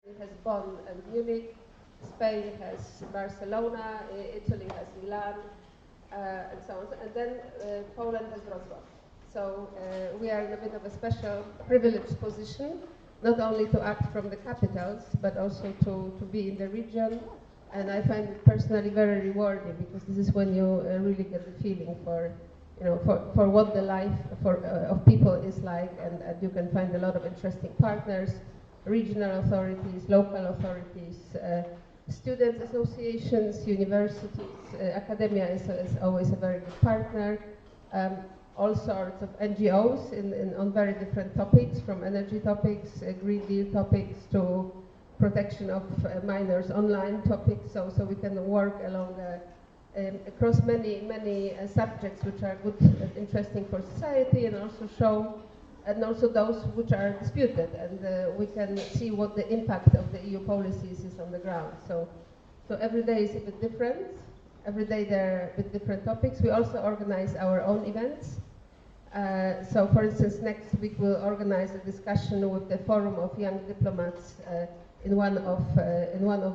has Bonn and Munich, Spain has Barcelona, Italy has Milan, and so on. And then Poland has Wrocław. So we are in a bit of a special privileged position, not only to act from the capitals, but also to be in the region. And I find it personally very rewarding, because this is when you really get the feeling for, for what the life of people is like, and you can find a lot of interesting partners, regional authorities, local authorities, students associations, universities. Academia is always a very good partner. All sorts of NGOs on very different topics, from energy topics, Green Deal topics, to protection of minors online topics. So we can work along across many subjects which are good and interesting for society, and also those which are disputed, and we can see what the impact of the EU policies is on the ground. So every day is a bit different. Every day there are a bit different topics. We also organize our own events. So, for instance, next week we'll organize a discussion with the Forum of Young Diplomats in one of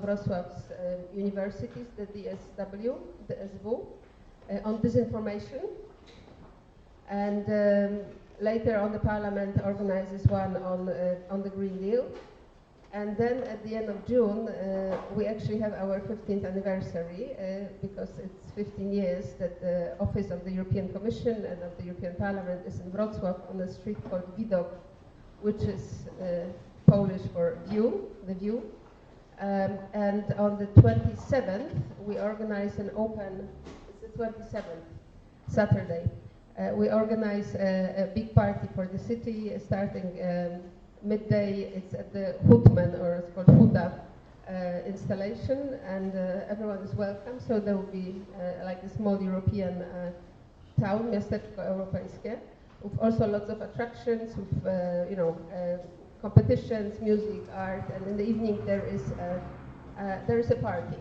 Wrocław's universities, the DSW, the SW, on disinformation. And later on, the Parliament organizes one on the Green Deal. And then at the end of June, we actually have our 15th anniversary, because it's 15 years that the Office of the European Commission and of the European Parliament is in Wrocław, on a street called Widok, which is Polish for view, the view. And on the 27th, we organize an open, it's the 27th, Saturday. We organize a big party for the city, starting midday. It's at the Hutman, or it's called Huta, installation, and everyone is welcome. So there will be like a small European town, miasteczko europejskie, with also lots of attractions, with competitions, music, art, and in the evening there is a party.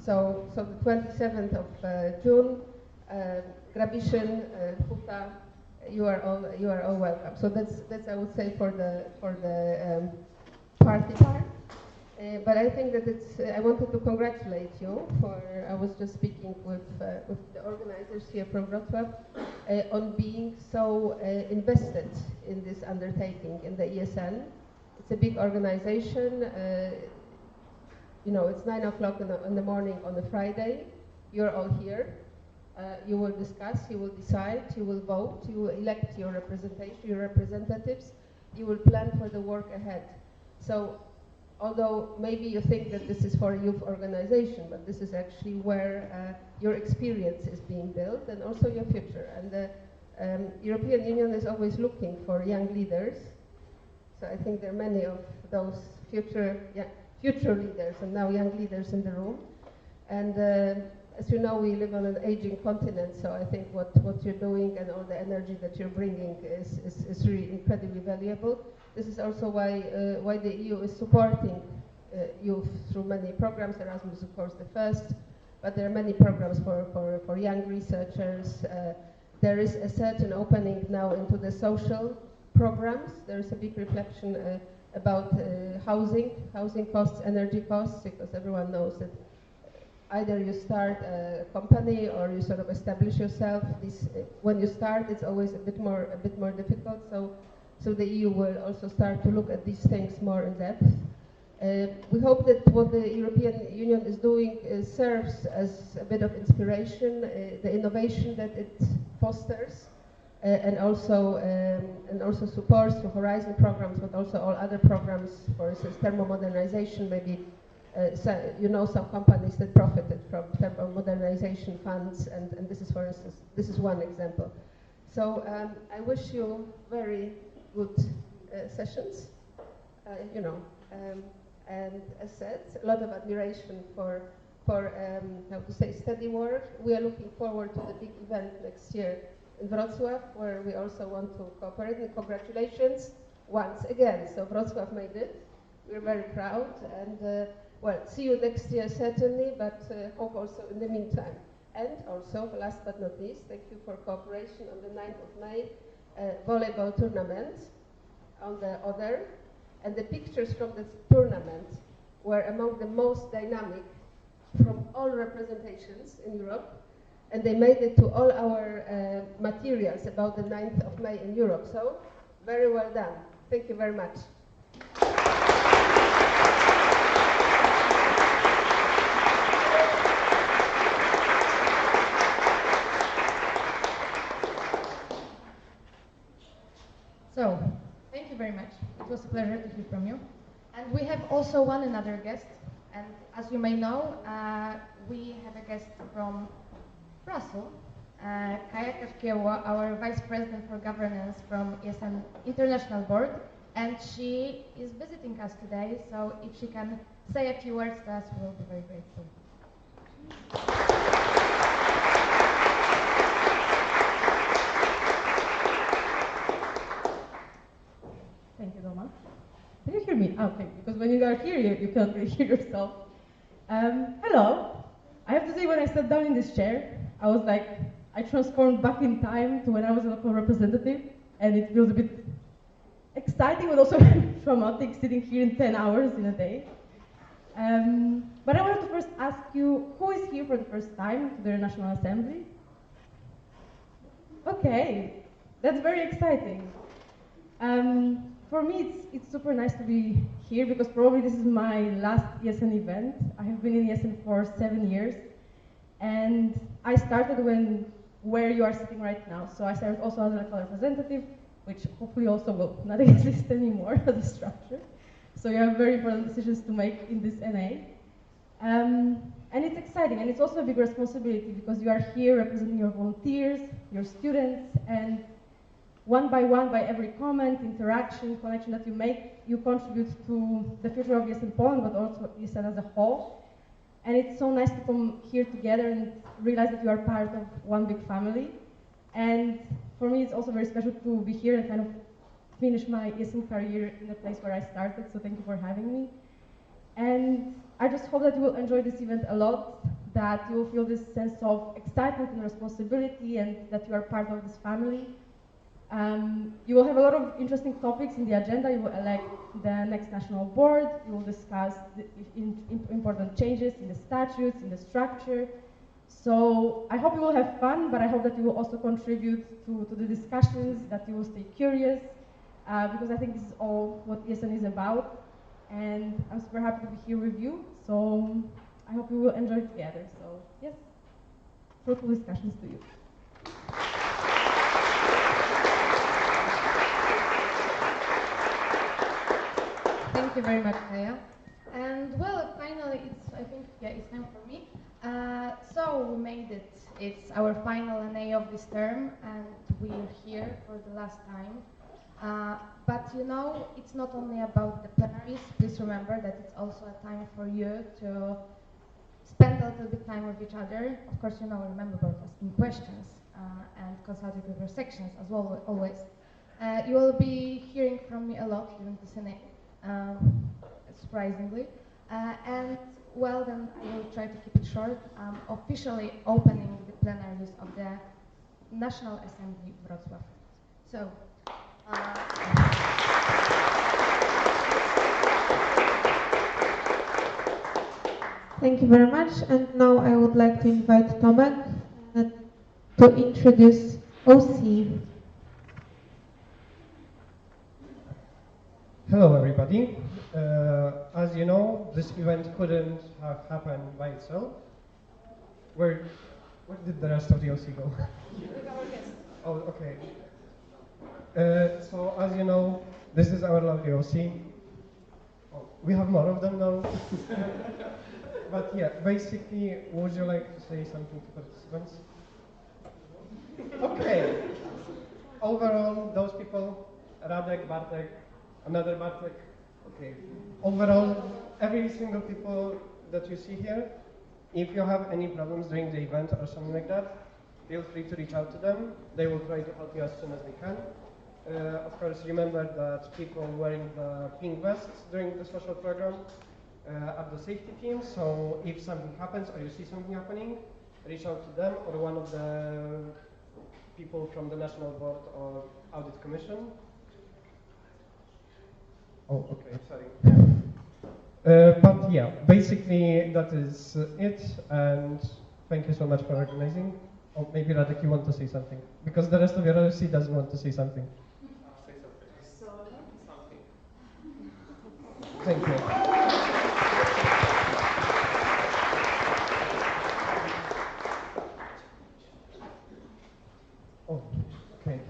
So the 27th of June, Grabishin, Huta. You are all welcome. So that's I would say for the party part. But I think that I wanted to congratulate you I was just speaking with the organizers here from Wrocław on being so invested in this undertaking in the ESN. It's a big organization. It's 9 o'clock in the morning on a Friday. You're all here. You will discuss, you will decide, you will vote, you will elect your representatives, you will plan for the work ahead. So, although maybe you think that this is for a youth organization, but this is actually where your experience is being built, and also your future. And the European Union is always looking for young leaders. So I think there are many of those future leaders, and now young leaders in the room. And as you know, we live on an aging continent, so I think what you're doing and all the energy that you're bringing is really incredibly valuable. This is also why the EU is supporting youth through many programs. Erasmus, of course, the first, but there are many programs for young researchers. There is a certain opening now into the social programs. There is a big reflection about housing costs, energy costs, because everyone knows that either you start a company or you sort of establish yourself. When you start, it's always a bit more difficult. So the EU will also start to look at these things more in depth. We hope that what the European Union is doing serves as a bit of inspiration, the innovation that it fosters, and also supports the Horizon programs, but also all other programs, for instance, thermomodernization, maybe. Some companies that profited from modernization funds, and this is, for instance, this is one example. So I wish you very good sessions, and as said, a lot of admiration for steady work. We are looking forward to the big event next year in Wrocław, where we also want to cooperate. And congratulations once again. So Wrocław made it. We're very proud, and see you next year certainly, but hope also in the meantime. And also, last but not least, thank you for cooperation on the 9th of May volleyball tournament on the Oder. And the pictures from this tournament were among the most dynamic from all representations in Europe. And they made it to all our materials about the 9th of May in Europe. So, very well done. Thank you very much. So, thank you very much. It was a pleasure to hear from you. And we have also one another guest. And as you may know, we have a guest from Brussels, Kaja Kaszkiewicz, our Vice President for Governance from ESN International Board. And she is visiting us today, so if she can say a few words to us, we will be very grateful. Thank you, Doma. Can you hear me? Okay, because when you are here, you can't really hear yourself. Hello. I have to say, when I sat down in this chair, I was like, I transformed back in time to when I was a local representative, and it feels a bit exciting, but also traumatic, sitting here in 10 hours in a day. But I wanted to first ask you, who is here for the first time to the National Assembly? Okay, that's very exciting. For me, it's super nice to be here because probably this is my last ESN event. I have been in ESN for 7 years, and I started where you are sitting right now. So I started also as a local representative, which hopefully also will not exist anymore as a structure. So you have very important decisions to make in this NA. And it's exciting, and it's also a big responsibility because you are here representing your volunteers, your students, and one, by every comment, interaction, connection that you make, you contribute to the future of ESN Poland, but also ESN as a whole. And it's so nice to come here together and realize that you are part of one big family. And for me, it's also very special to be here and kind of finish my ESN career in the place where I started, so thank you for having me. And I just hope that you will enjoy this event a lot, that you will feel this sense of excitement and responsibility, and that you are part of this family. You will have a lot of interesting topics in the agenda. You will elect the next national board. You will discuss the important changes in the statutes, in the structure. So I hope you will have fun, but I hope that you will also contribute to the discussions, that you will stay curious, because I think this is all what ESN is about. And I'm super happy to be here with you. So I hope we will enjoy it together. So yes, fruitful discussions to you. Thank you very much, Kaja. And well, finally, it's time for me. So we made it. It's our final NA of this term, and we're here for the last time. But you know, it's not only about the plenaries. Please remember that it's also a time for you to spend a little bit time with each other. Of course, you know, remember about asking questions and consulting with your sections as well, always. You will be hearing from me a lot during this NA. Surprisingly. And well, then I will try to keep it short. Officially opening the plenaries of the National Assembly Wrocław. So, thank you very much. And now I would like to invite Tomek to introduce OC. Hello, everybody. As you know, this event couldn't have happened by itself. Where did the rest of the OC go? With our guest. Oh, okay. So, as you know, this is our lovely OC. Oh, we have more of them now. But yeah, basically, would you like to say something to participants? Okay. Overall, those people, Radek, Bartek, another Bartek. Okay. Overall, every single people that you see here, if you have any problems during the event or something like that, feel free to reach out to them. They will try to help you as soon as they can. Of course, remember that people wearing the pink vests during the social program are the safety team. So if something happens or you see something happening, reach out to them or one of the people from the National Board or Audit Commission. Oh, okay, sorry. But yeah, basically that is it, and thank you so much for organizing. Oh, maybe Radek, you want to say something? Because the rest of your ROC doesn't want to say something. Say something. Thank you. Oh, okay.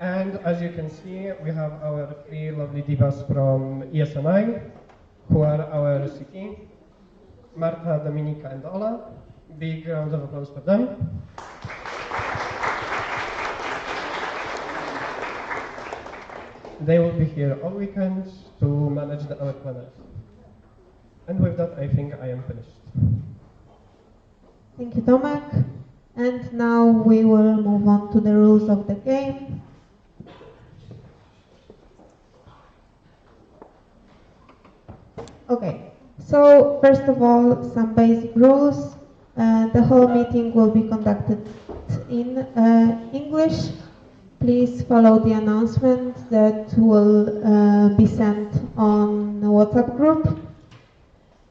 And as you can see, we have our three lovely divas from ESNI, who are our CT, Marta, Dominika, and Ola. Big round of applause for them. They will be here all weekend to manage our planners. And with that, I think I am finished. Thank you, Tomek. And now we will move on to the rules of the game. Okay, so first of all, some basic rules. The whole meeting will be conducted in English. Please follow the announcement that will be sent on the WhatsApp group.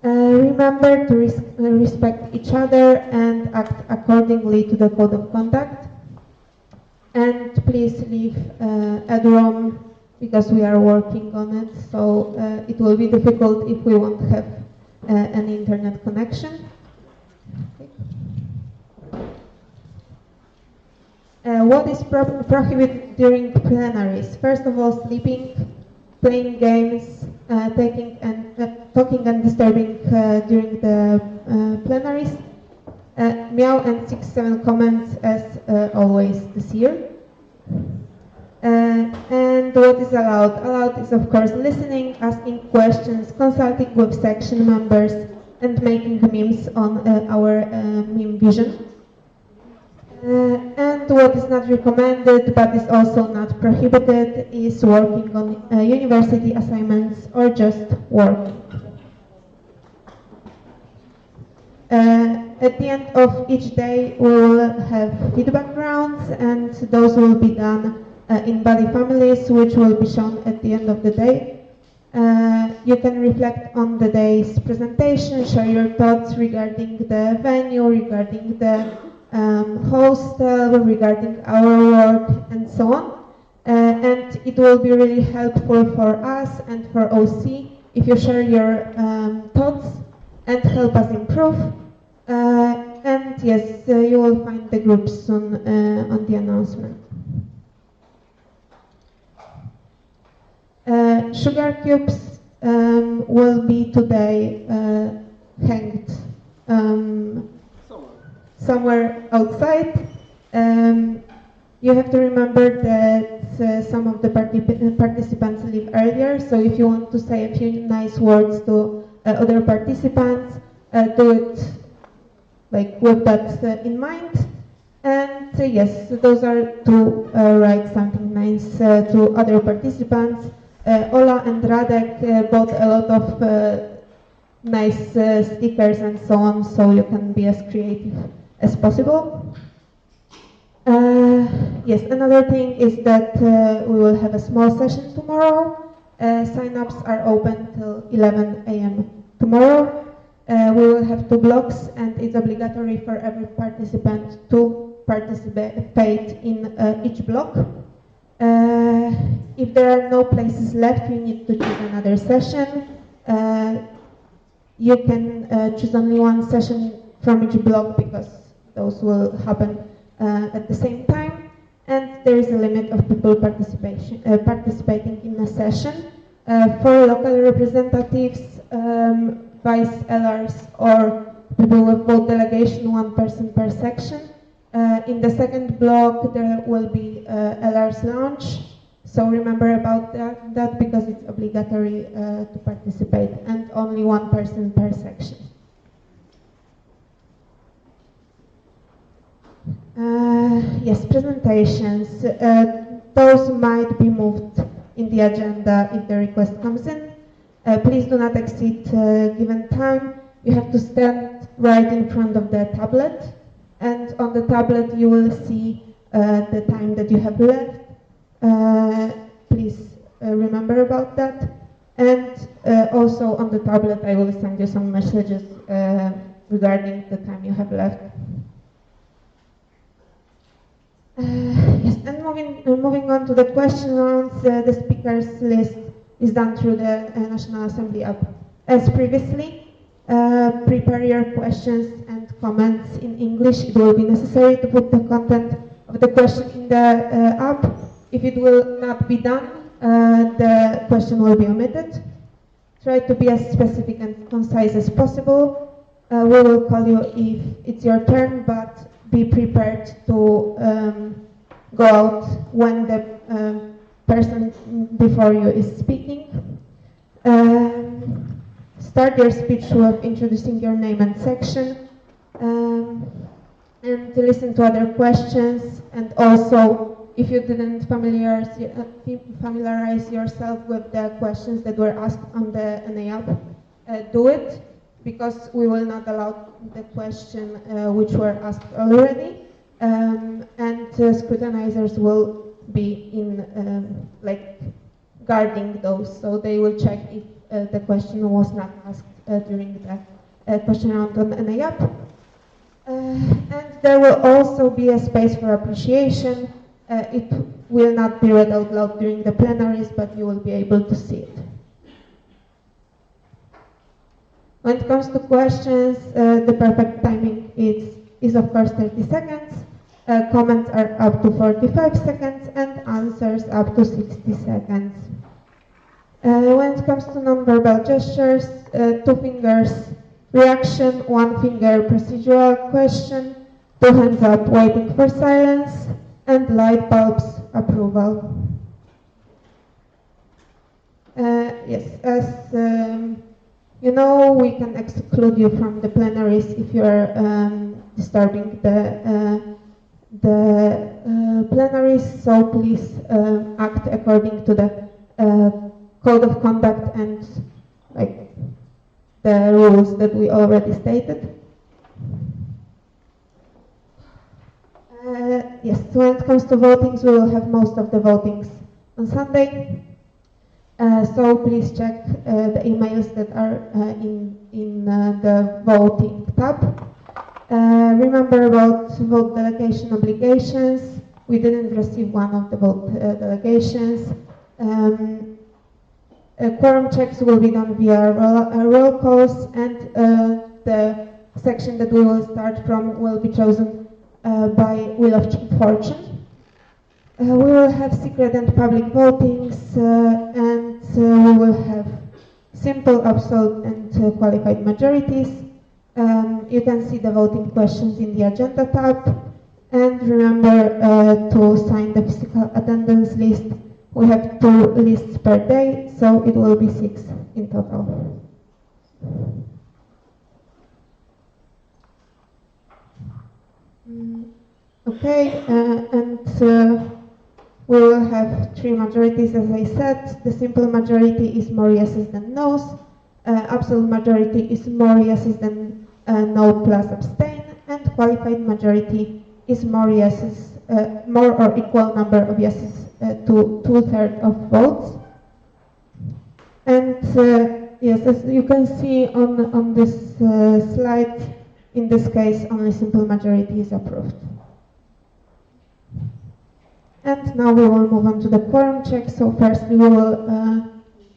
Remember to respect each other and act accordingly to the code of conduct. And please leave headroom because we are working on it, so it will be difficult if we won't have an internet connection. What is prohibited during plenaries? First of all, sleeping, playing games, talking and disturbing during the plenaries. Meow and 6-7 comments as always this year. And what is allowed? Allowed is of course listening, asking questions, consulting with section members, and making memes on our meme vision. And what is not recommended but is also not prohibited is working on university assignments or just working. At the end of each day we will have feedback rounds, and those will be done in buddy families, which will be shown at the end of the day. You can reflect on the day's presentation, share your thoughts regarding the venue, regarding the hostel, regarding our work, and so on. And it will be really helpful for us and for OC if you share your thoughts and help us improve. And yes, you will find the group soon on the announcement. Sugar cubes will be today hanged somewhere outside. You have to remember that some of the participants leave earlier, so if you want to say a few nice words to other participants, do it like with that in mind. And yes, those are to write something nice to other participants. Ola and Radek bought a lot of nice stickers and so on, so you can be as creative as possible. Yes, another thing is that we will have a small session tomorrow. Sign-ups are open till 11 a.m. tomorrow. We will have 2 blocks, and it's obligatory for every participant to participate in each block. If there are no places left, you need to choose another session. You can choose only one session from each block because those will happen at the same time, and there is a limit of people participating in a session. For local representatives, vice LRs, or people with both delegation, 1 person per section. In the second block, there will be LR's lounge, so remember about that because it's obligatory to participate, and only 1 person per section. Yes, presentations. Those might be moved in the agenda if the request comes in. Please do not exceed given time. You have to stand right in front of the tablet, and on the tablet you will see the time that you have left. Please remember about that. And also on the tablet, I will send you some messages regarding the time you have left. Yes, and moving on to the question rounds, the speakers list is done through the National Assembly app. As previously, prepare your questions and comments in English. It will be necessary to put the content of the question in the app. If it will not be done, the question will be omitted. Try to be as specific and concise as possible. We will call you if it's your turn, but be prepared to go out when the person before you is speaking. Start your speech with introducing your name and section, and to listen to other questions, and also if you didn't familiarize yourself with the questions that were asked on the NA app, do it, because we will not allow the question which were asked already, and scrutinizers will be in guarding those, so they will check if the question was not asked during the question round on NA app. And there will also be a space for appreciation. It will not be read out loud during the plenaries, but you will be able to see it. When it comes to questions, the perfect timing is of course 30 seconds. Comments are up to 45 seconds and answers up to 60 seconds. When it comes to non-verbal gestures, 2 fingers reaction, 1 finger procedural question, 2 hands up waiting for silence, and light bulbs approval. Yes, as you know, we can exclude you from the plenaries if you are disturbing the plenaries, so please act according to the code of conduct and the rules that we already stated. Yes, so when it comes to votings, we will have most of the votings on Sunday. So please check the emails that are in the voting tab. Remember about vote delegation obligations. We didn't receive one of the vote delegations. Quorum checks will be done via roll calls, and the section that we will start from will be chosen by Wheel of Fortune. We will have secret and public votings, and we will have simple, absolute, and qualified majorities. You can see the voting questions in the agenda tab, and remember to sign the physical attendance list. We have 2 lists per day, so it will be 6 in total. Okay, and we will have 3 majorities, as I said. The simple majority is more yeses than nos. Absolute majority is more yeses than no plus abstain, and qualified majority is more yeses, more or equal number of yeses to 2/3 of votes. And yes, as you can see on this slide, in this case, only simple majority is approved. And now we will move on to the quorum check. So firstly, we will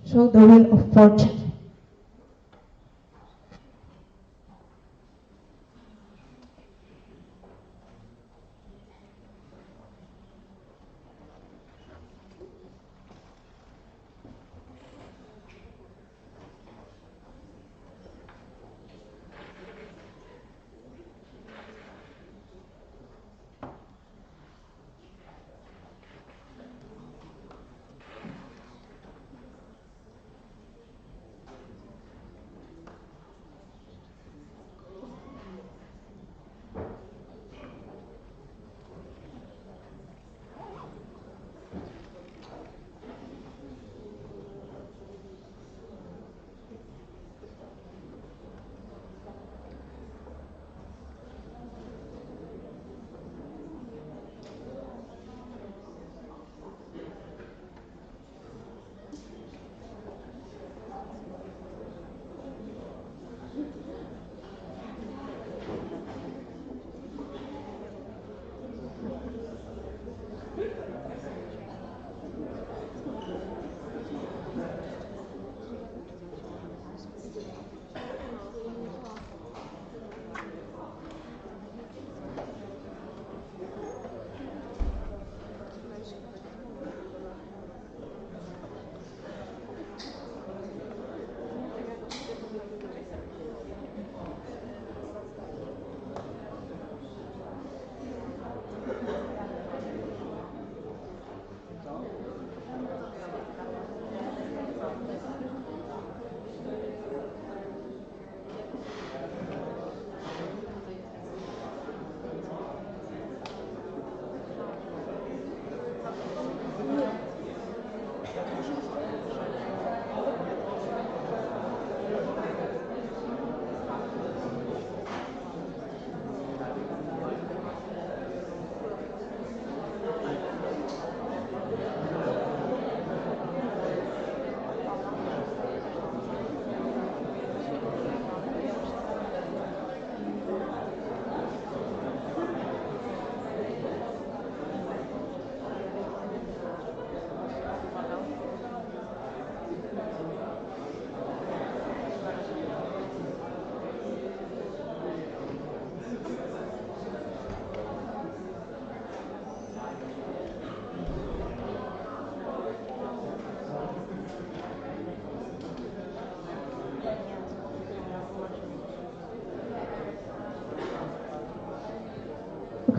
show the Wheel of Fortune.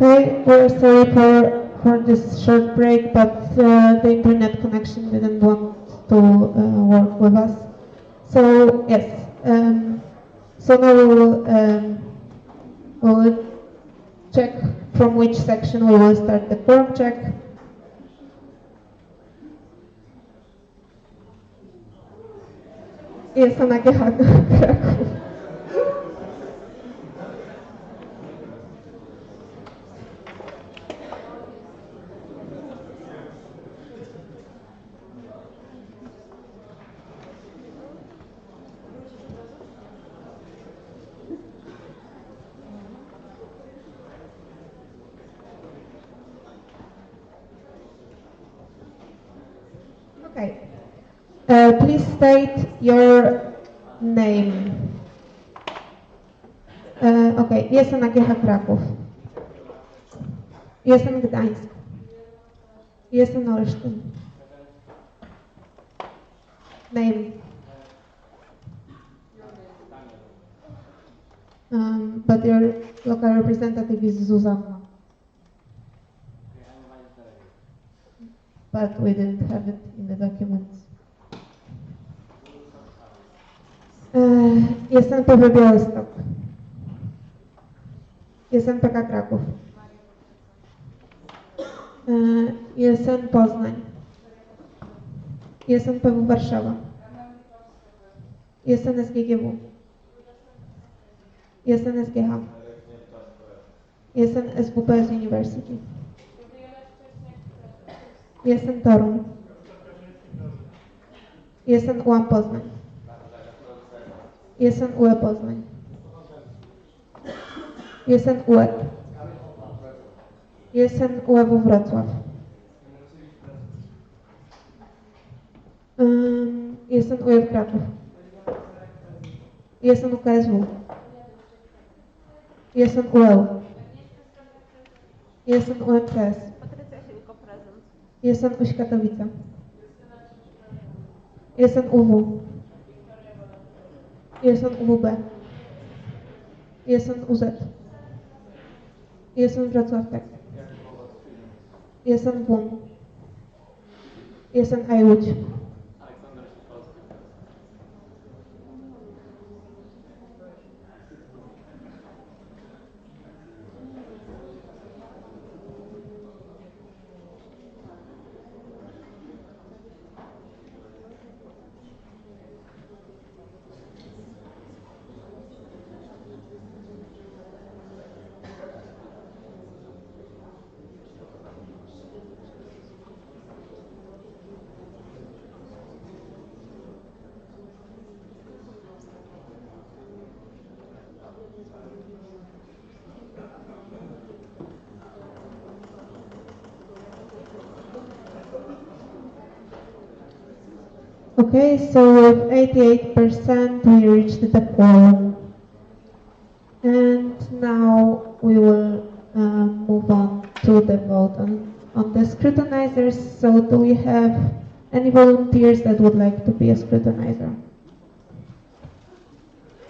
Okay, we're sorry for this short break, but the internet connection didn't want to work with us. So yes, so now we will check from which section we will start the quorum check. Jest ona Kraków. Okay. Please state your name. Okay. Jestem Agiecha Kraków. Jestem Gdańsk. Jestem Olsztyn. Name. But your local representative is Zuzanna. But we didn't have it in the documents. Jestem PW Białystok. Jestem PK Kraków. Jestem Poznań. Jestem PW Warszawa. Jestem SGGW. Jestem SGH. Jestem SWPS University. Jestem Toruń. Jestem UAM Poznań. Jestem UE Poznań. Jestem UE. Jestem UEW Wrocław. Jestem UEW Kraków. Jestem UKSW. Jestem UEU. Jestem UMCS. Jestem UŚ Katowice. Jestem UW. Jestem UWB. Jestem UZ. Jestem Wrocław Tech. Jestem WUM. Jestem IUŚ. Okay, so with 88% we reached the quorum. And now we will move on to the vote on the scrutinizers. So do we have any volunteers that would like to be a scrutinizer?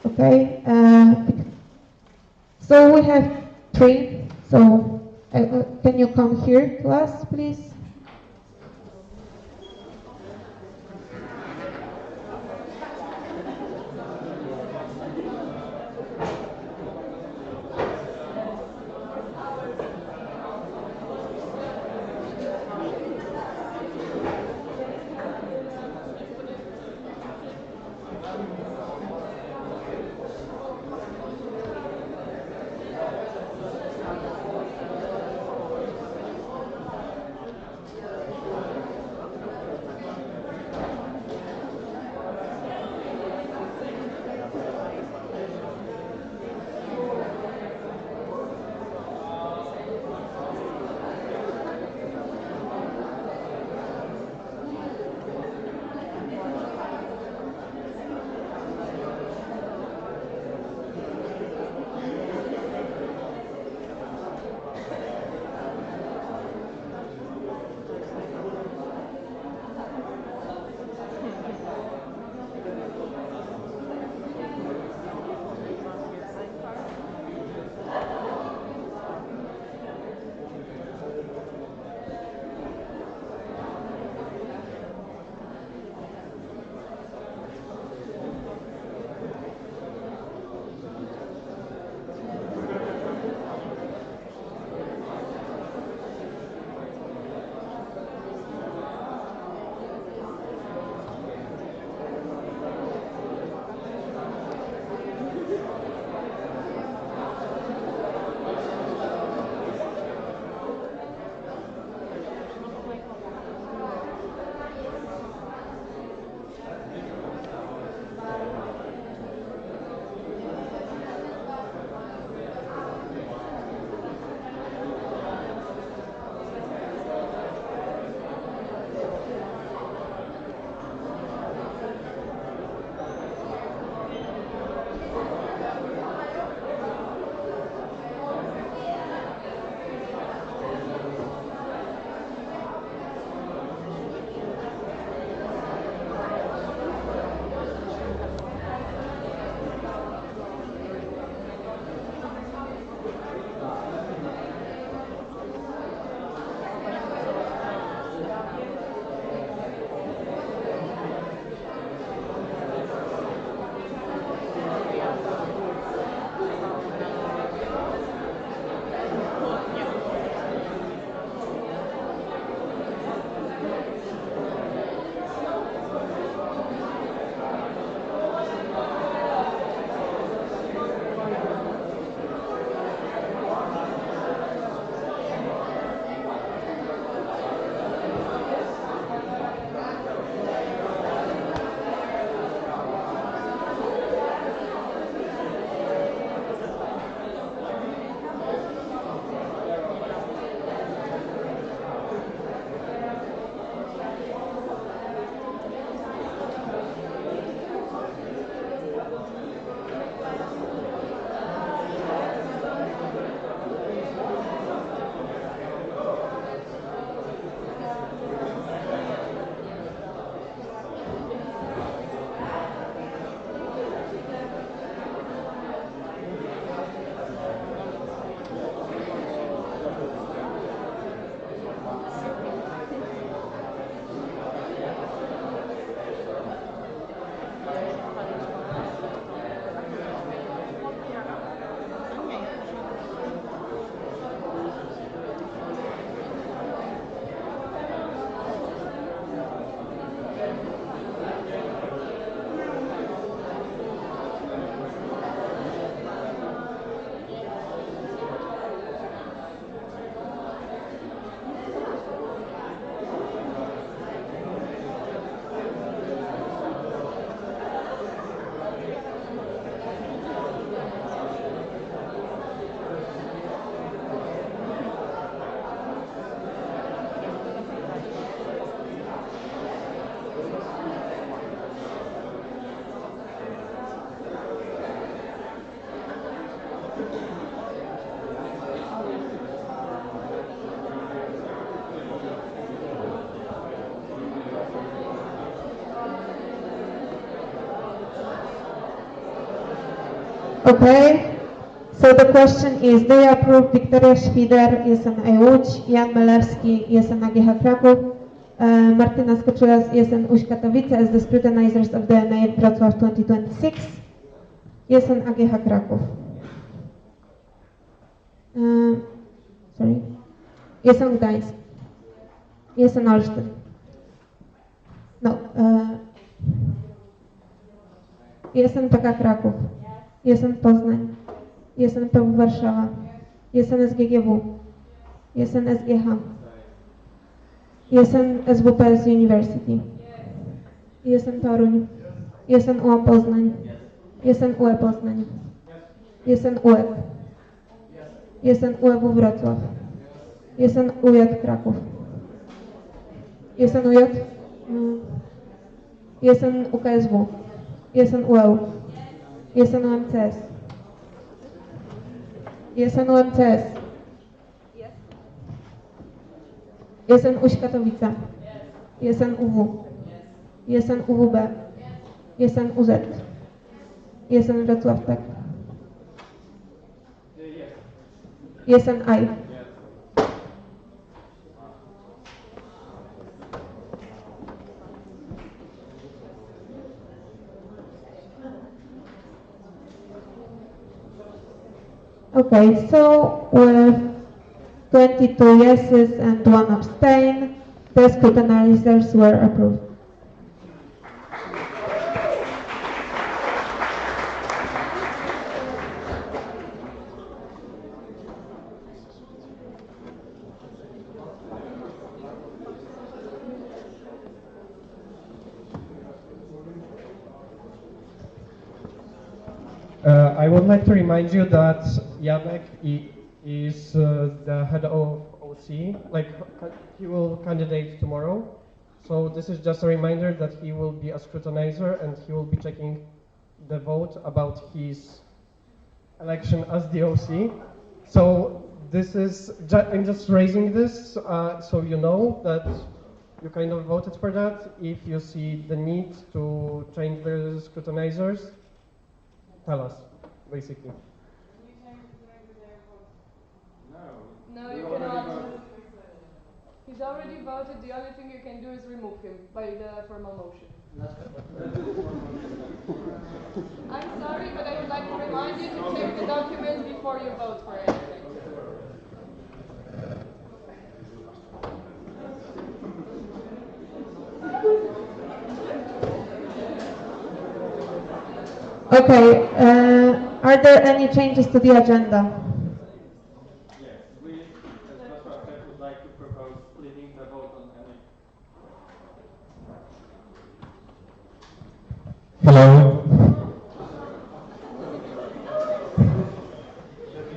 Okay, so we have 3. So can you come here to us, please? Okay. So the question is, do you approve Wiktoria Świder, ISN Łódź, Jan Melewski, ISN AGH Kraków, Martyna Skoczylas, ISN Łódź Katowice as the scrutinizers of the NA Wrocław 2026, ISN AGH Kraków. Sorry. ISN Gdańsk, ISN Olsztyn. No. ISN PK Kraków, ISN Poznań, ISN PW Warszawa, ISN SGGW, ISN SGH, ISN SWPS University, ISN Toruń, ISN UA Poznań, ISN UE Poznań, ISN UEK, ISN UEW Wrocław, ISN UJ Kraków, ISN UJ, ISN UKSW, ISN UEU, ISN UMCS, ISN UMCS, ISN Łódź Katowice, ISN UW, ISN UWB, ISN UZ, ISN Wrocław Tech, ISN I. Okay, so with 22 yeses and 1 abstain, the scrutinizers were approved. I would like to remind you that Janek is the head of OC, like he will candidate tomorrow. So this is just a reminder that he will be a scrutinizer and he will be checking the vote about his election as the OC. So this is, I'm just raising this so you know that you kind of voted for that. If you see the need to change the scrutinizers, tell us, basically. No, you cannot. He's already voted. The only thing you can do is remove him by the formal motion. I'm sorry, but I would like to remind you to check the documents before you vote for anything. Okay, are there any changes to the agenda? Yes, we as Wrocław Tech would like to propose splitting the vote on any. Hello.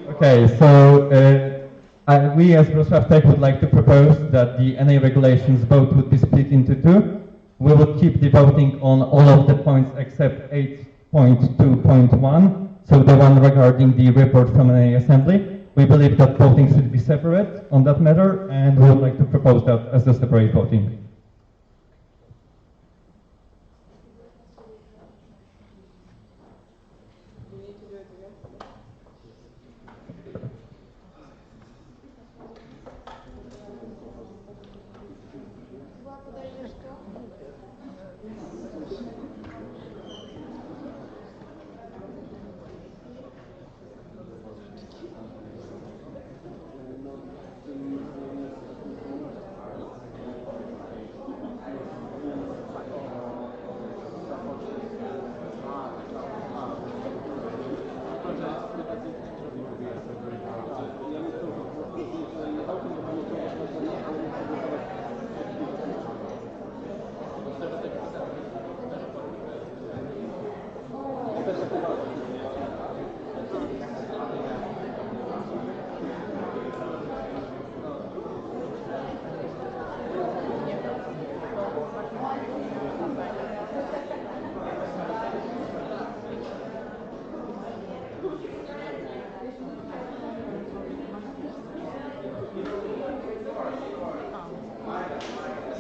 Okay, so we as Wrocław Tech would like to propose that the NA regulations vote would be split into two. We would keep the voting on all of the points except 8.2.1, so the one regarding the report from NA Assembly. We believe that voting should be separate on that matter, and we would like to propose that as a separate voting.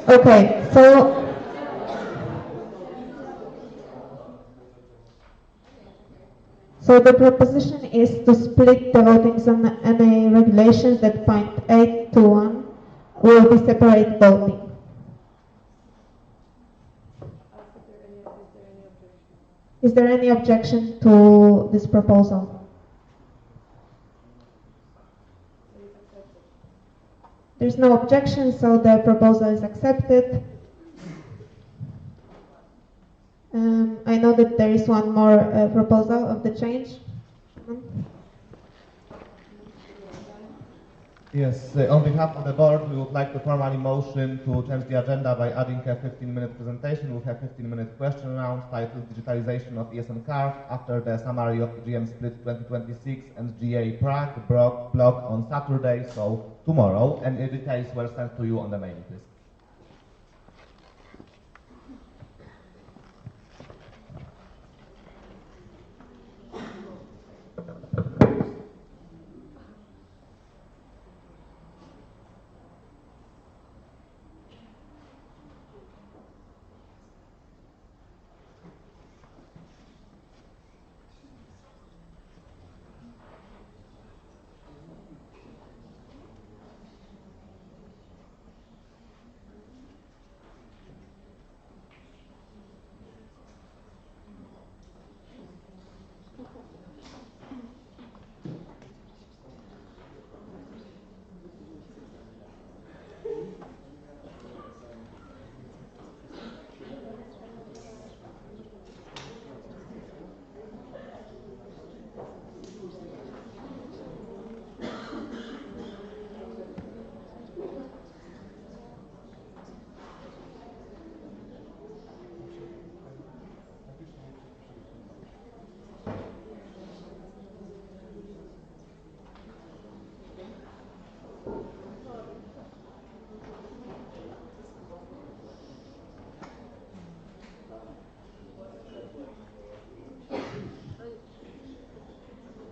Okay, so So the proposition is to split the votings on NA regulations, that point 8 to 1 will be separate voting. Is there any objection to this proposal? There's no objection, so the proposal is accepted. I know that there is one more proposal of the change. Yes, on behalf of the board, we would like to formally motion to change the agenda by adding a 15-minute presentation with a 15-minute question round titled Digitalization of ESN card after the summary of EGM Split 2026 and GA Prague blog on Saturday, so tomorrow, and the details were sent to you on the mailing list.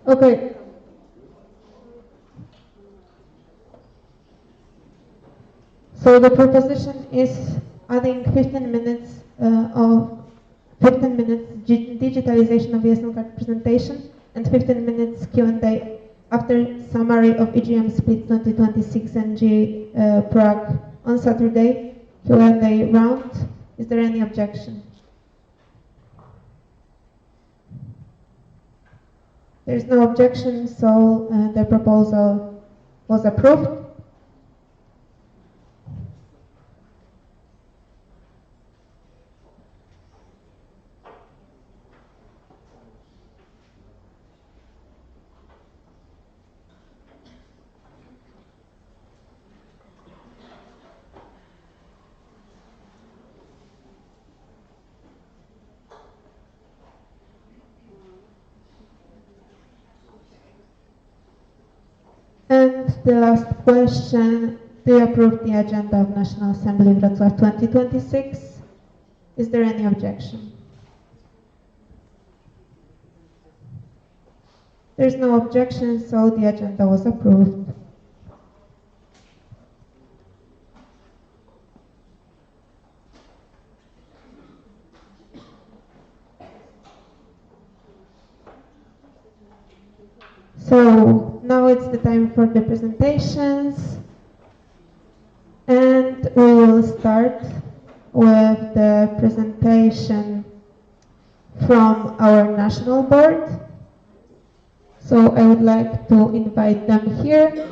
Okay. So the proposition is adding 15 minutes digitalization of ESN card presentation and 15 minutes Q&A after summary of EGM Split 2026 and G Prague on Saturday. Q&A round. Is there any objection? There is no objection, so the proposal was approved. And the last question, do you approve the agenda of National Assembly Wrocław 2026? Is there any objection? There's no objection, so the agenda was approved. So now it's the time for the presentations, and we will start with the presentation from our national board. So I would like to invite them here.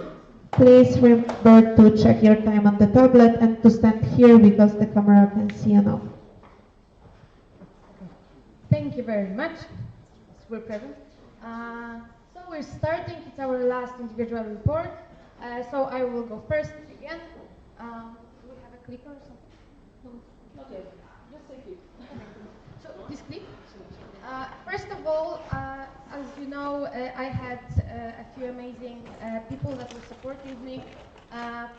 Please remember to check your time on the tablet and to stand here because the camera can see you now. Thank you very much. We're present. So we're starting. It's our last individual report. So I will go first again. Do we have a clicker or something? No, not yet. Just say click. So this click. First of all, as you know, I had a few amazing people that were supporting me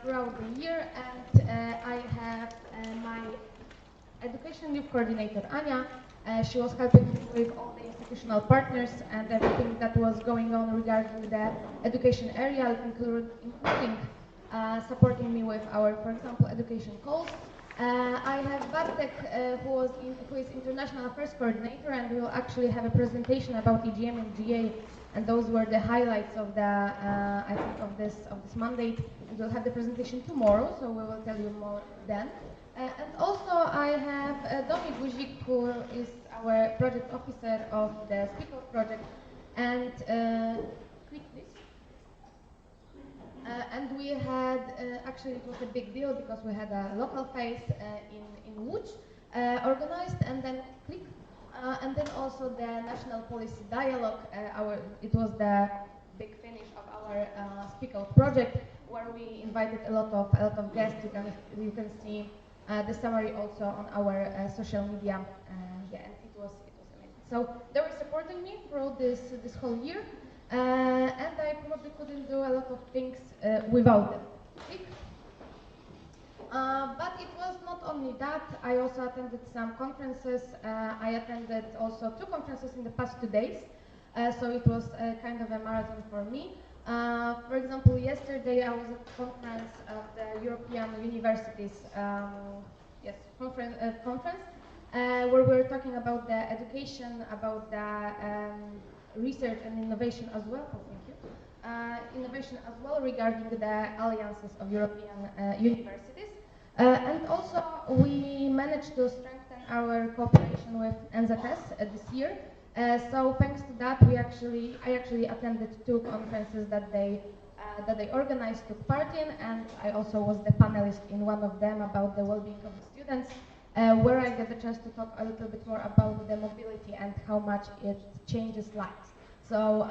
throughout the year, and I have my education youth coordinator, Anya. She was helping me with all the institutional partners and everything that was going on regarding the education area, including supporting me with our, for example, education calls I have Bartek, who is International Affairs Coordinator, and we will actually have a presentation about EGM and GA, and those were the highlights of the, I think, of this mandate. And we'll have the presentation tomorrow, so we will tell you more then. And also I have Dominik Guzik, who is our project officer of the Speak Out project, and quick please. And we had, actually it was a big deal because we had a local phase in Łódź organized, and then click, and then also the National Policy Dialogue. It was the big finish of our Speak Out project, where we invited a lot of guests. You can see the summary also on our social media. Yeah, and it was amazing. So they were supporting me through this whole year. And I probably couldn't do a lot of things without them. But it was not only that, I also attended some conferences. I attended also 2 conferences in the past 2 days, so it was kind of a marathon for me. For example, yesterday I was at a conference of the European Universities conference, where we were talking about the education, about the research and innovation as well. Oh, thank you. Innovation as well regarding the alliances of European universities. And also we managed to strengthen our cooperation with NZS this year. So thanks to that, I actually attended 2 conferences that they organized, took part in, and I also was the panelist in one of them about the well-being of the students, where I get the chance to talk a little bit more about the mobility and how much it changes lives. So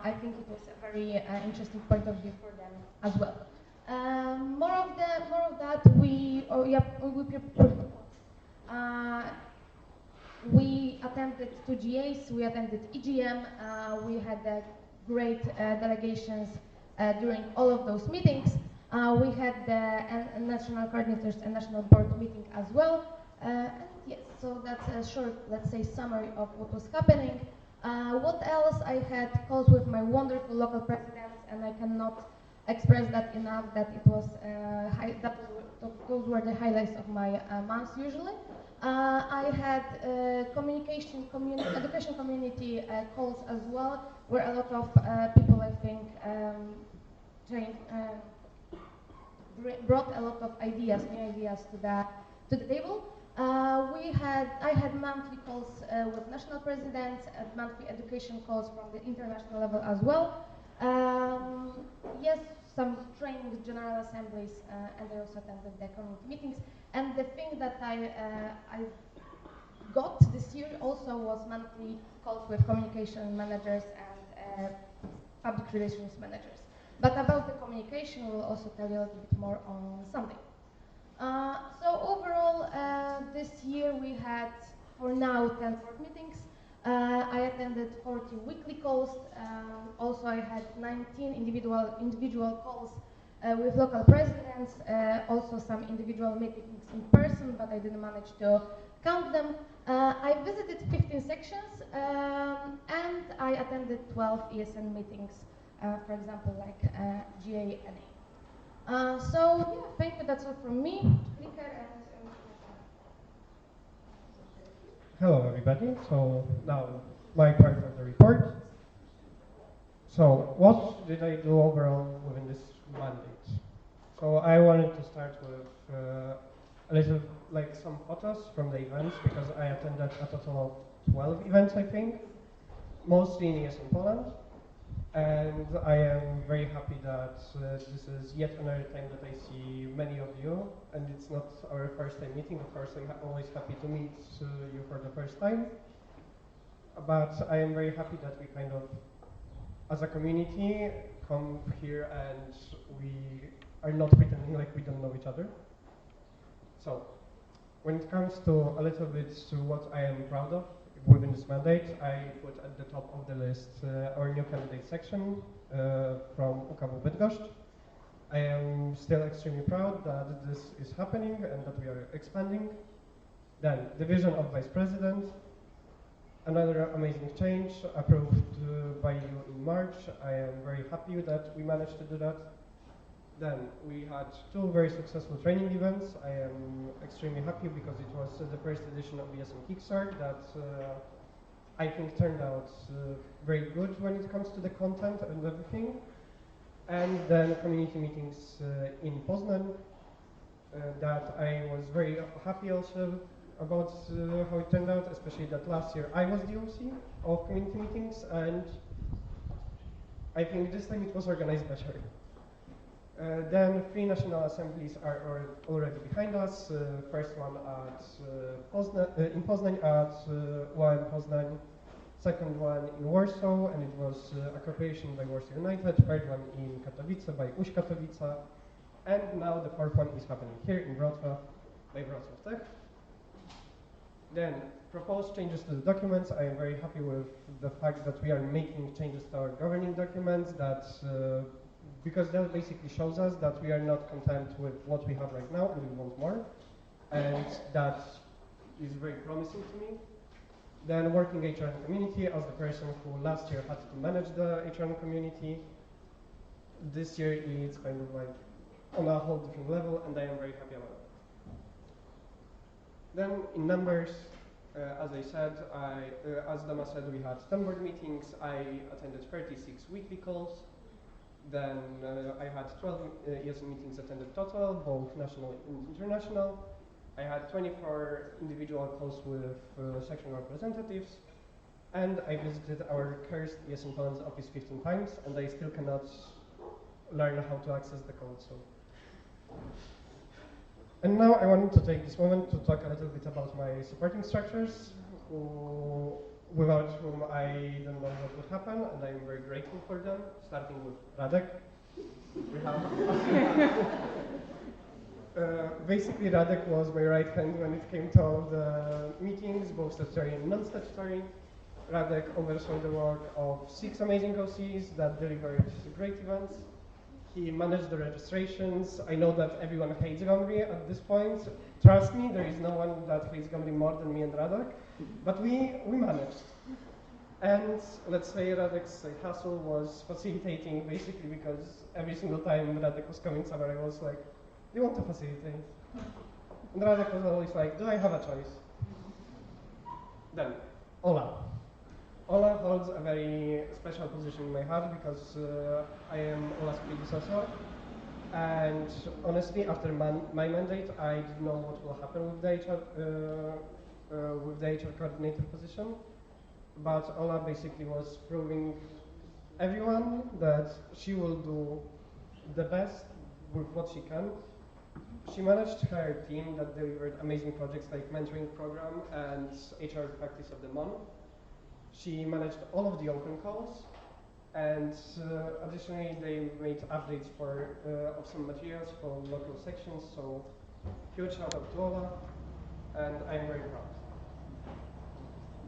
I think it was a very interesting point of view for them as well. More of that. We attended 2 GAs. We attended EGM. We had great delegations during all of those meetings. We had the national coordinators and national board meeting as well. And yes, so that's a short, let's say, summary of what was happening. What else? I had calls with my wonderful local presidents, and I cannot express that enough. That it was those were the highlights of my months usually. I had education community calls as well, where a lot of people, I think, brought a lot of ideas, new ideas to the table. I had monthly calls with national presidents, monthly education calls from the international level as well. Yes, some training with general assemblies, and I also attended the community meetings. And the thing that I got this year also was monthly calls with communication managers and public relations managers. But about the communication, we will also tell you a little bit more on Sunday. So overall, this year we had, for now, 10 board meetings. I attended 40 weekly calls. Also, I had 19 individual calls with local presidents. Also, some individual meetings in person, but I didn't manage to count them. I visited 15 sections, and I attended 12 ESN meetings. For example, like GANA. So yeah, thank you. That's all from me. Hello, everybody. So now my part of the report. So what did I do overall within this mandate? So I wanted to start with a little, like, some photos from the events, because I attended a total of 12 events, I think, mostly in ESN Poland. And I am very happy that this is yet another time that I see many of you, and it's not our first time meeting. Of course, I'm always happy to meet you for the first time. But I am very happy that we kind of, as a community, come here and we are not pretending like we don't know each other. So, when it comes to a little bit to what I am proud of within this mandate, I put at the top of the list our new candidate section from UKW Bydgoszcz. I am still extremely proud that this is happening and that we are expanding. Then, division of vice president, another amazing change approved by you in March. I am very happy that we managed to do that. Then we had two very successful training events. I am extremely happy because it was the first edition of ESM Kickstart that I think turned out very good when it comes to the content and everything. And then community meetings in Poznan that I was very happy also about how it turned out, especially that last year I was the OC of community meetings, and I think this time it was organized better. Then 3 national assemblies are already behind us. First one at in Poznań at UAM Poznań, second one in Warsaw, and it was a cooperation by Warsaw United, third one in Katowice by UŚ Katowice, and now the fourth one is happening here in Wrocław by Wrocław Tech. Then proposed changes to the documents. I am very happy with the fact that we are making changes to our governing documents that because that basically shows us that we are not content with what we have right now and we want more, and that is very promising to me. Then working HRM community, as the person who last year had to manage the HRM community, this year it's kind of like on a whole different level, and I am very happy about it. Then in numbers, as I said, as Dama said, we had 10 board meetings. I attended 36 weekly calls. Then I had 12 ESM meetings attended total, both national and international. I had 24 individual calls with section representatives, and I visited our cursed ESM Poland's office 15 times, and I still cannot learn how to access the code. So. And now I wanted to take this moment to talk a little bit about my supporting structures, without whom I don't know what would happen, and I'm very grateful for them, starting with Radek. We have basically, Radek was my right hand when it came to all the meetings, both statutory and non-statutory. Radek oversaw the work of 6 amazing OCs that delivered great events. He managed the registrations. I know that everyone hates Gomri at this point. Trust me, there is no one that hates Gomri more than me and Radek, but we managed. And let's say Radek's hustle was facilitating, basically because every single time Radek was coming somewhere, I was like, do you want to facilitate? And Radek was always like, do I have a choice? Then, Ola. Ola holds a very special position in my heart because I am Ola's predecessor. And honestly, after my mandate, I didn't know what will happen with the HR coordinator position. But Ola basically was proving everyone that she will do the best with what she can. She managed her team that delivered amazing projects like mentoring program and HR practice of the month. She managed all of the open calls, and additionally they made updates of some materials for local sections, so huge shout out to Ola, and I'm very proud.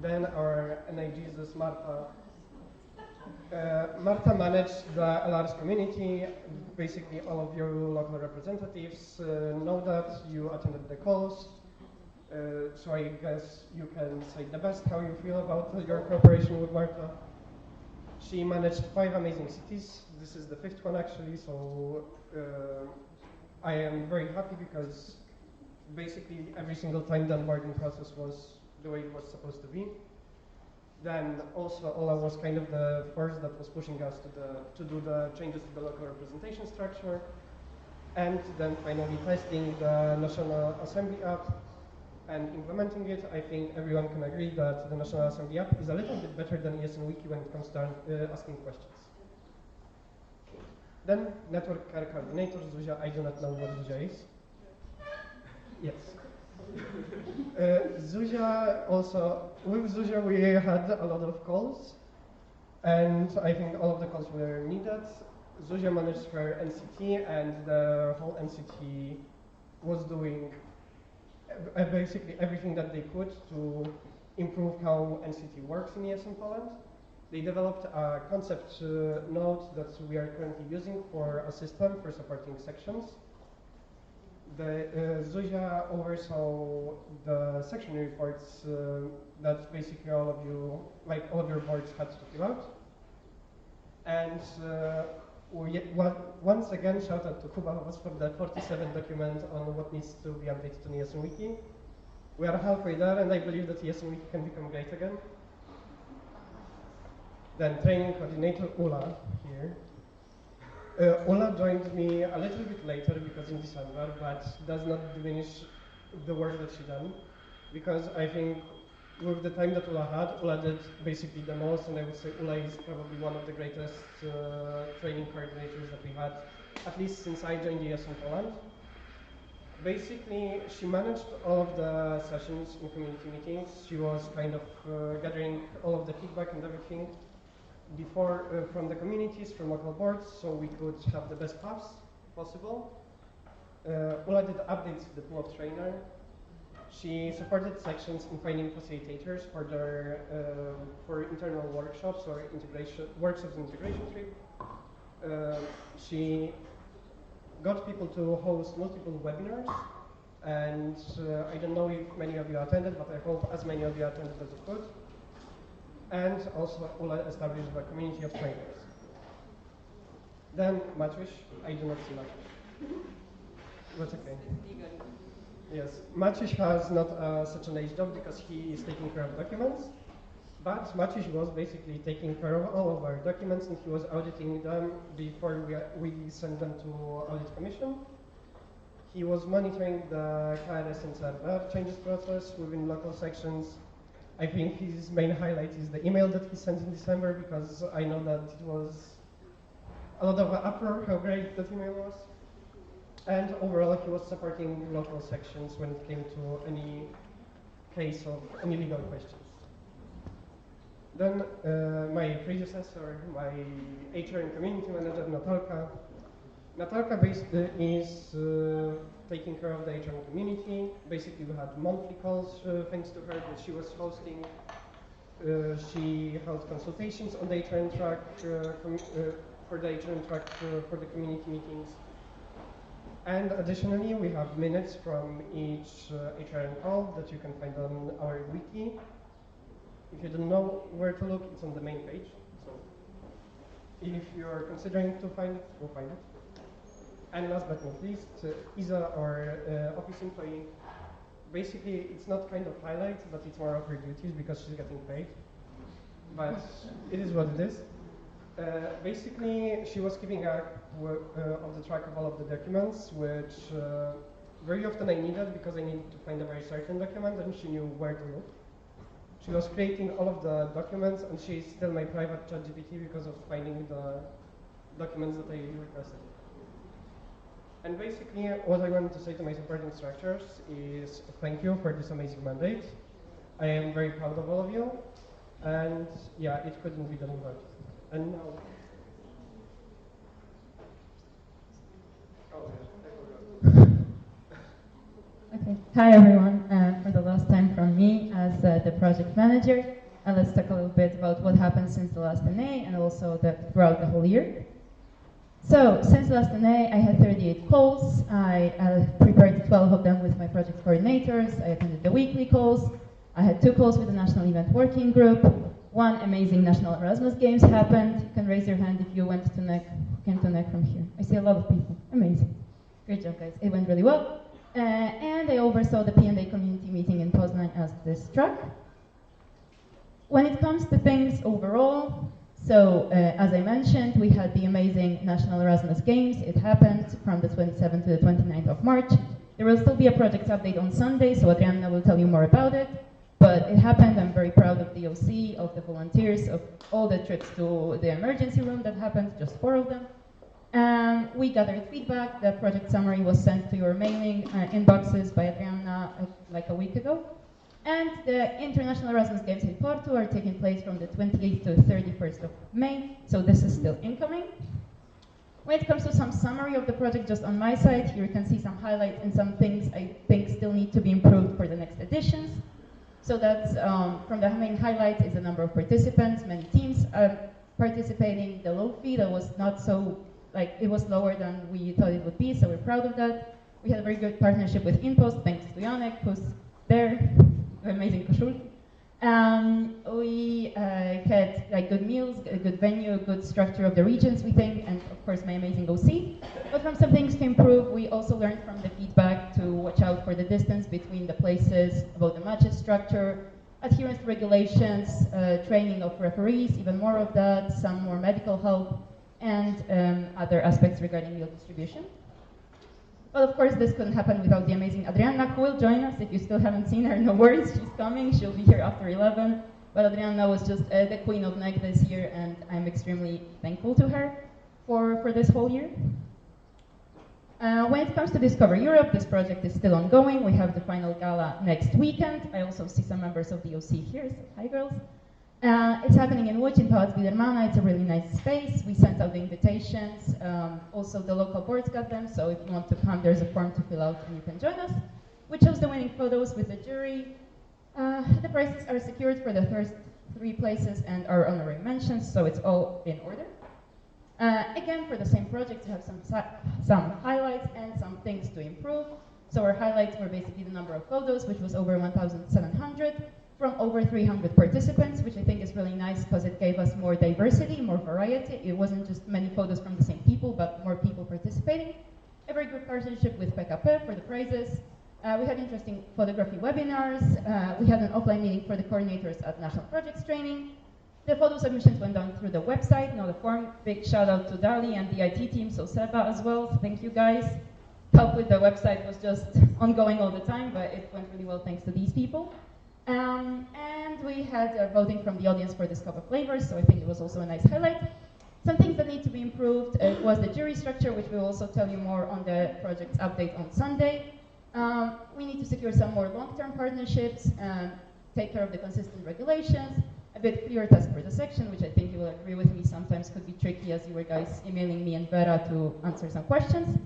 Then our NIGesus Marta. Marta managed the LR's community. Basically all of your local representatives know that you attended the calls. So I guess you can say the best how you feel about your cooperation with Marta. She managed 5 amazing cities. This is the 5th one actually, so I am very happy because basically every single time the onboarding process was the way it was supposed to be. Then also Ola was kind of the force that was pushing us to do the changes to the local representation structure. And then finally testing the National Assembly app and implementing it. I think everyone can agree that the National Assembly app is a little bit better than ESN Wiki when it comes to asking questions. Then network care coordinator, Zuzia. I do not know what Zuzia is. Yes. Zuzia also, with Zuzia we had a lot of calls, and I think all of the calls were needed. Zuzia managed her NCT, and the whole NCT was doing basically everything that they could to improve how NCT works in ESN Poland. They developed a concept node that we are currently using for a system for supporting sections. Zuzia oversaw the section reports that basically all of your boards had to fill out. And once again, shout out to Kuba for the 47 document on what needs to be updated on ESN Wiki. We are halfway there, and I believe that ESN Wiki can become great again. Then training coordinator Ula here. Ula joined me a little bit later because in December, but does not diminish the work that she done. Because I think with the time that Ula had, Ula did basically the most, and I would say Ula is probably one of the greatest training coordinators that we had, at least since I joined ESN Poland. Basically, she managed all of the sessions in community meetings. She was kind of gathering all of the feedback and everything before from the communities, from local boards, so we could have the best paths possible. Ula did updates to the pool of trainer. She supported sections in finding facilitators for their for internal workshops or workshops integration trip. She got people to host multiple webinars, and I don't know if many of you attended, but I hope as many of you attended as you could. And also Ula established a community of trainers. Then Maciuś, I do not see Maciuś. That's okay. Yes, Maciuś has not such an age job because he is taking care of documents, but Maciuś was basically taking care of all of our documents, and he was auditing them before we send them to audit commission. He was monitoring the KRS and server changes process within local sections. I think his main highlight is the email that he sent in December, because I know that it was a lot of uproar how great that email was. And overall, he was supporting local sections when it came to any case of any legal questions. Then my predecessor, my HR and community manager, Natalka. Natalka is taking care of the HR and community. Basically, we had monthly calls thanks to her that she was hosting. She held consultations on the HR track for the HR track for the community meetings. And additionally, we have minutes from each HRM call that you can find on our wiki. If you don't know where to look, it's on the main page. So if you're considering to find it, you'll find it. And last but not least, Isa, our office employee. Basically, it's not kind of highlights, but it's more of her duties because she's getting paid. But it is what it is. Basically, she was keeping of the track of all of the documents, which very often I needed because I needed to find a very certain document, and she knew where to look. She was creating all of the documents, and she's still my private ChatGPT because of finding the documents that I requested. And basically, what I wanted to say to my supporting structures is thank you for this amazing mandate. I am very proud of all of you, and yeah, it couldn't be done without you. And now, okay. Hi everyone. For the last time from me as the project manager, let's talk a little bit about what happened since the last NA and also throughout the whole year. So, since the last NA, I had 38 calls. I prepared 12 of them with my project coordinators. I attended the weekly calls. I had 2 calls with the National Event Working Group. 1 amazing National Erasmus Games happened. You can raise your hand if you went to NEC, came to NEC from here. I see a lot of people. Amazing. Great job, guys. It went really well. And I oversaw the P&A community meeting in Poznań as this track. When it comes to things overall, so as I mentioned, we had the amazing National Erasmus Games. It happened from the 27th to the 29th of March. There will still be a project update on Sunday, so Adriana will tell you more about it. But it happened. I'm very proud of the OC, of the volunteers, of all the trips to the emergency room that happened, just 4 of them. We gathered feedback. The project summary was sent to your mailing inboxes by Adriana like a week ago. And the International Erasmus Games in Porto are taking place from the 28th to 31st of May, so this is still incoming. When it comes to some summary of the project, just on my side, here you can see some highlights and some things I think still need to be improved for the next editions. So that's, from the main highlights is the number of participants, many teams are participating, the low fee that was not so, it was lower than we thought it would be, so we're proud of that. We had a very good partnership with InPost, thanks to Janek, who's there, amazing koszulki. We had like good meals, a good venue, a good structure of the regions, we think, and of course my amazing OC. But from some things to improve, we also learned from the feedback to watch out for the distance between the places, about the matches structure, adherence to regulations, training of referees, even more of that, some more medical help, and other aspects regarding meal distribution. Well, of course, this couldn't happen without the amazing Adriana, who will join us. If you still haven't seen her, no worries, she's coming. She'll be here after 11. But Adriana was just the queen of NEC this year, and I'm extremely thankful to her for this whole year. When it comes to Discover Europe, this project is still ongoing. We have the final gala next weekend. I also see some members of the OC here, so hi girls. It's happening in Łódź, in Pałac Widermana. It's a really nice space. We sent out the invitations. Also, the local boards got them, so if you want to come, there's a form to fill out and you can join us. We chose the winning photos with the jury. The prizes are secured for the first 3 places and our honorary mentions, so it's all in order. Again, for the same project, you have some highlights and some things to improve. So our highlights were basically the number of photos, which was over 1,700. From over 300 participants, which I think is really nice because it gave us more diversity, more variety. It wasn't just many photos from the same people, but more people participating. A very good partnership with PKP for the prizes. We had interesting photography webinars. We had an offline meeting for the coordinators at National Projects Training. The photo submissions went down through the website, not a form. Big shout out to Dali and the IT team, so Seba as well. So thank you guys. Help with the website was just ongoing all the time, but it went really well thanks to these people. And we had voting from the audience for Discover Flavors, so I think it was also a nice highlight. Some things that need to be improved was the jury structure, which we'll also tell you more on the project's update on Sunday. We need to secure some more long-term partnerships, take care of the consistent regulations, a bit clearer task for the section, which I think you will agree with me sometimes could be tricky as you were guys emailing me and Vera to answer some questions.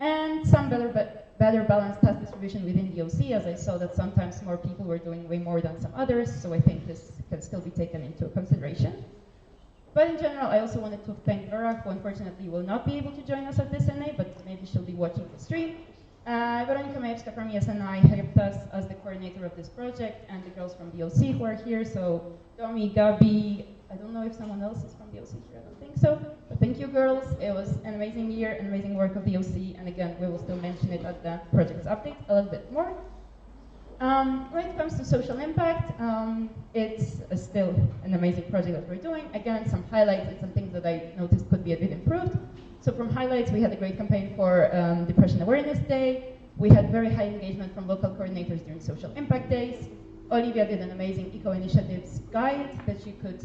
And some better balanced task distribution within the OC, as I saw that sometimes more people were doing way more than some others, so I think this can still be taken into consideration. But in general, I also wanted to thank Vera, who unfortunately will not be able to join us at this NA, but maybe she'll be watching the stream. Weronika Majewska from ESNI helped us as the coordinator of this project, and the girls from the OC who are here, so Domi, Gabi, I don't know if someone else is from the OC here, I don't think so. But thank you, girls. It was an amazing year, an amazing work of the OC, and again, we will still mention it at the project's update a little bit more. When it comes to social impact, it's still an amazing project that we're doing. Again, some highlights and some things that I noticed could be a bit improved. So from highlights, we had a great campaign for Depression Awareness Day. We had very high engagement from local coordinators during social impact days. Olivia did an amazing eco-initiatives guide that you could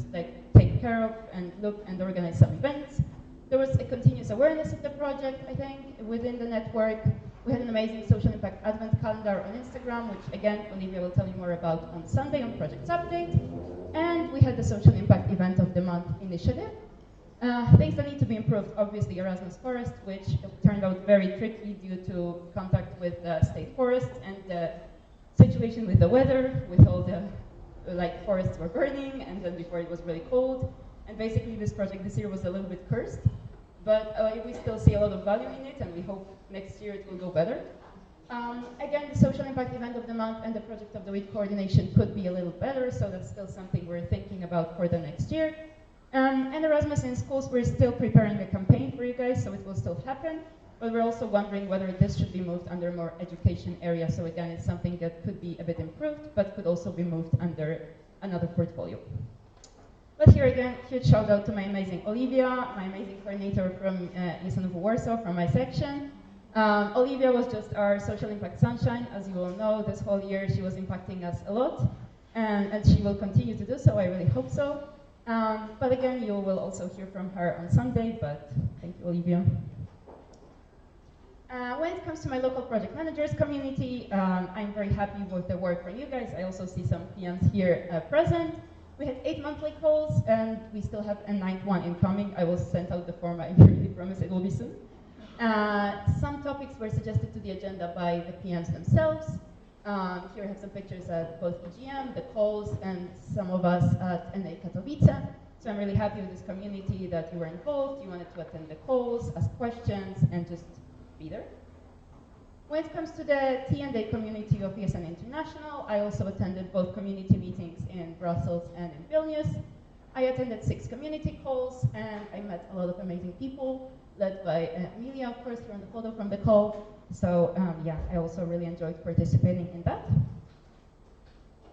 take care of and look and organize some events. There was a continuous awareness of the project, I think, within the network. We had an amazing social impact advent calendar on Instagram, which again, Olivia will tell you more about on Sunday on Project's Update. And we had the social impact event of the month initiative. Things that need to be improved, obviously Erasmus Forest, which turned out very tricky due to contact with the state forests and the situation with the weather, with all the forests were burning, and then before it was really cold. And basically this project this year was a little bit cursed, but we still see a lot of value in it, and we hope next year it will go better. Again, the social impact event of the month and the project of the week coordination could be a little better, so that's still something we're thinking about for the next year. And Erasmus in schools, we're still preparing a campaign for you guys, so it will still happen. But we're also wondering whether this should be moved under more education area. So again, it's something that could be a bit improved, but could also be moved under another portfolio. But here again, huge shout out to my amazing Olivia, my amazing coordinator from ESNW Warsaw, from my section. Olivia was just our social impact sunshine. As you all know, this whole year she was impacting us a lot, and she will continue to do so, I really hope so. But again, you will also hear from her on Sunday, but thank you, Olivia. When it comes to my local project managers community, I'm very happy with the work from you guys. I also see some PMs here present. We had 8 monthly calls, and we still have a 9th one incoming. I will send out the form. I really promise it will be soon. Some topics were suggested to the agenda by the PMs themselves. Here I have some pictures at both EGM, the calls, and some of us at NA Katowice. So I'm really happy with this community that you were involved, you wanted to attend the calls, ask questions, and just be there. When it comes to the T&A community of ESN International, I also attended both community meetings in Brussels and in Vilnius. I attended 6 community calls, and I met a lot of amazing people, led by Emilia, of course, here on the photo from the call. So yeah, I also really enjoyed participating in that.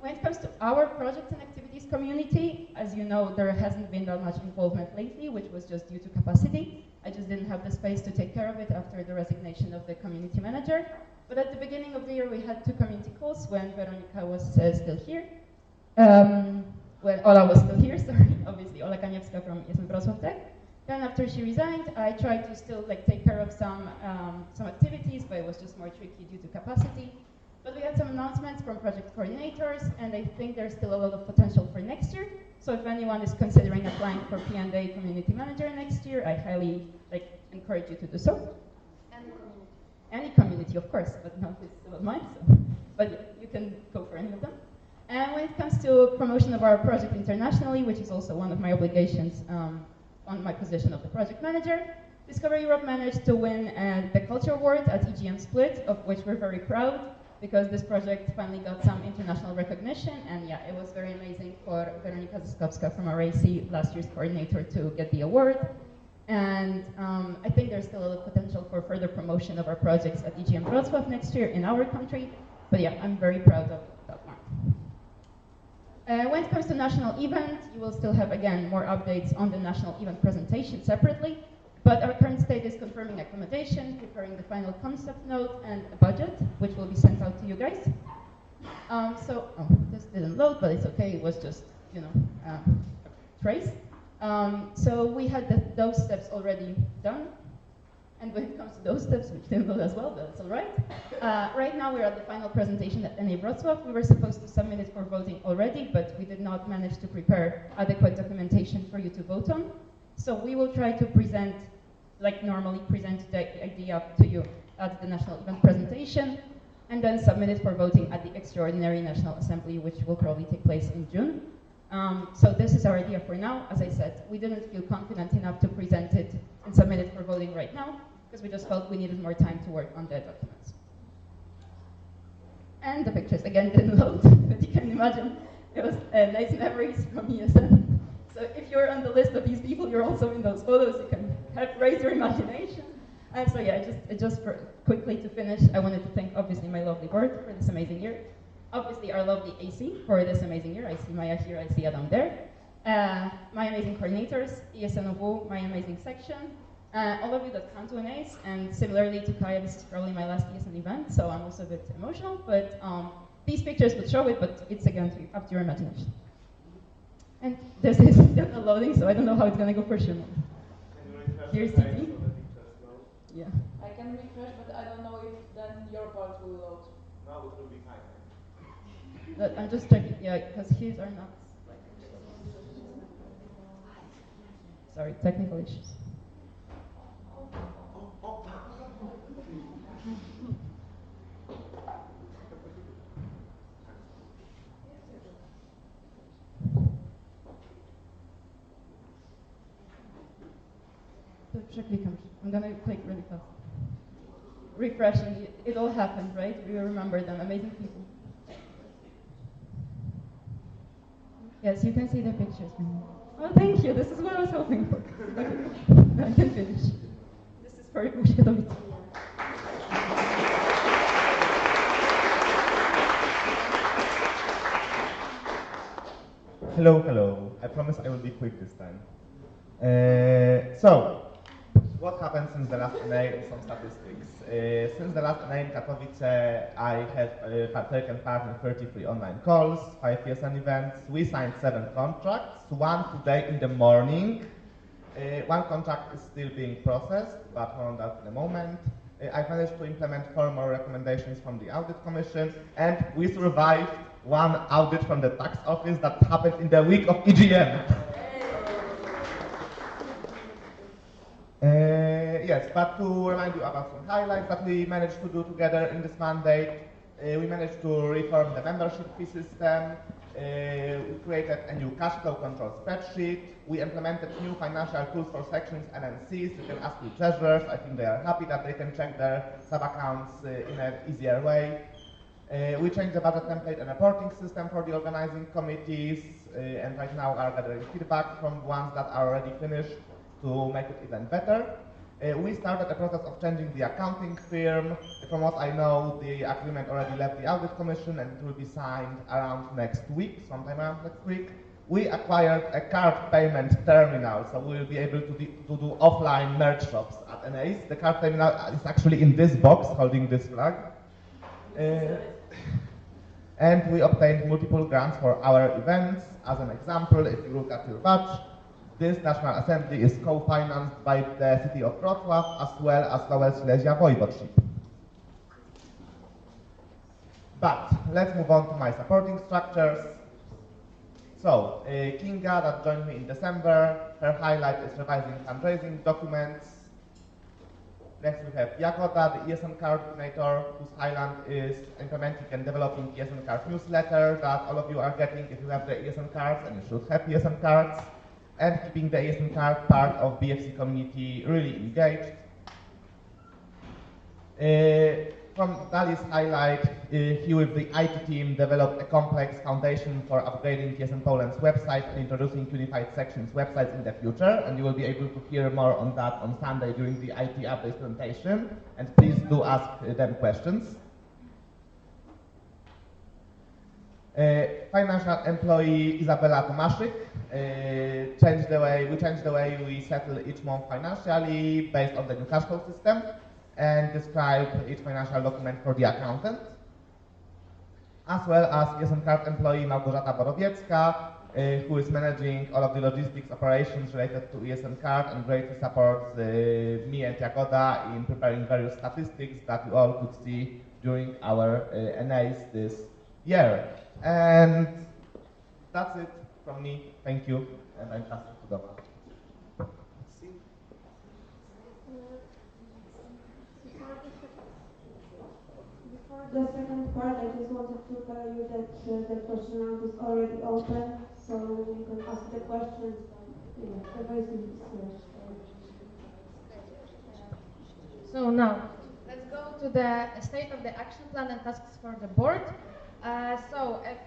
When it comes to our projects and activities community, as you know, there hasn't been that much involvement lately, which was just due to capacity. I just didn't have the space to take care of it after the resignation of the community manager. But at the beginning of the year, we had 2 community calls when Dominika was still here. When Ola was still here, sorry, obviously, Ola Kaniewska from ESN Wrocław Tech. Then after she resigned, I tried to still take care of some activities, but it was just more tricky due to capacity. But we had some announcements from project coordinators, and I think there's still a lot of potential for next year. So if anyone is considering applying for P&A community manager next year, I highly encourage you to do so. Any community, of course, but not mine. So. But yeah, you can go for any of them. And when it comes to promotion of our project internationally, which is also one of my obligations on my position of the project manager, Discover Europe managed to win the Culture Award at EGM Split, of which we're very proud, because this project finally got some international recognition. And yeah, it was very amazing for Weronika Zyskowska from RAC, last year's coordinator, to get the award. And I think there's still a lot of potential for further promotion of our projects at EGM Wrocław next year in our country. But yeah, I'm very proud of that one. When it comes to national event, you will still have, again, more updates on the national event presentation separately. But our current state is confirming accommodation, preparing the final concept note, and a budget, which will be sent out to you guys. This didn't load, but it's okay. It was just, trace. So we had those steps already done. And when it comes to those steps, which didn't load as well, but it's all right. Right now, we're at the final presentation at NA Wrocław. We were supposed to submit it for voting already, but we did not manage to prepare adequate documentation for you to vote on. So we will try to present, like normally, present the idea to you at the national event presentation, and then submit it for voting at the extraordinary National Assembly, which will probably take place in June. So this is our idea for now. As I said, we didn't feel confident enough to present it and submit it for voting right now, because we just felt we needed more time to work on the documents. And the pictures, again, didn't load, but you can imagine it was nice memories from ESN. So if you're on the list of these people, you're also in those photos. You can raise your imagination. And so yeah, just quickly to finish, I wanted to thank obviously my lovely board for this amazing year. Obviously our lovely AC for this amazing year. I see Maya here, I see Adam there. My amazing coordinators, ESNOW, my amazing section. All of you that come to NAs, and similarly to Kaya, this is probably my last ESN event, so I'm also a bit emotional, but these pictures would show it, but it's again up to your imagination. And this is still not loading, so I don't know how it's going to go for Shimon. Here's TT. Yeah. I can refresh, but I don't know if then your part will load. No, it will be fine. But I'm just checking, yeah, because his are not. Sorry, technical issues. I'm gonna click really fast. Refreshing, it all happened, right? We remember them, amazing people. Yes, you can see the pictures. Oh, thank you, this is what I was hoping for. I can finish. This is for Dominika. Hello, hello. I promise I will be quick this time. So, what happened since the last NA? Some statistics. Since the last NA in Katowice, I have taken part in 33 online calls, 5 ESN events. We signed 7 contracts, 1 today in the morning. 1 contract is still being processed, but more on that in a moment. I've managed to implement 4 more recommendations from the Audit Commission, and we survived 1 audit from the tax office that happened in the week of EGM. Yes, but to remind you about some highlights that we managed to do together in this mandate, we managed to reform the membership fee system, We created a new cash flow control spreadsheet. We implemented new financial tools for sections and NCs. You can ask the treasurers. I think they are happy that they can check their sub-accounts in an easier way. We changed the budget template and reporting system for the organizing committees, and right now are gathering feedback from ones that are already finished to make it even better. We started the process of changing the accounting firm. From what I know, the agreement already left the audit commission and it will be signed around next week, sometime around next week. We acquired a card payment terminal, so we will be able to do offline merch shops at NAs. The card terminal is actually in this box holding this flag. And we obtained multiple grants for our events. As an example, if you look at your badge, this National Assembly is co-financed by the city of Wrocław as well as Lower Silesia Voivodeship. But let's move on to my supporting structures. So, Kinga, that joined me in December, her highlight is revising fundraising documents. Next we have Jagoda, the ESN card coordinator, whose highlight is implementing and developing ESN card newsletter that all of you are getting if you have the ESN cards, and you should have ESN cards, and keeping the ESN card part of BFC community really engaged. From Dali's highlight, he with the IT team developed a complex foundation for upgrading ESN Poland's website and introducing unified sections websites in the future, and you will be able to hear more on that on Sunday during the IT update presentation, and please do ask them questions. Financial employee Izabela Tomaszyk changed the way we settle each month financially based on the new cash flow system, and describe each financial document for the accountant, as well as ESN card employee Małgorzata Borowiecka, who is managing all of the logistics operations related to ESN card and greatly supports me and Jagoda in preparing various statistics that you all could see during our NAs this year. And that's it from me. Thank you, and I'm passing to Doma. The second part, I just wanted to tell you that the question round is already open, so you can ask the questions. The voice is So now, let's go to the state of the action plan and tasks for the board. So a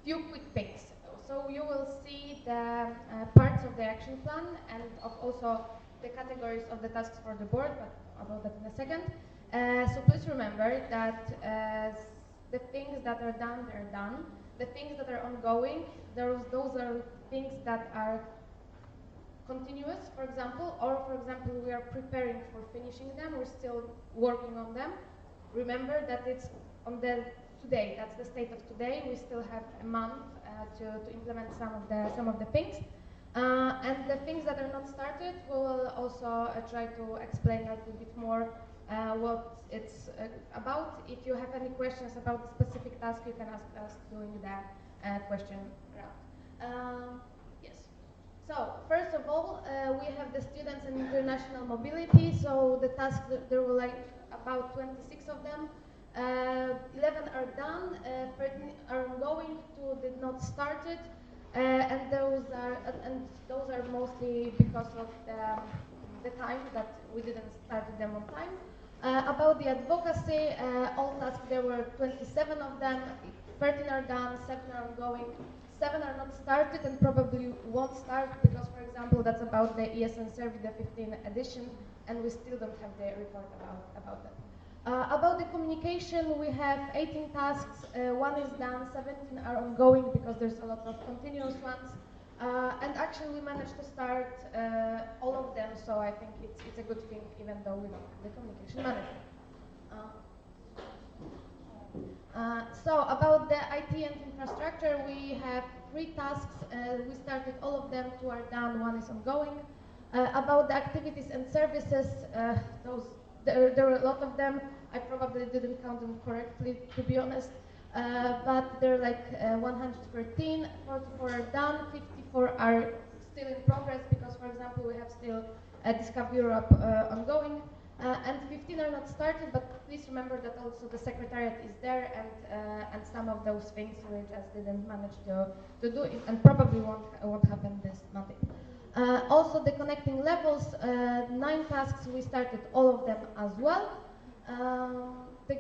few quick things. So you will see the parts of the action plan and of also the categories of the tasks for the board, but about that in a second. So please remember that the things that are done, they're done. The things that are ongoing, those are things that are continuous, for example, or for example, we are preparing for finishing them, we're still working on them. Remember that it's on the today, that's the state of today. We still have a month to implement some of the things. And the things that are not started, we will also try to explain a little bit more what it's about. If you have any questions about the specific task, you can ask us during the question round. Yes. So first of all, we have the students and international mobility. So the tasks, there were like about 26 of them. 11 are done, 13 are ongoing, 2 did not start it, and those are mostly because of the time that we didn't start them on time. About the advocacy, all tasks, there were 27 of them, 13 are done, 7 are ongoing, 7 are not started and probably won't start because, for example, that's about the ESN survey, the 15th edition, and we still don't have the report about that. About the communication, we have 18 tasks, 1 is done, 17 are ongoing because there's a lot of continuous ones. And actually we managed to start all of them, so I think it's a good thing even though we don't have the communication manager. So about the IT and infrastructure, we have 3 tasks. We started all of them, 2 are done, 1 is ongoing. About the activities and services, there are a lot of them. I probably didn't count them correctly, to be honest. But they're like 113, 44 are done, 54 are still in progress because, for example, we have still Discover Europe ongoing. And 15 are not started, but please remember that also the secretariat is there, and some of those things we just didn't manage to do it, and probably won't happen this Monday. Also, the connecting levels, 9 tasks, we started all of them as well. The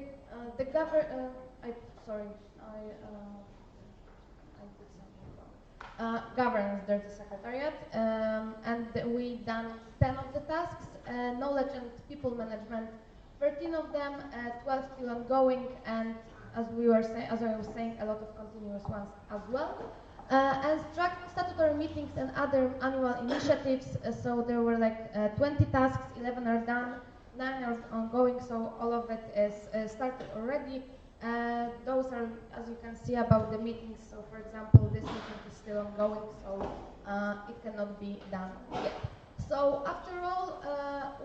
governance, there's the secretariat, and we done 10 of the tasks. Knowledge and people management, 13 of them, 12 still ongoing, and as I was saying, a lot of continuous ones as well. And statutory meetings and other annual initiatives, so there were like 20 tasks, 11 are done, 9 are ongoing, so all of it is started already. Those are, as you can see, about the meetings. So, for example, this meeting is still ongoing, so it cannot be done yet. So, after all,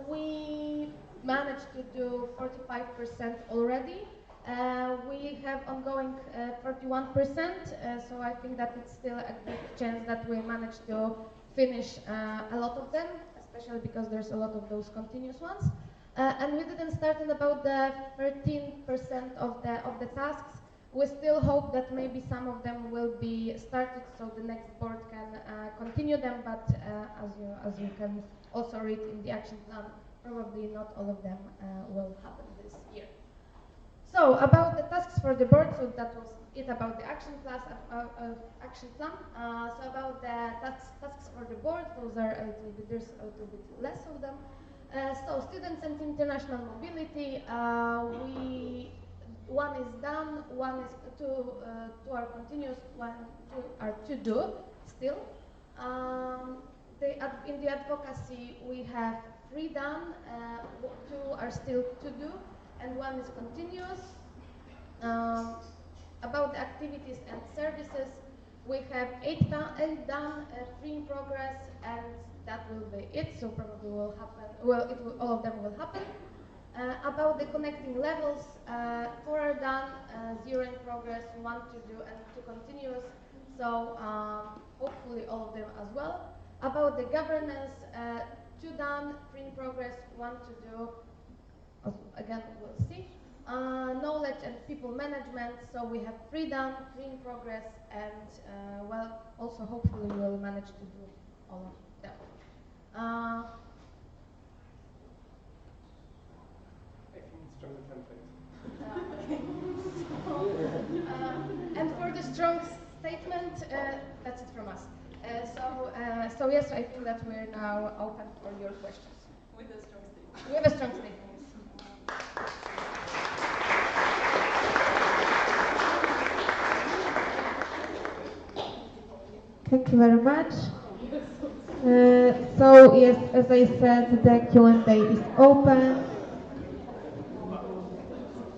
we managed to do 45% already. We have ongoing 41%, so I think that it's still a good chance that we manage to finish a lot of them, especially because there's a lot of those continuous ones. And we didn't start in about the 13% of the tasks. We still hope that maybe some of them will be started, so the next board can continue them. But as you can also read in the action plan, probably not all of them will happen this year. So about the tasks for the board, so that was it about the action plan. So about the tasks for the board, there's a little bit less of them. So students and international mobility, one is done, two are continuous, two are to do still. In the advocacy, we have 3 done, 2 are still to do, and 1 is continuous. About the activities and services, we have 8 done, 3 in progress, and that will be it. So probably will happen. Well, all of them will happen. About the connecting levels, 4 are done, 0 in progress, 1 to do, and 2 continuous. So hopefully all of them as well. About the governance, 2 done, 3 in progress, 1 to do. Again, we'll see. Knowledge and people management, so we have 3 done, 3 in progress, and well, also hopefully we'll manage to do all of them. I think it's from the template. And for the strong statement, that's it from us. So yes, I think that we're now open for your questions. With a strong statement. We have a strong statement. Thank you very much. So yes, as I said, the Q&A is open.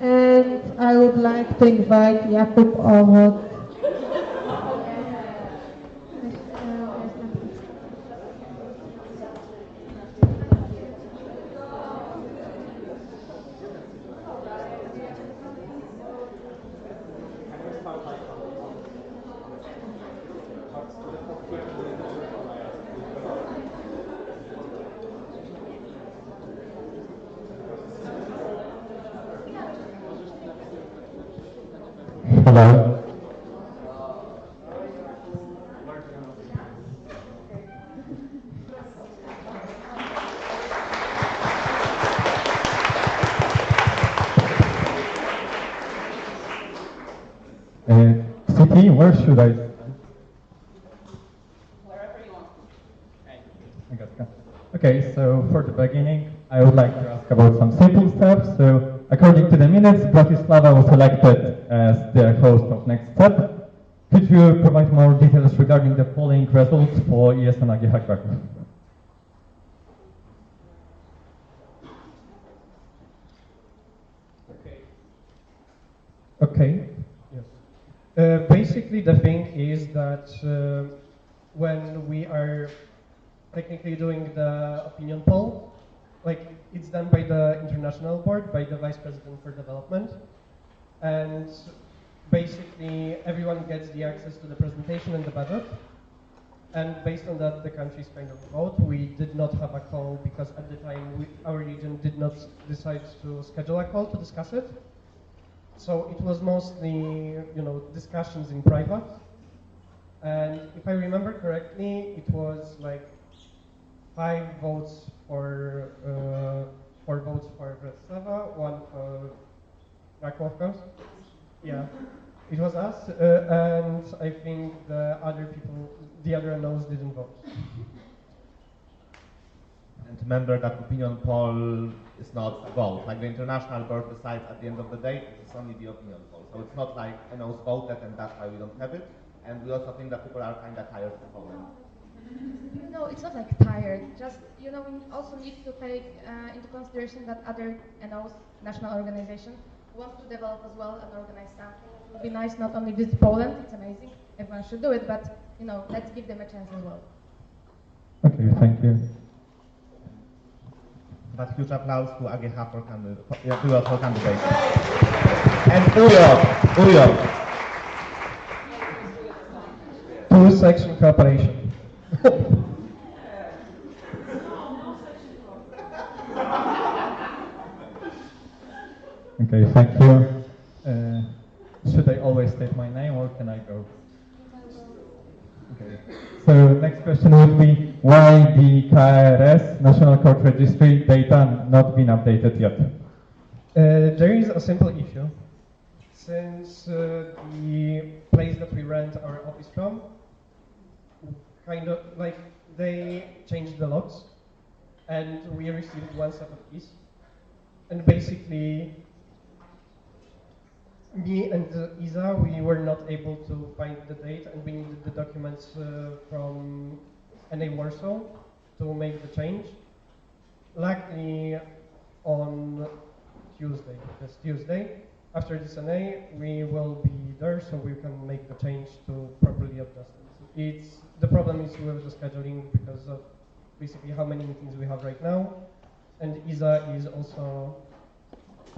And I would like to invite Jakub Owod. Hello. City, where should I? Wherever you want. I got you. Okay, so for the beginning, I would like to ask about some simple steps. So, according to the minutes, Bratislava was elected as the host of Next Step. Could you provide more details regarding the polling results for ESM AGH Kraków? Okay. Yes. Basically, the thing is that when we are technically doing the opinion poll, like it's done by the international board, by the vice president for development, and basically everyone gets the access to the presentation and the budget. And based on that, the countries kind of vote. We did not have a call because at the time our region did not decide to schedule a call to discuss it. So it was mostly, discussions in private. And if I remember correctly, it was like 5 votes for 4 votes for Wrocław, 1 for Wrocław, of course. Yeah, it was us, and I think the other NOs didn't vote. And remember that opinion poll is not a vote. Like the international board decides at the end of the day, it's only the opinion poll. So it's not like NOs voted and that's why we don't have it. And we also think that people are kind of tired of Poland. No, it's not like tired. Just, we also need to take into consideration that other NOs, national organizations, want to develop as well and organize something. It would be nice not only visit Poland, it's amazing, everyone should do it, but, let's give them a chance as well. Okay, thank you. But huge applause to AGH for candidates. And Uyo. Two-section cooperation. Okay, thank you. Should I always state my name or can I go? Okay. So next question would be, why the KRS, National Court Registry, data not been updated yet? There is a simple issue. Since the place that we rent our office from, kind of like they changed the locks, and we received 1 set of keys. And basically, me and Isa, we were not able to find the date, and we needed the documents from NA Warsaw to make the change. Luckily, on Tuesday, after this NA, we will be there, so we can make the change to properly adjust it. The problem is with the scheduling because of basically how many meetings we have right now, and Isa is also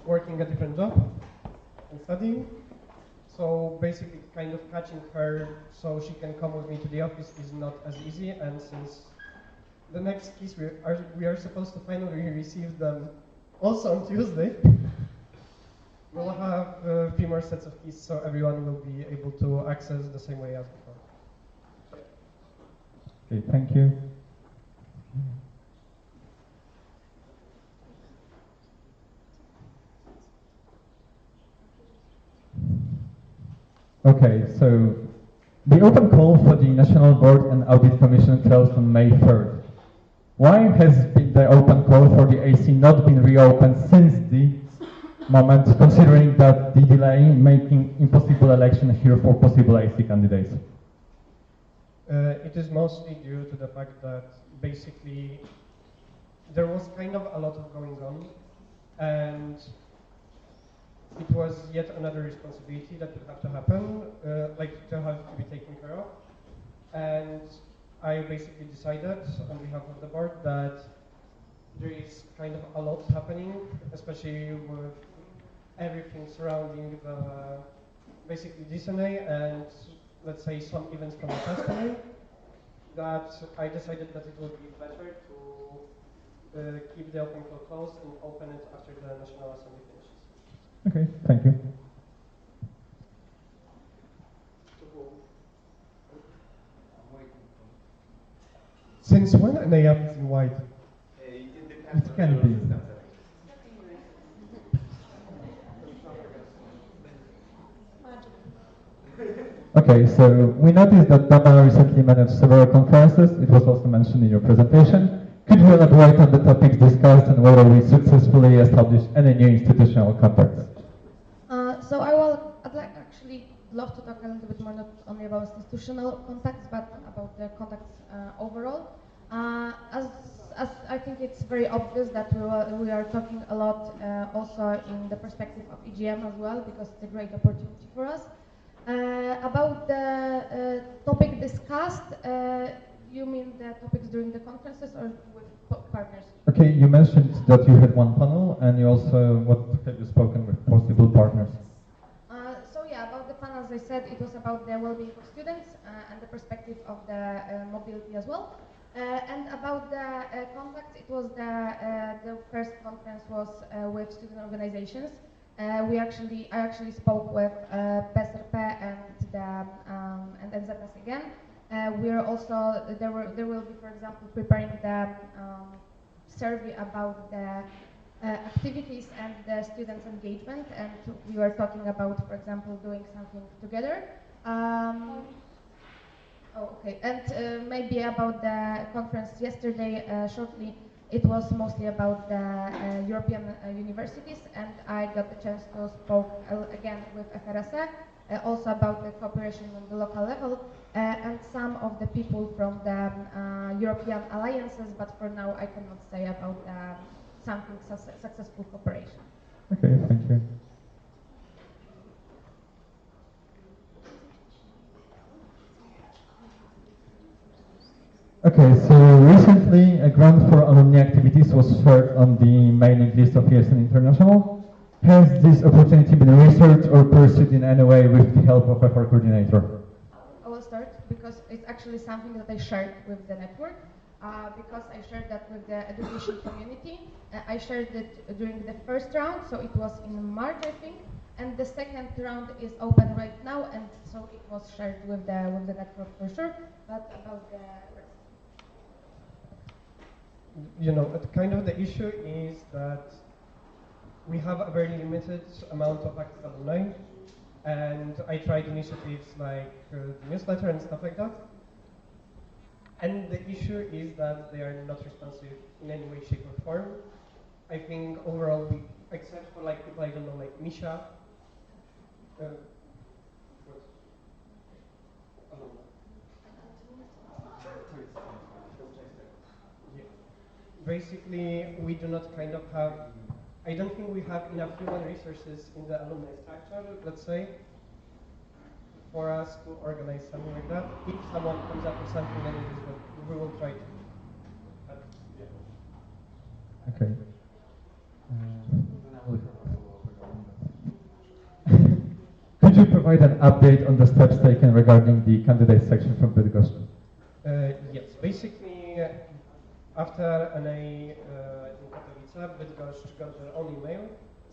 working a different job and studying. So basically kind of catching her so she can come with me to the office is not as easy, and since the next keys we are supposed to finally receive them also on Tuesday, we'll have a few more sets of keys so everyone will be able to access the same way as before. Okay, thank you. Okay, so the open call for the National Board and Audit Commission closed on May 3rd. Why has the open call for the AC not been reopened since the moment, considering that the delay making impossible election here for possible AC candidates? It is mostly due to the fact that basically there was kind of a lot of going on, and it was yet another responsibility that would have to happen, to have to be taken care of. And I basically decided on behalf of the board that there is kind of a lot happening, especially with everything surrounding basically this NA and let's say some events from the past NA, that I decided that it would be better to keep the open call closed and open it after the National Assembly finishes. Okay, thank you. Since when NA is in white? It can be. Okay, so we noticed that Dama recently managed several conferences. It was also mentioned in your presentation. Could you elaborate on the topics discussed and whether we successfully established any new institutional contacts? So I'd actually love to talk a little bit more not only about institutional contacts, but about the contacts overall. As I think it's very obvious that we are talking a lot also in the perspective of EGM as well, because it's a great opportunity for us. About the topic discussed, you mean the topics during the conferences or with partners? Okay, you mentioned that you had one panel, and you also, what have you spoken with possible partners? So yeah, about the panels as I said, it was about the well-being of students and the perspective of the mobility as well. And about the contacts, it was the first conference was with student organizations. I actually spoke with PSRP and and NZS again. We're also there will be, for example, preparing the survey about the activities and the students' engagement, and we were talking about, for example, doing something together. Okay, and maybe about the conference yesterday, shortly, it was mostly about the European universities, and I got the chance to speak again with FRSA, also about the cooperation on the local level, and some of the people from the European alliances, but for now I cannot say about something successful cooperation. Okay, thank you. Okay, so recently a grant for alumni activities was shared on the mailing list of ESN International. Has this opportunity been researched or pursued in any way with the help of FR coordinator? I will start because it's actually something that I shared with the network. Because I shared that with the education community. I shared it during the first round, so it was in March, I think, and the second round is open right now, and so it was shared with the network for sure. But about the rest, you know, kind of the issue is that we have a very limited amount of active alumni, and I tried initiatives like the newsletter and stuff like that. And the issue is that they are not responsive in any way, shape, or form. I think overall, except for like people I don't know, like Misha. Basically, we do not kind of have, I don't think we have enough human resources in the alumni structure, let's say, for us to organize something like that. If someone comes up with something, then it is what we will try to. But, yeah. Okay. Could you provide an update on the steps taken regarding the candidate section from Bydgoszcz? Yes, basically, after NA in Katowice, Bydgoszcz got their own email,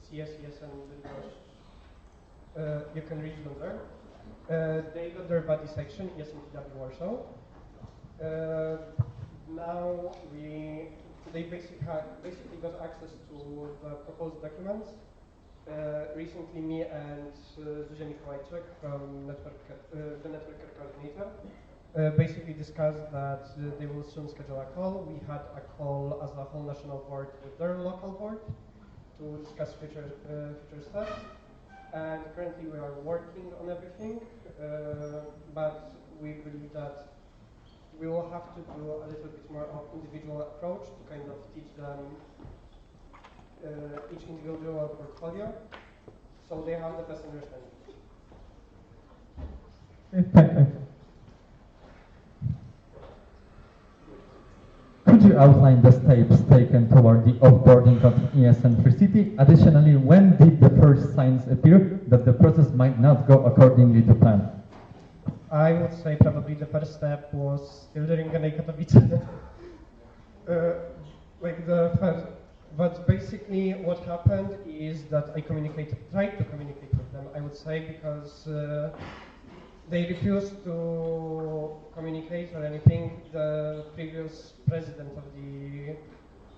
CSES and Bydgoszcz. You can reach them there. They got their body section, ESMTW Warsaw. Now they basically got access to the proposed documents. Recently, me and Zuzia Mikołajczyk from the network coordinator basically discussed that they will soon schedule a call. We had a call as a whole national board with their local board to discuss future steps. And currently we are working on everything, but we believe that we will have to do a little bit more of individual approach to kind of teach them each individual portfolio, so they have the best understanding. Thank you. Could you outline the steps taken toward the offboarding of ESN Free City? Additionally, when did the first signs appear that the process might not go accordingly to plan? I would say probably the first step was still during NA Katowice. But basically what happened is that I tried to communicate with them, I would say, because they refused to communicate or anything. The previous president of the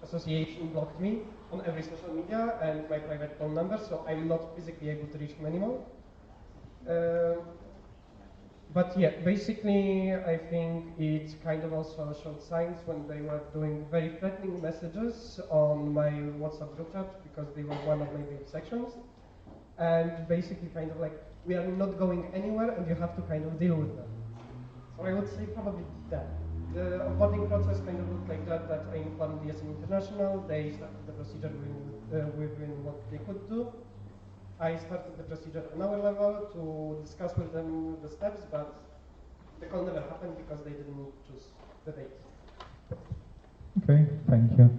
association blocked me on every social media and my private phone number, so I'm not physically able to reach him anymore. But yeah, basically I think it kind of also showed signs when they were doing very threatening messages on my WhatsApp group chat, because they were one of my big sections. And basically kind of like, we are not going anywhere and you have to kind of deal with them. So I would say probably that. The onboarding process kind of looked like that I informed the ESN International, they started the procedure within what they could do. I started the procedure on our level to discuss with them the steps, but the call never happened because they didn't choose the date. Okay, thank you.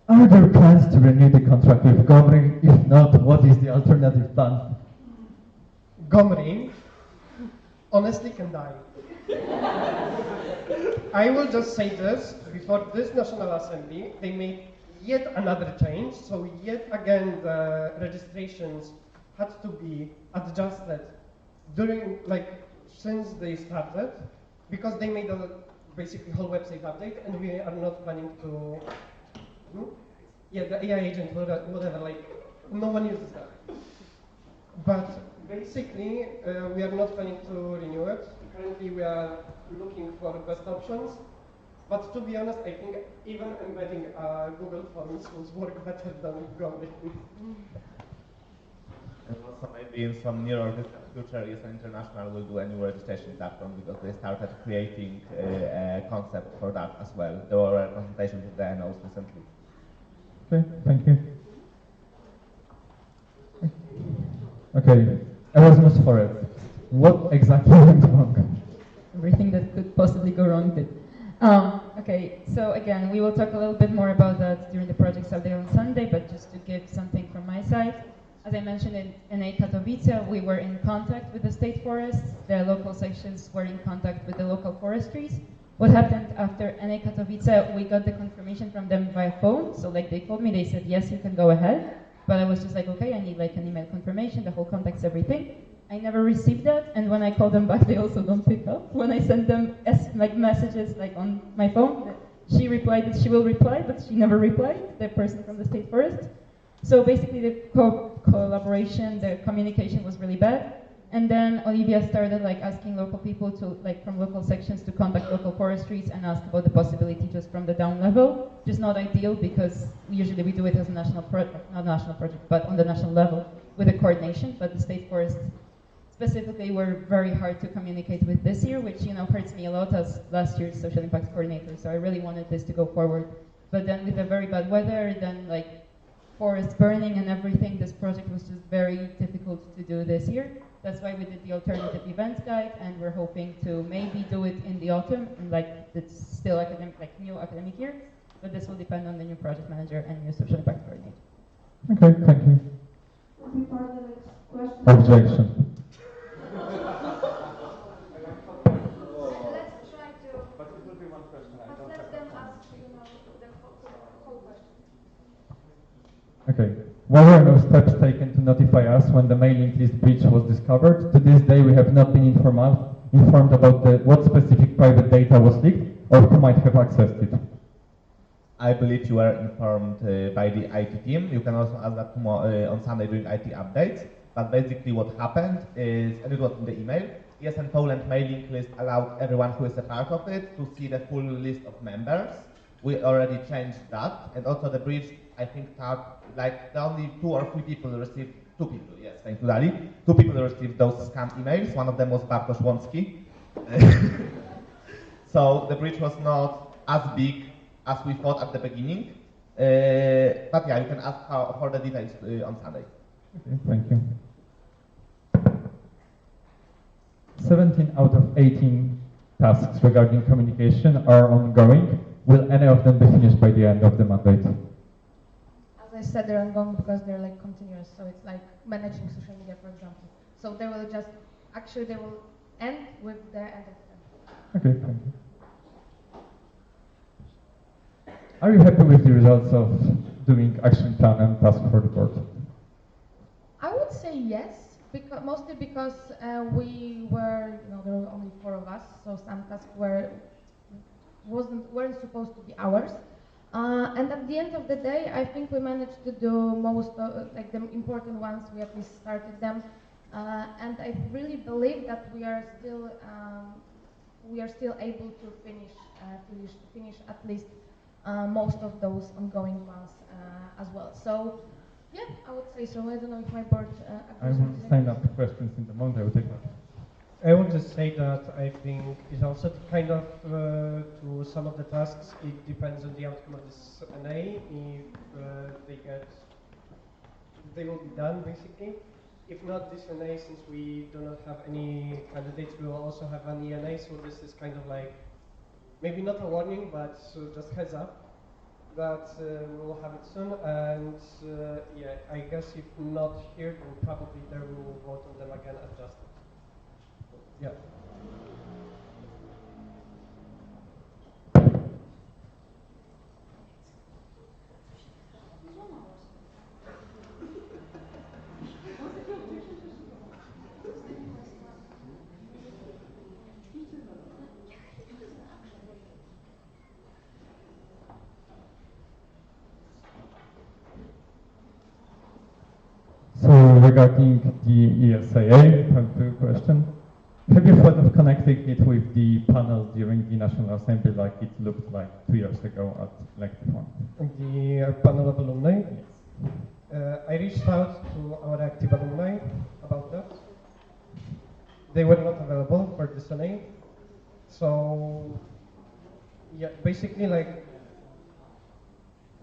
Are there plans to renew the contract with Gomri? If not, what is the alternative plan? Gomri honestly can die. I will just say this, before this National Assembly, they made yet another change, so yet again the registrations had to be adjusted during, since they started, because they made a basically whole website update, and we are not planning to, yeah, the AI agent, whatever, no one uses that. But basically, we are not planning to renew it. Currently, we are looking for best options. But to be honest, I think even embedding Google Forms will work better than Gomri. And also maybe in some near or distant future, ESN International will do a new registration platform because they started creating a concept for that as well. There were consultations with the NOs recently. Okay, thank you. Okay, Erasmus Forest. What exactly went wrong? Everything that could possibly go wrong did. Okay, so again, we will talk a little bit more about that during the project update on Sunday, but just to give something from my side. As I mentioned in NA Katowice, we were in contact with the state forests. The local sections were in contact with the local forestries. What happened after NA Katowice, we got the confirmation from them via phone. So they called me, they said, yes, you can go ahead. But I was just like, okay, I need an email confirmation, the whole contacts, everything. I never received that, and when I call them back, they also don't pick up. When I send them messages on my phone, she replied that she will reply, but she never replied, the person from the state forest. So basically the collaboration, the communication was really bad. And then Olivia started asking local people to, from local sections to contact local forestries and ask about the possibility just from the down level, which is not ideal because usually we do it as a national project, not national project, but on the national level with a coordination. But the state forests specifically were very hard to communicate with this year, which hurts me a lot as last year's social impact coordinator. So I really wanted this to go forward. But then with the very bad weather, then forest burning and everything, this project was just very difficult to do this year. That's why we did the alternative events guide, and we're hoping to maybe do it in the autumn, and it's still new academic year, but this will depend on the new project manager and new social impact coordinator. Okay, thank you. Before the next question. Objection. Let's try to. But it will be one question. I don't Let have them a ask the whole question. Okay. Why were no steps taken to notify us when the mailing list breach was discovered? To this day, we have not been informed about what specific private data was leaked or who might have accessed it. I believe you were informed by the IT team. You can also ask that on Sunday during IT updates. But basically what happened is, and it was in the email, ESN Poland mailing list allowed everyone who is a part of it to see the full list of members. We already changed that, and also the breach, I think, only 2 or 3 people received, 2 people, yes, thank you, Dali. 2 people received those scam emails. One of them was Bartosz Łącki. So the breach was not as big as we thought at the beginning. But yeah, you can ask for the details on Sunday. Okay, thank you. 17 out of 18 tasks regarding communication are ongoing. Will any of them be finished by the end of the mandate? As I said, they're ongoing because they're continuous. So it's managing social media, for example. So they will they will end with the end of them. Okay, thank you. Are you happy with the results of doing action plan and task for the board? I would say yes, mostly because we were, there were only 4 of us, so some tasks weren't supposed to be ours. And at the end of the day, I think we managed to do most of the important ones. We at least started them, and I really believe that we are still able to finish at least most of those ongoing ones as well. So. Yeah, I would say so. I don't know if my board I agrees will with sign up questions in the Monday. I will take that. I will just say that I think it also kind of, to some of the tasks, it depends on the outcome of this NA. If they will be done, basically. If not this NA, since we do not have any candidates, we will also have an ENA, so this is kind of maybe not a warning, but just heads up. that we will have it soon, and yeah, I guess if not here, then probably there we will vote on them again adjusted. Yeah. So regarding the ESAA, I have a question. Have you thought of connecting it with the panel during the National Assembly like it looked like 2 years ago at Elective One? The panel of alumni? Yes. I reached out to our active alumni about that. They were not available for this NA. So, yeah, basically like,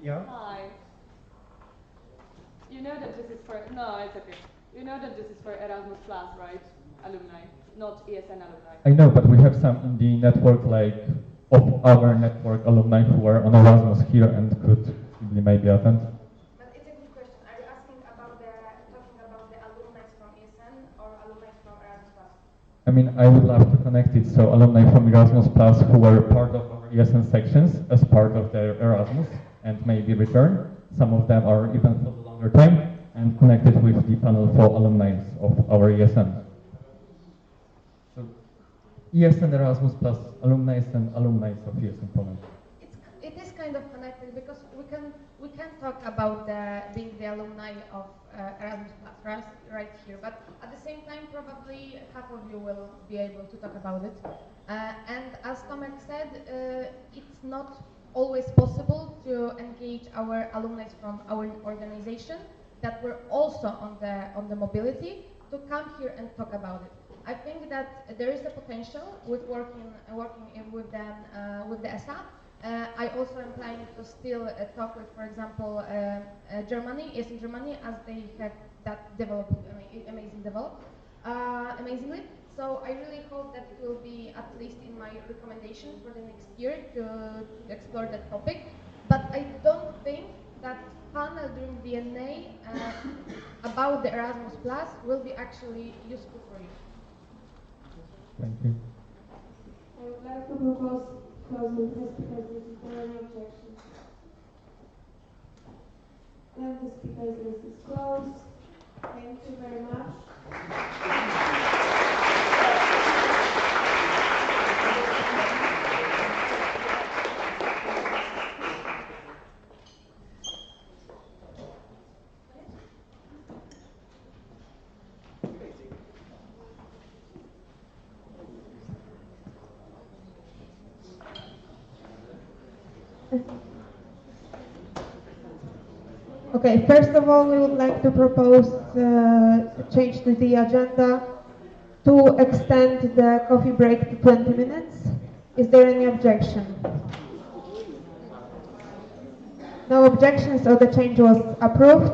yeah. Hi. You know that this is for, no, it's okay. You know that this is for Erasmus Plus, right? Alumni, not ESN alumni. I know, but we have some in the network, like, of our network alumni who are on Erasmus here and could maybe attend. But it's a good question. Are you asking about talking about the alumni from ESN or alumni from Erasmus Plus? I mean, I would love to connect it, so alumni from Erasmus Plus who were part of our ESN sections as part of their Erasmus and maybe return. Some of them are even for the longer time and connected with the panel for alumni of our ESN. So ESN Erasmus Plus alumni and alumni of ESN Poland. It is kind of connected because we can talk about being the alumni of Erasmus Plus right here, but at the same time probably half of you will be able to talk about it. And as Tomek said, it's not always possible to engage our alumni from our organization that were also on the mobility to come here and talk about it. I think that there is a potential with working with them with the ESA. I also am planning to still talk with, for example, Germany, ESA Germany, as they have that developed amazingly. So I really hope that it will be at least in my recommendation for the next year to explore that topic. But I don't think that panel during VNA about the Erasmus Plus will be actually useful for you. Thank you. I would like to propose closing the speakers list. Is there any objections? Then the speakers list is closed. Thank you very much. Okay, first of all, we would like to propose a change to the agenda to extend the coffee break to 20 minutes. Is there any objection? No objection, so the change was approved.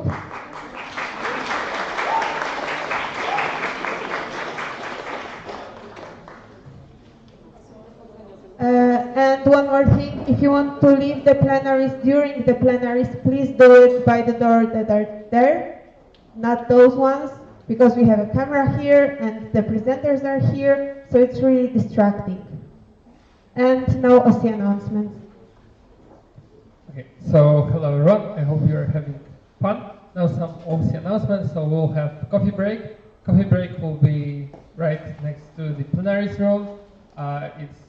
And one more thing, if you want to leave the plenaries during the plenaries, please do it by the door that are there, not those ones, because we have a camera here and the presenters are here, so it's really distracting. And now OSCE announcements. Okay, so hello everyone, I hope you're having fun. Now some OSCE announcements, so we'll have coffee break. Coffee break will be right next to the plenaries room. It's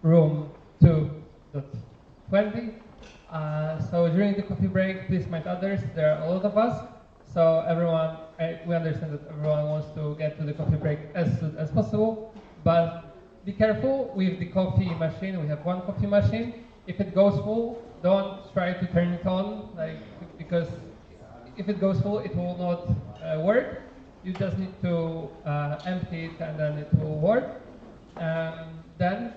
room 2.20. So during the coffee break, please mind others. There are a lot of us. So everyone, we understand that everyone wants to get to the coffee break as soon as possible. But be careful with the coffee machine. We have one coffee machine. If it goes full, don't try to turn it on, because if it goes full, it will not work. You just need to empty it and then it will work. Then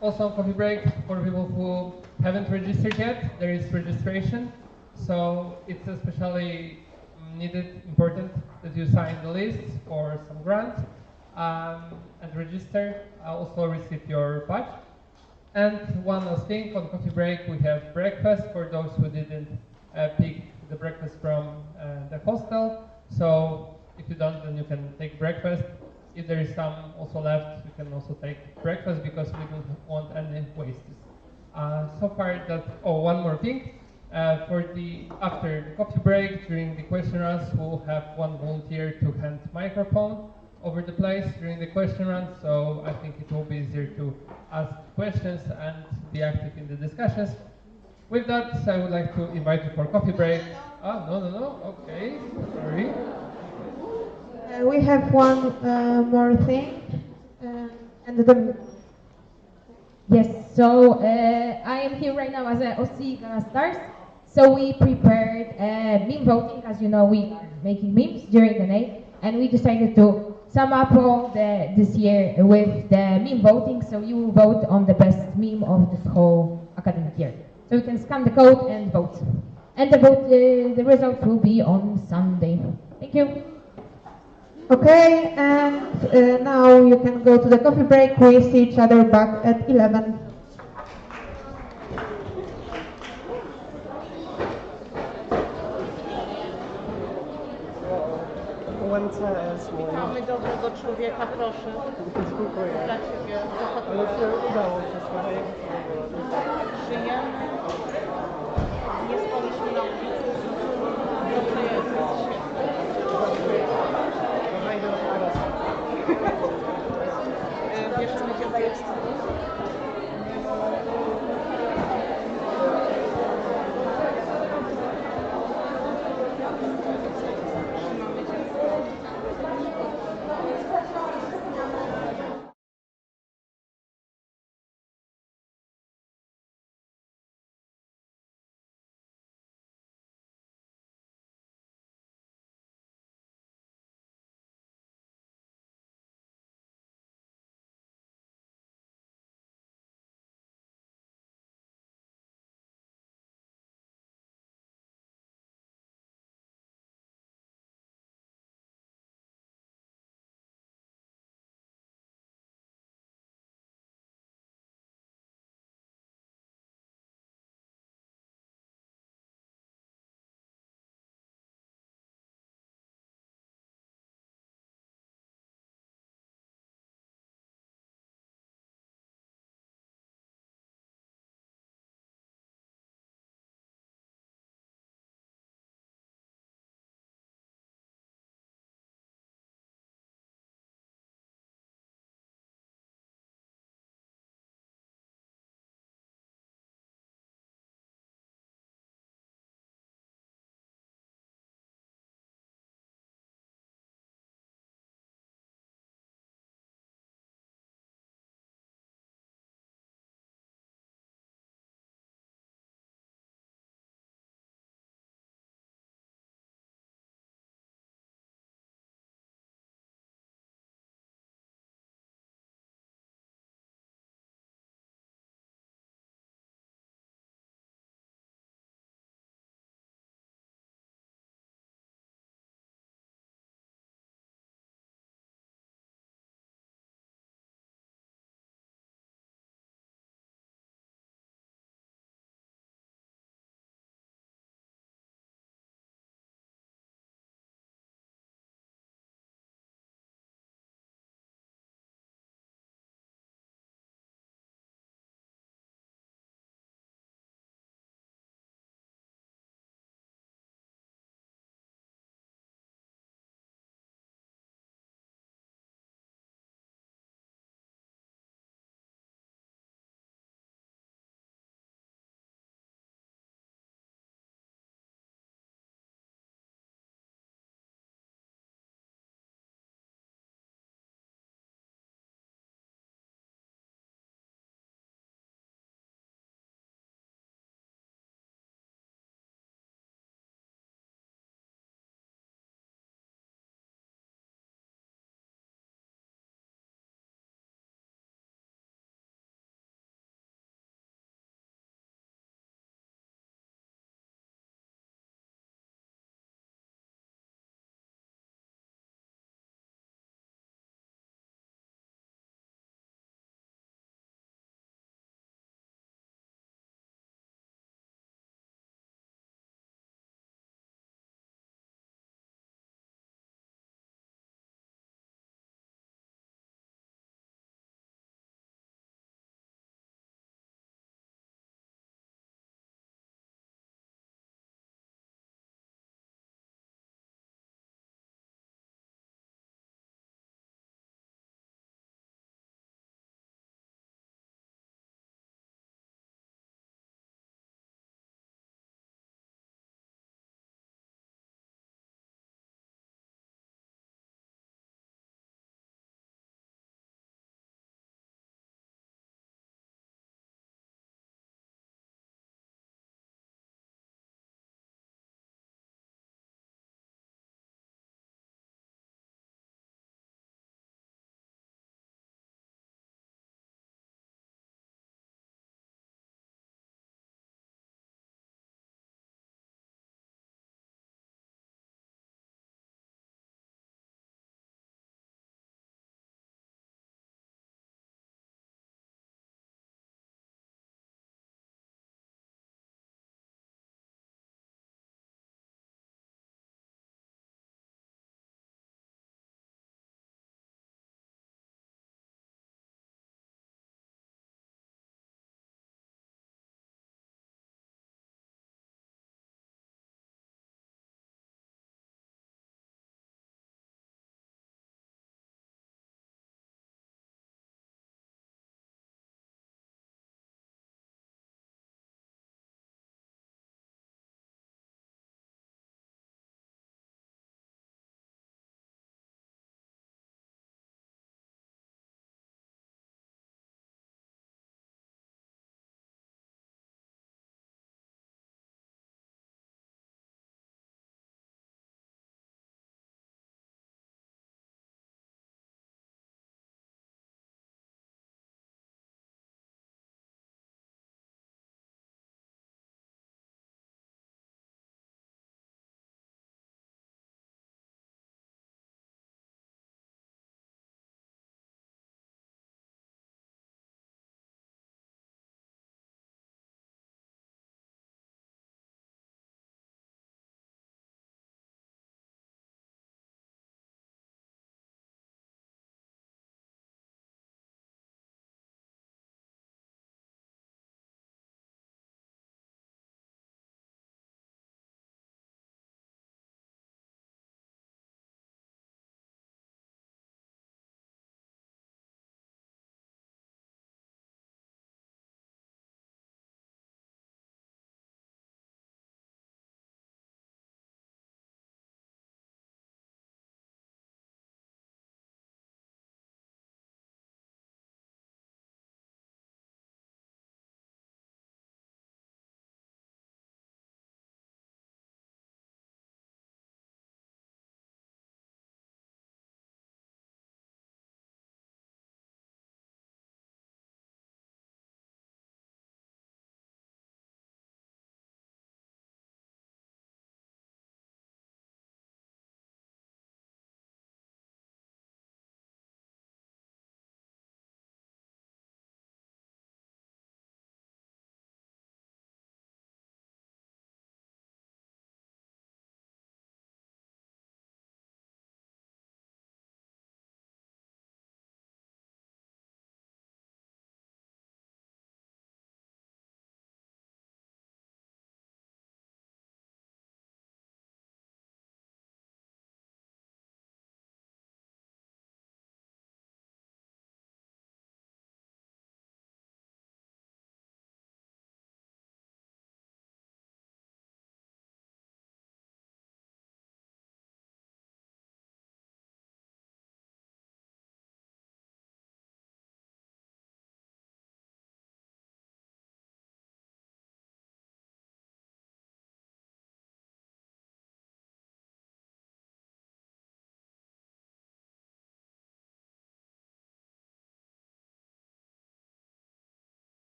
also on coffee break, for people who haven't registered yet, there is registration. So it's especially important that you sign the list for some grant and register. Also receive your badge. And one last thing, on coffee break we have breakfast for those who didn't pick the breakfast from the hostel. So if you don't, then you can take breakfast. If there is some also left, you can also take breakfast because we don't want any wastes. So far that, one more thing. After the coffee break, during the question rounds, we'll have one volunteer to hand microphone over the place during the question round, so I think it will be easier to ask questions and be active in the discussions. With that, I would like to invite you for coffee break. No, okay, sorry. We have one more thing, and the Yes, so I am here right now as an OC Gonna Stars. So we prepared meme voting. As you know, we are making memes during the night, and we decided to sum up all this year with the meme voting. So you will vote on the best meme of this whole academic year. So you can scan the code and vote. And the results will be on Sunday. Thank you. Okay, and now you can go to the coffee break. We see each other back at 11. Witamy dobrego człowieka, proszę. Dziękuję. Dla Ciebie. Ale się udało wszystko. Żyjemy. Nie spaliśmy na ulicy. Dobrze jest, świetnie. Bierzemy Cię za jest.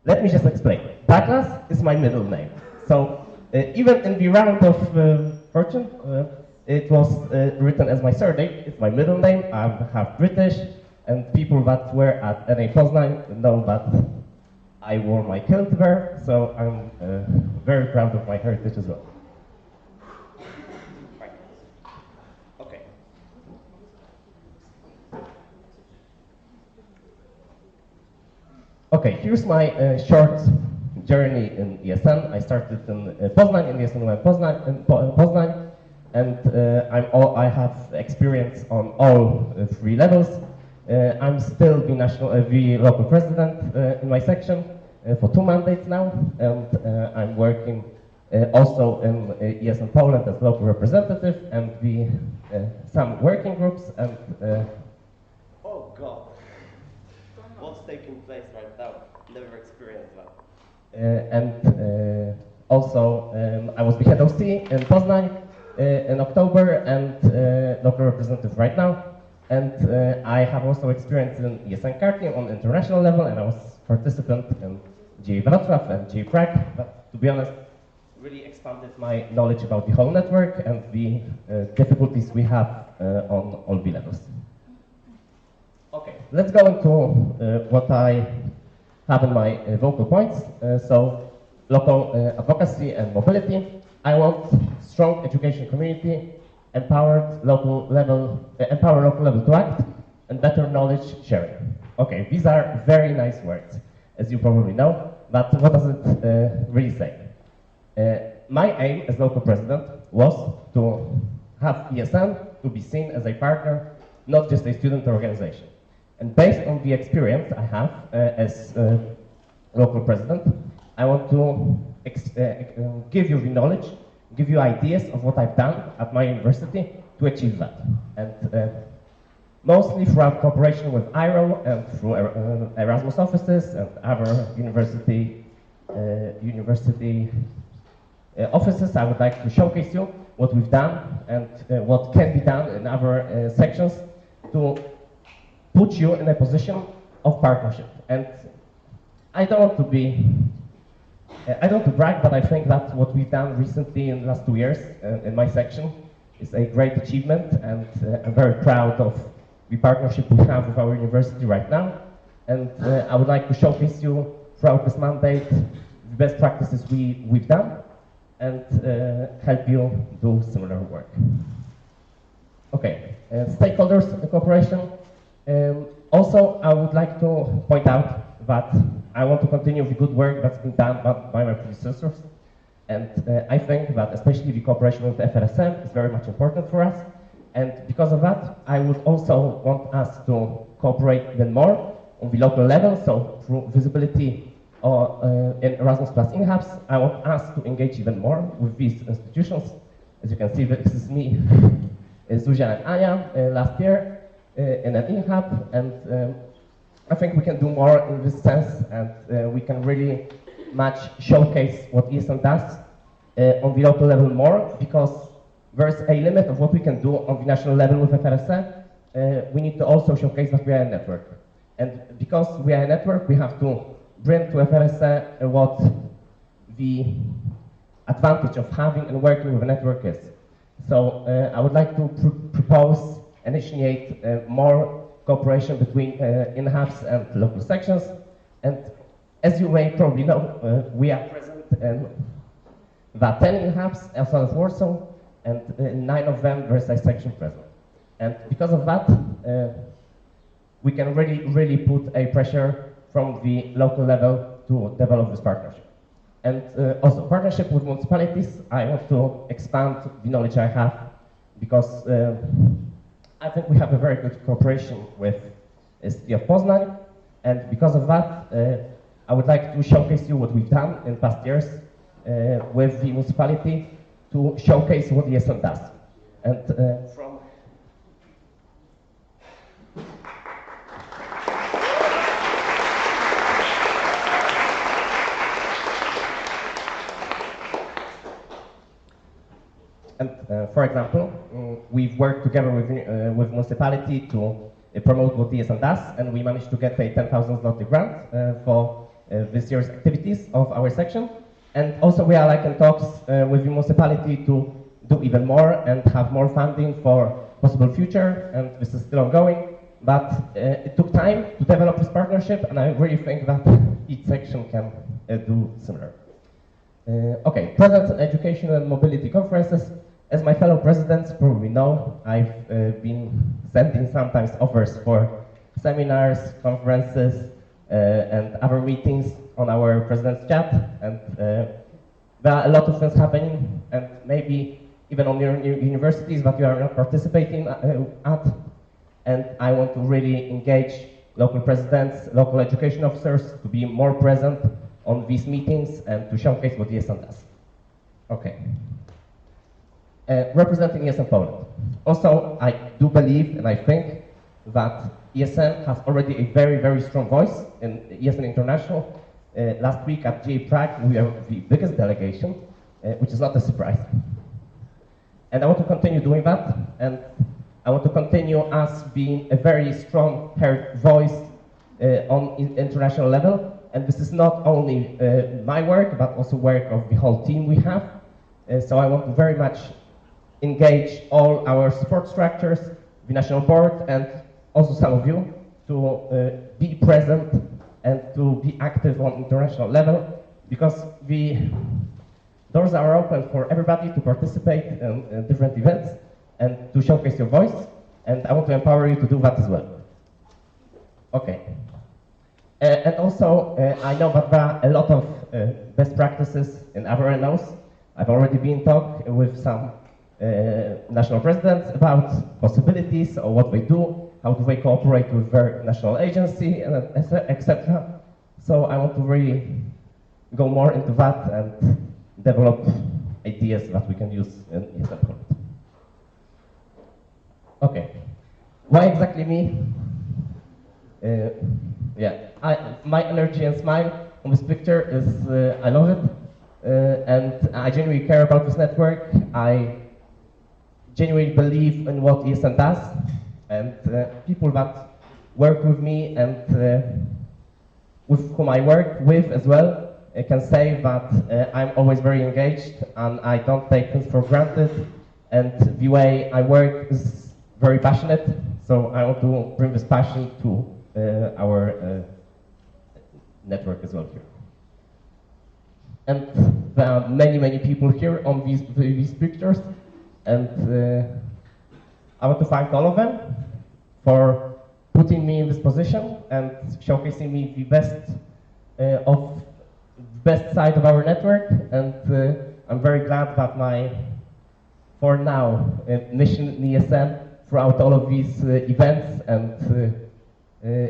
Let me just explain. Douglas is my middle name. So even in the round of fortune, it was written as my surname. It's my middle name. I'm half British, and people that were at NA Poznań know that I wore my kilt there, so I'm very proud of my heritage as well. Okay. Okay, here's my short journey in ESN. I started in Poznań, in ESN Poznań, and I have experience on all three levels. I'm still the local president in my section for 2 mandates now, and I'm working also in ESN Poland as local representative and some working groups and. Oh God, what's taking place right now? Never experienced that. Also, I was the head of C in Poznań in October and local representative right now. And I have also experience in ESN karting on international level, and I was participant in GA Wrocław and GA Prague. But to be honest, really expanded my knowledge about the whole network and the difficulties we have on all the levels. Okay, let's go into what I have in my vocal points. So, local advocacy and mobility. I want strong education community, empower local level to act, and better knowledge sharing. Okay, these are very nice words, as you probably know, but what does it really say? My aim as local president was to have ESN to be seen as a partner, not just a student organization. And based on the experience I have as local president, I want to give you the knowledge, give you ideas of what I've done at my university to achieve that. And mostly throughout cooperation with IRO and through Erasmus offices and other university offices, I would like to showcase you what we've done and what can be done in other sections to put you in a position of partnership. And I don't want to brag, but I think that what we've done recently in the last 2 years in my section is a great achievement, and I'm very proud of the partnership we have with our university right now. And I would like to showcase you throughout this mandate the best practices we've done and help you do similar work. Okay, stakeholders cooperation. Also, I would like to point out that I want to continue the good work that's been done by my predecessors. And I think that especially the cooperation with the FRSM is very much important for us. And because of that, I would also want us to cooperate even more on the local level. So through visibility in Erasmus Plus in-hubs, I want us to engage even more with these institutions. As you can see, this is me, Zuzia and Aya last year in an in-hub. And I think we can do more in this sense, and we can really much showcase what ESN does on the local level more, because there's a limit of what we can do on the national level with FRSA. We need to also showcase that we are a network. And because we are a network, we have to bring to FRSA what the advantage of having and working with a network is. So I would like to propose and initiate more cooperation between in-hubs and local sections. And as you may probably know, we are present in the 10 in-hubs outside of Warsaw, and in 9 of them there is a section present. And because of that, we can really put a pressure from the local level to develop this partnership. And also partnership with municipalities, I want to expand the knowledge I have, because I think we have a very good cooperation with City of Poznań, and because of that, I would like to showcase you what we've done in past years with the municipality to showcase what ESN does. And from for example, we've worked together with municipality to promote what ESN does, and we managed to get a 10,000 zloty grant for this year's activities of our section. And also we are like in talks with the municipality to do even more and have more funding for possible future, and this is still ongoing. But it took time to develop this partnership, and I really think that each section can do similar. Okay, presence in education and mobility conferences. As my fellow presidents probably know, I've been sending sometimes offers for seminars, conferences, and other meetings on our president's chat, and there are a lot of things happening, and maybe even on your universities that you are not participating at, and I want to really engage local presidents, local education officers to be more present on these meetings and to showcase what ESN does. Okay. Representing ESN Poland. Also, I do believe and I think that ESN has already a very, very strong voice in ESN International. Last week at GA Prague, we are the biggest delegation, which is not a surprise. And I want to continue doing that, and I want to continue us being a very strong heard voice on international level. And this is not only my work, but also work of the whole team we have. So I want to very much engage all our support structures, the national board, and also some of you to be present and to be active on international level, because the doors are open for everybody to participate in different events and to showcase your voice, and I want to empower you to do that as well. Okay. And also, I know that there are a lot of best practices in other arenas. I've already been in talk with some national presidents about possibilities or what they do, how do they cooperate with their national agency, etc. So I want to really go more into that and develop ideas that we can use in ESN Poland. Okay, why exactly me? My energy and smile on this picture is, I love it, and I genuinely care about this network. I genuinely believe in what ESN does, and people that work with me and with whom I work with as well, I can say that I'm always very engaged and I don't take things for granted, and the way I work is very passionate, so I want to bring this passion to our network as well here. And there are many, many people here on these pictures, and I want to thank all of them for putting me in this position and showcasing me the best side of our network, and I'm very glad that my, for now, mission in ESN throughout all of these events and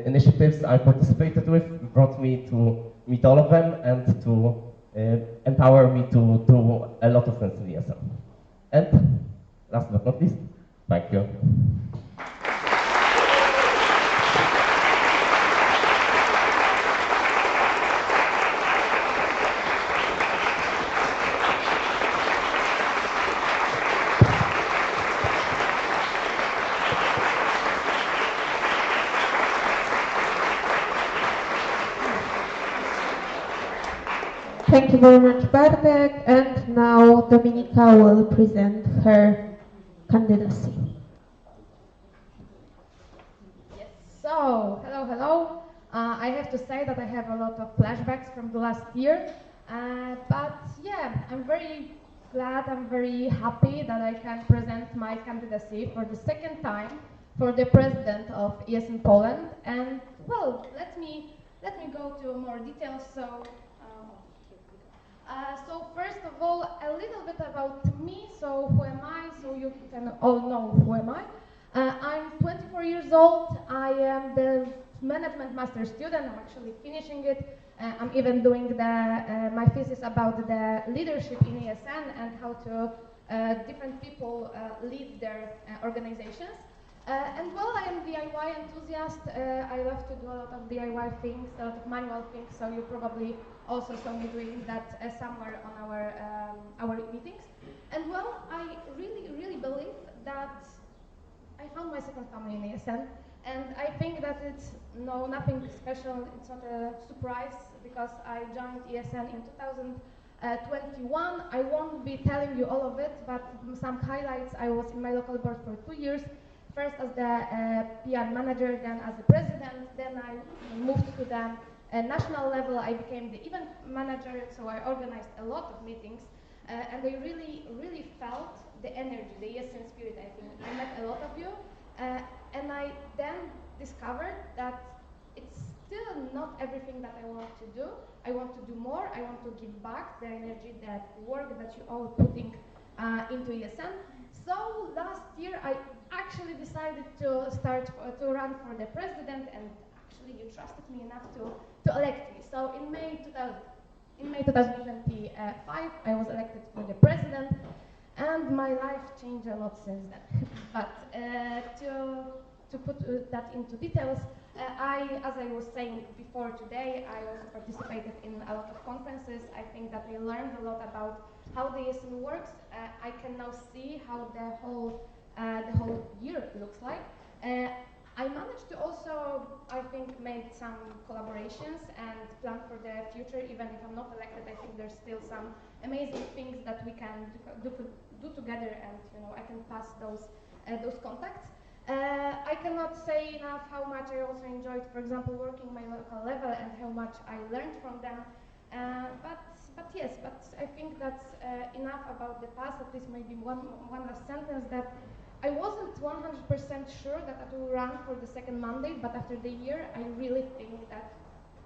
initiatives I participated with brought me to meet all of them and to empower me to do a lot of things in ESN. And last but not least, thank you. Thank you very much, Bartek. And now Dominika will present her candidacy. Yes, so, hello. I have to say that I have a lot of flashbacks from the last year. But yeah, I'm very glad, I'm very happy that I can present my candidacy for the second time for the president of ESN Poland. And well, let me go to more details. So first of all, a little bit about me. So who am I? So you can all know who am I. I'm 24 years old. I am the management master student. I'm actually finishing it. I'm even doing my thesis about the leadership in ESN and how to different people lead their organizations. And well, I am DIY enthusiast. I love to do a lot of DIY things, a lot of manual things. So you probably also saw me doing that somewhere on our meetings. And well, I really believe that I found my second family in ESN. And I think that it's nothing special, it's not a surprise because I joined ESN in 2021. I won't be telling you all of it, but some highlights. I was in my local board for 2 years, first as the PR manager, then as the president, then I moved to the national level. I became the event manager, so I organized a lot of meetings, and I really felt the energy, the ESN spirit, I think. I met a lot of you, and I then discovered that it's still not everything that I want to do. I want to do more. I want to give back the energy, that work that you all putting into ESN. So last year I actually decided to start to run for the president, and actually you trusted me enough to elect me. So in May 2025 I was elected for the president, and my life changed a lot since then. But to put that into details, as I was saying before today, I also participated in a lot of conferences. I think that I learned a lot about how the ESN works. I can now see how the whole year looks like. I managed to also, I think, make some collaborations and plan for the future. Even if I'm not elected, I think there's still some amazing things that we can do together, and I can pass those contacts. I cannot say enough how much I also enjoyed, for example, working my local level and how much I learned from them. But I think that's enough about the past. At least maybe one last sentence, that I wasn't 100% sure that I will run for the second mandate, but after the year, I really think that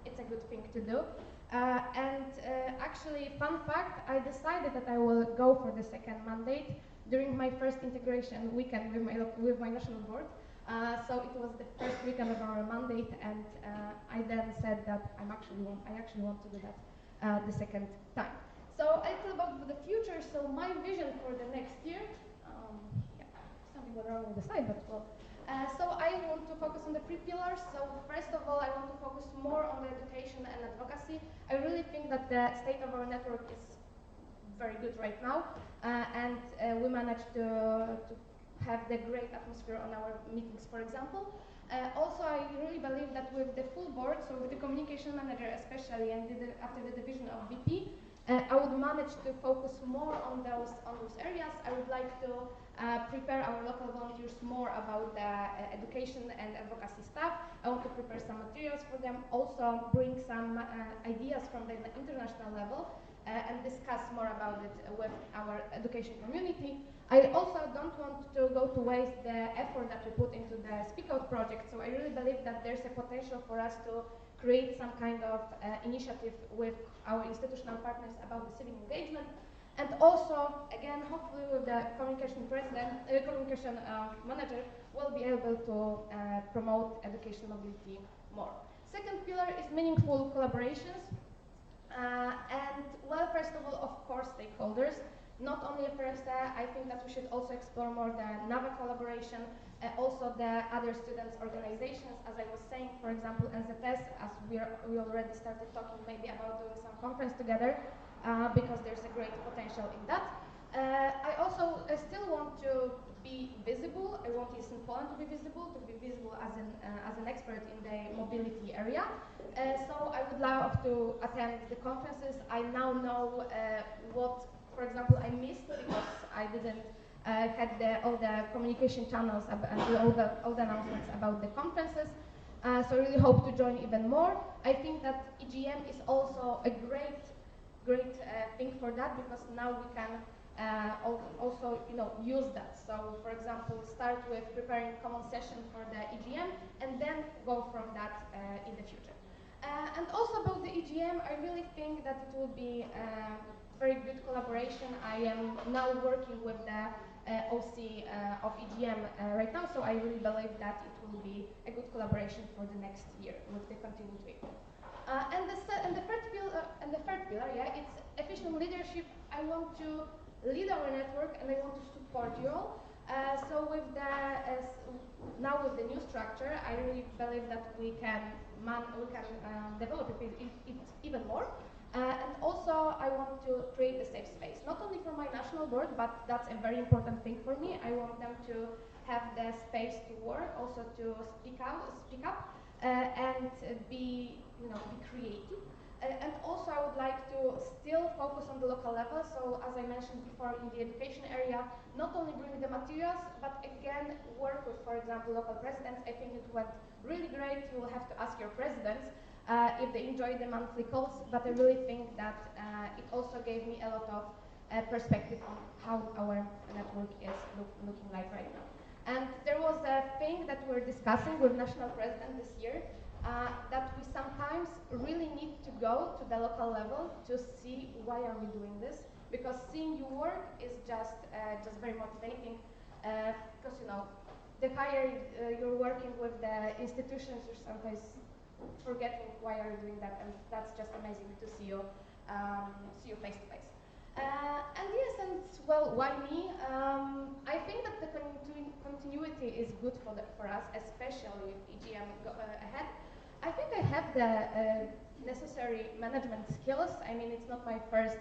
it's a good thing to do. Actually, fun fact, I decided that I will go for the second mandate during my first integration weekend with my national board. So it was the first weekend of our mandate, and I then said that I actually want to do that the second time. So a little about the future. So my vision for the next year, something went wrong with the slide, but well. So I want to focus on the 3 pillars. So first of all, I want to focus more on the education and advocacy. I really think that the state of our network is very good right now, and we managed to have the great atmosphere on our meetings, for example. Also, I really believe that with the full board, so with the communication manager especially, and after the division of VP, I would manage to focus more on those areas. I would like to prepare our local volunteers more about the education and advocacy stuff. I want to prepare some materials for them, also bring some ideas from the international level, and discuss more about it with our education community. I also don't want to go to waste the effort that we put into the Speak Out project, so I really believe that there's a potential for us to create some kind of initiative with our institutional partners about the civic engagement. And also, again, hopefully with the communication manager, we'll be able to promote education mobility more. Second pillar is meaningful collaborations. And well, first of all, of course, stakeholders. Not only FRSA, I think that we should also explore more the NAVA collaboration, also the other students' organizations. As I was saying, for example, NZS, as we already started talking maybe about doing some conference together, because there's a great potential in that. I also still want to be visible. I want ESN Poland to be visible as an expert in the mobility area. So I would love to attend the conferences. I now know what, for example, I missed because I didn't had all the communication channels and all the announcements about the conferences. So I really hope to join even more. I think that EGM is also a great thing for that, because now we can also use that. So for example, start with preparing common session for the EGM and then go from that in the future. And also about the EGM, I really think that it will be very good collaboration. I am now working with the OC of EGM right now, so I really believe that it will be a good collaboration for the next year with the continued week. And the third pillar, it's efficient leadership. I want to lead our network, and I want to support you all. So with now with the new structure, I really believe that we can develop it even more. And also, I want to create a safe space, not only for my national board, but that's a very important thing for me. I want them to have the space to work, also to speak up, and be creative. And also I would like to still focus on the local level. So as I mentioned before, in the education area, not only bring the materials, but again work with, for example, local presidents. I think it went really great. You will have to ask your presidents if they enjoy the monthly calls, but I really think that it also gave me a lot of perspective on how our network is looking like right now. And there was a thing that we're discussing with national president this year, that we sometimes really need to go to the local level to see why are we doing this, because seeing you work is just very motivating, because the higher you're working with the institutions, you're sometimes forgetting why are you doing that, and that's just amazing to see you face to face. And yes, and well, why me? I think that the continuity is good for us, especially if EGM go ahead. I think I have the necessary management skills. I mean, it's not my first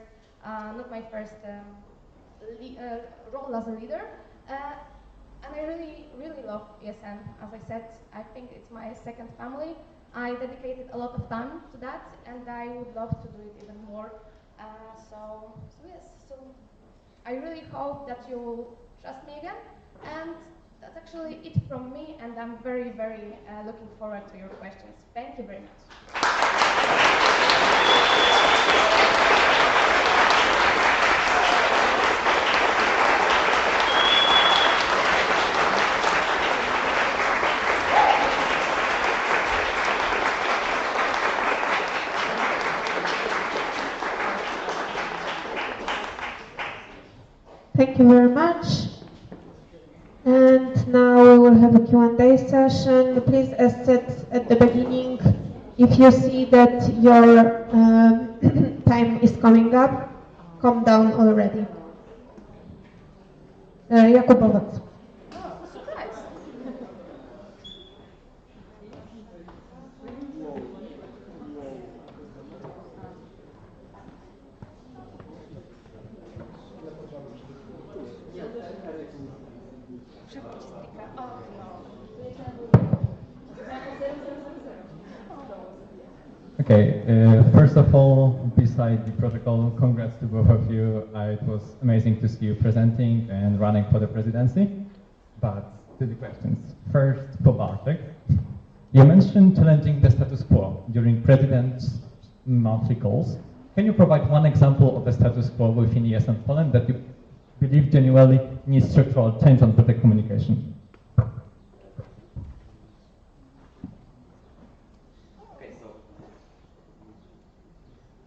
role as a leader, and I really love ESN. As I said, I think it's my second family. I dedicated a lot of time to that, and I would love to do it even more. So yes, so I really hope that you will trust me again, and that's actually it from me, and I'm very looking forward to your questions. Thank you very much. Thank you very much. And now we will have a Q&A session. Please, as said at the beginning, if you see that your time is coming up, calm down already. Jakubovac. Okay, first of all, beside the protocol, congrats to both of you. It was amazing to see you presenting and running for the presidency. But to the questions. First, for Bartek. You mentioned challenging the status quo during president's monthly calls. Can you provide one example of the status quo within ESN Poland that you believe genuinely needs structural change on better communication?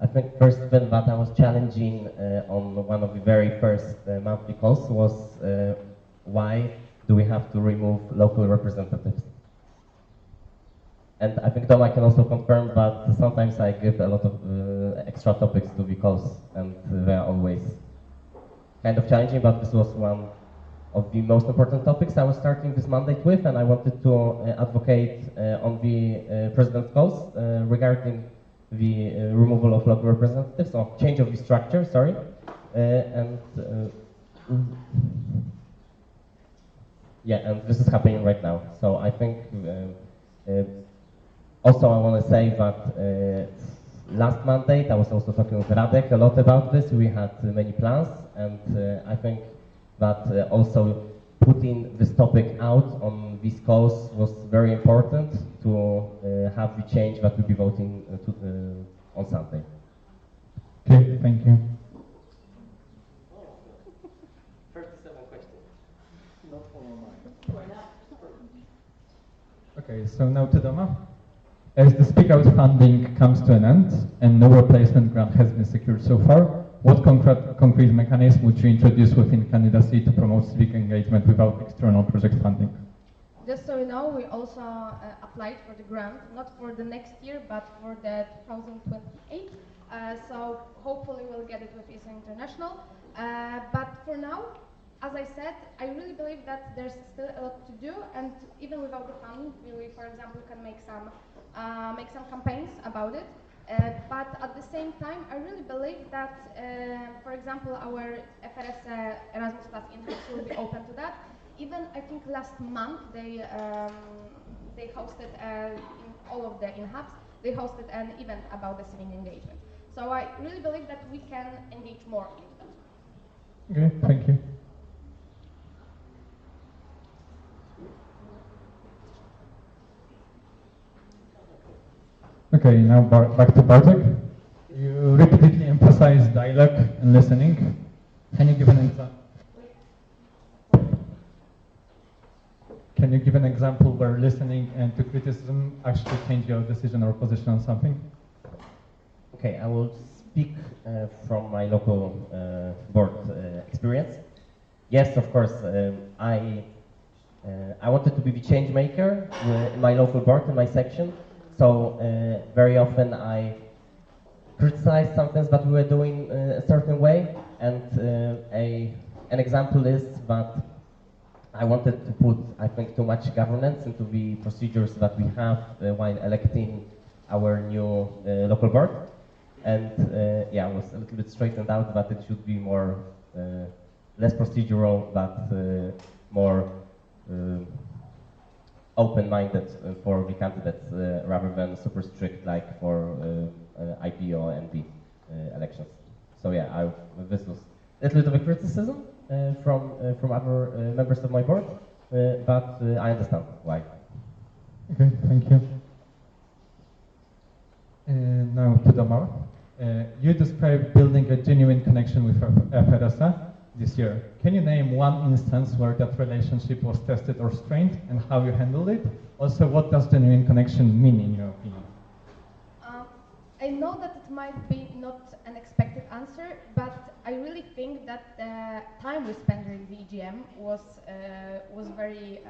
I think first thing that I was challenging on one of the very first monthly calls was why do we have to remove local representatives? And I think Doma can also confirm that sometimes I give a lot of extra topics to the calls, and they are always kind of challenging, but this was one of the most important topics I was starting this mandate with, and I wanted to advocate on the president's calls regarding the removal of local representatives, or change of the structure, sorry. And this is happening right now. So I think also I want to say that last mandate I was also talking with Radek a lot about this. We had many plans, and I think that also putting this topic out on these calls was very important to have the change that we'll be voting on Sunday. Okay, thank you. 37 questions. Not all mine. Okay, so now to Doma. As the Speak Out funding comes to an end and no replacement grant has been secured so far, what concrete mechanism would you introduce within Candidacy to promote civic engagement without external project funding? Just so you know, we also applied for the grant, not for the next year, but for the 2028. So hopefully we'll get it with ESA International. But for now, as I said, I really believe that there's still a lot to do, and even without the funding, we, for example, can make some campaigns about it. But at the same time, I really believe that, for example, our FRS Erasmus Plus in-house will be open to that. even I think last month they hosted in all of the in-hubs, they hosted an event about the civic engagement. So I really believe that we can engage more into that. Okay, thank you. Okay, now back to Bartek. You repeatedly emphasize dialogue and listening. Can you give an example? Can you give an example where listening and to criticism actually change your decision or position on something? Okay, I will speak from my local board experience. Yes, of course, I wanted to be the change maker in my local board, in my section. So very often I criticized some things that we were doing a certain way, and an example is that I wanted to put, I think, too much governance into the procedures that we have while electing our new local board. And yeah, I was a little bit straightened out that it should be more, less procedural, but more open-minded for the candidates rather than super strict like for IP or NB elections. So yeah, this was a little bit of a criticism from other members of my board, but I understand why. Okay, thank you. Now to Domar. You described building a genuine connection with FRSA this year. Can you name one instance where that relationship was tested or strained and how you handled it? Also, what does genuine connection mean in your opinion? I know that it might be not an expected answer, but I really think that the time we spent during the EGM was very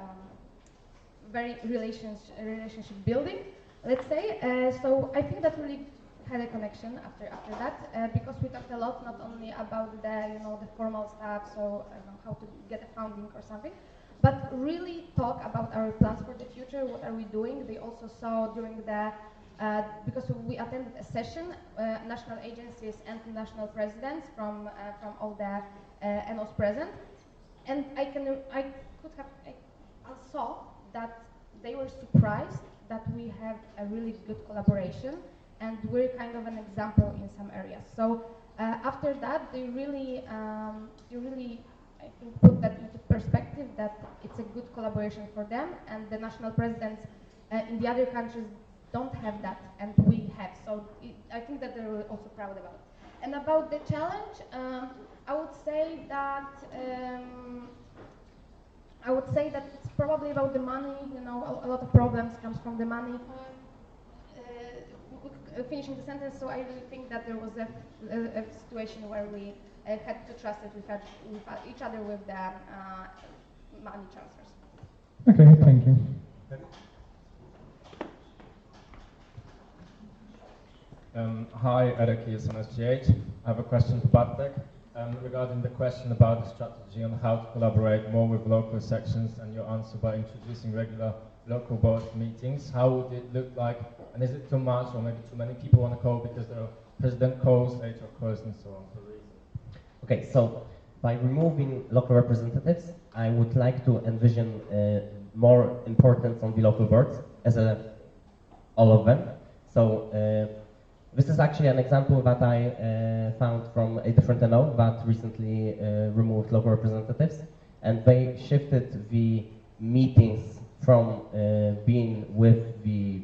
relationship building, let's say. So I think that really had a connection after that because we talked a lot, not only about the the formal stuff, so how to get a funding or something, but really talk about our plans for the future. What are we doing? They also saw during the because we attended a session, national agencies and national presidents from all the NOs present, and I saw that they were surprised that we have a really good collaboration, and we're kind of an example in some areas. So after that, they really, I think, put that into perspective that it's a good collaboration for them, and the national presidents in the other countries don't have that, and we have. So I think that they're also proud about it. And about the challenge, I would say that it's probably about the money. A lot of problems comes from the money. Finishing the sentence, so I really think that there was a situation where we had to trust it with each other with the money transfers. Okay, thank you. Hi, Eric here from SGH. I have a question to Bartek regarding the question about the strategy on how to collaborate more with local sections, and your answer by introducing regular local board meetings. How would it look like, and is it too much or maybe too many people on a call because the president calls, HR calls, and so on? Okay, so by removing local representatives, I would like to envision more importance on the local boards as all of them. So this is actually an example that I found from a different NO that recently removed local representatives, and they shifted the meetings from being with the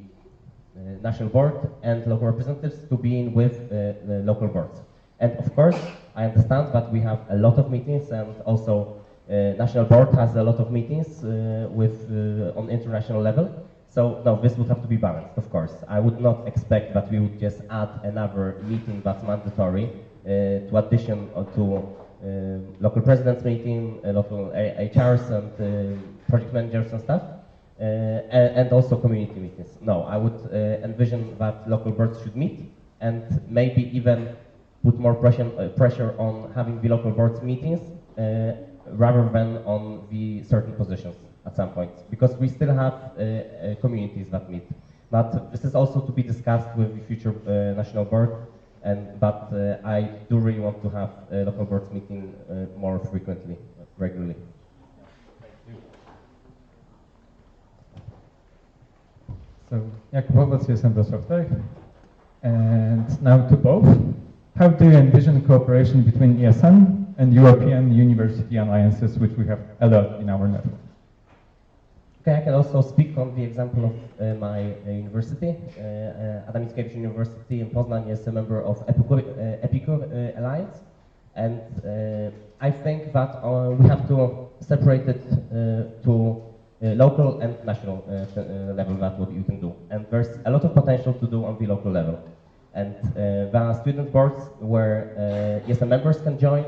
national board and local representatives to being with the local boards. And of course, I understand that we have a lot of meetings, and also national board has a lot of meetings on international level. So no, this would have to be balanced, of course. I would not expect that we would just add another meeting that's mandatory to addition to local presidents meeting, local HRs and project managers and stuff, and also community meetings. No, I would envision that local boards should meet and maybe even put more pressure on having the local boards meetings rather than on the certain positions at some point, because we still have communities that meet. But this is also to be discussed with the future national board, but I do really want to have local boards meeting more frequently, regularly. Thank you. So, Jakub Wobec, jestem Wrocław Tech. And now to both. How do you envision cooperation between ESN and European University Alliances, which we have a lot in our network? Okay, I can also speak on the example of my university. Adam Mickiewicz University in Poznań is a member of Epicur Alliance, and I think that we have to separate it to local and national level. That's what you can do, and there's a lot of potential to do on the local level. And there are student boards where ESN members can join,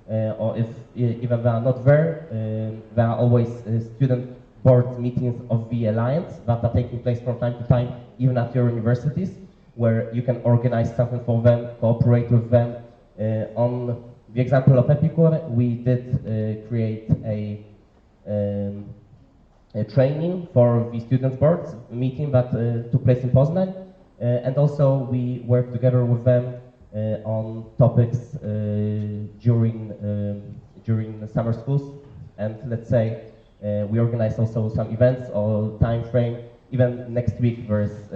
or if even they are not there, there are always student board meetings of the alliance that are taking place from time to time, even at your universities, where you can organize something for them, cooperate with them. On the example of Epicur, we did create a training for the students' boards meeting that took place in Poznań, and also we worked together with them on topics during the summer schools, and let's say we organize also some events or time frame. Even next week, there's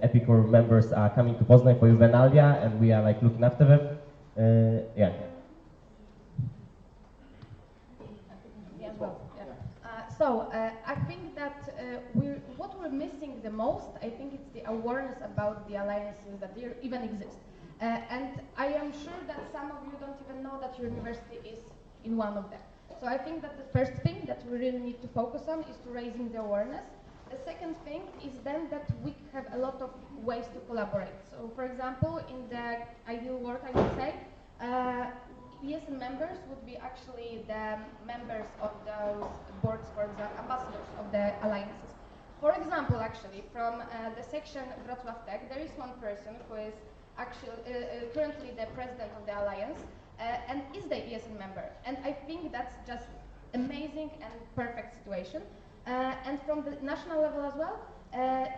Epicur members are coming to Poznań for Juvenalia, and we are like looking after them. Yeah. I think that what we're missing the most, I think it's the awareness about the alliances that they even exist. And I am sure that some of you don't even know that your university is in one of them. So I think that the first thing that we really need to focus on is to raising the awareness. The second thing is then that we have a lot of ways to collaborate. So for example, in the ideal world, I would say, ESN members would be actually the members of those boards, for example, ambassadors of the alliances. For example, actually, from the section Wrocław Tech, there is one person who is actually currently the president of the alliance and is the ESN member. And I think that's just amazing and perfect situation. And from the national level as well,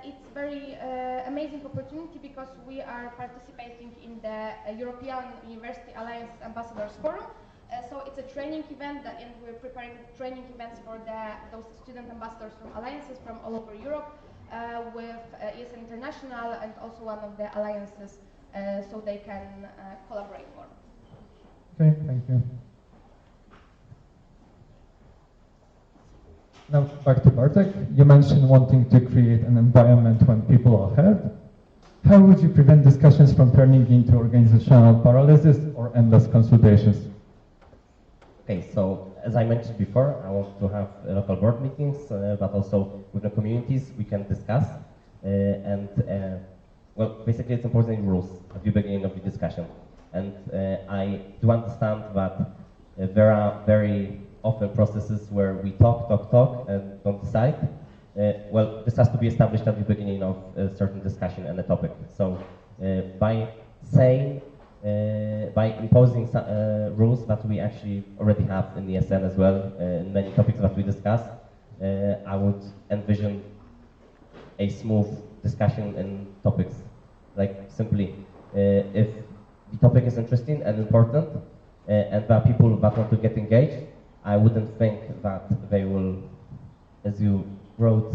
it's very amazing opportunity because we are participating in the European University Alliance Ambassadors Forum. So it's a training event and we're preparing training events for those student ambassadors from alliances from all over Europe with ESN International and also one of the alliances so they can collaborate more. Okay, thank you. Now back to Bartek. You mentioned wanting to create an environment when people are heard. How would you prevent discussions from turning into organizational paralysis or endless consultations? Okay, so as I mentioned before, I want to have local board meetings, but also with the communities we can discuss. Well, basically it's important rules at the beginning of the discussion. And I do understand that there are very often processes where we talk and don't decide. Well, this has to be established at the beginning of a certain discussion and a topic. So by imposing rules that we actually already have in the ESN as well, in many topics that we discuss, I would envision a smooth discussion in topics. Like simply, if the topic is interesting and important, and there are people that want to get engaged, I wouldn't think that they will, as you wrote,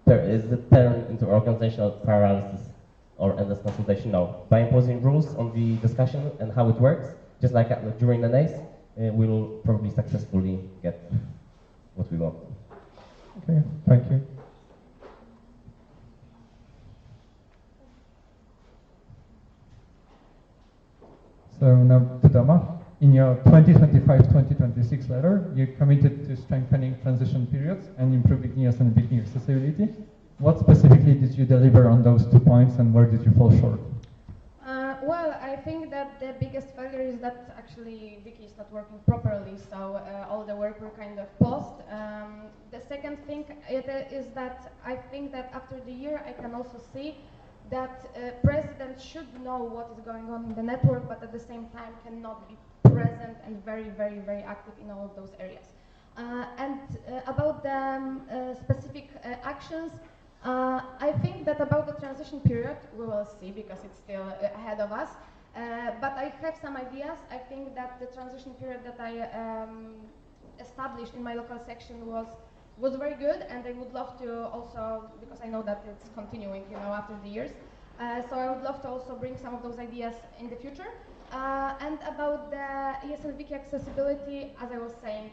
turn into organizational paralysis or endless consultation. No. By imposing rules on the discussion and how it works, just like during the NACE, we will probably successfully get what we want. Okay, thank you. So now to Doma. In your 2025-2026 letter, you committed to strengthening transition periods and improving ESN BT accessibility. What specifically did you deliver on those 2 points and where did you fall short? Well, I think that the biggest failure is that actually Wiki is not working properly, so all the work were kind of paused. The second thing is that I think that after the year I can also see that presidents should know what is going on in the network, but at the same time cannot be present and very, very, very active in all of those areas. About the specific actions, I think that about the transition period, we will see because it's still ahead of us. But I have some ideas. I think that the transition period that I established in my local section was was very good, and I would love to also, because I know that it's continuing, after the years. So I would love to also bring some of those ideas in the future. And about the ESN Wiki accessibility, as I was saying,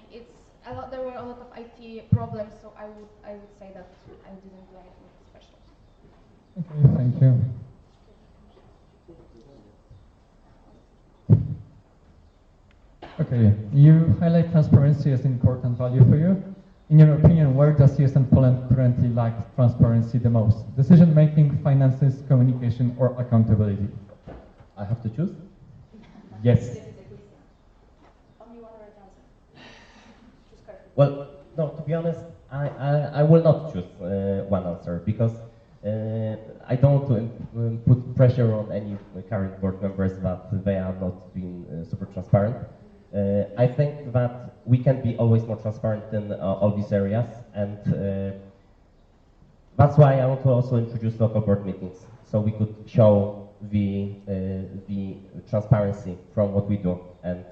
there were a lot of IT problems, so I would say that I didn't do anything special. Okay, thank you. Okay, you highlight transparency as an important value for you. In your opinion, where does ESN Poland currently lack transparency the most? Decision making, finances, communication, or accountability? I have to choose? Yes. Well, no, to be honest, I will not choose one answer because I don't want to put pressure on any current board members that they are not being super transparent. I think that we can be always more transparent in all these areas, and that's why I want to also introduce local board meetings, so we could show the transparency from what we do, and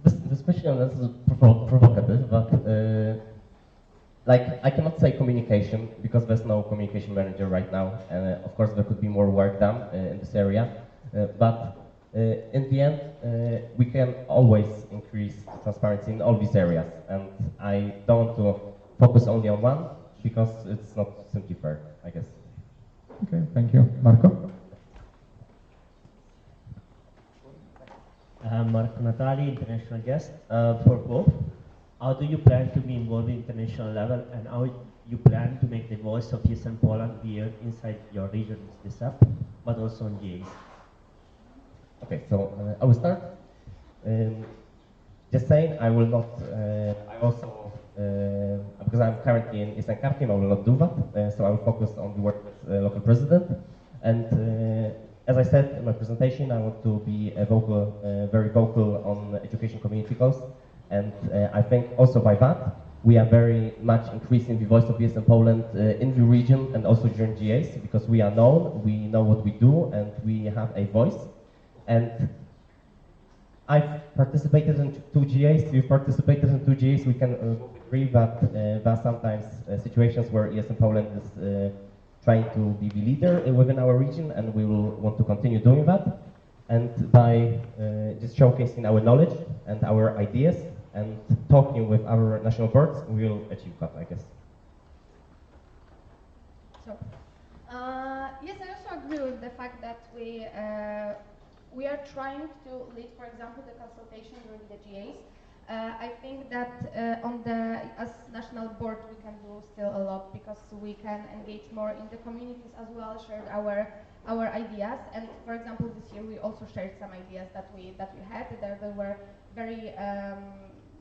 this question is provocative, but like I cannot say communication because there's no communication manager right now, and of course there could be more work done in this area, but in the end, we can always increase transparency in all these areas, and I don't want to focus only on one because it's not simply fair, I guess. Okay, thank you. Marco? Marco Natali, international guest. For both, how do you plan to be involved in international level, and how you plan to make the voice of ESN Poland be heard inside your region, this app, but also on GAs? Okay, so I will start. Just saying, I will not, I also, because I'm currently in ESN Car team, I will not do that. So I will focus on the work with local president. And as I said in my presentation, I want to be a vocal, very vocal on education community goals. And I think also by that, we are very much increasing the voice of ESN Poland in the region and also during GAs, because we are known, we know what we do, and we have a voice. And I've participated in 2 GAs, you've participated in 2 GAs, we can agree that there are sometimes situations where ESN Poland is trying to be the leader within our region, and we will want to continue doing that. And by just showcasing our knowledge and our ideas and talking with our national boards, we will achieve that, I guess. So, yes, I also agree with the fact that we are trying to lead, for example, the consultation during the GAs. I think that as national board we can do still a lot because we can engage more in the communities as well, share our ideas. And for example, this year we also shared some ideas that we had that they were very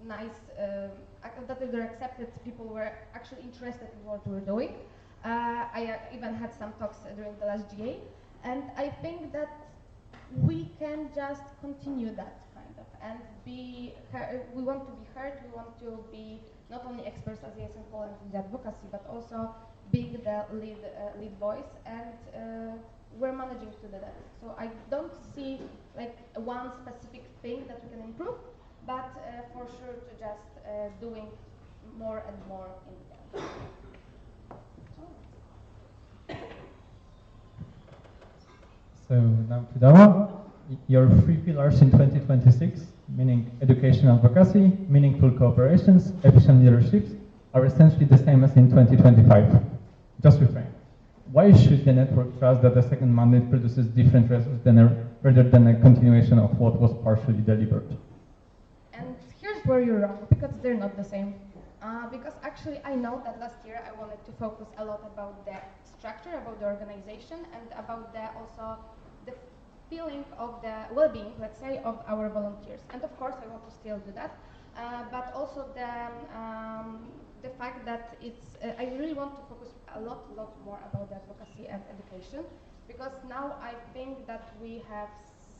nice, that they were accepted. People were actually interested in what we were doing. I even had some talks during the last GA, and I think that we can just continue that kind of and be we want to be heard, we want to be not only experts as ESN Poland in the advocacy, but also being the lead voice, and we're managing to do that. So I don't see like one specific thing that we can improve, but for sure to just doing more and more in the end. So now Fidawa, your 3 pillars in 2026, meaning education advocacy, meaningful cooperations, efficient leaderships, are essentially the same as in 2025. Just reframe. Why should the network trust that the second mandate produces different results rather than a continuation of what was partially delivered? And here's where you're wrong, because they're not the same. Because actually I know that last year I wanted to focus a lot about the structure, about the organization, and about also the feeling of the well-being, let's say, of our volunteers. And of course I want to still do that, but also the fact that I really want to focus a lot more about the advocacy and education, because now I think that we have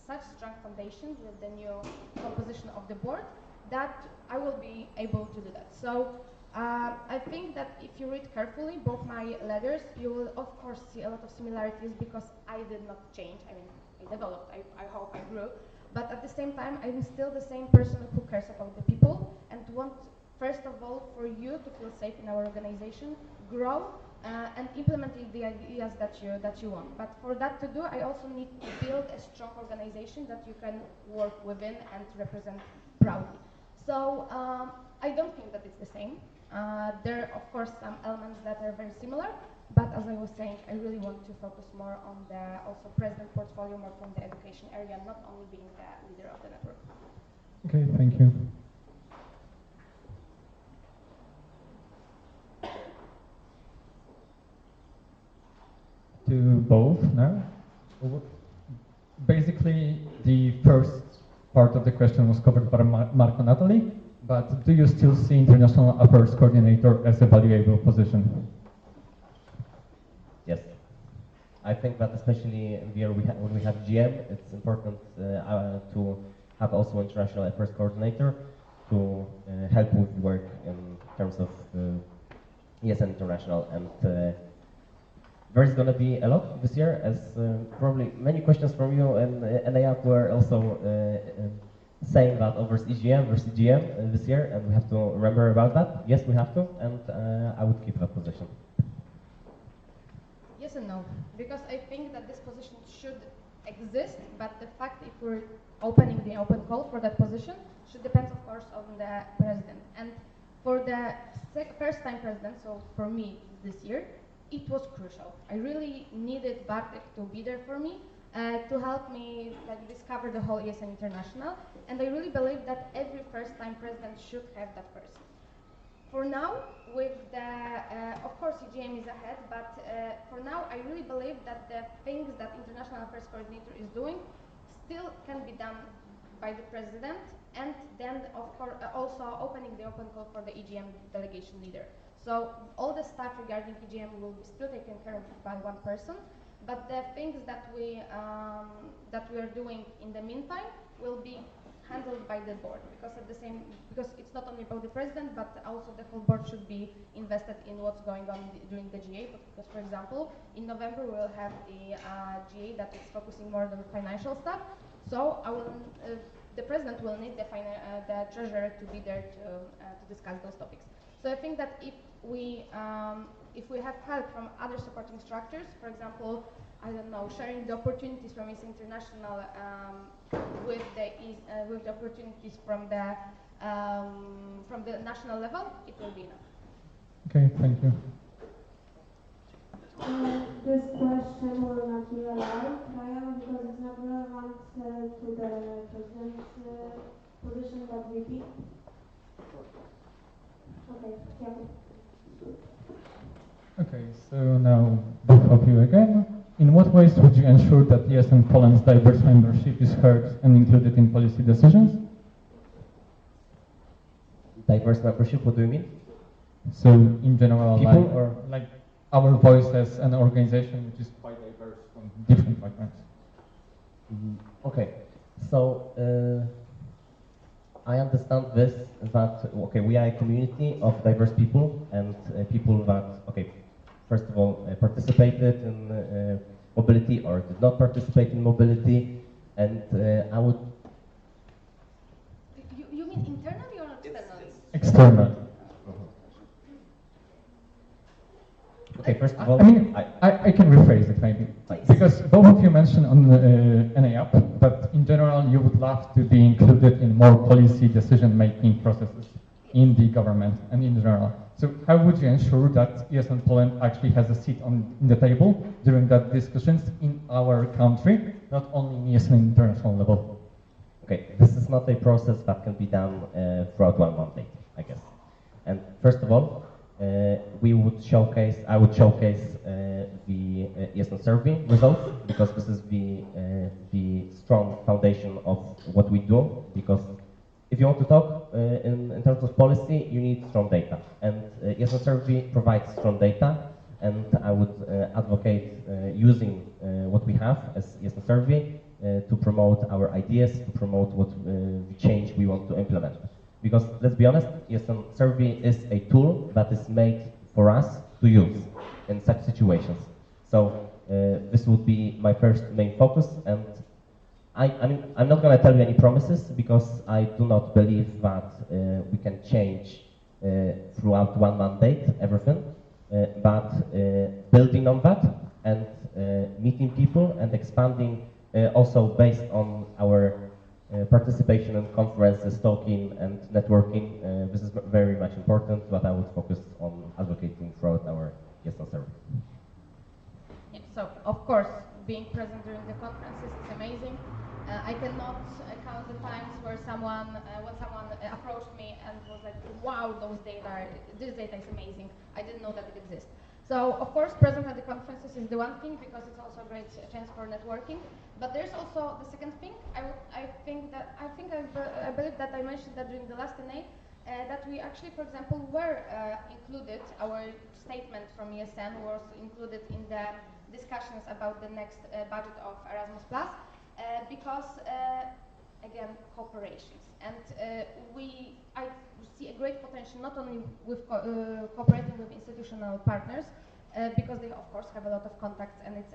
such strong foundations with the new composition of the board that I will be able to do that. So I think that if you read carefully both my letters, you will of course see a lot of similarities, because I did not change. I mean, I developed, I hope I grew, but at the same time, I'm still the same person who cares about the people and want, first of all, for you to feel safe in our organization, grow, and implementing the ideas that you want. But for that to do, I also need to build a strong organization that you can work within and represent proudly. So I don't think that it's the same. There are, of course, some elements that are very similar, but as I was saying, I really want to focus more on the also president portfolio, more from the education area, not only being the leader of the network. Okay, thank you. To both now. Basically, the first part of the question was covered by Marco Natalie, but do you still see International Affairs Coordinator as a valuable position? Yes. I think that especially here when we have GM, it's important to have also International Affairs Coordinator to help with work in terms of ESN International. And there's going to be a lot this year, as probably many questions from you and NAAP were also saying that versus EGM versus GM this year, and we have to remember about that. Yes, we have to, and I would keep that position. Yes and no, because I think that this position should exist, but the fact if we're opening the open call for that position should depend, of course, on the president. And for the first-time president, so for me this year, it was crucial. I really needed Bartek to be there for me, to help me discover the whole ESN International, and I really believe that every first-time president should have that person. For now, with the, of course, EGM is ahead, but for now, I really believe that the things that International Affairs Coordinator is doing still can be done by the president, and then, of course, also opening the open call for the EGM delegation leader. So all the stuff regarding EGM will be still taken care of by one person, but the things that we are doing in the meantime will be handled by the board, because it's not only about the president, but also the whole board should be invested in what's going on during the GA. Because, for example, in November we will have the GA that is focusing more on the financial stuff. So the president will need the treasurer to be there to discuss those topics. So I think that if we have help from other supporting structures, for example, I don't know, sharing the opportunities from ESN International with the opportunities from the national level, it will be enough. Okay, thank you. This question will not be allowed, trial, because it's not relevant to the president's position, but VP. Okay, yeah. Okay, so now both of you again. In what ways would you ensure that ESN Poland's diverse membership is heard and included in policy decisions? Diverse membership, what do you mean? So in general, people, like, or like our voice as an organization which is quite diverse from different backgrounds. Okay, so I understand this, that, okay, we are a community of diverse people, and people that, okay, first of all, participated in mobility or did not participate in mobility, and I would... You mean internally or externally? External. Okay, first of all, I mean, I can rephrase it maybe. Thanks. Because both of you mentioned on NAAP, but in general you would love to be included in more policy decision-making processes in the government and in general. So how would you ensure that ESN Poland actually has a seat in the table during that discussions in our country, not only in ESN international level? Okay, this is not a process that can be done throughout one mandate, I guess. And first of all, I would showcase the ESN survey results, because this is the strong foundation of what we do. Because if you want to talk in terms of policy, you need strong data, and ESN survey provides strong data. And I would advocate using what we have as ESN survey to promote our ideas, to promote what the change we want to implement. Because let's be honest, ESN survey is a tool that is made for us to use in such situations. So this would be my first main focus, and I'm not going to tell you any promises because I do not believe that we can change throughout one mandate everything, but building on that and meeting people and expanding also based on our participation in conferences, talking and networking. This is very much important, but I would focus on advocating throughout our ESN service. Yeah, so, of course, being present during the conferences is amazing. I cannot count the times where someone approached me and was like, wow, this data is amazing. I didn't know that it exists. So, of course, present at the conferences is the one thing because it's also a great chance for networking. But there's also the second thing. I believe that I mentioned that during the last NA, that we actually, for example, were included, our statement from ESN was included in the discussions about the next budget of Erasmus+, because, again, cooperations. And I see a great potential not only with cooperating with institutional partners, because they, of course, have a lot of contacts and it's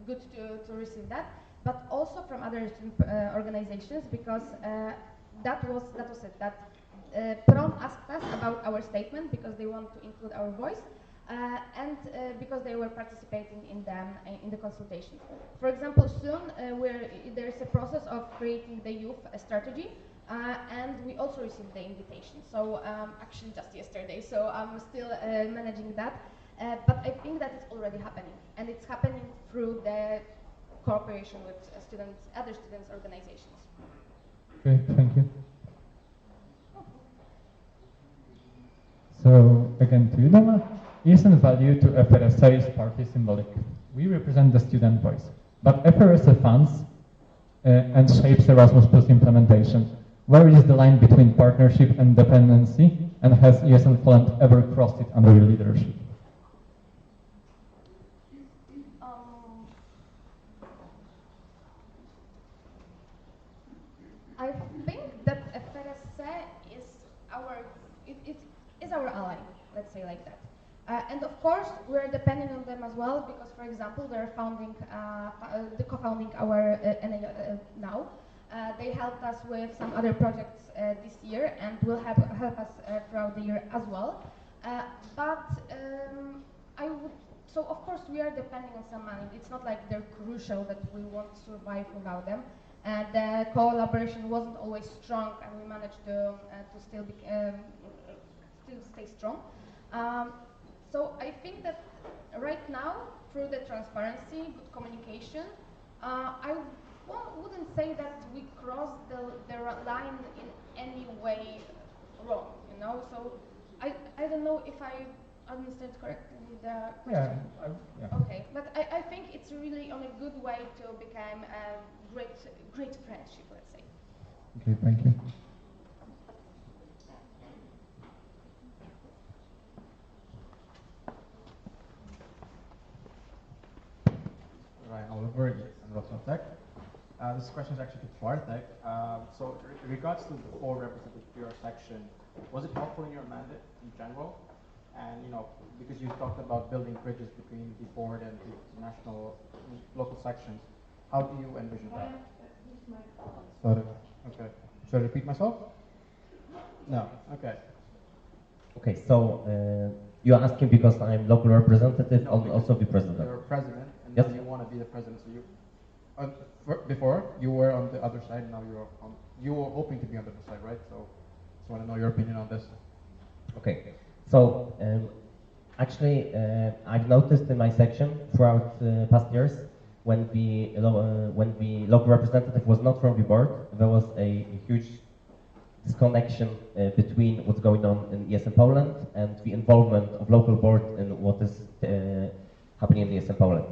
good to receive that, but also from other organizations, because that was it, that Prom asked us about our statement because they want to include our voice, and because they were participating in the consultations. For example, soon there is a process of creating the youth strategy, and we also received the invitation. So actually just yesterday, so I'm still managing that. But I think that it's already happening, and it's happening through the cooperation with other students' organizations. Okay, thank you. So again to you, Doma. ESN value to FRSA is partly symbolic. We represent the student voice, but FRSA funds and shapes Erasmus Plus implementation. Where is the line between partnership and dependency, and has ESN Poland ever crossed it under your leadership? I think that FRSA is our ally, let's say like that. And of course, we're depending on them as well because, for example, they're co-founding our NA now. They helped us with some other projects this year and will help us throughout the year as well. So of course we are depending on some money. It's not like they're crucial that we won't survive without them. The collaboration wasn't always strong, and we managed to still stay strong. So I think that right now, through the transparency, good communication, I wouldn't say that we crossed the line in any way wrong, you know? So I don't know if I understand correctly the question. Yeah. Okay, but I think it's really on a good way to become a great friendship, let's say. Okay, thank you. Ryan Oliver and Wrocław. This question is actually to Bartek. So in regards to the 4 represented to your section, was it helpful in your mandate in general? And because you talked about building bridges between the board and the local sections, how do you envision that? Sorry. Okay. Should I repeat myself? No. Okay. Okay, so you're asking because I'm local representative, No, also be president. You're president, and yes. now you want to be the president. So before you were on the other side, now you were hoping to be on the other side, right? So just want to know your opinion on this. Okay, so actually I've noticed in my section throughout past years when the local representative was not from the board, there was a huge disconnection between what's going on in ESN Poland and the involvement of local board in what is happening in ESN Poland.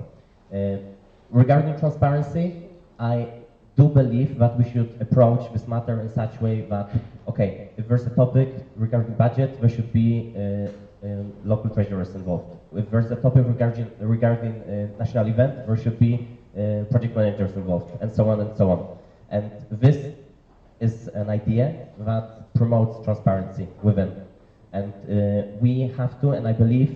Regarding transparency, I do believe that we should approach this matter in such a way that, okay, if there's a topic regarding budget, there should be local treasurers involved. If there's a topic regarding national event, there should be project managers involved, and so on and so on. And this is an idea that promotes transparency within. And we have to, and I believe,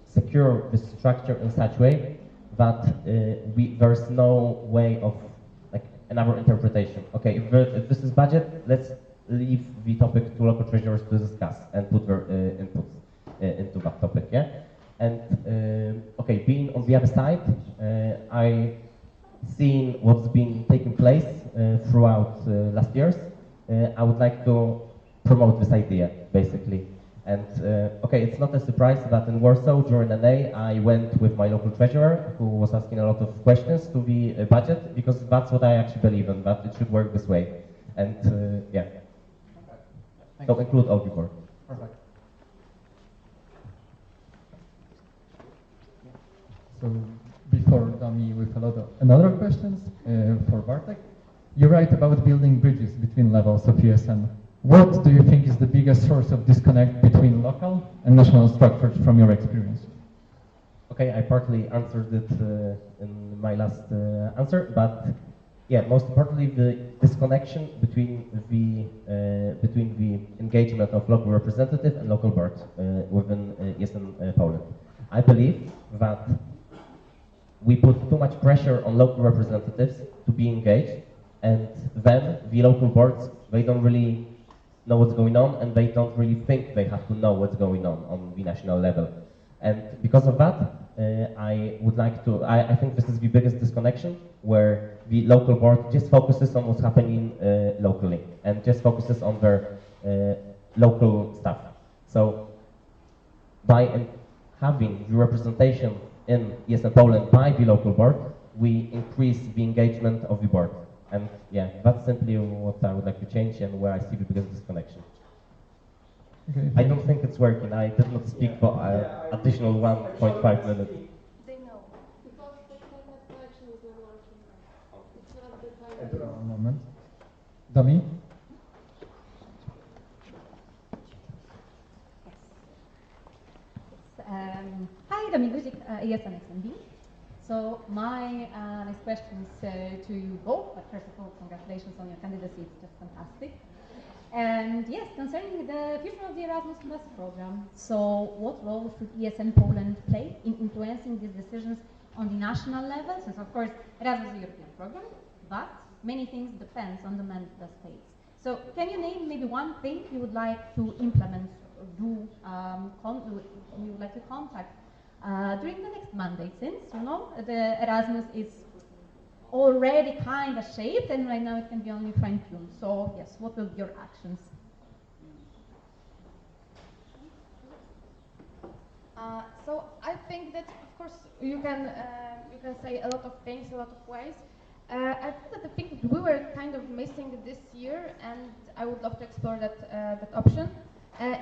secure this structure in such a way that there's no way of another interpretation. Okay, if this is budget, let's leave the topic to local treasurers to discuss and put their inputs into that topic, yeah? And, okay, being on the other side, I seen what's been taking place throughout last years. I would like to promote this idea, basically. And okay, it's not a surprise that in Warsaw during NA I went with my local treasurer who was asking a lot of questions to the budget, because that's what I actually believe in, that it should work this way. And yeah, so include all before. Perfect. So before Domi with a lot of another questions for Bartek, you write about building bridges between levels of ESN. What do you think is the biggest source of disconnect between local and national structures from your experience? Okay, I partly answered it in my last answer, but yeah, most importantly, the disconnection between the engagement of local representative and local board within Eastern Poland. I believe that we put too much pressure on local representatives to be engaged, and then the local boards, they don't really know what's going on, and they don't really think they have to know what's going on the national level. And because of that, I would like to, I think this is the biggest disconnection, where the local board just focuses on what's happening locally, and just focuses on their local stuff. So by having the representation in ESN Poland by the local board, we increase the engagement of the board. And yeah, that's simply what I would like to change and where I see the biggest disconnection. Okay. I don't think it's working. I did not speak for additional 1.5 minutes. They know. Because the internet connection is not working. It's not the time. One moment. Domi? Hi, Dominika, ESN XMB. So my next question is to you both, but first of all, congratulations on your candidacy, it's just fantastic. And yes, concerning the future of the Erasmus Plus program, so what role should ESN Poland play in influencing these decisions on the national level? Since of course Erasmus is a European program, but many things depend on the member states. So can you name maybe one thing you would like to implement or do, you would like to contact during the next mandate, since, you know, the Erasmus is already kind of shaped and right now it can be only fine-tuned. So yes, what will be your actions? So I think that, of course, you can say a lot of things, a lot of ways. I think that the thing that we were kind of missing this year, and I would love to explore that option,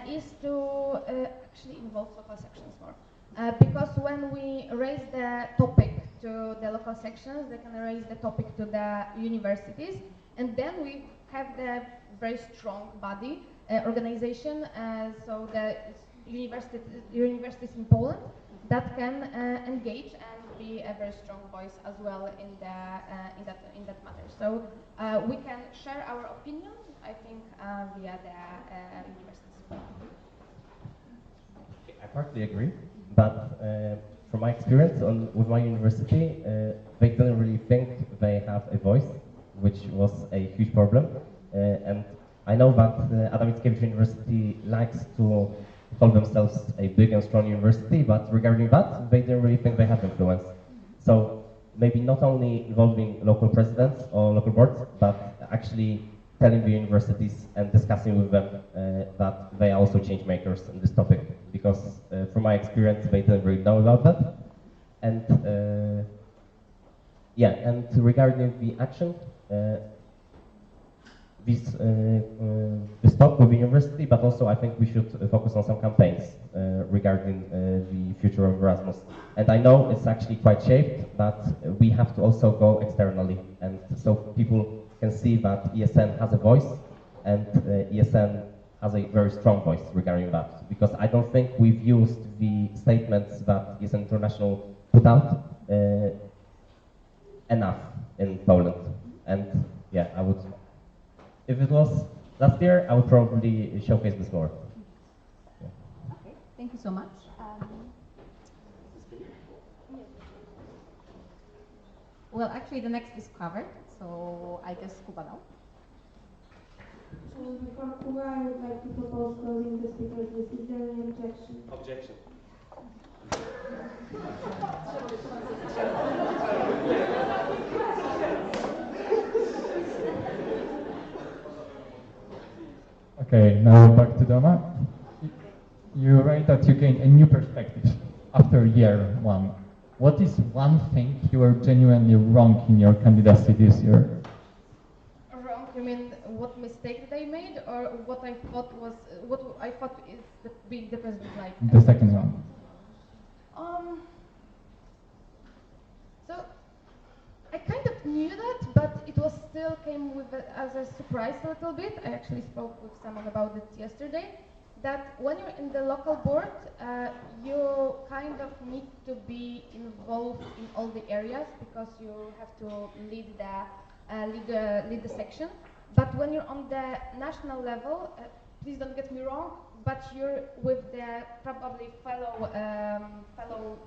is to actually involve local sections more. Because when we raise the topic to the local sections, they can raise the topic to the universities, and then we have the very strong body, organization, so the universities in Poland that can engage and be a very strong voice as well in that matter. So we can share our opinion, I think, via the universities. I partly agree, but from my experience with my university, they didn't really think they have a voice, which was a huge problem. And I know that Adam Mickiewicz University likes to call themselves a big and strong university, but regarding that, they didn't really think they have influence. So maybe not only involving local presidents or local boards, but actually telling the universities and discussing with them that they are also change makers in this topic, because from my experience, they didn't really know about that. And yeah, and regarding the action, this talk with the university, but also I think we should focus on some campaigns regarding the future of Erasmus. And I know it's actually quite shaped, but we have to also go externally, and so people can see that ESN has a voice, and ESN has a very strong voice regarding that. Because I don't think we've used the statements that ESN International put out enough in Poland. And yeah, I would. If it was last year, I would probably showcase this more. Yeah. Okay, thank you so much. Well, actually, the next is covered, so So I guess Kuba now. Before Kuba, I would like to propose closing the speaker's list. Is there any objection? Objection. Okay, now back to Doma. You write that you gain a new perspective after year one. What is one thing you were genuinely wrong in your candidacy this year? Wrong? You mean what mistake that I made, or what I thought was is being the president like? The second one. So I kind of knew that, but it was still came with as a surprise a little bit. I actually spoke with someone about it yesterday. That when you're in the local board, you kind of need to be involved in all the areas because you have to lead the section. But when you're on the national level, please don't get me wrong, but you're with the probably fellow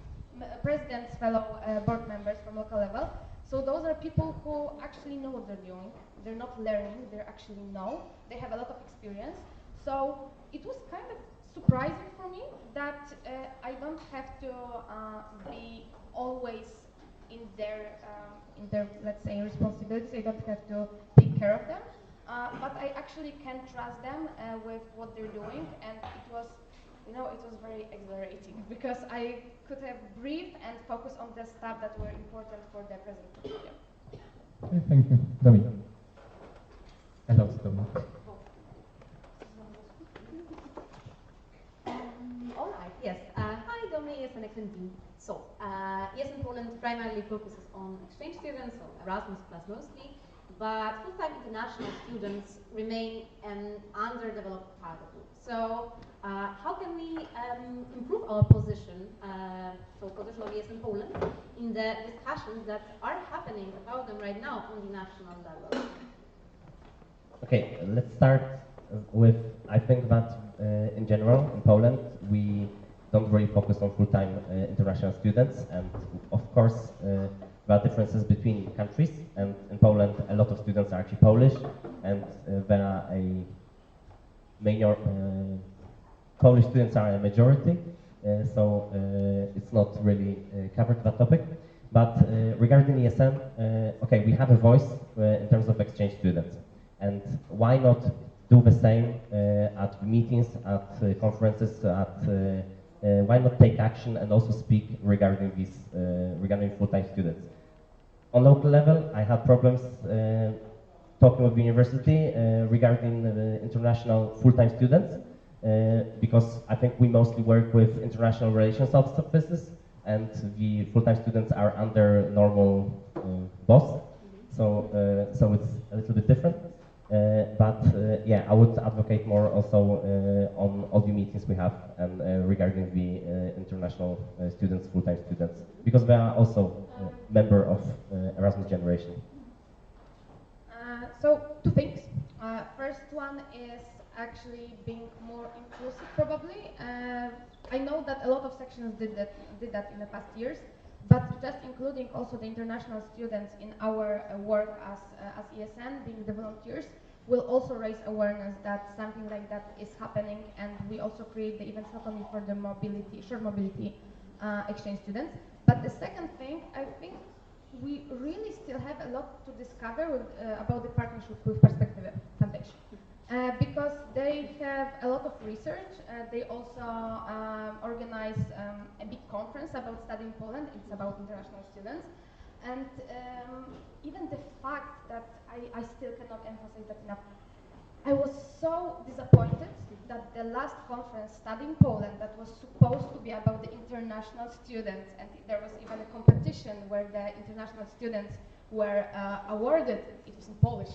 presidents, fellow board members from local level. So those are people who actually know what they're doing. They're not learning, they actually know. They have a lot of experience. So it was kind of surprising for me that I don't have to be always in their let's say responsibilities. I don't have to take care of them, but I actually can trust them with what they're doing, and it was, it was very exhilarating because I could have breathed and focus on the stuff that were important for the present portfolio. Okay, thank you, Dominika. Hello, Dominika. All right, yes. Hi, Domi, yes, an XND. So, yes, in Poland primarily focuses on exchange students, so Erasmus plus mostly, but full-time international students remain an underdeveloped part of it. So, how can we improve our position, so position of yes in Poland, in the discussions that are happening about them right now on the national level? Okay, let's start with, I think that in general, in Poland, we don't really focus on full-time international students, and of course, there are differences between countries, and in Poland, a lot of students are actually Polish, and there are Polish students are a majority, so it's not really covered, that topic. But regarding ESM, okay, we have a voice in terms of exchange students, and why not do the same at meetings, at conferences, why not take action and also speak regarding these, regarding full-time students? On local level, I had problems talking with the university regarding international full-time students, because I think we mostly work with international relations offices, and the full-time students are under normal boss, so it's a little bit different. But yeah, I would advocate more also on all the meetings we have and regarding the international students, full-time students, because they are also member of Erasmus generation. So two things. First one is actually being more inclusive, probably. I know that a lot of sections did that in the past years, but just including also the international students in our work as ESN, being the volunteers, will also raise awareness that something like that is happening, and we also create the events not only for the mobility, short mobility exchange students. But the second thing, I think we really still have a lot to discover about the partnership with Perspective Foundation. Because they have a lot of research. They also organize a big conference about studying Poland. It's about international students. And even the fact that I still cannot emphasize that enough, I was so disappointed that the last conference studying Poland that was supposed to be about the international students, and there was even a competition where the international students were awarded, it was in Polish.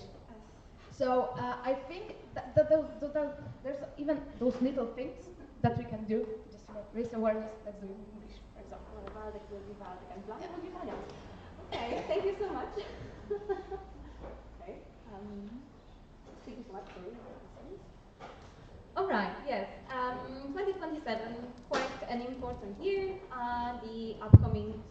So I think that there's even those little things that we can do, just raise awareness. Let's do it in English, for example. Okay, thank you so much. Okay, thank you so much. All right, yes, 2027, quite an important year. The upcoming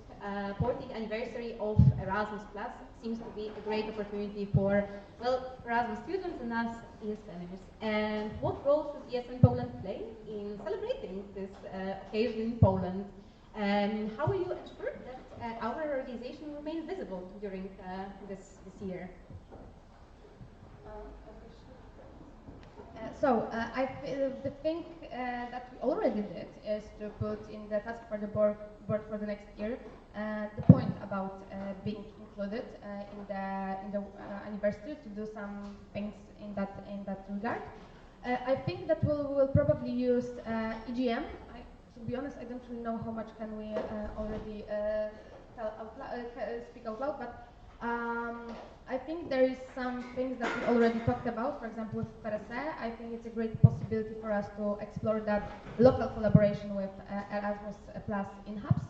40th anniversary of Erasmus Plus seems to be a great opportunity for, well, Erasmus students and us ESNers. And what role should ESN Poland play in celebrating this occasion in Poland? And how will you ensure that our organization will remain visible during this year? The thing that we already did is to put in the task for the board for the next year the point about being included in the anniversary, to do some things in that regard. I think that we'll probably use EGM. To be honest, I don't really know how much can we already speak out loud, but I think there is some things that we already talked about. For example, with PRSE, I think it's a great possibility for us to explore that local collaboration with Erasmus Plus in hubs.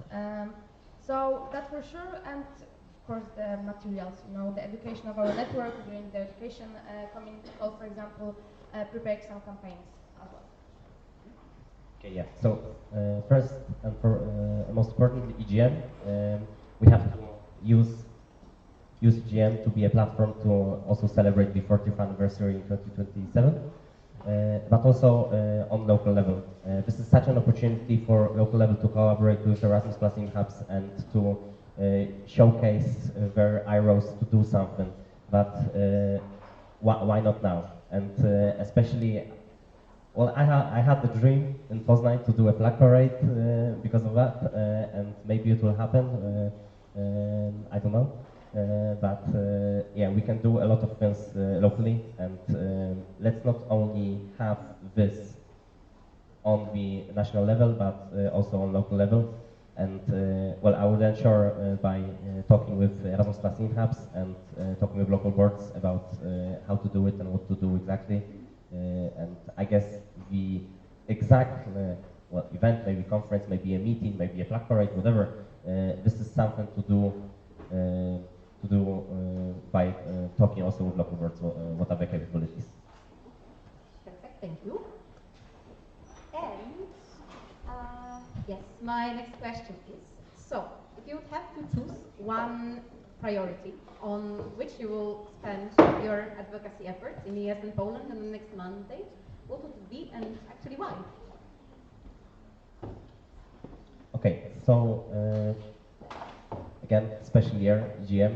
So that's for sure, and of course the materials, the education of our network during the education community call, for example, prepare some campaigns as well. Okay, yeah. So first and most importantly, EGM. We have to use EGM to be a platform to also celebrate the 40th anniversary in 2027, but also on local level. This is such an opportunity for local level to collaborate with Erasmus Plus in hubs and to showcase their IROs to do something. But why not now? And especially, well, I had the dream in Poznań to do a flag parade because of that, and maybe it will happen. I don't know. But yeah, we can do a lot of things locally, and let's not only have this on the national level, but also on local level. And well, I will ensure by talking with Erasmus Plus in hubs and talking with local boards about how to do it and what to do exactly. And I guess the exact well, event, maybe conference, maybe a meeting, maybe a flag parade, whatever. This is something to do by talking also with local boards what are the capabilities. Perfect, thank you. And yes, my next question is, so if you would have to choose one priority on which you will spend your advocacy efforts in ESN Poland in the next mandate, what would it be and actually why? Okay, so again, special year, EGM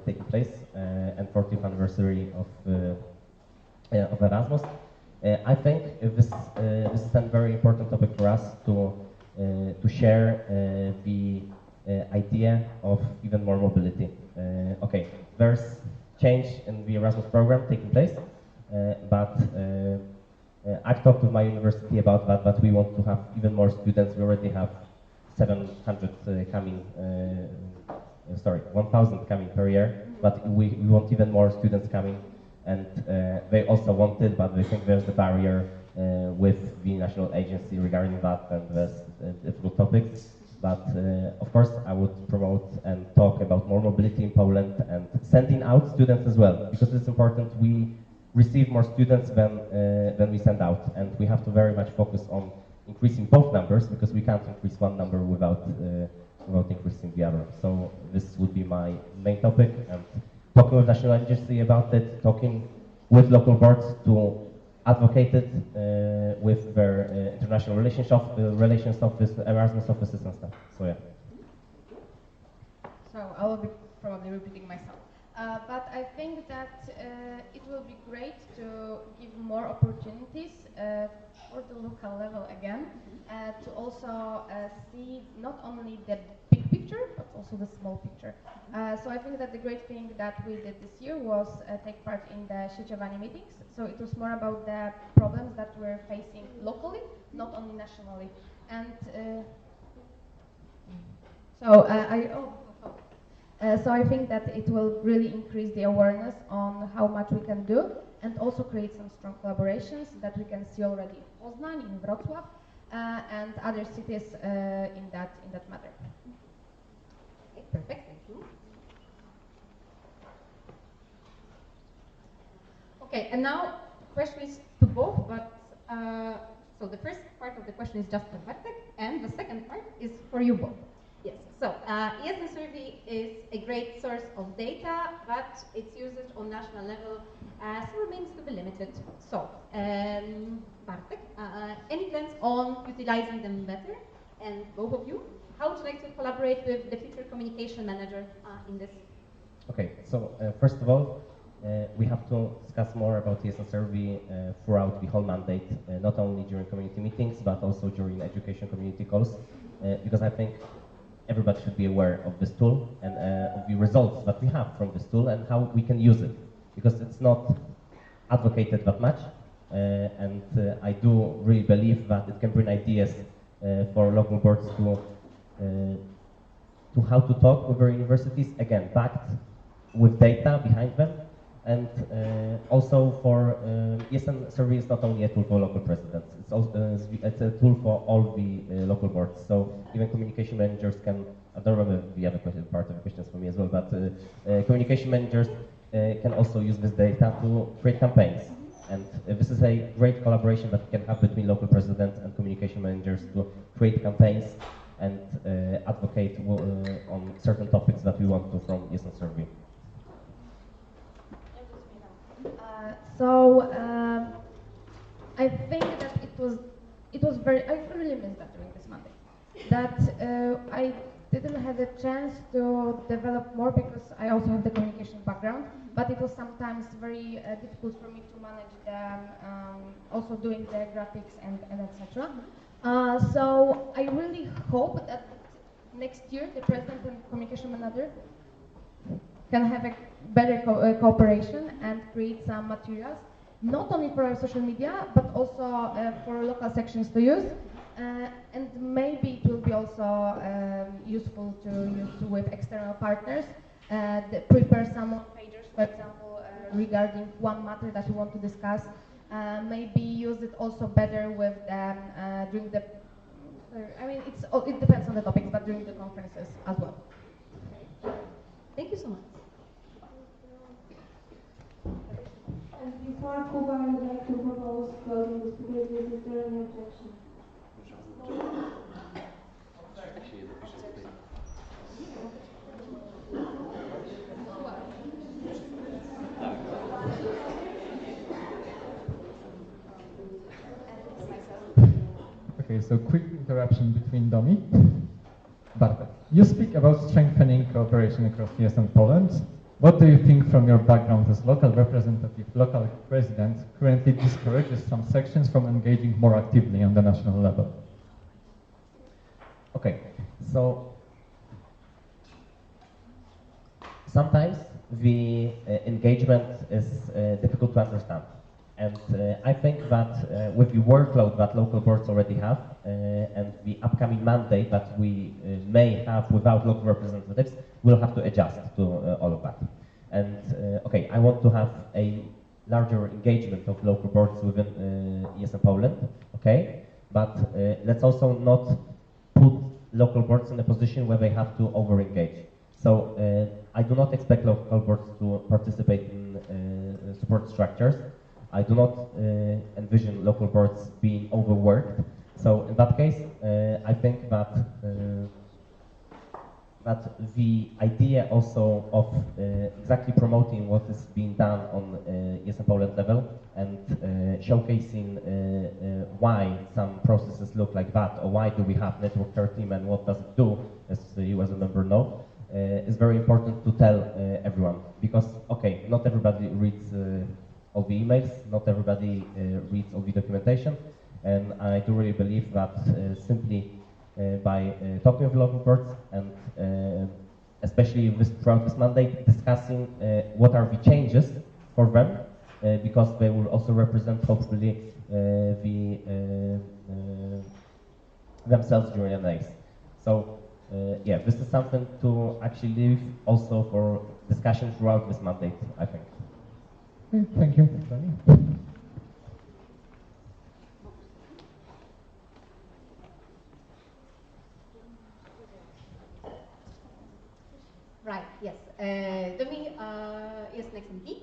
taking place, and 40th anniversary of Erasmus. I think this is a very important topic for us to share the idea of even more mobility. Okay, there's change in the Erasmus program taking place, but I've talked with my university about that, but we want to have even more students. We already have 700 coming, 1,000 coming per year, but we want even more students coming, and they also want it, but they think there's a barrier with the national agency regarding that, and there's difficult topics. But of course, I would promote and talk about more mobility in Poland and sending out students as well, because it's important. We receive more students than we send out, and we have to very much focus on increasing both numbers, because we can't increase one number without increasing the other. So this would be my main topic, and talking with national agency about it, talking with local boards to advocate it with their international relations office, Erasmus offices and stuff. So yeah. So I will be probably repeating myself. But I think that it will be great to give more opportunities for the local level again, to also see not only the big picture, but also the small picture. So I think that the great thing that we did this year was take part in the sieciowani meetings. So it was more about the problems that we're facing locally, not only nationally. And so I think that it will really increase the awareness on how much we can do, and also create some strong collaborations that we can see already in Poznań, in Wrocław, and other cities in that matter. Okay, perfect, thank you. Okay, and now the question is to both, but so the first part of the question is just for Bartek, and the second part is for you both. Yes. So, ESN survey is a great source of data, but its usage on national level still remains to be limited. So, Bartek, any plans on utilizing them better? And both of you, how would you like to collaborate with the future communication manager in this? Okay, so first of all, we have to discuss more about ESN survey throughout the whole mandate, not only during community meetings, but also during education community calls, because I think everybody should be aware of this tool and of the results that we have from this tool and how we can use it, because it's not advocated that much, and I do really believe that it can bring ideas for local boards to how to talk with their universities, again, backed with data behind them. And also for ESN survey is not only a tool for local presidents, it's also it's a tool for all the local boards. So even communication managers can, I don't remember the other question, part of the questions for me as well, but communication managers can also use this data to create campaigns. And this is a great collaboration that we can have between local presidents and communication managers to create campaigns and advocate on certain topics that we want to from ESN survey. I think that it was very, I really missed that during this Monday. That I didn't have the chance to develop more because I also have the communication background, but it was sometimes very difficult for me to manage them, also doing the graphics and etc. So I really hope that next year the president and communication manager can have a better cooperation and create some materials, not only for our social media, but also for local sections to use. And maybe it will be also useful to use with external partners, prepare some one-pagers, for example, regarding one matter that we want to discuss. Maybe use it also better with them during the, I mean, it depends on the topics, but during the conferences as well. Thank you so much. And before Kuba, I would like to propose closing the speakers list. Is there any objection? Okay, so quick interruption between Domi. Bartek, you speak about strengthening cooperation across ES and Poland. What do you think from your background as local representative, local president, currently discourages some sections from engaging more actively on the national level? Okay, so sometimes the engagement is difficult to understand. And I think that with the workload that local boards already have and the upcoming mandate that we may have without local representatives, we'll have to adjust to all of that. And okay, I want to have a larger engagement of local boards within ESN Poland, okay? But let's also not put local boards in a position where they have to over-engage. So I do not expect local boards to participate in support structures. I do not envision local boards being overworked. So in that case, I think that that the idea also of exactly promoting what is being done on ESN Poland level and showcasing why some processes look like that, or why do we have Network 13 and what does it do, as you as a member know, is very important to tell everyone. Because, okay, not everybody reads all the emails, not everybody reads all the documentation, and I do really believe that simply by talking with local boards and especially throughout this mandate, discussing what are the changes for them, because they will also represent hopefully themselves during NAs. So yeah, this is something to actually leave also for discussion throughout this mandate, I think. Thank you. Right, yes. Domi, yes, next MP.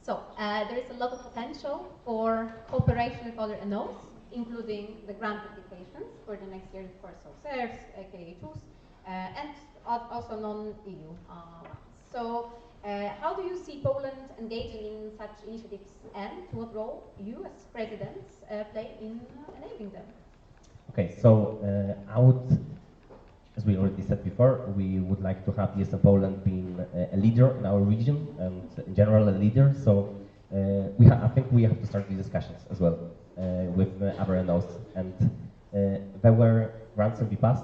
So there is a lot of potential for cooperation with other NOs, including the grant applications for the next year for SOCERS, KA2s, and also non-EU ones. So how do you see Poland engaging in such initiatives, and what role you as presidents play in enabling them? Okay, so I would, as we already said before, we would like to have ESM Poland being a leader in our region and in general a leader. So I think we have to start these discussions as well with other NOs. And there were grants in the past.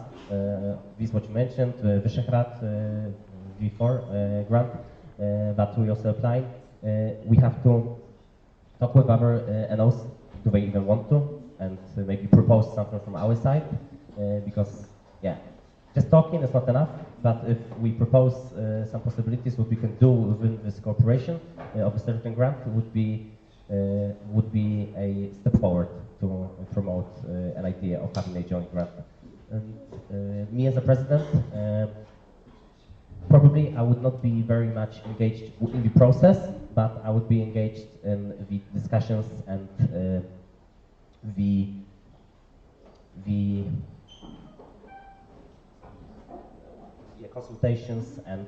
This is what you mentioned, Visegrad V4 grant that we also applied. We have to talk with other NOs. Do they even want to? And maybe propose something from our side, because yeah, just talking is not enough. But if we propose some possibilities, what we can do within this cooperation of a certain grant would be a step forward to promote an idea of having a joint grant. And me as a president, probably I would not be very much engaged in the process, but I would be engaged in the discussions and the consultations and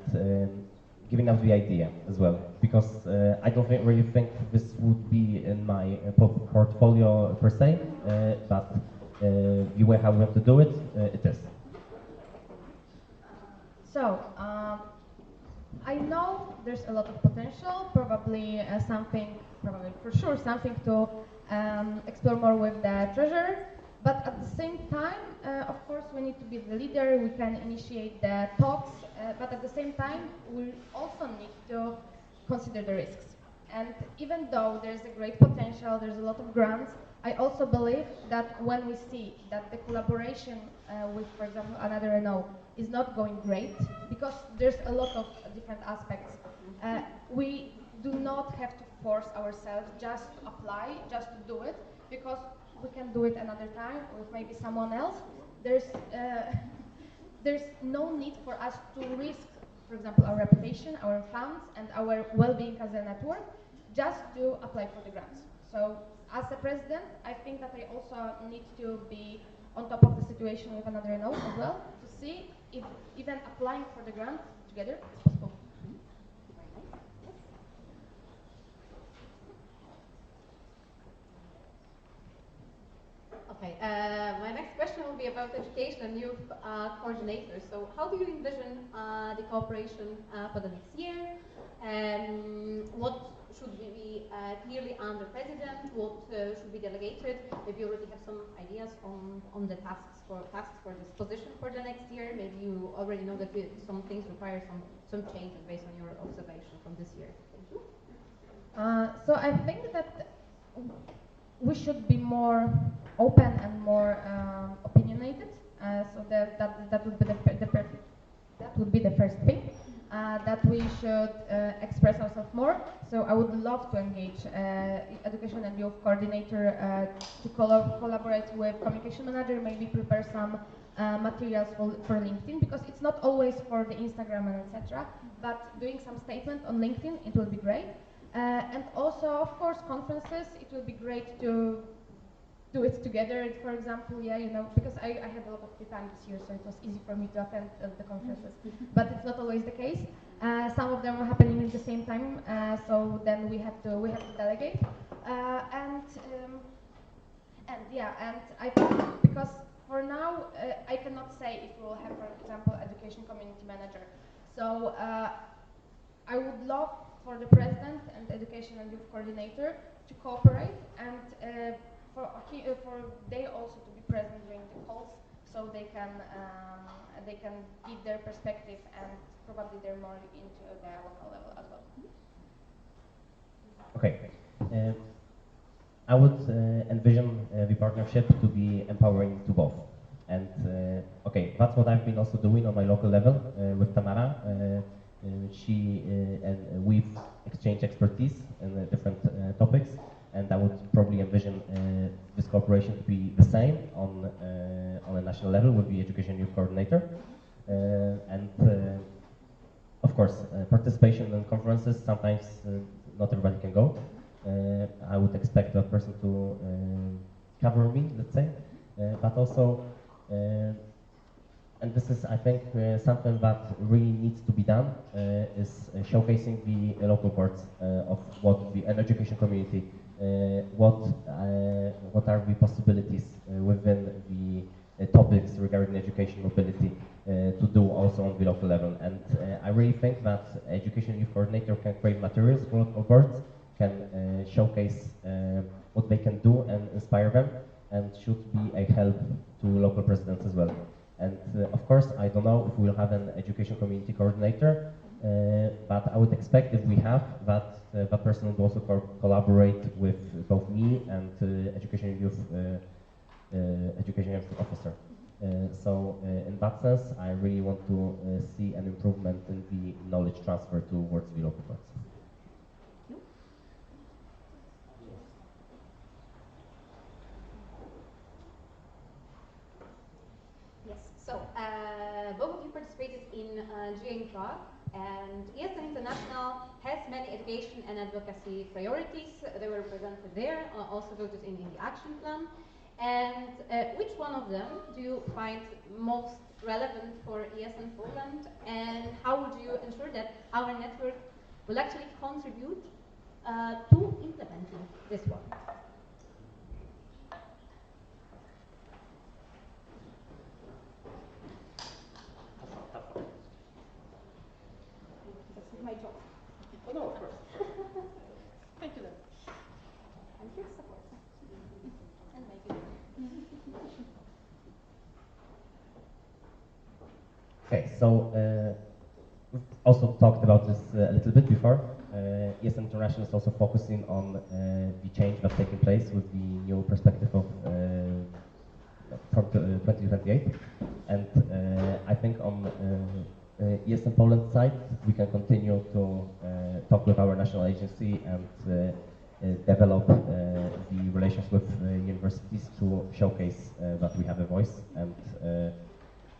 giving up the idea as well, because I don't really think this would be in my portfolio per se, but the way how we have to do it, it is. So, I know there's a lot of potential, probably for sure something to explore more with the Treasury, but at the same time, of course, we need to be the leader, we can initiate the talks, but at the same time, we also need to consider the risks. And even though there's a great potential, there's a lot of grants, I also believe that when we see that the collaboration with, for example, another NO is not going great, because there's a lot of different aspects, we do not have to force ourselves just to apply, just to do it, because we can do it another time with maybe someone else. There's no need for us to risk, for example, our reputation, our funds, and our well-being as a network, just to apply for the grants. So, as a president, I think that I also need to be on top of the situation with another node as well, to see if even applying for the grant together is possible. Okay, my next question will be about education and youth coordinators. So how do you envision the cooperation for the next year? What should be clearly under president? What should be delegated? Maybe you already have some ideas on the tasks for this position for the next year. Maybe you already know that some things require some changes based on your observation from this year. Thank you. So I think that we should be more open and more opinionated. So that would be the first thing. That we should express ourselves more. So I would love to engage education and youth coordinator to collaborate with communication manager, maybe prepare some materials for LinkedIn, because it's not always for the Instagram and etc. But doing some statement on LinkedIn, it will be great. And also, of course, conferences, it will be great to do it together, for example, because I had a lot of free time this year, so it was easy for me to attend the conferences. But it's not always the case. Some of them are happening at the same time, so then we have to delegate. And I think, because for now, I cannot say if we will have, for example, education community manager. So I would love for the president and education and youth coordinator to cooperate, and for they also to be present during the calls, so they can give their perspective, and probably they're more into the local level as well. Okay, I would envision the partnership to be empowering to both, and okay, that's what I've been also doing on my local level with Tamara. She and we've exchanged expertise in different topics, and I would probably envision this cooperation to be the same on a national level with the education youth coordinator, and of course participation in conferences. Sometimes not everybody can go. I would expect that person to cover me, let's say, but also and this is, I think, something that really needs to be done, is showcasing the local parts of what the education community, what are the possibilities within the topics regarding education mobility to do also on the local level. And I really think that education youth coordinator can create materials for local boards, can showcase what they can do and inspire them, and should be a help to local presidents as well. And of course, I don't know if we'll have an education community coordinator, but I would expect if we have that, that person will also collaborate with both me and education youth officer. So in that sense, I really want to see an improvement in the knowledge transfer towards the local parts. Yes, so both of you participated in GA Prague, and ESN International has many education and advocacy priorities. They were presented there, also voted in the action plan. And which one of them do you find most relevant for ESN Poland, and how would you ensure that our network will actually contribute to implementing this one? That's my job. Oh, no, of course. Thank you, then. I'm here to support and make it. Okay, so we've also talked about this a little bit before. ESN International is also focusing on the change that's taking place with the new perspective of from 2028. And I think on ESN Poland side, we can continue to talk with our national agency and develop the relations with universities to showcase that we have a voice, and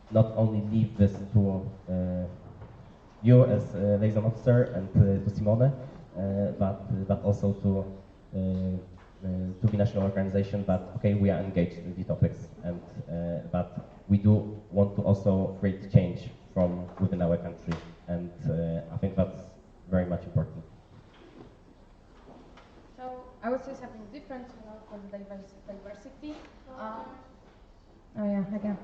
not only leave this to you as liaison officer and to Simone, but also to the national organization, that okay, we are engaged in the topics, and that we do want to also create change from within our country, and I think that's very much important. So I would say something different, for the diversity. Oh yeah, again.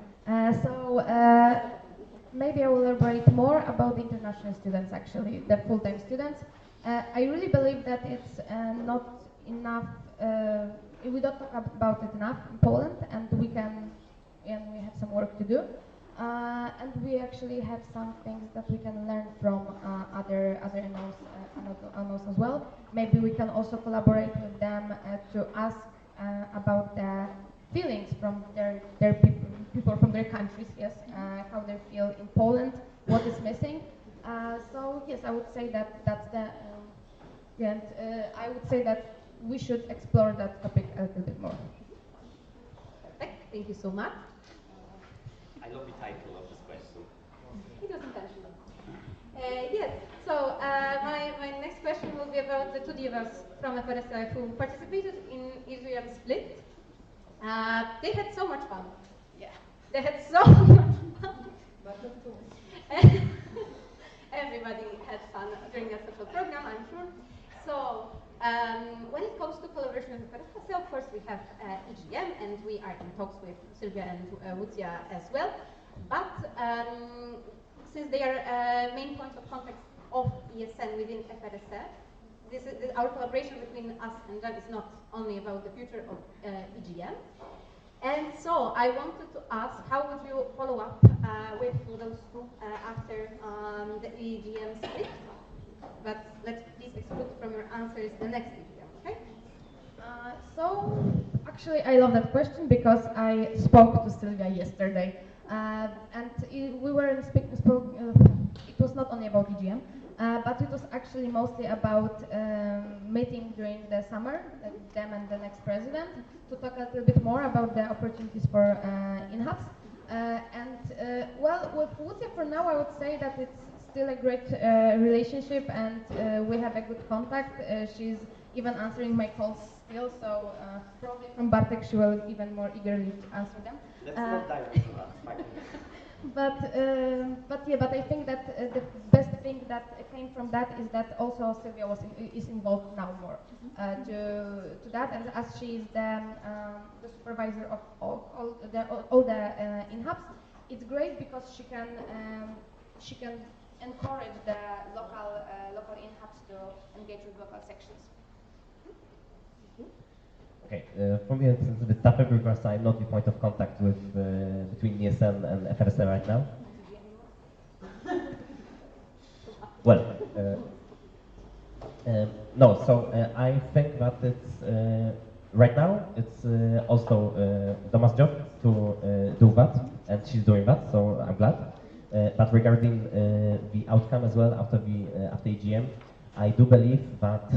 Maybe I will elaborate more about the international students, actually, the full-time students. I really believe that it's not enough, we don't talk about it enough in Poland, and we have some work to do. And we actually have some things that we can learn from other NOs as well. Maybe we can also collaborate with them to ask about the feelings from their people from their countries, yes, how they feel in Poland, what is missing. So yes, I would say that's the, and I would say that we should explore that topic a little bit more. Perfect. Thank you so much. I love the title of this question. It was intentional. Yes, so my next question will be about the two divas from FRSI who participated in Israel Split. They had so much fun. Yeah, they had so much fun. Everybody had fun during a social program, I'm sure. So when it comes to collaboration with FRSI, of course we have EGM, and we are in talks with Sylvia and Lucia as well. But since they are main points of contact of ESN within FRSF, our collaboration between us and them is not only about the future of EGM. And so I wanted to ask, how would you follow up with those two after the EGM split? But let's please exclude from your answers the next EGM, okay? So actually I love that question because I spoke to Sylvia yesterday. And we were in it was not only about EGM, but it was actually mostly about meeting during the summer, them and the next president, to talk a little bit more about the opportunities for in-hubs. Well, with Lucia for now, I would say that it's still a great relationship, and we have a good contact. She's even answering my calls still, so probably from Bartek she will even more eagerly answer them. Let's not direct that. but I think that the best thing that came from that is that also Sylvia is involved now more to that, and as she is the supervisor of all the in-hubs, it's great because she can encourage the local in-hubs to engage with local sections. Okay, for me it's a bit tougher because I'm not the point of contact with between ESN and FRSA right now. Well, no, so I think that it's right now it's also Doma's job to do that, and she's doing that, so I'm glad. But regarding the outcome as well after EGM, I do believe that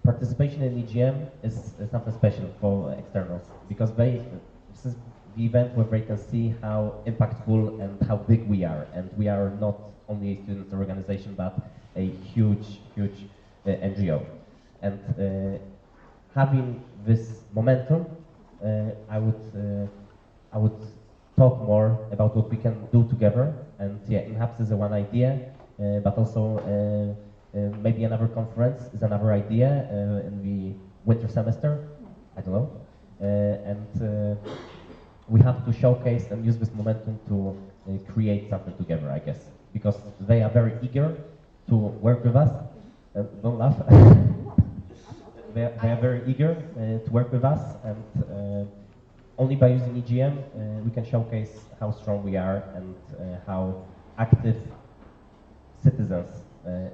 participation in EGM is something special for externals because this is the event where they can see how impactful and how big we are, and we are not only a student organization but a huge NGO. And having this momentum, I would talk more about what we can do together. And yeah, perhaps is one idea, but also maybe another conference is another idea in the winter semester. I don't know. And we have to showcase and use this momentum to create something together, I guess, because they are very eager to work with us. Don't laugh. They are very eager to work with us, and only by using EGM we can showcase how strong we are and how active citizens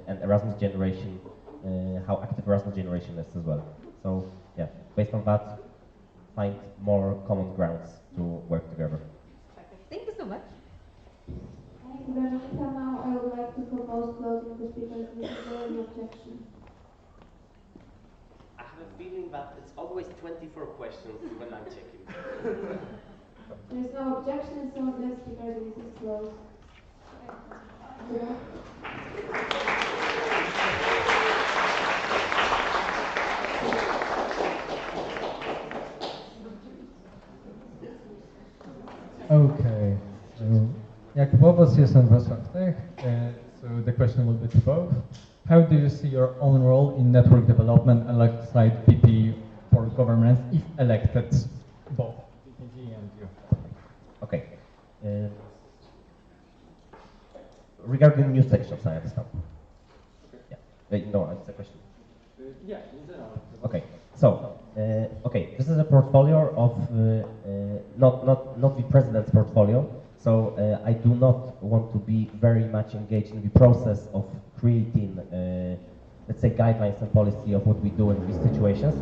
and Erasmus generation, how active Erasmus generation is as well. So yeah, based on that, find more common grounds to work together. Thank you so much. Thank you, Dominika. Now I would like to propose closing the speakers list. Is there any objection? I have a feeling that it's always 24 questions when I'm checking. There's no objection, so the speakers list is closed. Okay, so Jakubowicz, CSN Wrocław Tech. So the question will be to both. How do you see your own role in network development alongside VP for governance if elected, both VPG and you? Okay. Regarding new sections, I understand. Yeah. No, it's a question. Yeah, in general. Okay. So, okay, this is a portfolio of not the president's portfolio. So I do not want to be very much engaged in the process of creating, let's say, guidelines and policy of what we do in these situations.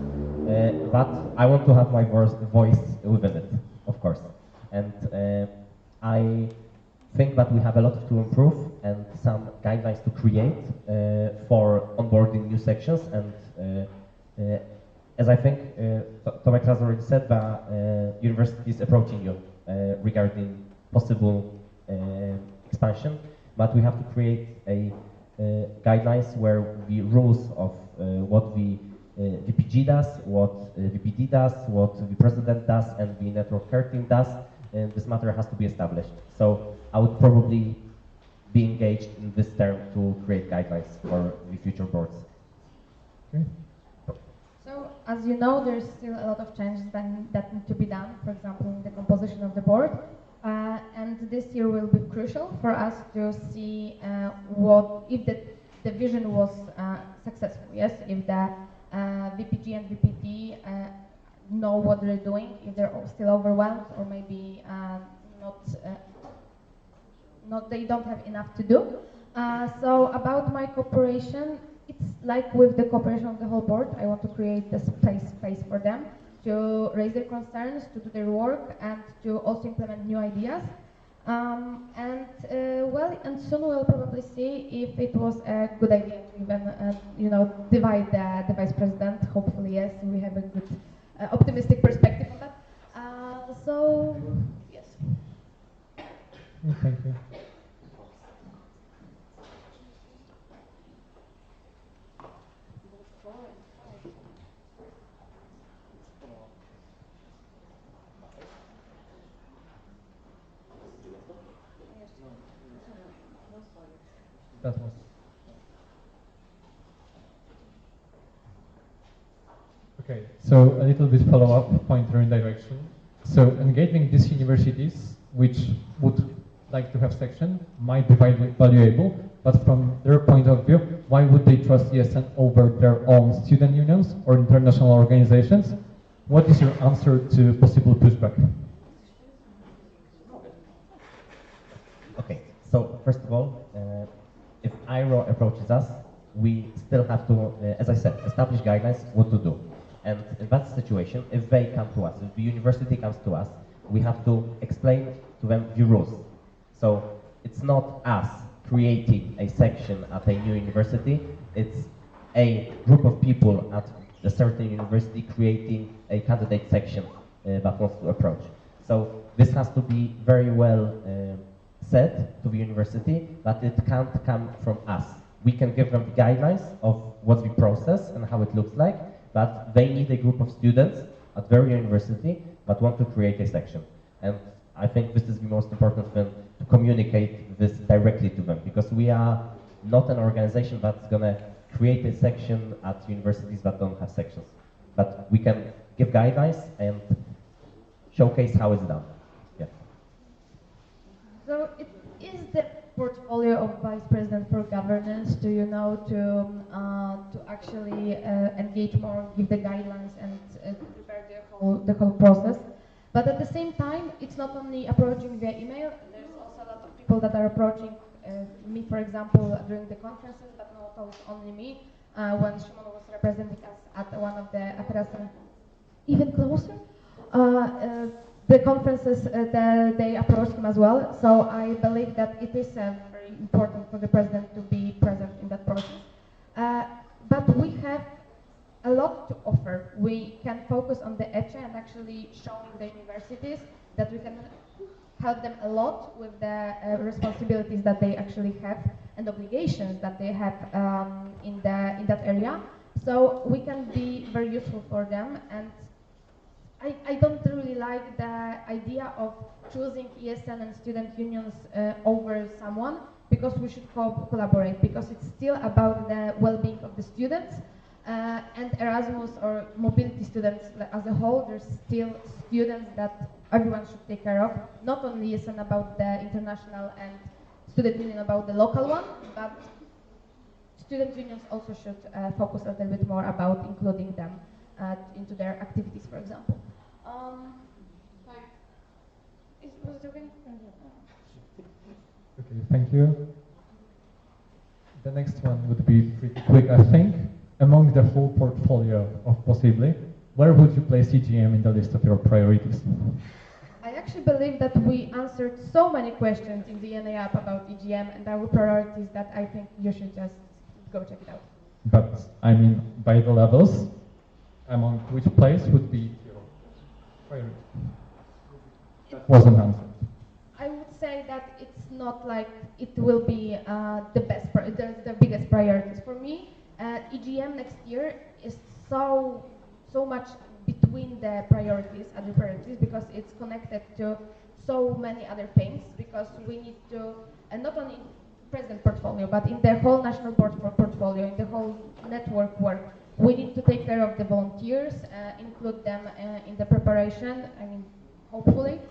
But I want to have my voice within it, of course. And I think that we have a lot to improve and some guidelines to create for onboarding new sections. And as I think Tomek has already said, the university is approaching you regarding possible expansion, but we have to create a guidelines where the rules of what the VPG does, what VPD does, what the president does, and the network care team does, this matter has to be established. So I would probably be engaged in this term to create guidelines for the future boards. Okay. So, as you know, there's still a lot of changes that need to be done, for example, in the composition of the board. And this year will be crucial for us to see if the vision was successful, yes? If the VPG and VPD know what they're doing, if they're still overwhelmed or maybe they don't have enough to do. So about my cooperation, it's like with the cooperation of the whole board. I want to create the space for them to raise their concerns, to do their work, and to also implement new ideas. And soon we'll probably see if it was a good idea to even, divide the vice president. Hopefully, yes, we have a good, optimistic perspective on that. So, yes. Thank you. That was. Okay, so a little bit follow-up, pointer in direction. So engaging these universities, which would like to have section, might be valuable, but from their point of view, why would they trust ESN over their own student unions or international organizations? What is your answer to possible pushback? Okay, so first of all, if IRO approaches us, we still have to, as I said, establish guidelines what to do. And in that situation, if they come to us, if the university comes to us, we have to explain to them the rules. So it's not us creating a section at a new university, it's a group of people at a certain university creating a candidate section that wants to approach. So this has to be very well said to the university, but it can't come from us. We can give them the guidelines of what's the process and how it looks like, but they need a group of students at their university that want to create a section. And I think this is the most important thing, to communicate this directly to them, because we are not an organization that's going to create a section at universities that don't have sections. But we can give guidelines and showcase how it's done. Yeah. So it is the portfolio of Vice President for Governance to, you know, to actually engage more, give the guidelines and prepare the whole process. But at the same time, it's not only approaching via email. There's also a lot of people that are approaching me, for example, during the conferences, but not only me. When Shimon was representing us at one of the even closer. The conferences, they approached him as well. So I believe that it is very important for the president to be present in that process. But we have a lot to offer. We can focus on the ECHE and actually showing the universities that we can help them a lot with the responsibilities that they actually have and obligations that they have in that area. So we can be very useful for them. And I don't really like the idea of choosing ESN and student unions over someone, because we should collaborate, because it's still about the well-being of the students. And Erasmus or mobility students as a whole, there's still students that everyone should take care of, not only ESN about the international and student union about the local one, but student unions also should focus a little bit more about including them into their activities, for example. Was it okay? Okay, thank you. The next one would be pretty quick, I think. Among the whole portfolio of Possibly, where would you place EGM in the list of your priorities? I actually believe that we answered so many questions in the NA app about EGM and our priorities that I think you should just go check it out. But, I mean, by the levels, among which place would be your priority? That wasn't answered. I would say that it's not like it will be the biggest priorities. For me, EGM next year is so much between the priorities, other priorities, because it's connected to so many other things, because we need to, and not only in president portfolio, but in the whole national portfolio, in the whole network work, we need to take care of the volunteers, include them in the preparation, I mean, hopefully.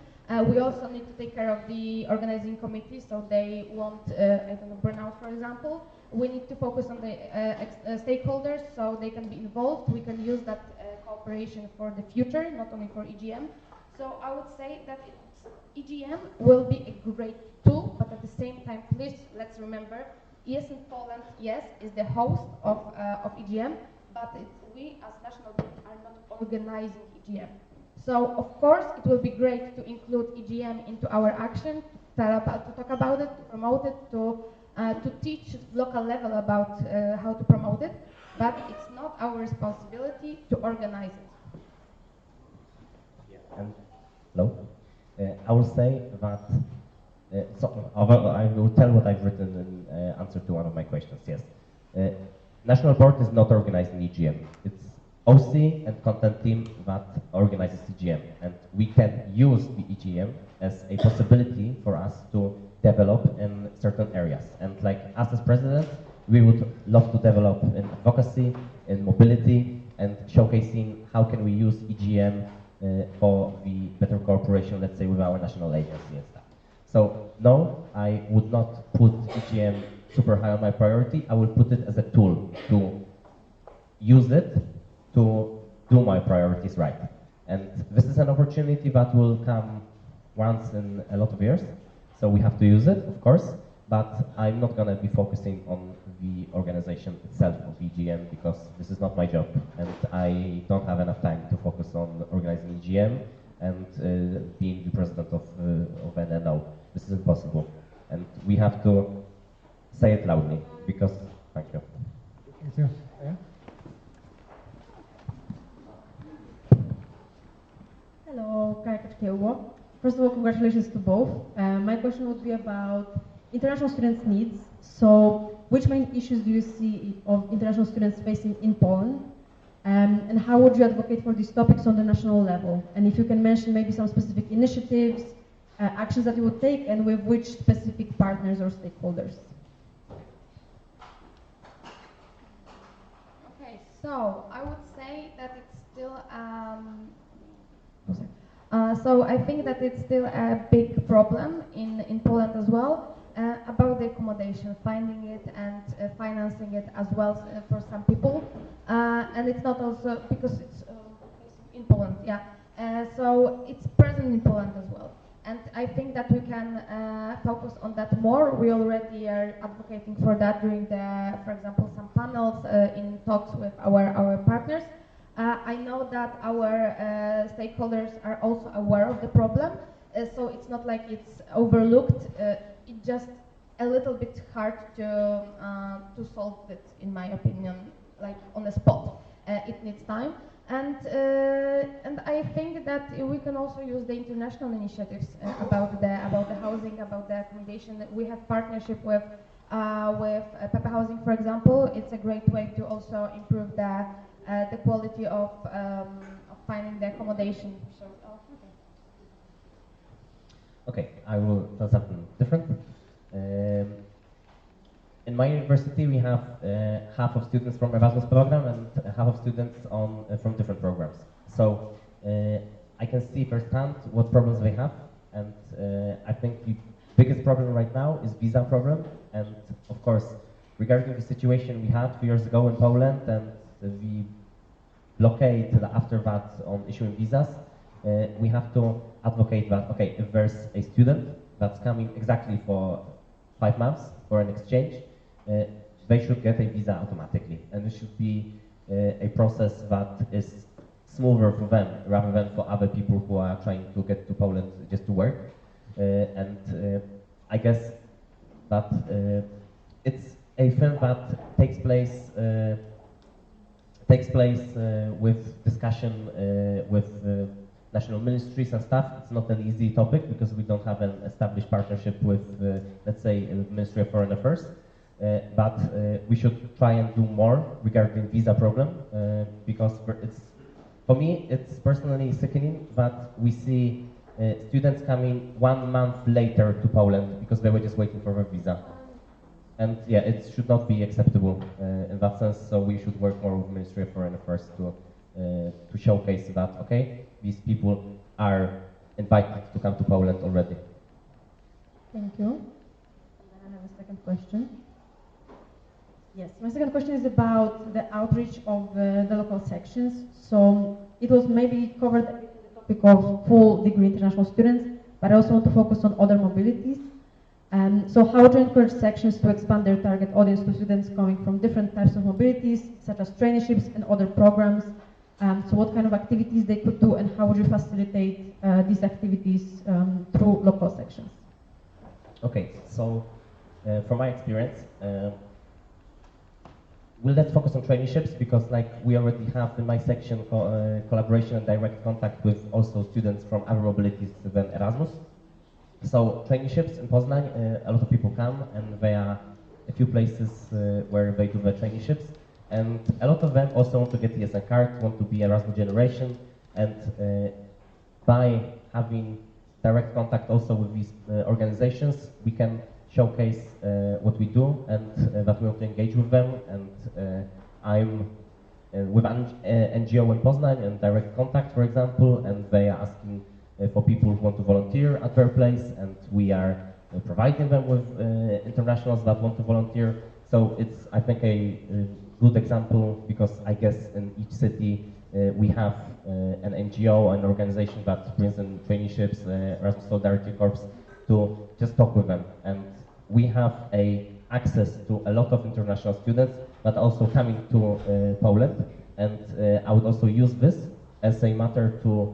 We also need to take care of the organizing committee, so they won't, I don't know, burn out, for example. We need to focus on the stakeholders, so they can be involved. We can use that cooperation for the future, not only for EGM. So I would say that EGM will be a great tool, but at the same time, please, let's remember, ESN Poland, yes, is the host of EGM, but we as national board are not organizing EGM. So, of course, it will be great to include EGM into our action, to talk about it, to promote it, to teach local level about how to promote it, but it's not our responsibility to organize it. Yeah. And hello? I will say that, I will tell what I've written in answer to one of my questions, yes. National board is not organizing EGM. It's OC and content team that organizes EGM, and we can use the EGM as a possibility for us to develop and certain areas. And like us as president, we would love to develop in advocacy, in mobility, and showcasing how can we use EGM for the better cooperation, let's say, with our national agency and stuff. So no, I would not put EGM super high on my priority. I will put it as a tool to use it to do my priorities right. And this is an opportunity that will come once in a lot of years. So we have to use it, of course, but I'm not going to be focusing on the organization itself of EGM because this is not my job and I don't have enough time to focus on organizing EGM and being the president of NNO. This is impossible. And we have to say it loudly because, thank you. Thank you. Yeah? Hello, Kaja. First of all, congratulations to both. My question would be about international students' needs. So, which main issues do you see of international students facing in Poland? And how would you advocate for these topics on the national level? And if you can mention maybe some specific initiatives, actions that you would take, and with which specific partners or stakeholders? Okay, so I would say that it's still so I think that it's still a big problem in Poland as well about the accommodation, finding it and financing it as well for some people. And it's not also because it's in Poland, yeah. So it's present in Poland as well. And I think that we can focus on that more. We already are advocating for that during the, for example, some panels in talks with our partners. I know that our stakeholders are also aware of the problem, so it's not like it's overlooked. It's just a little bit hard to solve it, in my opinion, like on the spot. It needs time, and I think that we can also use the international initiatives about the housing, about the accommodation. We have partnership with Pepe Housing, for example. It's a great way to also improve the quality of finding the accommodation. So, okay, I will tell something different. In my university, we have half of students from Erasmus program and half of students from different programs. So I can see firsthand what problems they have, and I think the biggest problem right now is visa problem. And of course, regarding the situation we had 2 years ago in Poland and the blockade after that on issuing visas, we have to advocate that, okay, if there's a student that's coming exactly for 5 months for an exchange, they should get a visa automatically. And it should be a process that is smoother for them rather than for other people who are trying to get to Poland just to work. I guess that it's a thing that takes place with discussion with national ministries and stuff. It's not an easy topic because we don't have an established partnership with, let's say, the Ministry of Foreign Affairs. But we should try and do more regarding visa problem because for me, it's personally sickening that we see students coming 1 month later to Poland because they were just waiting for their visa. And yeah, it should not be acceptable in that sense, so we should work more with the Ministry of Foreign Affairs to showcase that, okay, these people are invited to come to Poland already. Thank you. And I have a second question. Yes, my second question is about the outreach of the local sections. So it was maybe covered in the topic of full degree international students, but I also want to focus on other mobilities. So how to encourage sections to expand their target audience to students coming from different types of mobilities, such as traineeships and other programs. So what kind of activities they could do and how would you facilitate these activities through local sections? Okay, so from my experience, let's focus on traineeships because like we already have in my section collaboration and direct contact with also students from other mobilities than Erasmus. So traineeships in Poznań, a lot of people come and there are a few places where they do the traineeships, and a lot of them also want to get the ESN card, want to be Erasmus generation, and by having direct contact also with these organizations, we can showcase what we do and that we want to engage with them. And I'm with an NGO in Poznań in direct contact, for example, and they are asking for people who want to volunteer at their place, and we are providing them with internationals that want to volunteer. So it's, I think, a good example, because I guess in each city we have an NGO, an organization that brings in traineeships, Erasmus Solidarity Corps, to just talk with them. And we have access to a lot of international students, but also coming to Poland. And I would also use this as a matter to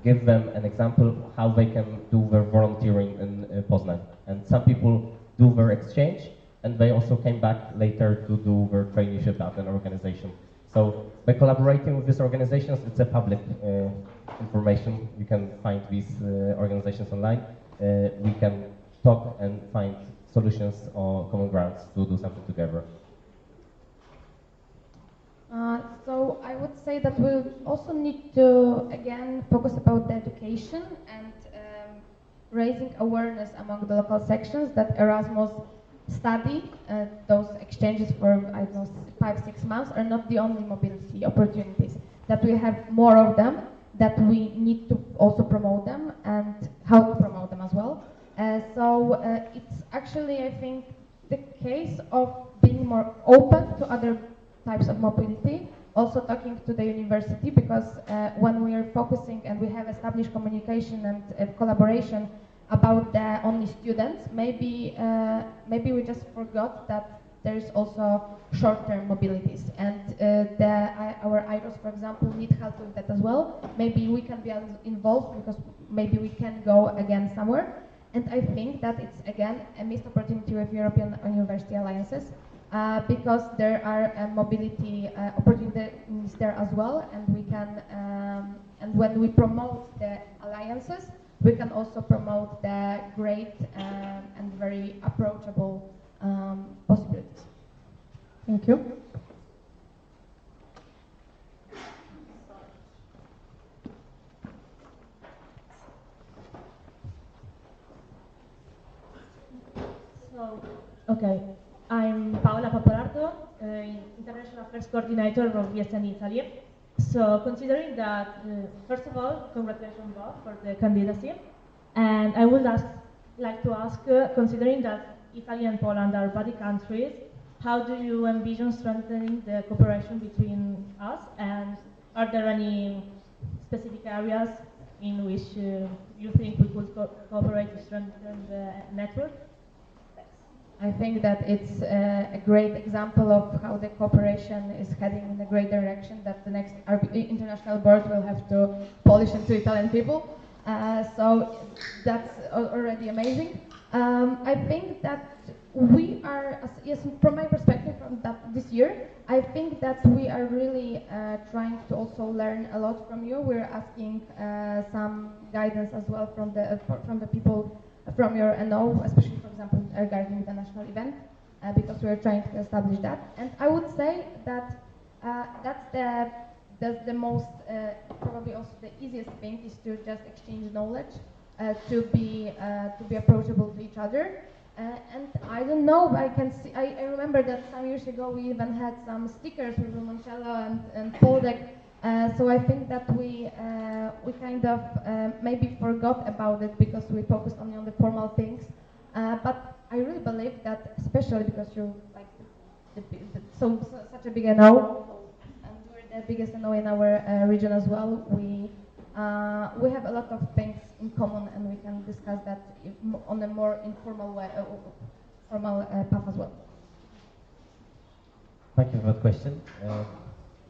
give them an example of how they can do their volunteering in Poznań. And some people do their exchange, and they also came back later to do their traineeship at an organization. So by collaborating with these organizations, it's a public information. You can find these organizations online. We can talk and find solutions or common grounds to do something together. So I would say that we also need to, again, focus about the education and raising awareness among the local sections that Erasmus study, those exchanges for, I don't know, 5-6 months are not the only mobility opportunities, that we have more of them, that we need to also promote them and how to promote them as well. So it's actually, I think, the case of being more open to other types of mobility, also talking to the university, because when we are focusing and we have established communication and collaboration about the only students, maybe we just forgot that there is also short-term mobilities, and our IROS, for example, need help with that as well. Maybe we can be involved, because maybe we can go again somewhere. And I think that it's, again, a missed opportunity with European University Alliances, because there are mobility opportunities there as well, and we can, and when we promote the alliances, we can also promote the great and very approachable possibilities. Thank you. So, okay, I'm Paola Papalardo, International Affairs Coordinator of ESN Italy. So, considering that, first of all, congratulations both for the candidacy, and I would like to ask, considering that Italy and Poland are buddy countries, how do you envision strengthening the cooperation between us, and are there any specific areas in which you think we could cooperate to strengthen the network? I think that it's a great example of how the cooperation is heading in a great direction, that the next international board will have to polish into Italian people. So that's already amazing. I think that we are, yes, from my perspective, this year, I think that we are really trying to also learn a lot from you. We're asking some guidance as well from the people from your NO, especially, for example, regarding the national event, because we are trying to establish that. And I would say that that's the most, probably also the easiest thing, is to just exchange knowledge, to be approachable to each other. And I don't know, I remember that some years ago we even had some stickers with Moncello and Poldek. So I think that we kind of maybe forgot about it because we focused only on the formal things. But I really believe that, especially because you're like such a big NO, and we're the biggest NO in our region as well, we have a lot of things in common, and we can discuss that on a more informal way, formal path as well. Thank you for that question.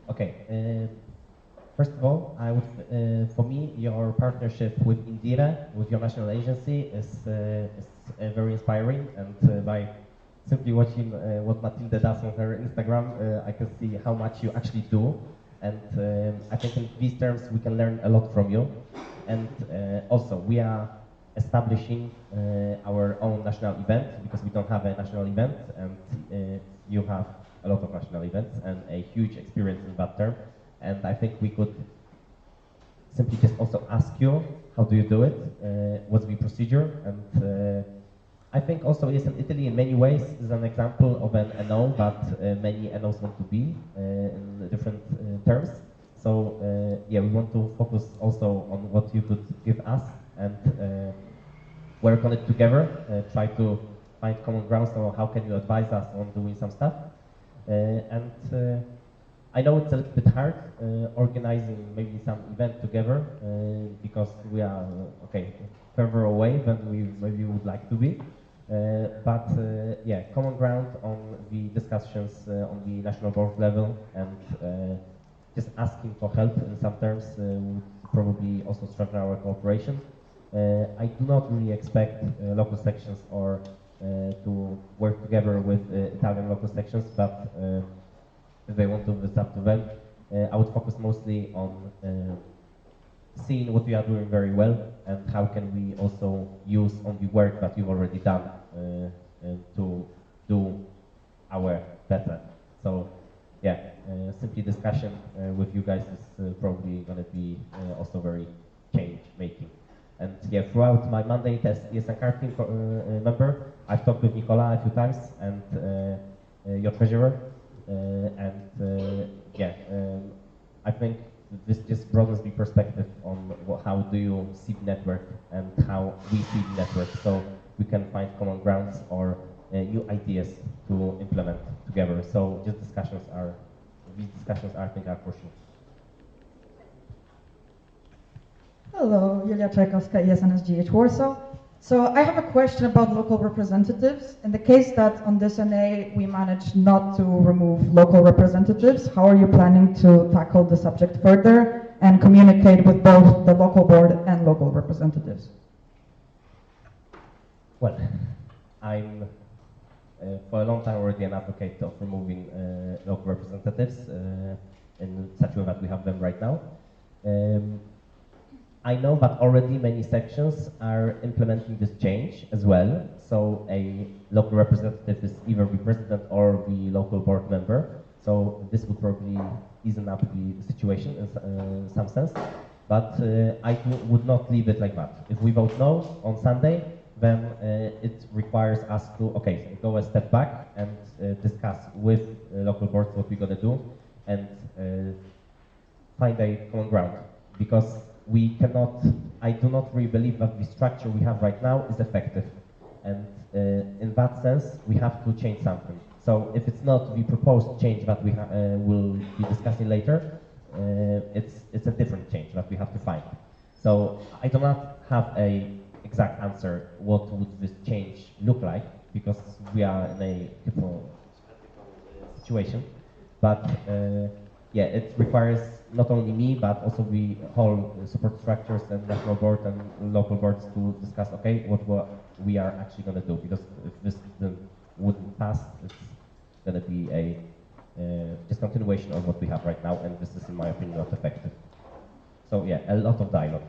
Okay. First of all, I would, for me, your partnership with Indira, with your national agency, is very inspiring. And by simply watching what Matilde does on her Instagram, I can see how much you actually do. And I think in these terms we can learn a lot from you. And also, we are establishing our own national event, because we don't have a national event, and you have a lot of national events and a huge experience in that term. And I think we could simply just also ask you, how do you do it? What's the procedure? And I I think also yes, in Italy in many ways is an example of an NO, but many NOs want to be in different terms. So yeah, we want to focus also on what you could give us and work on it together, try to find common ground, so how can you advise us on doing some stuff. I know it's a little bit hard organizing maybe some event together because we are further away than we maybe would like to be. But yeah, common ground on the discussions on the national board level and just asking for help in some terms would probably also strengthen our cooperation. I do not really expect local sections or to work together with Italian local sections, but if they want to, it's up to them. I would focus mostly on seeing what we are doing very well and how can we also use on the work that you've already done to do our better. So yeah, simply discussion with you guys is probably going to be also very change making. And yeah, throughout my mandate as ESNCR team member, I've talked with Nicola a few times and your treasurer. I think this just broadens the perspective on how do you see the network and how we see the network, so we can find common grounds or new ideas to implement together. So these discussions are I think are crucial. Hello, Julia Czajkowska, ESNSGH Warsaw. So I have a question about local representatives. In the case that on this NA we manage not to remove local representatives, how are you planning to tackle the subject further and communicate with both the local board and local representatives? Well, I'm for a long time already an advocate of removing local representatives in such a way that we have them right now. I know that already many sections are implementing this change as well. So a local representative is either the president or the local board member. So this would probably easen up the situation in some sense. But I would not leave it like that. If we vote no on Sunday, then it requires us to go a step back and discuss with local boards what we're going to do and find a common ground, because we cannot, I do not really believe that the structure we have right now is effective. And in that sense, we have to change something. So if it's not the proposed change that we will be discussing later, it's a different change that we have to find. So I do not have a exact answer what would this change look like, because we are in a different situation. But yeah, it requires not only me, but also the whole support structures and national board and local boards to discuss, what we are actually going to do. Because if this wouldn't pass, it's going to be a discontinuation of what we have right now, and this is, in my opinion, not effective. So yeah, a lot of dialogue.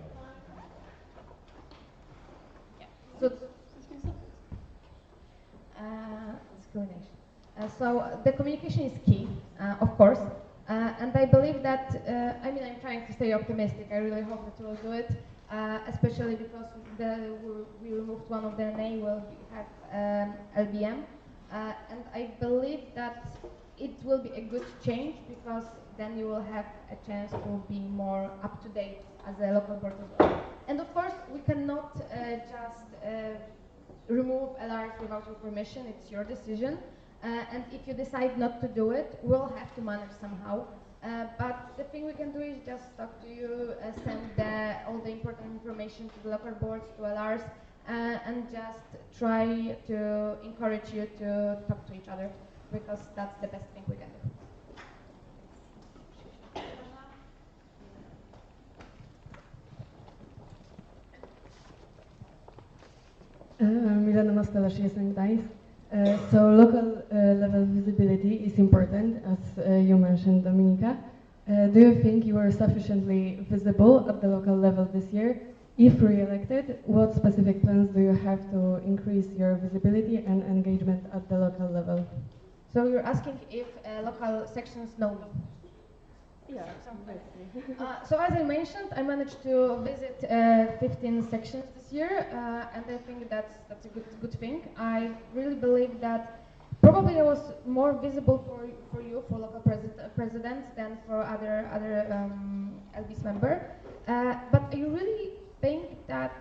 Discrimination. So the communication is key, of course. And I believe that, I'm trying to stay optimistic. I really hope that we will do it, especially because we removed one of the NA, we'll have LBM. And I believe that it will be a good change, because then you will have a chance to be more up to date as a local board as well. And of course, we cannot just remove LRs without your permission. It's your decision. And if you decide not to do it, we'll have to manage somehow. But the thing we can do is just talk to you, send all the important information to the local boards, to LRs, and just try to encourage you to talk to each other, because that's the best thing we can do. Milena Naskalasz, ESN Gdańsk. So local level visibility is important, as you mentioned, Dominika. Do you think you are sufficiently visible at the local level this year? If re-elected, what specific plans do you have to increase your visibility and engagement at the local level? So you're asking if local sections know me? Yeah, So as I mentioned, I managed to visit 15 sections this year, and I think that's a good thing. I really believe that probably I was more visible for you, for local presidents, than for other LB's member. But I really think that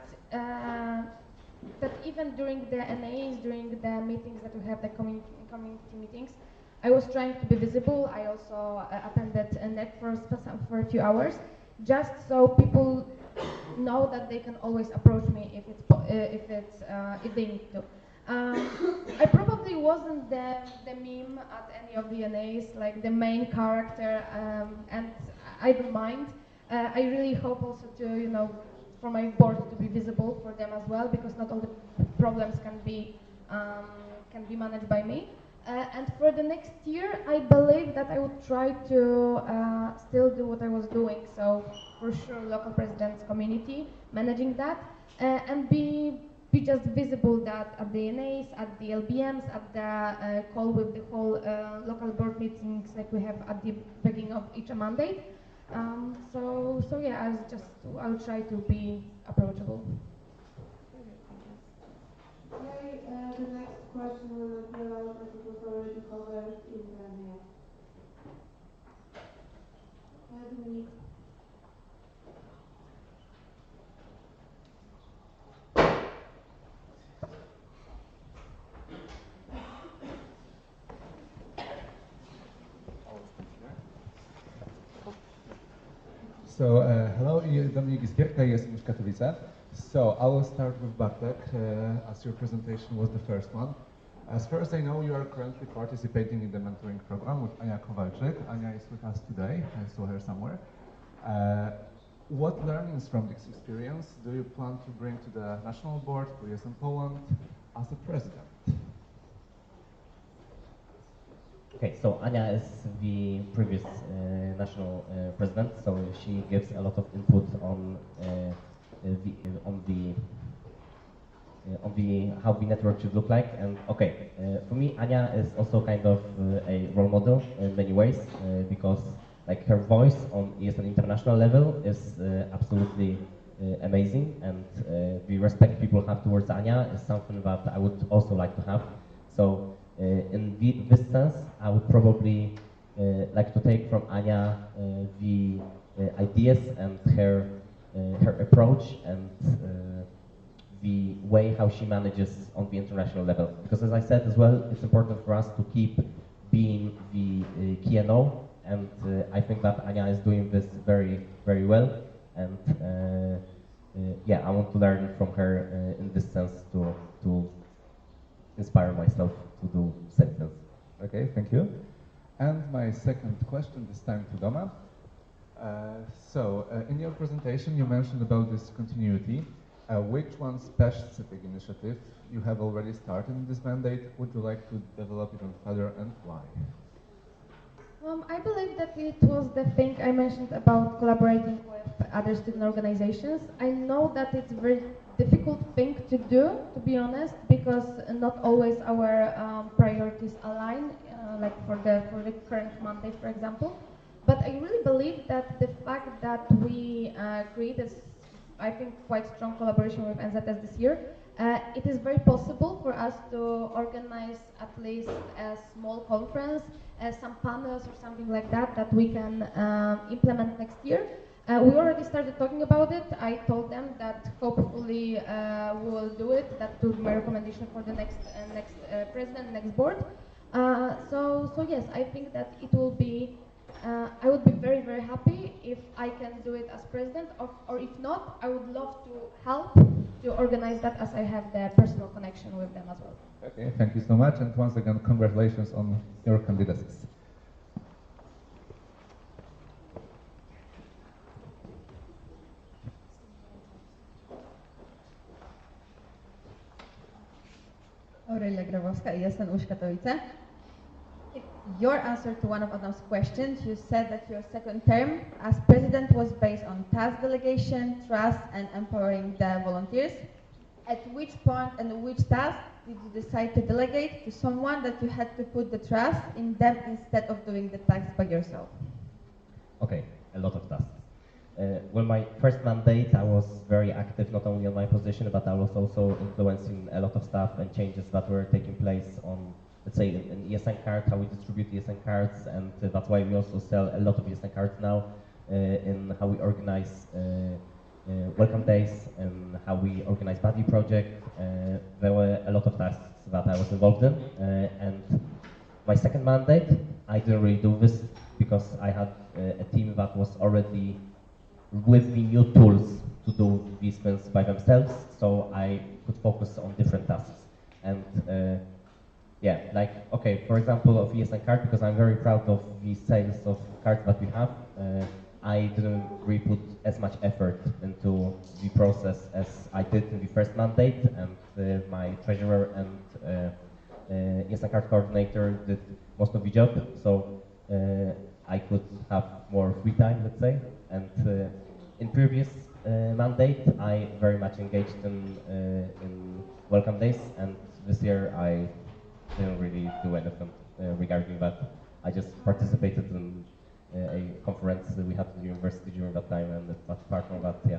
that even during the NAs, during the meetings that we have, the community meetings, I was trying to be visible. I also attended a net for a few hours, just so people know that they can always approach me if they need to. I probably wasn't the meme at any of the NAs, like the main character, and I don't mind. I really hope also to, for my board to be visible for them as well, because not all the problems can be managed by me. And for the next year, I believe that I would try to still do what I was doing. So for sure, local presidents community, managing that, and be just visible that at the NAs, at the LBMs, at the call with the whole local board meetings like we have at the beginning of each mandate. So yeah, I'll try to be approachable. Okay, the next question will not be allowed as it was already covered in the mail. Dominika. So, hello, Dominika is here, jestem z Katowice. So, I will start with Bartek, as your presentation was the first one. As far as I know, you are currently participating in the mentoring program with Ania Kowalczyk. Ania is with us today, I saw her somewhere. What learnings from this experience do you plan to bring to the national board, to ESN Poland, as a president? Okay, so Ania is the previous national president, so she gives a lot of input on how the network should look like. And okay, for me, Ania is also kind of a role model in many ways because like her voice on ESN international level is absolutely amazing, and the respect people have towards Ania is something that I would also like to have. So. In this sense, I would probably like to take from Ania the ideas and her approach and the way how she manages on the international level. Because as I said as well, it's important for us to keep being the KNO, and I think that Ania is doing this very, very well. And yeah, I want to learn from her in this sense to inspire myself to do same things. Okay, thank you. And my second question, this time to Doma. In your presentation, you mentioned about this continuity. Which one specific initiative you have already started in this mandate would you like to develop even further, and why? I believe that it was the thing I mentioned about collaborating with other student organizations. I know that it's a very difficult thing to do, to be honest, because not always our priorities align, like for the current mandate, for example. But I really believe that the fact that we created, I think, quite strong collaboration with NZS this year, it is very possible for us to organize at least a small conference, some panels or something like that we can implement next year. We already started talking about it. I told them that hopefully we will do it. That will be my recommendation for the next president, next board. So yes, I think that it will be. I would be very, very happy if I can do it as president, or if not, I would love to help to organize that, as I have the personal connection with them as well. Okay, thank you so much, and once again, congratulations on your candidacies. Aurelia Grabowska, ESN Katowice. Your answer to one of Adam's questions, you said that your second term as president was based on task delegation, trust, and empowering the volunteers. At which point and which task did you decide to delegate to someone that you had to put the trust in them instead of doing the tasks by yourself? Okay, a lot of tasks. Well, my first mandate, I was very active not only on my position, but I was also influencing a lot of stuff and changes that were taking place on, let's say, an ESN card, how we distribute ESN cards, and that's why we also sell a lot of ESN cards now, in how we organize welcome days and how we organize buddy project. There were a lot of tasks that I was involved in, and my second mandate, I didn't really do this because I had a team that was already with the new tools to do these things by themselves, so I could focus on different tasks. And yeah, like, okay, for example, of ESN card, because I'm very proud of the sales of cards that we have, I didn't really put as much effort into the process as I did in the first mandate, and my treasurer and ESN card coordinator did most of the job, so I could have more free time, let's say. And in previous mandate, I very much engaged in welcome days, and this year I didn't really do anything regarding that. I just participated in a conference that we had at the university during that time, and that's part of that, yeah.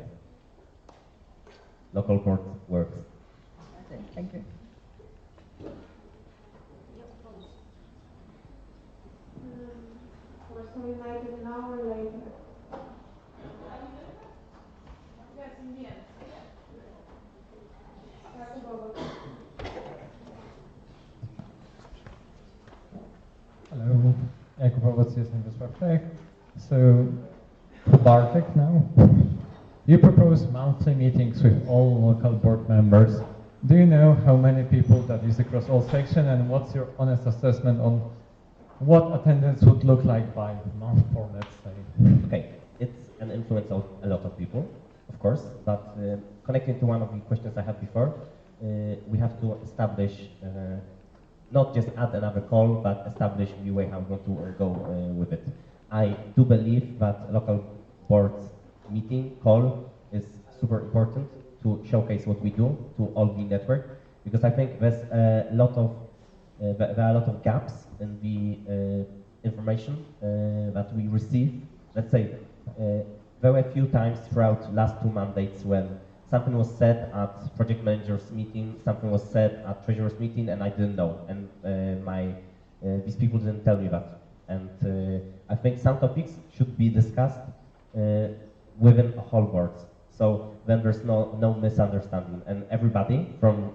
Local board works. Okay, thank you. We're so united an hour later. Yes, in the end. Hello, Jakub Owoc is in Wrocław. So, for Bartek now, you propose monthly meetings with all local board members. Do you know how many people that is across all sections, and what's your honest assessment on what attendance would look like by month for, let's say? Okay, it's an influence of a lot of people, of course, but connecting to one of the questions I had before, we have to establish not just add another call, but establish the way how we're going to go with it. I do believe that local boards meeting call is super important to showcase what we do to all the network, because I think there's a lot of there are a lot of gaps in the information that we receive. Let's say there were a few times throughout last 2 mandates when something was said at project manager's meeting, something was said at treasurer's meeting, and I didn't know, and these people didn't tell me that. And I think some topics should be discussed within a whole board, so then there's no misunderstanding, and everybody from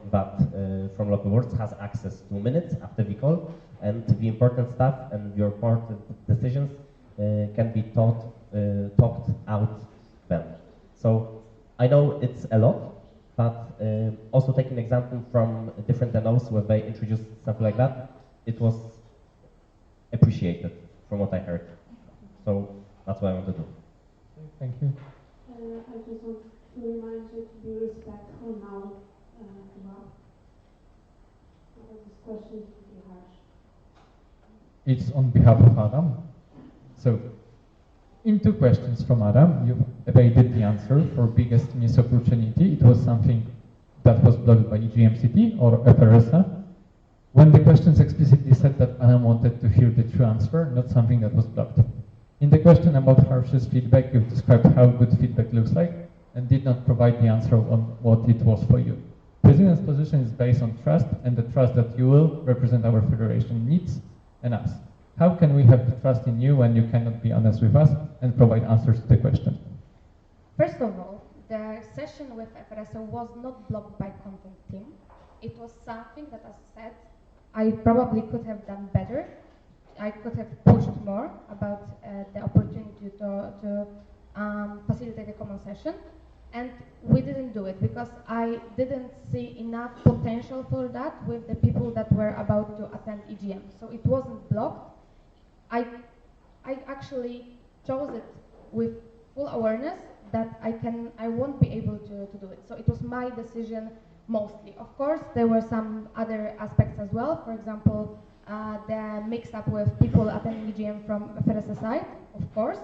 from local boards has access to minutes after the call, and the important stuff and your important decisions can be talked out then. So I know it's a lot, but also taking an example from different NOs where they introduced something like that, it was appreciated from what I heard. So that's what I want to do. Thank you. I just want to remind you to be respectful now, because this question is pretty harsh. It's on behalf of Adam. So, in 2 questions from Adam, you evaded the answer for biggest missed opportunity. It was something that was blocked by EGMCT or FRSA. When the questions explicitly said that Adam wanted to hear the true answer, not something that was blocked. In the question about harshest feedback, you've described how good feedback looks like and did not provide the answer on what it was for you. President's position is based on trust, and the trust that you will represent our federation needs and us. How can we have the trust in you when you cannot be honest with us and provide answers to the question? First of all, the session with FRSA was not blocked by content team. It was something that, as said, I probably could have done better. I could have pushed more about the opportunity to facilitate a common session, and we didn't do it because I didn't see enough potential for that with the people that were about to attend EGM. So it wasn't blocked. I actually chose it with full awareness that I won't be able to do it. So it was my decision mostly. Of course, there were some other aspects as well. For example, the mix-up with people attending EGM from FRSA side, of course.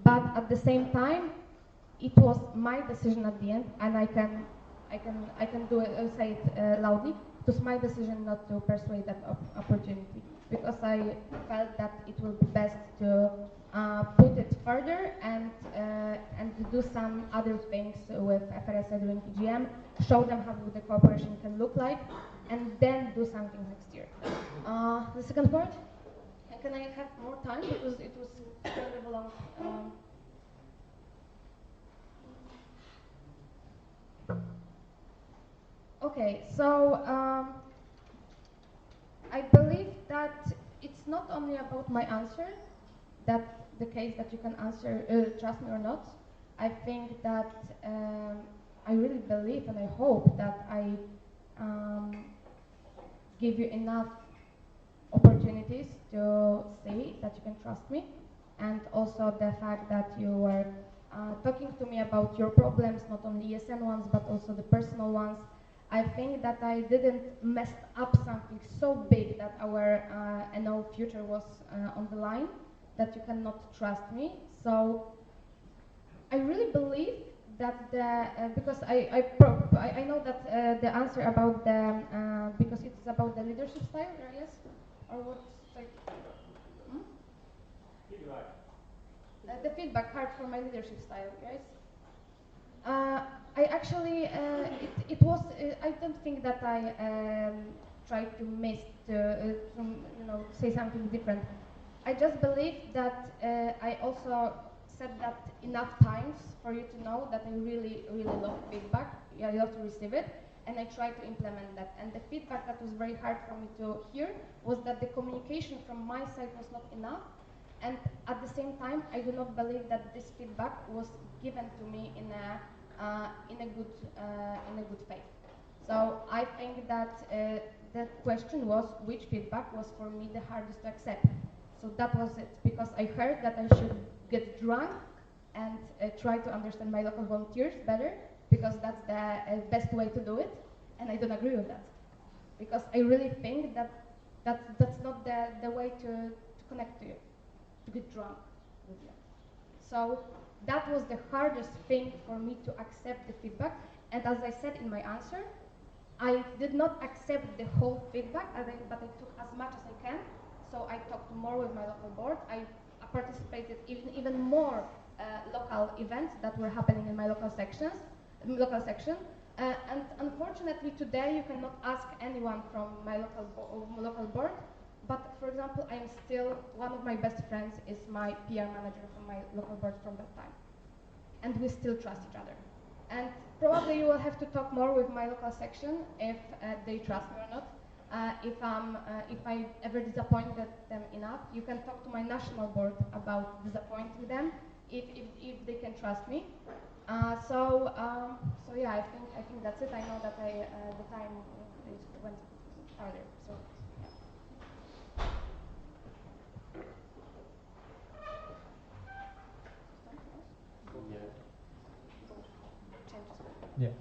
But at the same time, it was my decision at the end, and I can do it, say it loudly. was my decision not to persuade that opportunity, because I felt that it will be best to put it further and do some other things with FRSA during PGM, show them how the cooperation can look like, and then do something next year. The second part, can I have more time, because it was kind of a long. Okay, so I believe that it's not only about my answer, that the case that you can answer, trust me or not. I think that I really believe and I hope that I give you enough opportunities to see that you can trust me, and also the fact that you were talking to me about your problems, not only ESN ones but also the personal ones. I think that I didn't mess up something so big that our NO future was on the line, that you cannot trust me. So I really believe that because I know that the answer about the because it's about the leadership style, yes, or what's like the feedback card for my leadership style, yes. I actually it was I don't think that I tried to miss to say something different. I just believe that I also said that enough times for you to know that I really love feedback. I love to receive it, and I try to implement that. And the feedback that was very hard for me to hear was that the communication from my side was not enough. And at the same time, I do not believe that this feedback was given to me in a good faith. So I think that the question was which feedback was for me the hardest to accept. So that was it, because I heard that I should get drunk and try to understand my local volunteers better, because that's the best way to do it, and I don't agree with that, because I really think that that's not the way to connect to you, to get drunk with you. So that was the hardest thing for me to accept the feedback, and as I said in my answer, I did not accept the whole feedback, but I took as much as I can. So I talked more with my local board. I participated in even more local events that were happening in my local section. And unfortunately today you cannot ask anyone from my local board. But for example, I am still, one of my best friends is my PR manager from my local board from that time. And we still trust each other. And probably you will have to talk more with my local section if they trust me or not. If I ever disappointed them enough, you can talk to my national board about disappointing them if they can trust me. So yeah, I think that's it. I know that the time went farther. So. Yeah.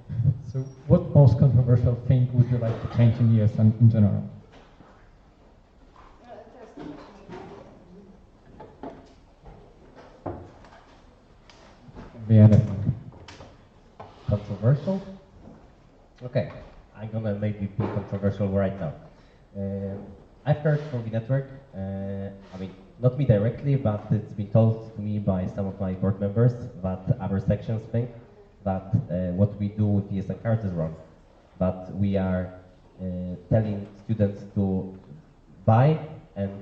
So what most controversial thing would you like to change in ESN in general? Can be anything. Controversial? Okay, I'm gonna maybe be controversial right now. I've heard from the network, I mean, not me directly, but it's been told to me by some of my board members that other sections think that what we do with ESN cards is wrong. That we are telling students to buy and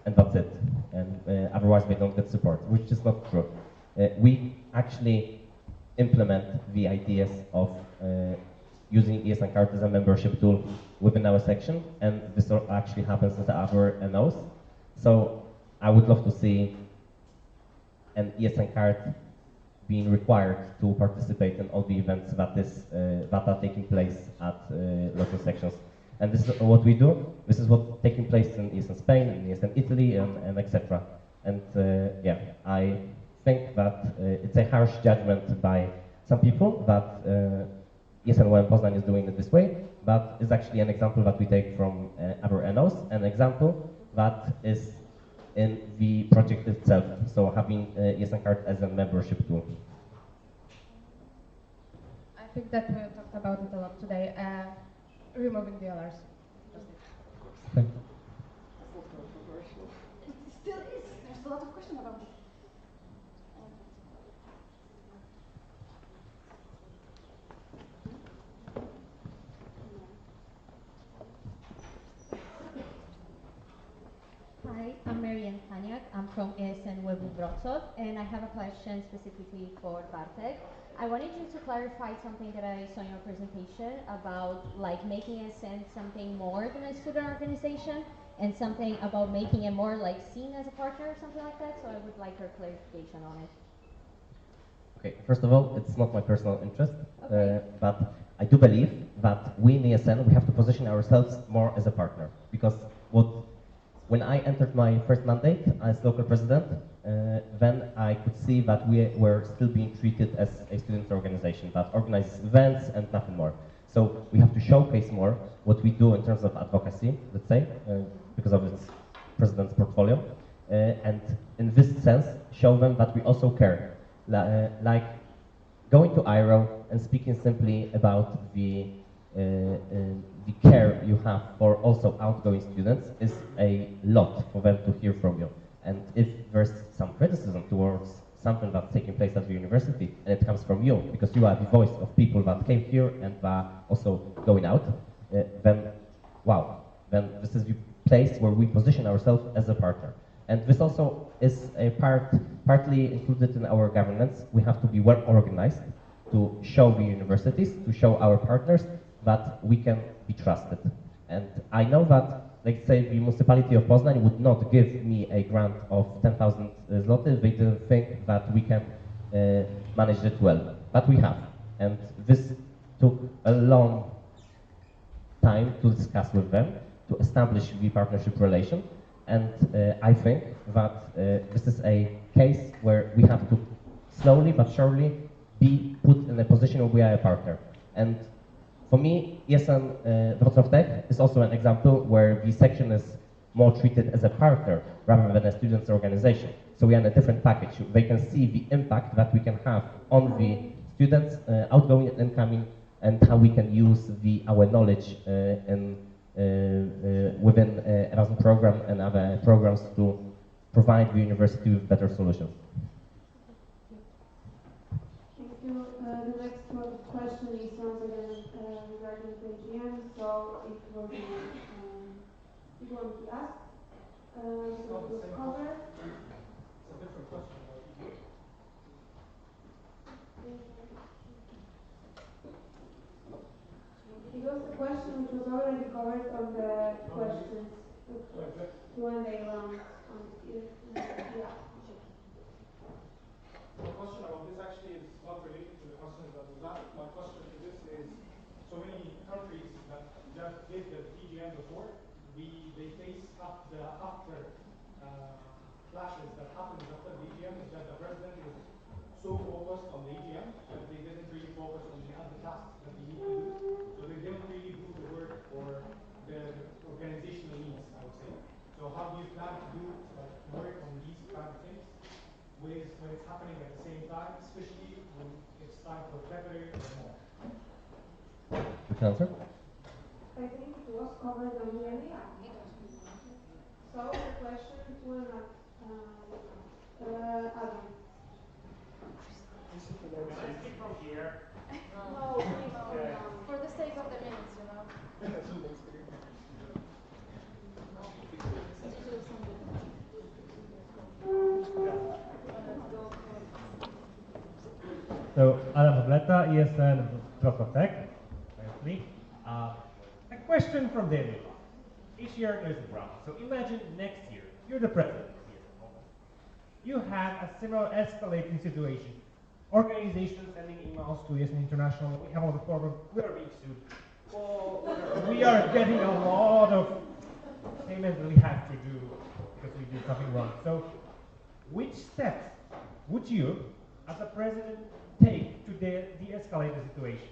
that's it. And otherwise they don't get support, which is not true. We actually implement the ideas of using ESN card as a membership tool within our section, and this actually happens with other NOs. So I would love to see an ESN card being required to participate in all the events that are taking place at local sections. And this is what we do. This is what's taking place in ESN Spain, in ESN Italy, and etc. And yeah, I think that it's a harsh judgment by some people that ESN WM Poznań is doing it this way, but it's actually an example that we take from other NOs, an example that is in the project itself, so having ESN card as a membership tool. I think that we talked about it a lot today. removing the others. Thank you. It still is. There's a lot of questions about it. Hi, I'm Marianne Paniak. I'm from ASN Web in Wrocław, and I have a question specifically for Bartek. I wanted you to clarify something that I saw in your presentation about like making ASN something more than a student organization and something about making it more like seen as a partner or something like that. So I would like your clarification on it. Okay, first of all, it's not my personal interest, but I do believe that we in ESN, we have to position ourselves more as a partner, because when I entered my first mandate as local president, then I could see that we were still being treated as a student organization that organizes events and nothing more. So we have to showcase more what we do in terms of advocacy, let's say, because of its president's portfolio, and in this sense, show them that we also care. Like going to IRO and speaking simply about the care you have for also outgoing students is a lot for them to hear from you. And if there's some criticism towards something that's taking place at the university, and it comes from you, because you are the voice of people that came here and are also going out, then wow, then this is the place where we position ourselves as a partner. And this also is a partly included in our governance. We have to be well organized to show the universities, to show our partners that we can be trusted. And I know that, let's say, the municipality of Poznań would not give me a grant of 10,000 zloty if they didn't think that we can manage it well. But we have. And this took a long time to discuss with them, to establish the partnership relation. And I think that this is a case where we have to slowly but surely be put in a position where we are a partner. And for me, ESN Wrocław Tech is also an example where the section is more treated as a partner rather than a students' organization. So we are in a different package. They can see the impact that we can have on the students, outgoing and incoming, and how we can use our knowledge within Erasmus program and other programs to provide the university with better solutions. Thank you. The next question is once again regarding the AGM, so it will be you want to ask? It was covered. It's a different question about EGM. It was a question which was already covered on the questions Q&A round. Yeah. My question about this actually is not related to the questions that was asked. My question to this is, so many countries that just did the EGM before, they face the after clashes that happens after the EGM is that the president is so focused on the EGM that they didn't really focus on the other tasks that they need to do. So they didn't really do the work for the organizational needs, I would say. So how do you plan to do work on these kind of things when it's happening at the same time, especially when it's time for February or more? You can answer? I think it was covered on the end. So the question will not Adam. Can I speak from here? No, please, no. For the sake of the minutes, you know. So, Adam Obleta, ESN Wrocław Tech, obviously. A question from David. Each year there's a drama. So imagine next year, you're the president of ESN. You have a similar escalating situation. Organizations sending emails to ESN International, we have all the problem, we are being sued. We are getting a lot of payments that we have to do because we did something wrong. So which steps would you, as a president, take to de-escalate the situation?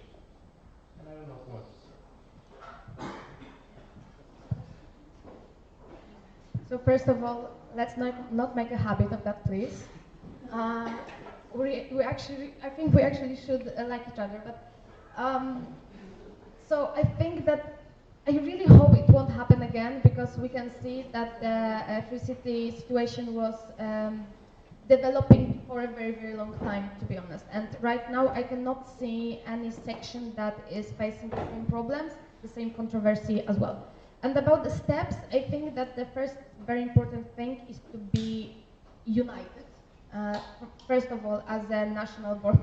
And I don't know who wants to start. So first of all, let's not make a habit of that, please. I think we actually should like each other. But so I think that I really hope it won't happen again, because we can see that the Free City situation was developing for a very, very long time, to be honest. And right now, I cannot see any section that is facing the same problems, the same controversy as well. And about the steps, I think that the first very important thing is to be united. First of all, as a national board,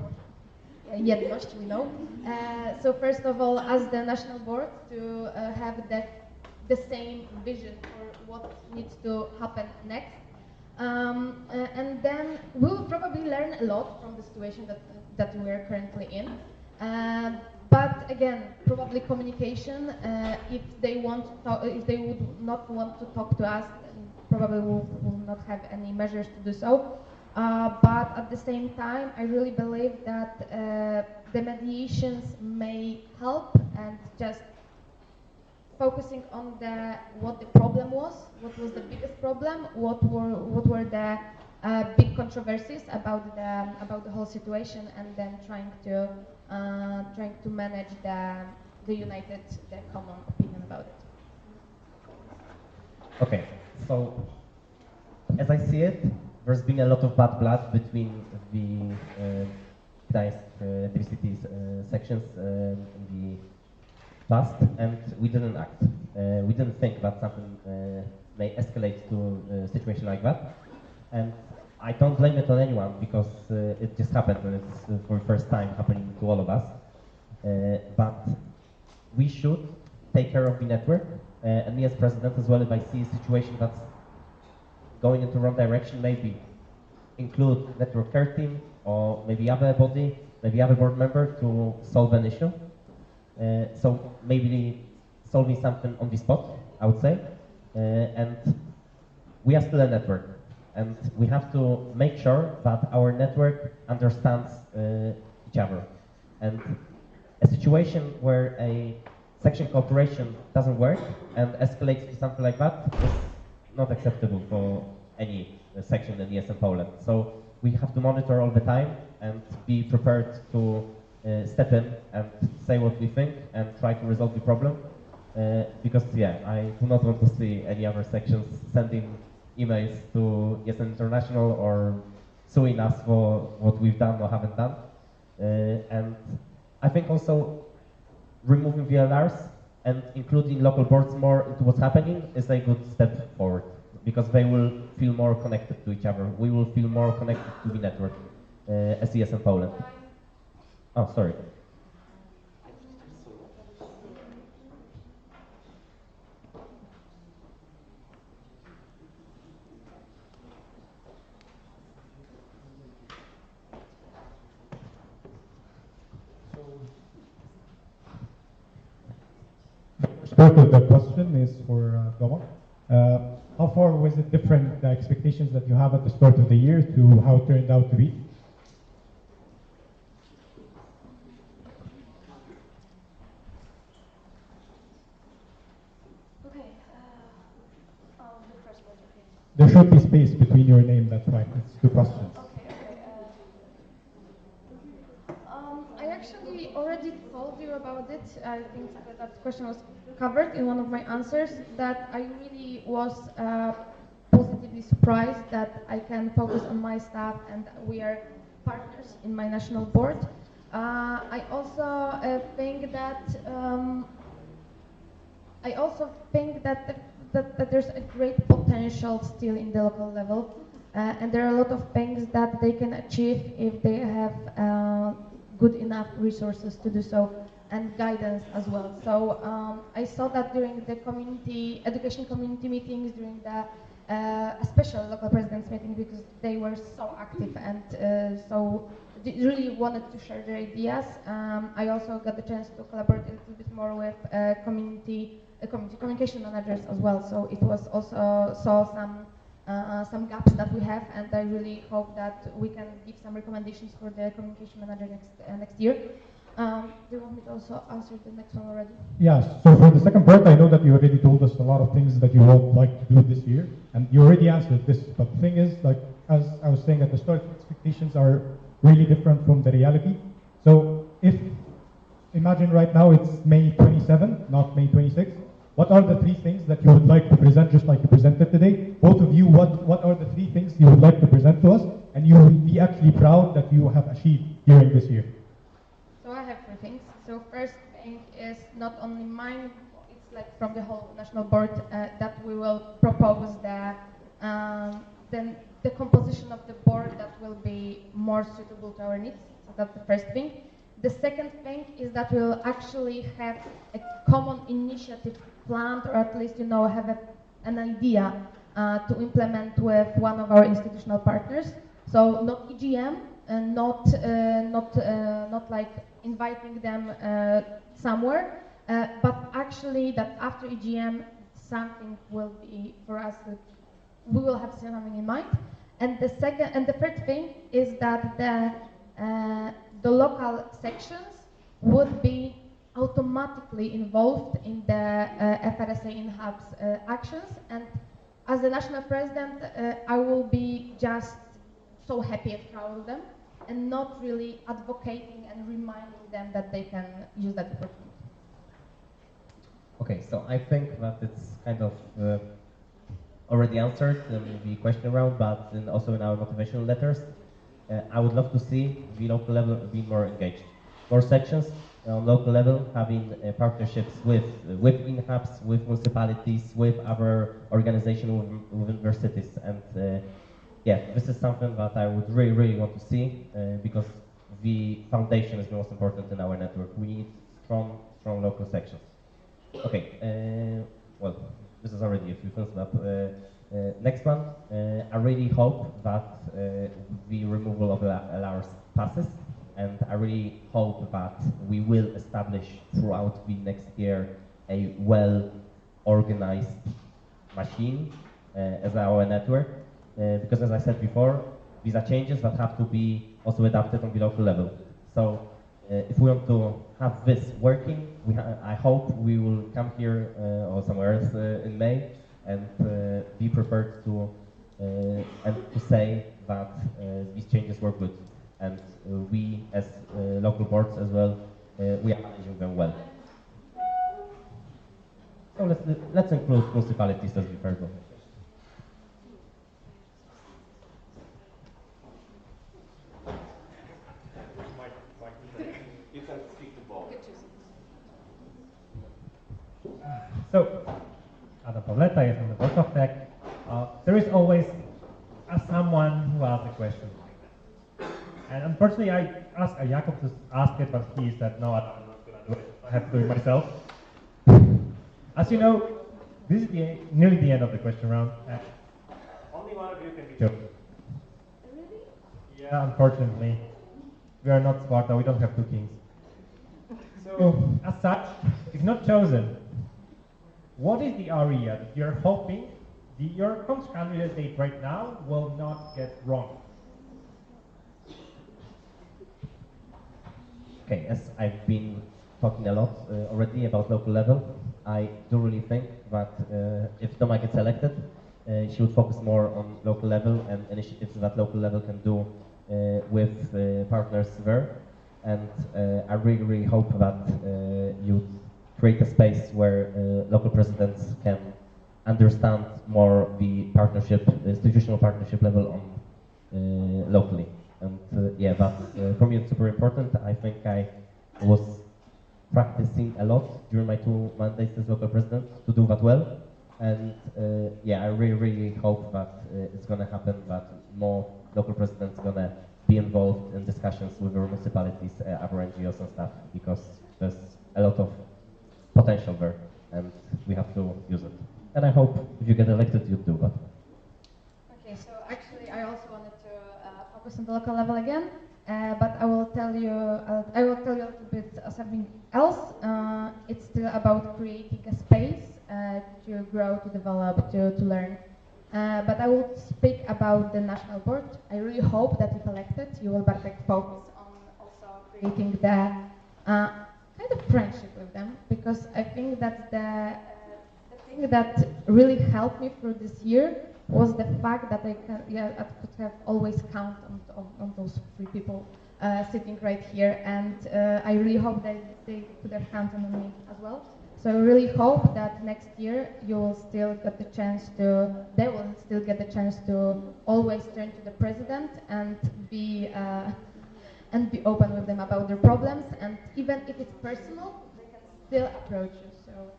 jedność, we know. So first of all, as the national board, to have the same vision for what needs to happen next. And then we'll probably learn a lot from the situation that we are currently in. But again, probably communication. If they would not want to talk to us, probably will not have any measures to do so. But at the same time, I really believe that the mediations may help, and just focusing on what the problem was, what was the biggest problem, what were the big controversies about the whole situation, and then trying to manage the common opinion about it. Okay, so as I see it, there's been a lot of bad blood between the Gdańsk Three Cities sections in the past, and we didn't act. We didn't think that something may escalate to a situation like that. And I don't blame it on anyone, because it just happened, and it's for the first time happening to all of us. But we should take care of the network, and me as president as well, if I see a situation that's going into the wrong direction, maybe include network care team, or maybe other body, maybe other board member to solve an issue. So maybe solving something on the spot, I would say. And we are still a network, and we have to make sure that our network understands each other. And a situation where a section cooperation doesn't work and escalates to something like that is not acceptable for any section in ESN Poland. So we have to monitor all the time and be prepared to step in and say what we think and try to resolve the problem. Because I do not want to see any other sections sending emails to ESN International or suing us for what we've done or haven't done. And I think also removing VLRs and including local boards more into what's happening is a good step forward, because they will feel more connected to each other. We will feel more connected to the network as ESN Poland. Oh, sorry. Part of the question is for Doma. How far was it different, the expectations that you have at the start of the year to how it turned out to be? Okay, the first one, okay. There should be space between your name, that's right. It's two questions. I actually already told you about it. I think that question was covered in one of my answers, that I really was positively surprised that I can focus on my staff and we are partners in my national board. I also think that that there's a great potential still in the local level, and there are a lot of things that they can achieve if they have good enough resources to do so, and guidance as well. So I saw that during the education community meetings, during the special local presidents meeting, because they were so active and so they really wanted to share their ideas. I also got the chance to collaborate a little bit more with community communication managers as well. So it was also saw some gaps that we have, and I really hope that we can give some recommendations for the communication manager next year. Do you want me to also answer the next one already? Yes, so for the second part, I know that you already told us a lot of things that you would like to do this year, and you already answered this, but the thing is, like, as I was saying at the start, expectations are really different from the reality. So if, imagine right now it's May 27, not May 26, what are the 3 things that you would like to present, just like you presented today? Both of you, what are the 3 things you would like to present to us, and you will be actually proud that you have achieved during this year? So I have 3 things. So first thing is not only mine, it's like from the whole national board that we will propose the composition of the board that will be more suitable to our needs. So that's the first thing. The second thing is that we will actually have a common initiative planned, or at least, have an idea to implement with one of our institutional partners. So not EGM, and not like inviting them somewhere, but actually that after EGM something will be for us that we will have something in mind. And the third thing is that the local sections would be automatically involved in the FRSA in-hubs actions, and as the national president I will be just so happy and proud of them, and not really advocating and reminding them that they can use that opportunity. Okay, so I think that it's kind of already answered in the question round, but also in our motivational letters. I would love to see the local level be more engaged. More sections on local level, having partnerships with in-hubs, with municipalities, with other organizations, with universities, and yeah, this is something that I would really, really want to see because the foundation is the most important in our network. We need strong local sections. Okay, well, this is already a few things, but next one, I really hope that the removal of LR's passes, and I really hope that we will establish throughout the next year a well-organized machine as our network, because as I said before, these are changes that have to be also adapted on the local level. So if we want to have this working, I hope we will come here or somewhere else in May and be prepared to say that these changes were good, and we as local boards as well, we are managing them well. So let's include municipalities as the third one. You can speak to both. So, Adam Pawleta, yes, I'm the Wrocław Tech. There is always someone who asks a question. And unfortunately, I asked Jakob to ask it, but he said, no, I'm not going to do it. I have to do it myself. As you know, this is nearly the end of the question round. Only one of you can be chosen. Really? Yeah, unfortunately. We are not Sparta, we don't have 2 kings. So, as such, if not chosen, what is the area that you're hoping your candidate right now will not get wrong? Okay, as I've been talking a lot already about local level, I do really think that if Doma gets elected, she would focus more on local level and initiatives that local level can do with partners there. And I really, really hope that you create a space where local presidents can understand more the partnership, institutional partnership level on locally. And yeah, that's for me it's super important. I think I was practicing a lot during my 2 mandates as local president to do that well. And yeah, I really, really hope that it's going to happen, that more local presidents are going to be involved in discussions with the municipalities, other NGOs and stuff, because there's a lot of potential there, and we have to use it. And I hope if you get elected, you do that. Okay, so actually I also wanted to focus on the local level again, but I will tell you a little bit something else. It's still about creating a space to grow, to develop, to learn. But I will speak about the national board. I really hope that if elected, you will Bartek focus on also creating the kind of friendship with them, because I think that the thing that really helped me through this year was the fact that I could have always count on those 3 people sitting right here, and I really hope that they put their hands on me as well. So I really hope that next year they will still get the chance to always turn to the president and be open with them about their problems, and even if it's personal, they can still approach you. So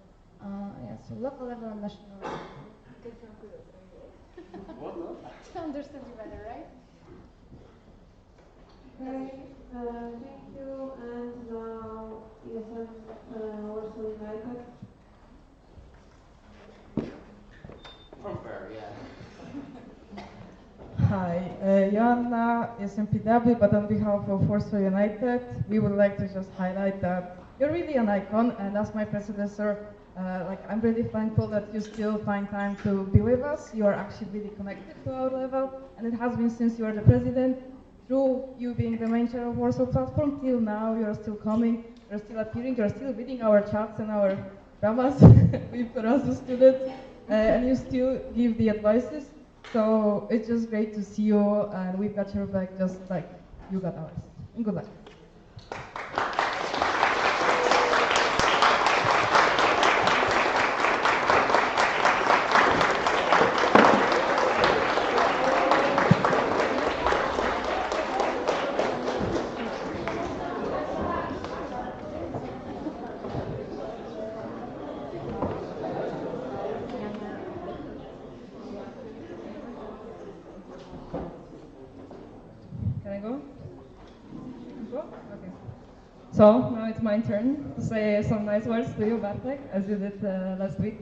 yeah, so local level and national level. To understand you better, right? Okay, thank you, and now ESN Warsaw United. From where, yeah. Hi, Joanna, SMPW, but on behalf of Warsaw United, we would like to just highlight that you're really an icon, and as my predecessor, I'm really thankful that you still find time to be with us. You are actually really connected to our level, and it has been since you are the president, through you being the main chair of Warsaw Platform, till now you're still coming, you're still appearing, you're still reading our chats and our dramas with Erasmus students, and you still give the advices. So it's just great to see you, and we've got your back just like you got ours. And good luck. So now it's my turn to say some nice words to you, Bartek, as you did last week.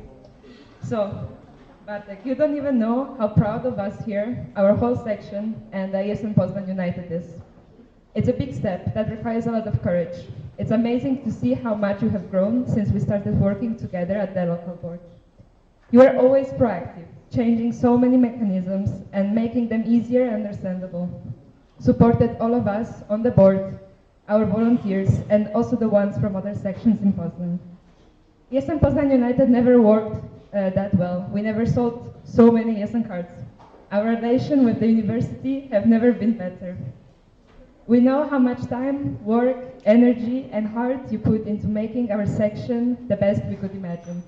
So, Bartek, you don't even know how proud of us here, our whole section, and ESN Poznań United is. It's a big step that requires a lot of courage. It's amazing to see how much you have grown since we started working together at the local board. You are always proactive, changing so many mechanisms and making them easier and understandable. Supported all of us on the board, our volunteers, and also the ones from other sections in Poznań. ESN Poznań United never worked that well. We never sold so many ESN cards. Our relation with the university have never been better. We know how much time, work, energy, and heart you put into making our section the best we could imagine.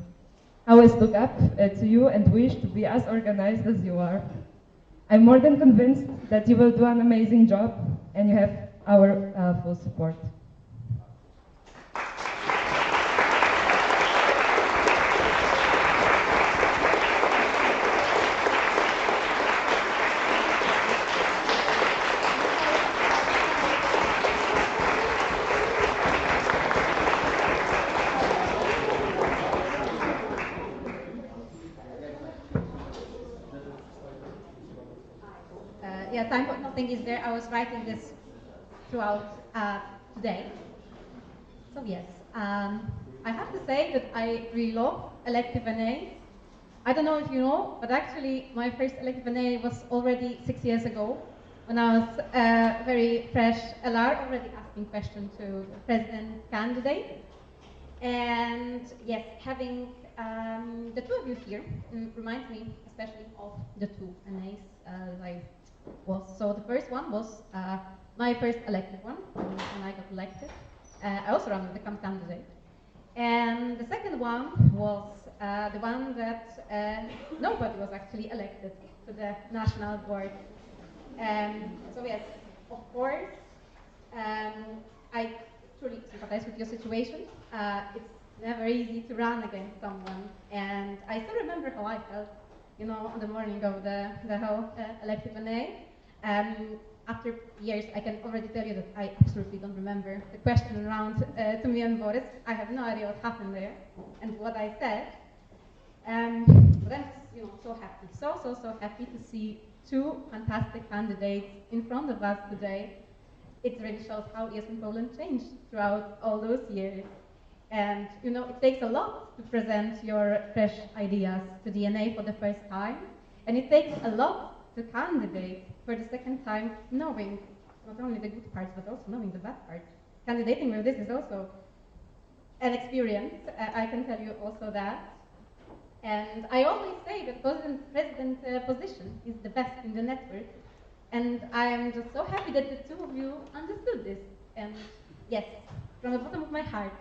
I always look up to you and wish to be as organized as you are. I'm more than convinced that you will do an amazing job, and you have our full support. Yeah, time for nothing is there. I was writing this throughout today. So yes, I have to say that I really love elective NAs. I don't know if you know, but actually my first elective NA was already 6 years ago, when I was a very fresh LR, already asking questions to the president candidate. And yes, having the two of you here reminds me especially of the two NAs I was. So the first one was my first elected one, when I got elected. I also ran with the candidate. And the second one was the one that nobody was actually elected to the national board. So yes, of course, I truly sympathize with your situation. It's never easy to run against someone, and I still remember how I felt, you know, on the morning of the whole elective NA. After years, I can already tell you that I absolutely don't remember the question around to me and Boris. I have no idea what happened there and what I said. But I'm, you know, so happy, so happy to see two fantastic candidates in front of us today. It really shows how ESN Poland changed throughout all those years. And, you know, it takes a lot to present your fresh ideas to the NA for the first time. And it takes a lot to candidate for the second time, knowing not only the good parts, but also knowing the bad parts. Candidating with this is also an experience, I can tell you also that. And I always say that president position is the best in the network. And I am just so happy that the two of you understood this. And yes, from the bottom of my heart,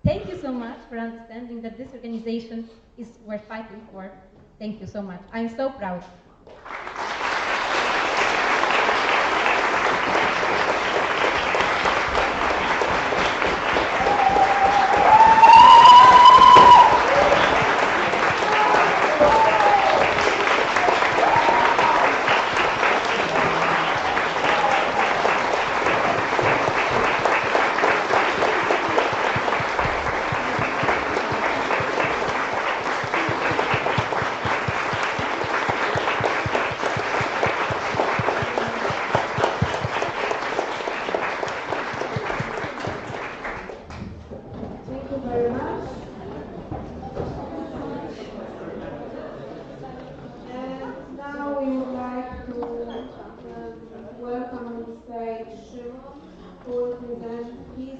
Thank you so much for understanding that this organization is worth fighting for. Thank you so much. I'm so proud. Thank you very much. And now we would like to welcome on stage Szymon, who will present his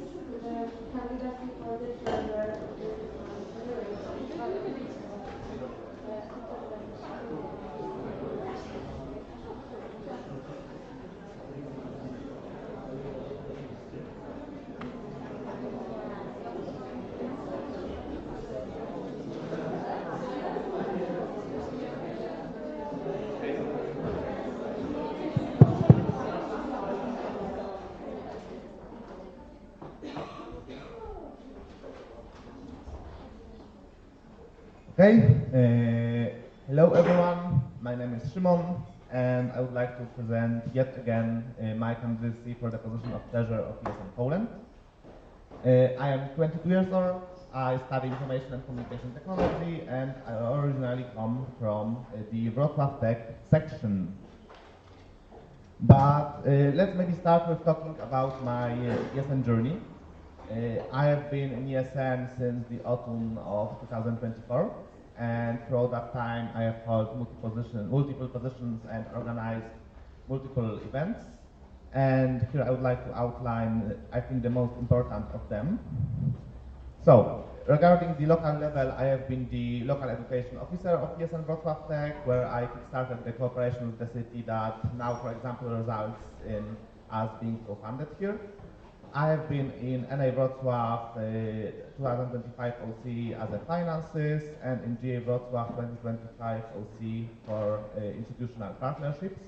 candidacy for the treasurer of the Federation. Okay, hello everyone, my name is Szymon and I would like to present yet again my candidacy for the position of Treasurer of ESN Poland. I am 22 years old, I study Information and Communication Technology and I originally come from the Wrocław Tech section. But let's maybe start with talking about my ESN journey. I have been in ESN since the autumn of 2024 and throughout that time I have held multiple positions and organized multiple events, and here I would like to outline I think the most important of them. So regarding the local level, I have been the local education officer of ESN Wrocław Tech, where I started the cooperation with the city that now for example results in us being co-funded here. I have been in NA Wrocław 2025 OC as a finances and in GA Wrocław 2025 OC for institutional partnerships.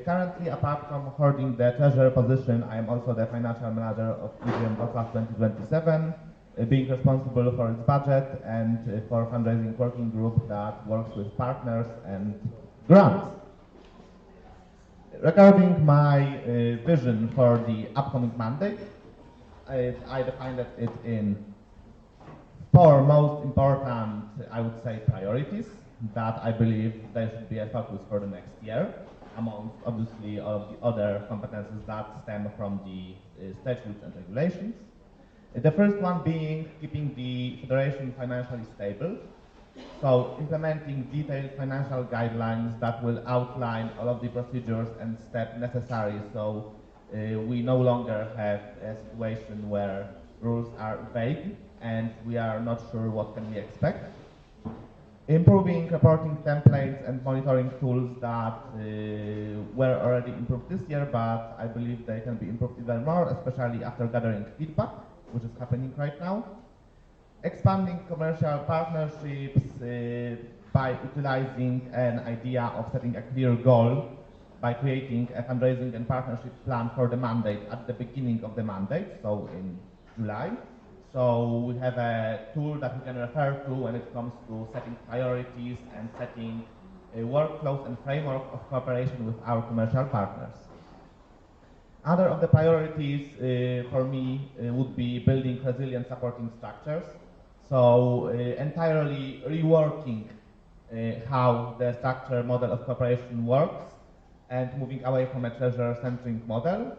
Currently, apart from holding the treasurer position, I am also the financial manager of EGM Wrocław 2027, being responsible for its budget and for fundraising working group that works with partners and grants. Regarding my vision for the upcoming mandate, I defined it in 4 most important, I would say, priorities that I believe there should be a focus for the next year, among obviously all of the other competences that stem from the statutes and regulations. The first one being keeping the federation financially stable. So implementing detailed financial guidelines that will outline all of the procedures and steps necessary so we no longer have a situation where rules are vague and we are not sure what can we expect. Improving reporting templates and monitoring tools that were already improved this year, but I believe they can be improved even more, especially after gathering feedback, which is happening right now. Expanding commercial partnerships by utilizing an idea of setting a clear goal by creating a fundraising and partnership plan for the mandate at the beginning of the mandate, so in July. So we have a tool that we can refer to when it comes to setting priorities and setting workflows and framework of cooperation with our commercial partners. Other of the priorities for me would be building resilient supporting structures. So entirely reworking how the structure model of cooperation works and moving away from a treasurer-centric model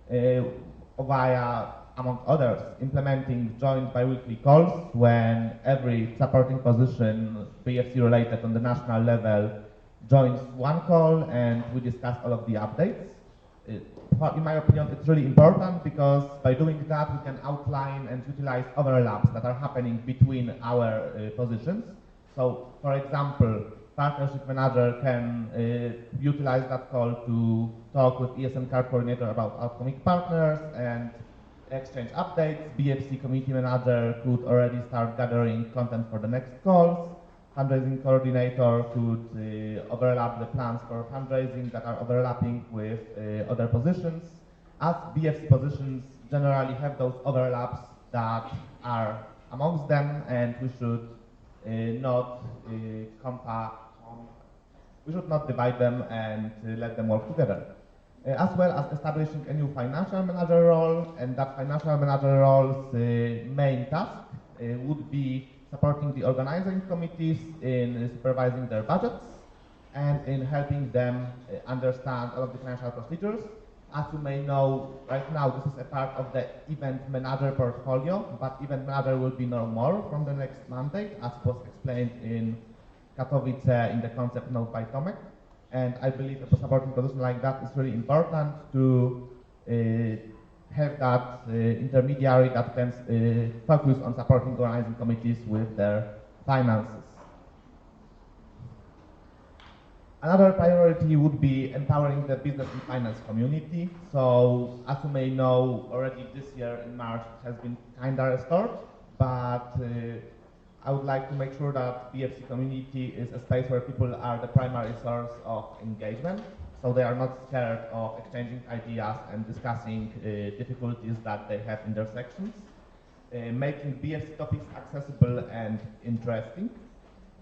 via, among others, implementing joint biweekly calls when every supporting position, BFC related on the national level, joins one call and we discuss all of the updates. In my opinion, it's really important because by doing that, we can outline and utilize overlaps that are happening between our positions. So, for example, partnership manager can utilize that call to talk with ESN card coordinator about upcoming partners, and exchange updates. BFC committee manager could already start gathering content for the next calls. Fundraising coordinator could overlap the plans for fundraising that are overlapping with other positions. As BFC positions generally have those overlaps that are amongst them, and we should not we should not divide them and let them work together. As well as establishing a new financial manager role, and that financial manager role's main task would be supporting the organizing committees in supervising their budgets and in helping them understand all of the financial procedures. As you may know, right now this is a part of the event manager portfolio, but event manager will be no more from the next mandate, as was explained in Katowice in the concept note by Tomek. And I believe a supporting position like that is really important to have that intermediary that can focus on supporting organizing committees with their finances. Another priority would be empowering the business and finance community. So, as you may know, already this year in March it has been kind of restored, but I would like to make sure that BFC community is a space where people are the primary source of engagement, so they are not scared of exchanging ideas and discussing difficulties that they have in their sections. Making BFC topics accessible and interesting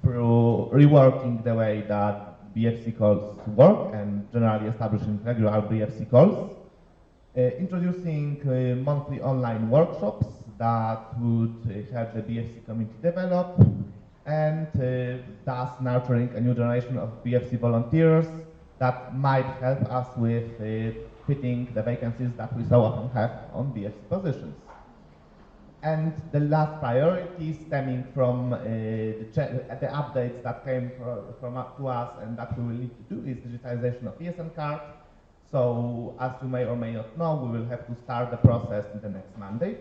through reworking the way that BFC calls work and generally establishing regular BFC calls. Introducing monthly online workshops that would help the BFC community develop, and thus nurturing a new generation of BFC volunteers that might help us with fitting the vacancies that we so often have on BFC positions. And the last priority stemming from the updates that came to us and that we will need to do is digitization of ESN card. So, as you may or may not know, we will have to start the process in the next mandate.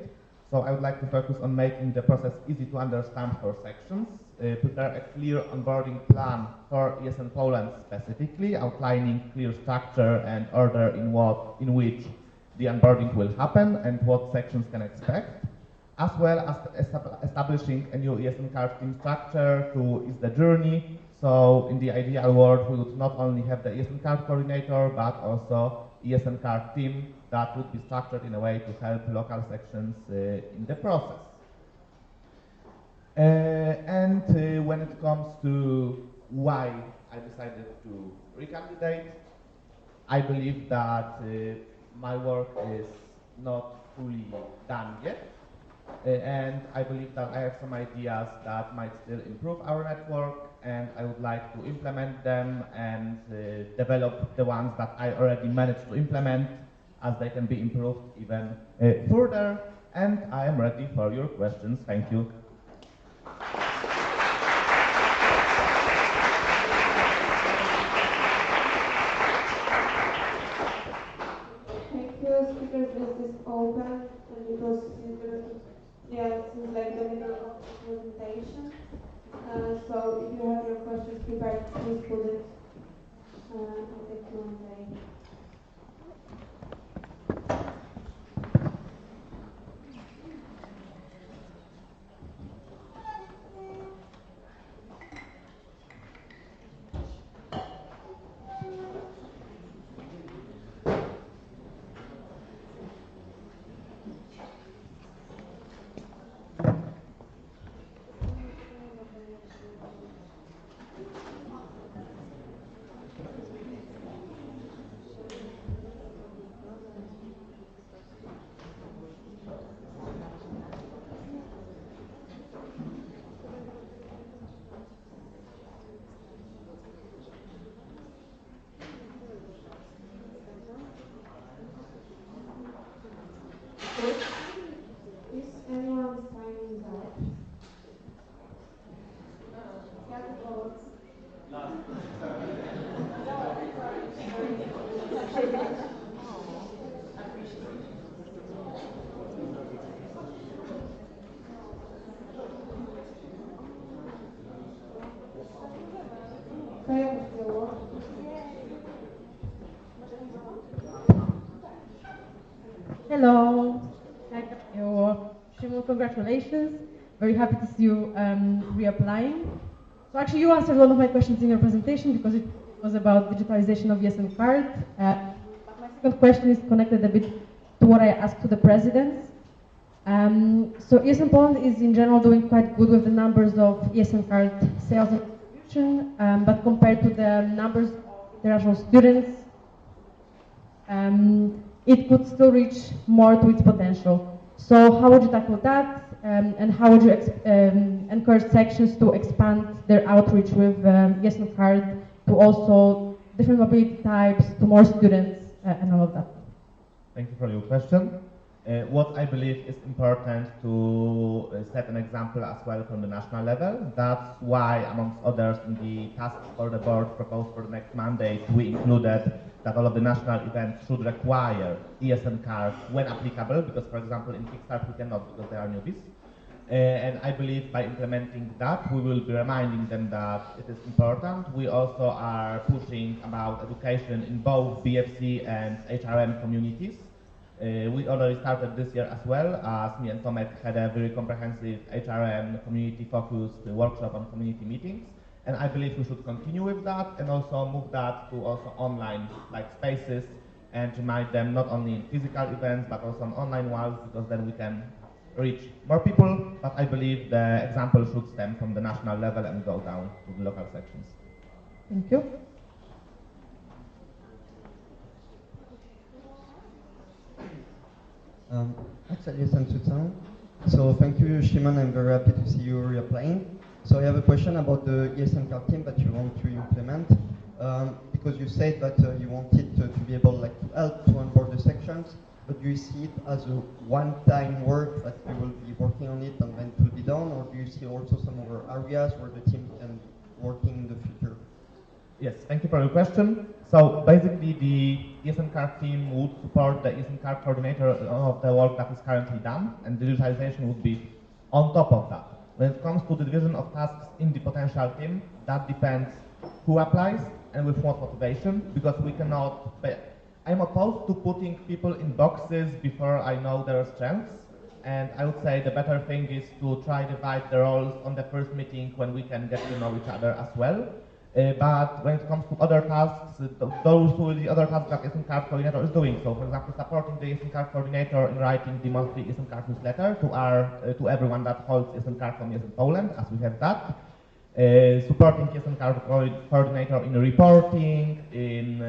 So I would like to focus on making the process easy to understand for sections, prepare a clear onboarding plan for ESN Poland specifically, outlining clear structure and order in which the onboarding will happen and what sections can expect, as well as establishing a new ESN card team structure to ease the journey. So in the ideal world, we would not only have the ESN card coordinator, but also ESN card team that would be structured in a way to help local sections in the process. When it comes to why I decided to recandidate, I believe that my work is not fully done yet. And I believe that I have some ideas that might still improve our network, and I would like to implement them and develop the ones that I already managed to implement, as they can be improved even further. And I am ready for your questions. Thank you. Thank you. Speakers list is open, and it was since like the middle of the presentation. So if you have your questions prepared, please put it in the Q&A. Is anyone signing up? Hello. Shimon, congratulations. Very happy to see you reapplying. So actually you answered one of my questions in your presentation because it was about digitalization of ESN card. But my second question is connected a bit to what I asked to the presidents. So ESN Poland is in general doing quite good with the numbers of ESN card sales and distribution, but compared to the numbers of international students, it could still reach more to its potential. So how would you tackle that? And how would you encourage sections to expand their outreach with ESN card to also different mobility types, to more students, and all of that? Thank you for your question. What I believe is important to set an example as well from the national level. That's why, amongst others, in the tasks for the board proposed for the next mandate, we included that all of the national events should require ESN cards when applicable, because, for example, in Kickstart we cannot because they are newbies. And I believe by implementing that, we will be reminding them that it is important. We also are pushing about education in both BFC and HRM communities. We already started this year as well, as me and Tomek had a very comprehensive HRM community-focused workshop on community meetings. And I believe we should continue with that and also move that to also online like spaces and remind them not only in physical events but also on online ones, because then we can reach more people. But I believe the example should stem from the national level and go down to the local sections. Thank you. Actually, so thank you, Shimon. I'm very happy to see you reapplying. So I have a question about the ESN card team that you want to implement, because you said that you wanted to be able like to help to onboard the sections, but do you see it as a one-time work that you will be working on it and then it will be done, or do you see also some other areas where the team can work in the future? Yes, thank you for your question. So basically the ESN card team would support the ESN card coordinator of the work that is currently done, and digitalization would be on top of that. When it comes to the division of tasks in the potential team, that depends who applies and with what motivation, because we cannot, I'm opposed to putting people in boxes before I know their strengths, and I would say the better thing is to try to divide the roles on the first meeting when we can get to know each other as well. But when it comes to other tasks, those who the other tasks that ESN card coordinator is doing. So, for example, supporting the ESN card coordinator in writing the monthly ESN card newsletter to everyone that holds ESN card from ESN Poland, as we have that. Supporting ESN card coordinator in reporting, in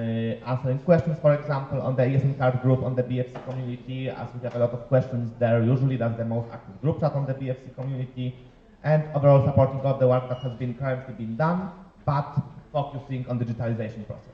answering questions, for example, on the ESN card group on the BFC community, as we have a lot of questions there. Usually, that's the most active group chat on the BFC community, and overall supporting all the work that has been currently been done, but focusing on digitalization process.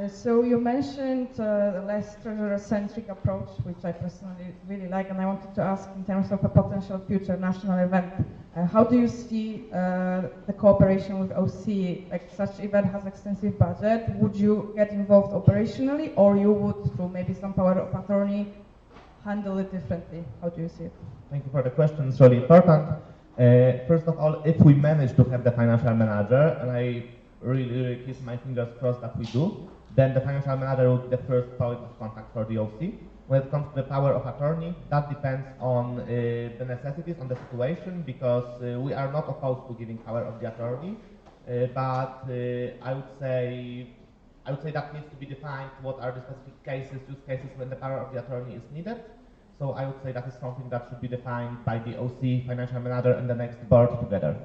So you mentioned the less treasurer-centric approach, which I personally really like, and I wanted to ask in terms of a potential future national event, how do you see the cooperation with OC? Like such event has extensive budget. Would you get involved operationally, or you would, through maybe some power of attorney, handle it differently? How do you see it? Thank you for the question. It's really important. First of all, if we manage to have the financial manager, and I really keep my fingers crossed that we do, then the financial manager will be the first point of contact for the OC. When it comes to the power of attorney, that depends on the necessities, on the situation, because we are not opposed to giving power of the attorney, but I would say that needs to be defined. What are the specific cases, use cases when the power of the attorney is needed? So I would say that is something that should be defined by the OC, financial manager, and the next board together.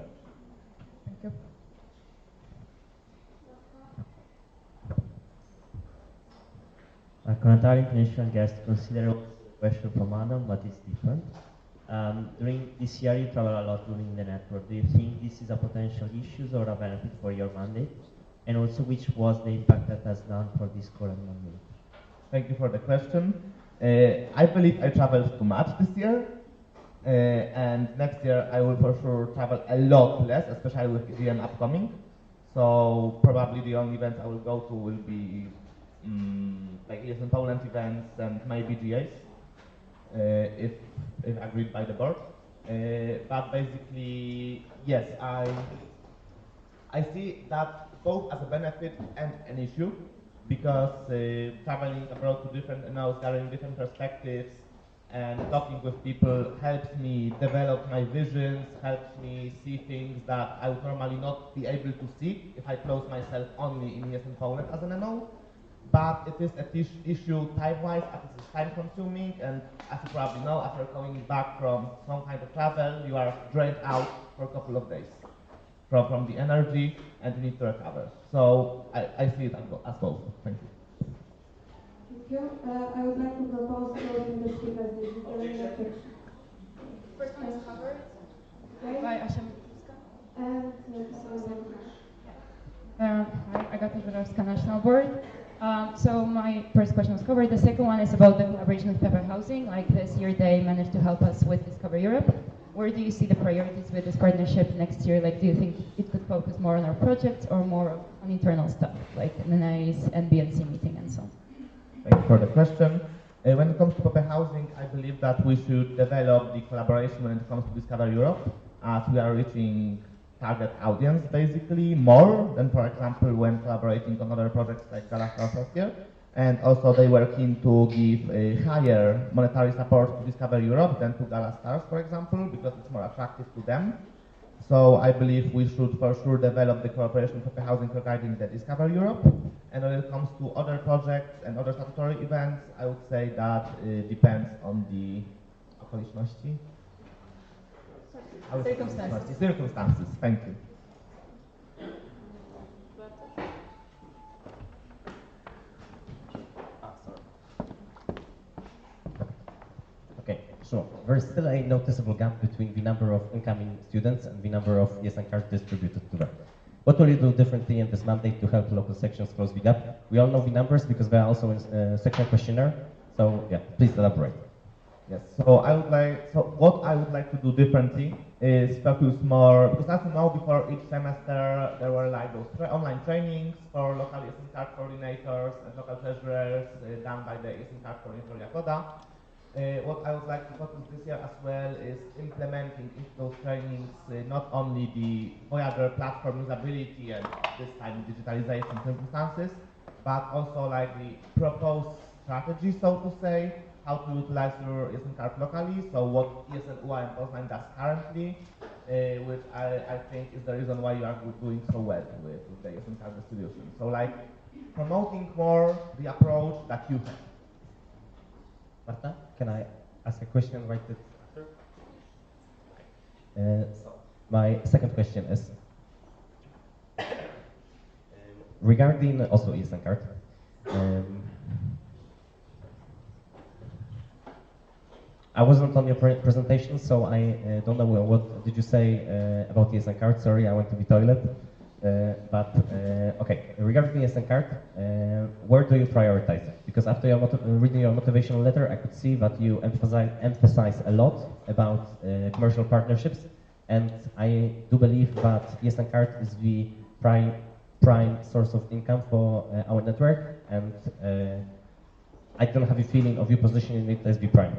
Thank you. Current international guest consider the question from Adam, but it's different. During this year, you travel a lot during the network. Do you think this is a potential issue or a benefit for your mandate? And also, which was the impact that has done for this current mandate? Thank you for the question. I believe I traveled too much this year, and next year I will for sure travel a lot less, especially with EGM upcoming. So probably the only events I will go to will be like ESN Poland events and maybe GAs, if agreed by the board. But basically, yes, I see that both as a benefit and an issue, because traveling abroad to different, gathering different perspectives and talking with people helps me develop my visions, helps me see things that I would normally not be able to see if I close myself only in ES and Poland as an NO. But it is an issue time-wise, as it is time-consuming, and as you probably know, after coming back from some kind of travel, you are drained out for a couple of days from the energy, and you need to recover. So I see it as both. Thank you. Thank you. I would like to propose closing the speakers list. First one is covered. Okay. By Asia. And Hi, Agata Żurawska, National Board. So my first question was covered. The second one is about the collaboration with Pepper Housing. Like this year, they managed to help us with Discover Europe. Where do you see the priorities with this partnership next year? Like, do you think it could focus more on our projects or more on internal stuff, like the NICE and BNC meeting and so on? Thank you for the question. When it comes to Pepper Housing, I believe that we should develop the collaboration when it comes to Discover Europe, as we are reaching target audience basically more than, for example, when collaborating on other projects like Gala Stars last year. And also they were keen to give a higher monetary support to Discover Europe than to Gala Stars, for example, because it's more attractive to them. So I believe we should for sure develop the cooperation with the housing regarding the Discover Europe. And when it comes to other projects and other statutory events, I would say that it depends on the okoliczności. Circumstances. Thank you. Okay, so there's still a noticeable gap between the number of incoming students and the number of ESN cards distributed to them. What will you do differently in this mandate to help local sections close the gap? We all know the numbers because they are also in section questionnaire. So yeah, please elaborate. Yes. So what I would like to do differently is focus more, because as you know, before each semester there were like those online trainings for local ESN card coordinators and local treasurers done by the ESN card coordinator Jakoda. What I would like to focus this year as well is implementing into those trainings not only the Voyager platform usability and this time digitalization circumstances, but also like the proposed strategy, so to say, how to utilize your ESN card locally, so what ESN UI and Poznań does currently, which I think is the reason why you are doing so well with the ESN card distribution. So like promoting more the approach that you have. Marta, can I ask a question right after? So my second question is regarding also ESN card. I wasn't on your presentation, so I don't know what did you say about the ESN card. Sorry, I went to the toilet. Okay, regarding the ESN card, where do you prioritize it? Because after reading your motivational letter, I could see that you emphasize a lot about commercial partnerships, and I do believe that ESN card is the prime source of income for our network, and I don't have a feeling of you positioning it as the prime.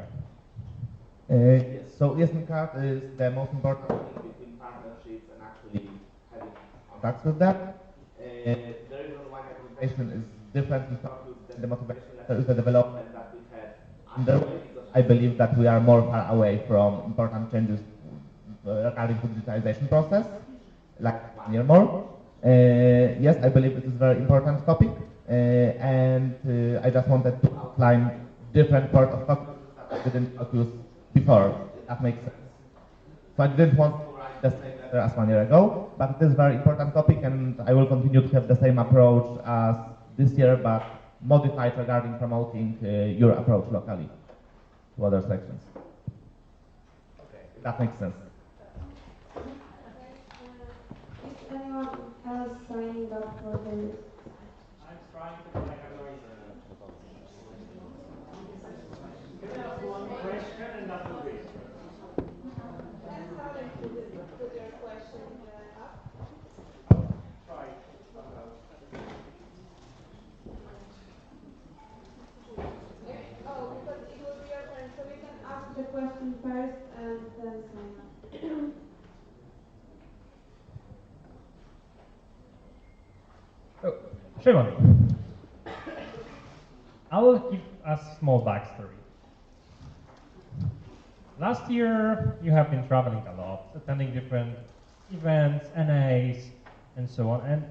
Yes, so ESN card is the most important thing between partnerships and actually having contacts with that. The reason why my presentation is differently focused than the motivation letter is the development that we had underway, because I believe that we are more far away from important changes regarding the digitalization process, like 1 year more. Yes, I believe it is a very important topic, and I just wanted to outline different parts of focus that I didn't focus before, if that makes sense. So I didn't want to write the same letter as 1 year ago, but it is a very important topic, and I will continue to have the same approach as this year, but modified regarding promoting your approach locally to other sections. Okay, if that makes sense. Is anyone else signing up for the list? I'm trying to collect a noise. Can I ask one question and that will be it? Put your question up. Try. Oh, because it will be your turn, so you can ask the question first and then sign up. So, Szymon, I will give a small backstory. Last year, you have been traveling a lot, attending different events, NAs, and so on. And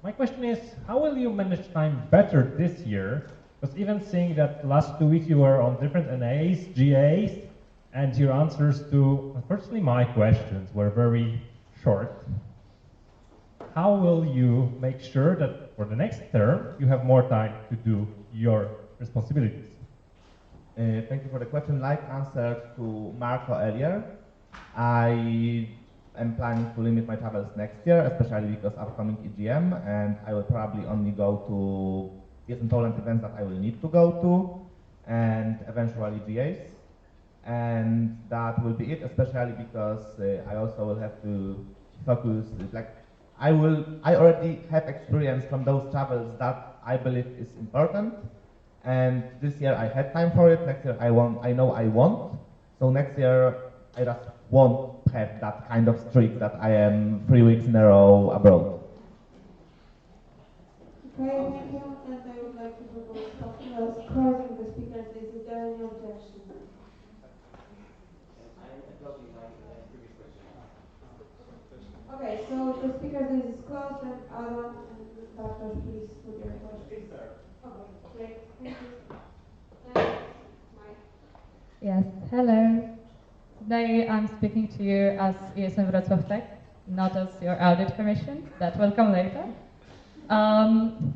my question is, how will you manage time better this year? Because even seeing that the last 2 weeks you were on different NAs, GAs, and your answers to, unfortunately, my questions were very short. How will you make sure that for the next term you have more time to do your responsibilities? Thank you for the question. Like answered to Marco earlier, I am planning to limit my travels next year, especially because upcoming EGM, and I will probably only go to in Poland events that I will need to go to, and eventually GAs. And that will be it, especially because I also will have to focus, I already have experience from those travels that I believe is important. And this year I had time for it. Next year I know I won't. So next year I just won't have that kind of streak that I am 3 weeks in a row abroad. Okay, thank you. And I would like to propose closing the speakers list. Is there any objection? Okay, so the speakers list is closed, and Adam and Bartosz, please put your questions. Okay, great. Thank you. Mike. Yes, hello. Today I'm speaking to you as ESN Wrocław Tech, not as your audit commission. That will come later.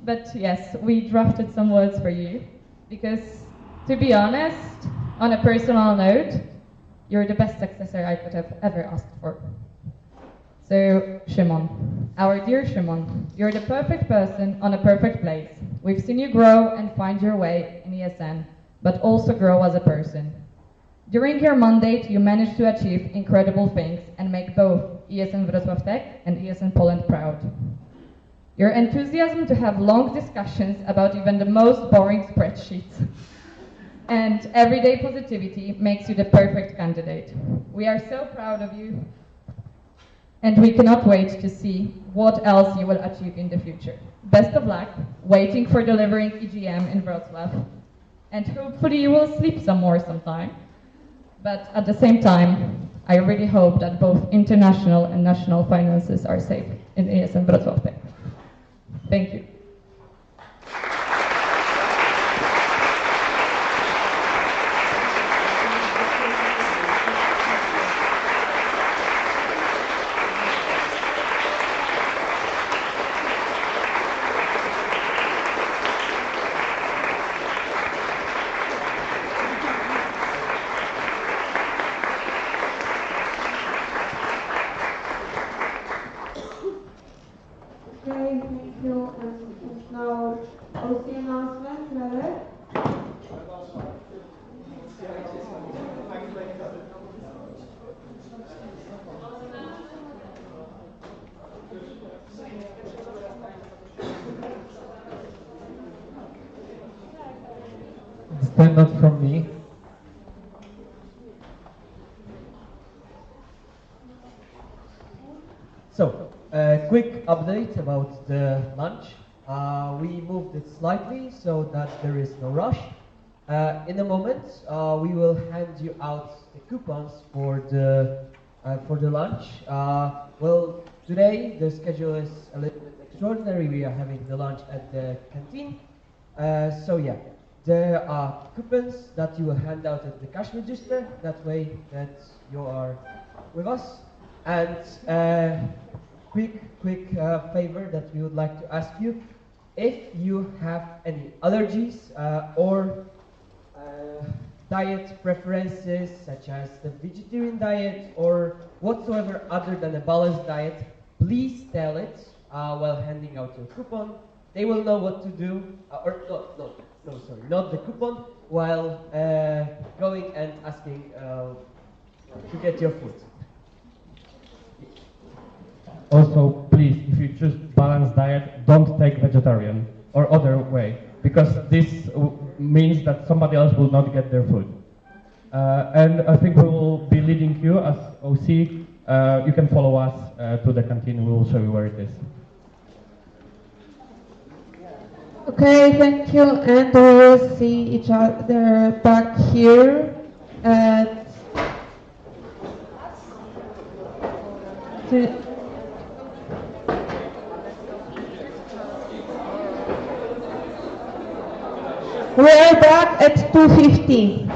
But yes, we drafted some words for you because, to be honest, on a personal note, you're the best successor I could have ever asked for. So, Szymon, our dear Szymon, you're the perfect person on a perfect place. We've seen you grow and find your way in ESN, but also grow as a person. During your mandate, you managed to achieve incredible things and make both ESN Wrocław Tech and ESN Poland proud. Your enthusiasm to have long discussions about even the most boring spreadsheets and everyday positivity makes you the perfect candidate. We are so proud of you, and we cannot wait to see what else you will achieve in the future. Best of luck, waiting for delivering EGM in Wrocław, and hopefully you will sleep some more sometime. But at the same time, I really hope that both international and national finances are safe in ESN Wrocław Tech. Thank you. Okay, thank you. And now, OC announcement, Heather. Stand out from me. So, a quick update about the lunch. We moved it slightly so that there is no rush. In a moment, we will hand you out the coupons for the lunch. Well, today the schedule is a little bit extraordinary. We are having the lunch at the canteen. So yeah, there are coupons that you will hand out at the cash register. That way that you are with us. And quick favor that we would like to ask you: if you have any allergies or diet preferences, such as the vegetarian diet or whatsoever other than a balanced diet, please tell it while handing out your coupon. They will know what to do, not the coupon, while going and asking to get your food. Also, please, if you choose balanced diet, don't take vegetarian or other way, because this means that somebody else will not get their food. And I think we will be leading you as OC. You can follow us to the canteen. We will show you where it is. Okay, thank you, and we will see each other back here at we are back at 2:50.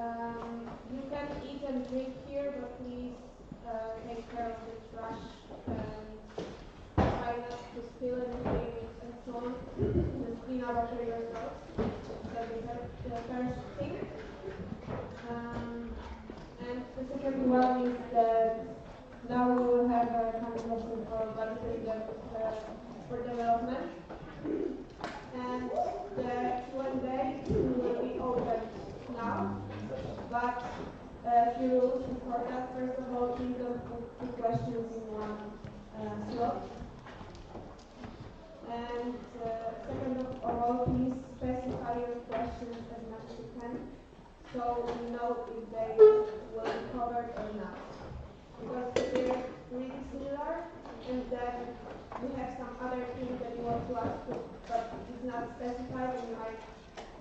You can eat and drink here, but please take care of the trash and try not to spill anything and so on. Just clean up after yourselves. That's the first thing. And the second one is that now we will have a candidacy for Vice President for development. And the Q&A will be open now. But a few rules before that. First of all, please don't put two questions in one slot. And second of all, please specify your questions as much as you can, so we know if they will be covered or not. Because they're really similar, and then we have some other things that you want to ask, but it's not specified, and you might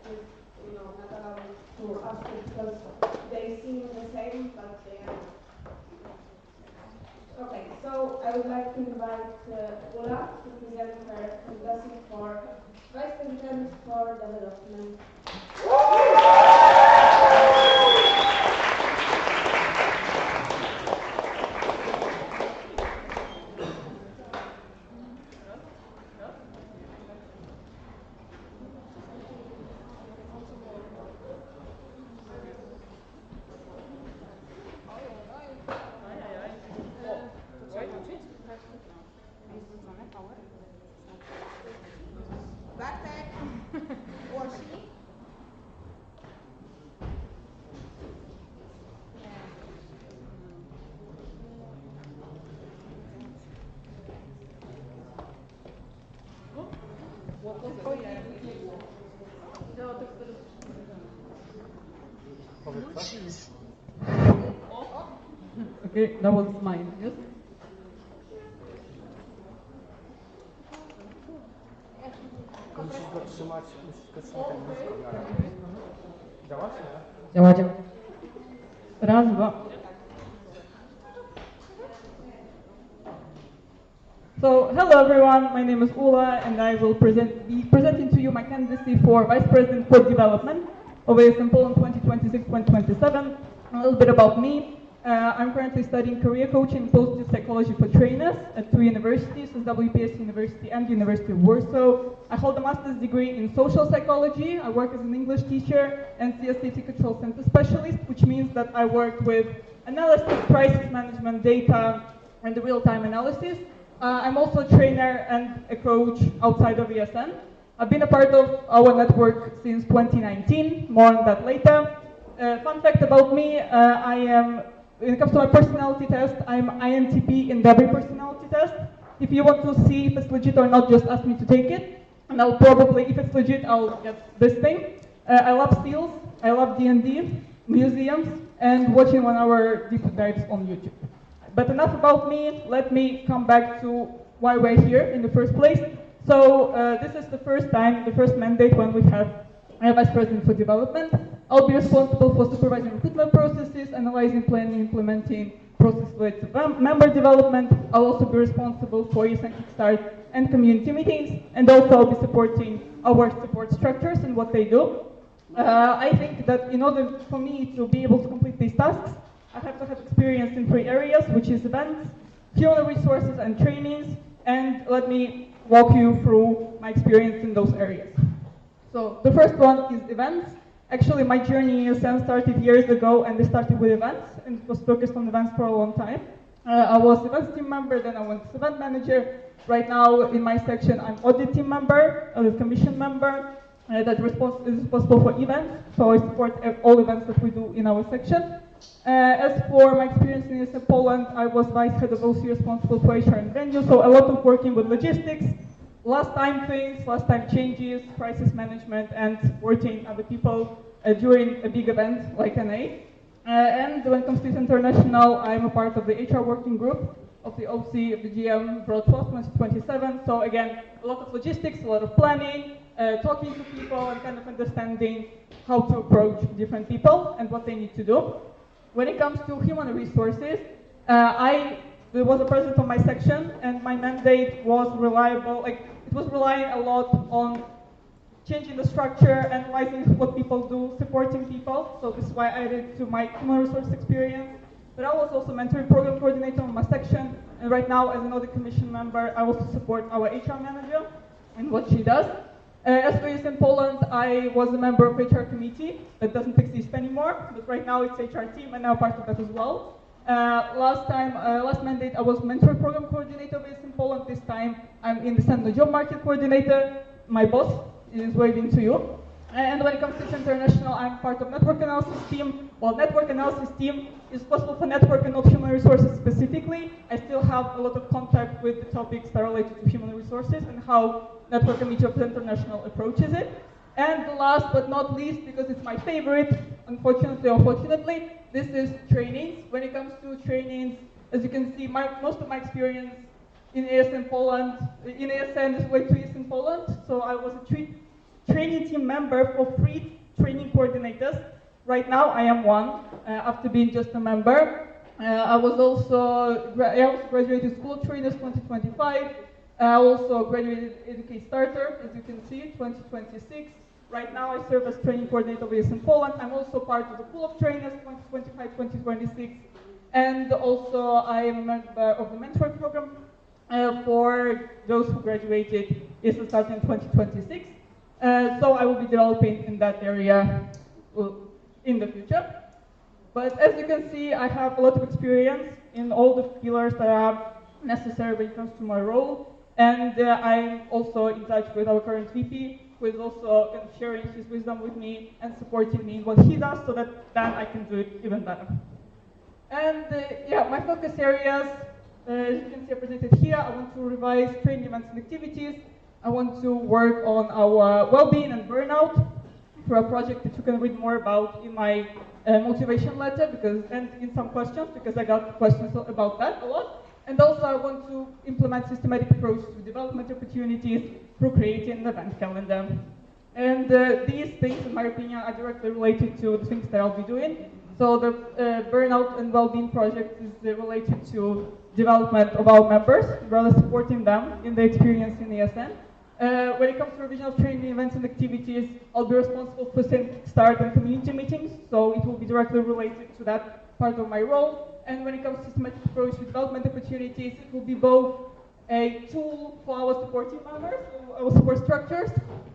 just, not allow to ask it because they seem the same, but they are not. Okay, so I would like to invite Ula to present her candidacy for Vice President for Development. Okay, that was mine, yes? Musisz go trzymać tak blisko w miarę. Działa czy nie? Działa, działa. Raz, dwa. So, hello everyone, my name is Ula and I will be presenting to you my candidacy for Vice President for Development of ASM Poland 2026-2027. A little bit about me. I'm currently studying career coaching and positive psychology for trainers at two universities, WPS University and University of Warsaw. I hold a master's degree in social psychology. I work as an English teacher and CSAT control center specialist, which means that I work with analysis, crisis management, data, and the real-time analysis. I'm also a trainer and a coach outside of ESN. I've been a part of our network since 2019, more on that later. Fun fact about me, when it comes to my personality test, I'm INTP in every personality test. If you want to see if it's legit or not, just ask me to take it. And I'll probably, if it's legit, I'll get this thing. I love seals, I love D&D, museums, and watching 1 hour deep dives on YouTube. But enough about me, let me come back to why we're here in the first place. So this is the first time, the first mandate when we have a Vice President for Development. I'll be responsible for supervising recruitment processes, analyzing, planning, implementing process with member development. I'll also be responsible for ESN Kickstart and community meetings, and also I'll be supporting our support structures and what they do. I think that in order for me to be able to complete these tasks, I have to have experience in 3 areas, which is events, human resources, and trainings, and let me walk you through my experience in those areas. So the first one is events. Actually, my journey in ESN started years ago, and I started with events, and it was focused on events for a long time. I was events team member, then I went to event manager. Right now, in my section, I'm audit team member, audit commission member, that is responsible for events. So I support all events that we do in our section. As for my experience in ESN Poland, I was vice head of OC responsible for HR and venue, so a lot of working with logistics, last time things, last time changes, crisis management, and supporting other people during a big event like NA. And when it comes to international, I'm a part of the HR working group of the OC of the GM Wrocław 2027. So again, a lot of logistics, a lot of planning, talking to people and kind of understanding how to approach different people and what they need to do. When it comes to human resources, I was a president of my section, and my mandate was reliable. It was relying a lot on changing the structure, analyzing what people do, supporting people. So this is why I added to my human resource experience. But I was also mentoring program coordinator on my section, and right now as an audit commission member, I also support our HR manager and what she does. As for in Poland, I was a member of HR committee that doesn't exist anymore, but right now it's HR team and now part of that as well. Last mandate I was mentor program coordinator based in Poland. This time I'm in the Sendo job market coordinator. My boss is waving to you. And when it comes to international, I'm part of network analysis team. While network analysis team is possible for network and not human resources specifically, I still have a lot of contact with the topics that are related to human resources and how network committee of international approaches it. And last but not least, because it's my favorite, unfortunately or fortunately, this is trainings. When it comes to trainings, as you can see, most of my experience in ASN Poland, in ASN is way 2 years in Poland. So I was a training team member for 3 training coordinators. Right now I am one, after being just a member. I also graduated School of Trainers 2025. I also graduated Educate Starter, as you can see, 2026. Right now I serve as training coordinator with in Poland. I'm also part of the Pool of Trainers 2025-2026. And also I am a member of the mentor program for those who graduated ESN starting in 2026. So I will be developing in that area in the future. But as you can see, I have a lot of experience in all the pillars that are necessary when it comes to my role. And I'm also in touch with our current VP, who is also sharing his wisdom with me and supporting me in what he does so that then I can do it even better. And yeah, my focus areas, as you can see, are presented here. I want to revise training events and activities. I want to work on our well-being and burnout for a project that you can read more about in my motivation letter and in some questions, because I got questions about that a lot. And also I want to implement systematic approach to development opportunities through creating an event calendar. And these things, in my opinion, are directly related to the things that I'll be doing. So the Burnout and Wellbeing project is related to development of our members, rather supporting them in their experience in ESN. When it comes to revision of training events and activities, I'll be responsible for start and community meetings, so it will be directly related to that part of my role. And when it comes to systematic approach to development opportunities, it will be both a tool for our supporting members, our support structures,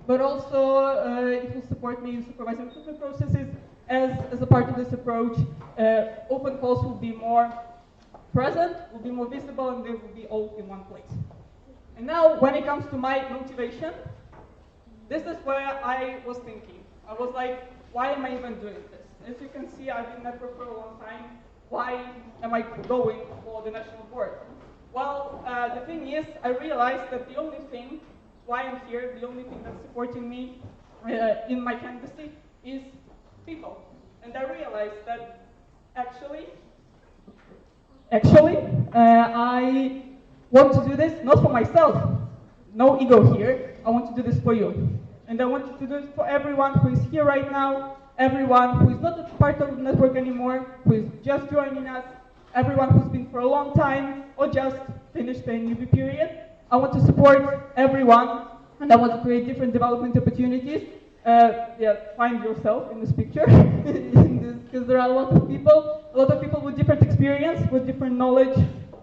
but also it will support me in supervising recruitment processes. As a part of this approach, open calls will be more present, will be more visible, and they will be all in one place. And now, when it comes to my motivation, this is where I was thinking. I was like, why am I even doing this? As you can see, I've been network for a long time. Why am I going for the national board? Well, the thing is, I realized that the only thing why I'm here, the only thing that's supporting me in my candidacy is people. And I realized that actually, I want to do this not for myself, no ego here, I want to do this for you. And I want to do it for everyone who is here right now, everyone who is not a part of the network anymore, who is just joining us, everyone who's been for a long time or just finished their newbie period. I want to support everyone, and I want to create different development opportunities. Find yourself in this picture, because there are a lot of people with different experience, with different knowledge,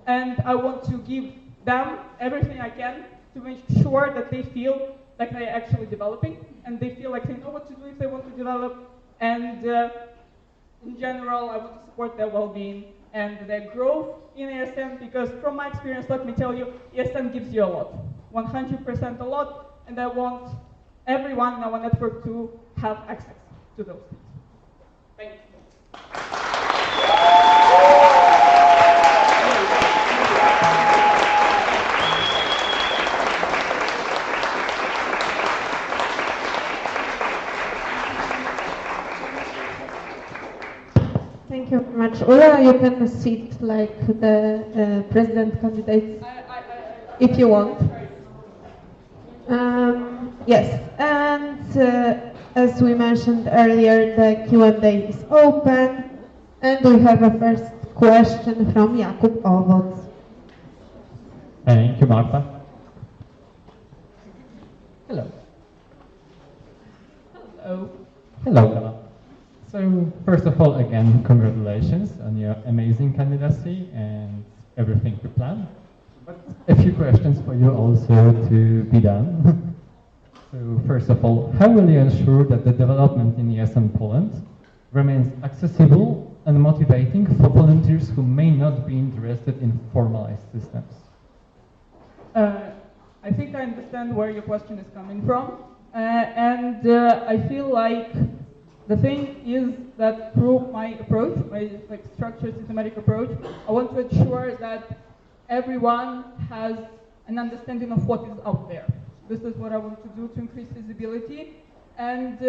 and I want to give them everything I can to make sure that they feel like they're actually developing, and they feel like they know what to do if they want to develop, and in general, I want to support their well-being and their growth in ESN, because from my experience, let me tell you, ESN gives you a lot, 100% a lot, and I want everyone in our network to have access to those things. Thank you. Thank you very much. Ula, you can sit like the president candidates if you want. Yes, and as we mentioned earlier, the Q&A is open, and we have a first question from Jakub Owoc. Thank you, Marta. Hello. Oh. Hello. So, first of all, again, congratulations on your amazing candidacy and everything you plan. But a few questions for you also to be done. So, first of all, how will you ensure that the development in ESN Poland remains accessible and motivating for volunteers who may not be interested in formalized systems? I think I understand where your question is coming from. I feel like the thing is that through my approach, my structured systematic approach, I want to ensure that everyone has an understanding of what is out there. This is what I want to do to increase visibility. And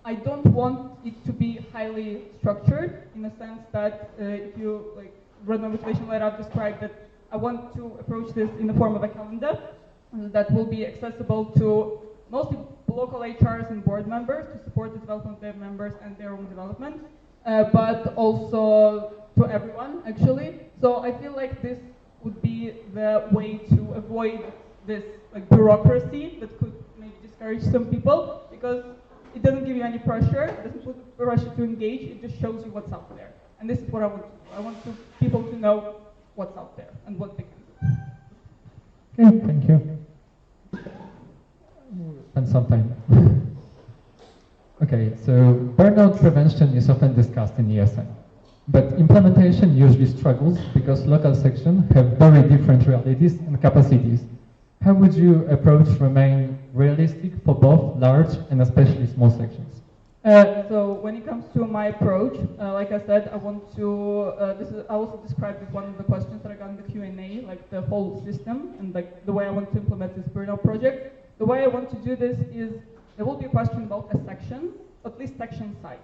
I don't want it to be highly structured in the sense that if you read my motivation letter, I've described that I want to approach this in the form of a calendar that will be accessible to mostly local HRs and board members to support the development of their members and their own development, but also to everyone, actually. So I feel like this would be the way to avoid this bureaucracy that could maybe discourage some people, because it doesn't give you any pressure, it doesn't put pressure to engage, it just shows you what's out there. And this is what I want to do. I want people to know what's out there and what they can do. Okay, thank you. And some time. Okay, so burnout prevention is often discussed in ESN, but implementation usually struggles because local sections have very different realities and capacities. How would you approach remain realistic for both large and especially small sections? So when it comes to my approach, like I said, I want to, I also described it one of the questions that I got in the Q&A, like the whole system and like the way I want to implement this burnout project. The way I want to do this is, there will be a question about a section, at least section size.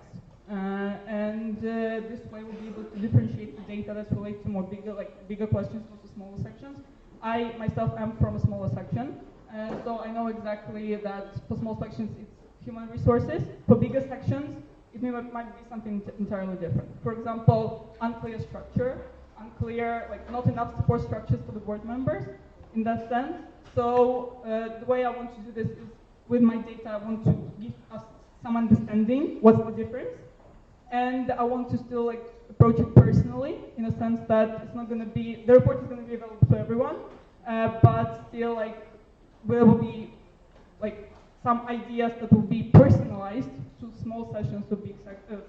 This way we'll be able to differentiate the data that's related to more bigger questions versus smaller sections. I myself am from a smaller section, so I know exactly that for small sections it's human resources. For bigger sections, it might be something entirely different. For example, unclear structure, not enough support structures for the board members in that sense. So the way I want to do this is with my data, I want to give us some understanding what's the difference. And I want to still approach it personally in a sense that it's not going to be, the report is going to be available to everyone, but still there will be some ideas that will be personalized to small sessions, to big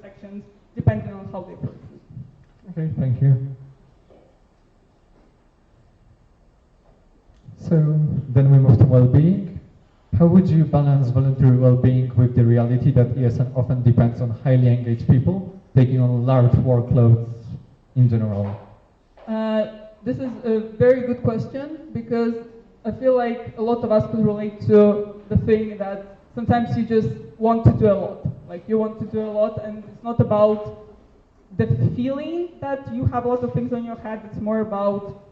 sections, depending on how they approach it. Okay, thank you. So then we move to well-being. How would you balance voluntary well-being with the reality that ESN often depends on highly engaged people taking on large workloads in general? This is a very good question, because I feel like a lot of us could relate to the thing that sometimes you just want to do a lot. You want to do a lot, and it's not about the feeling that you have a lot of things on your head, it's more about,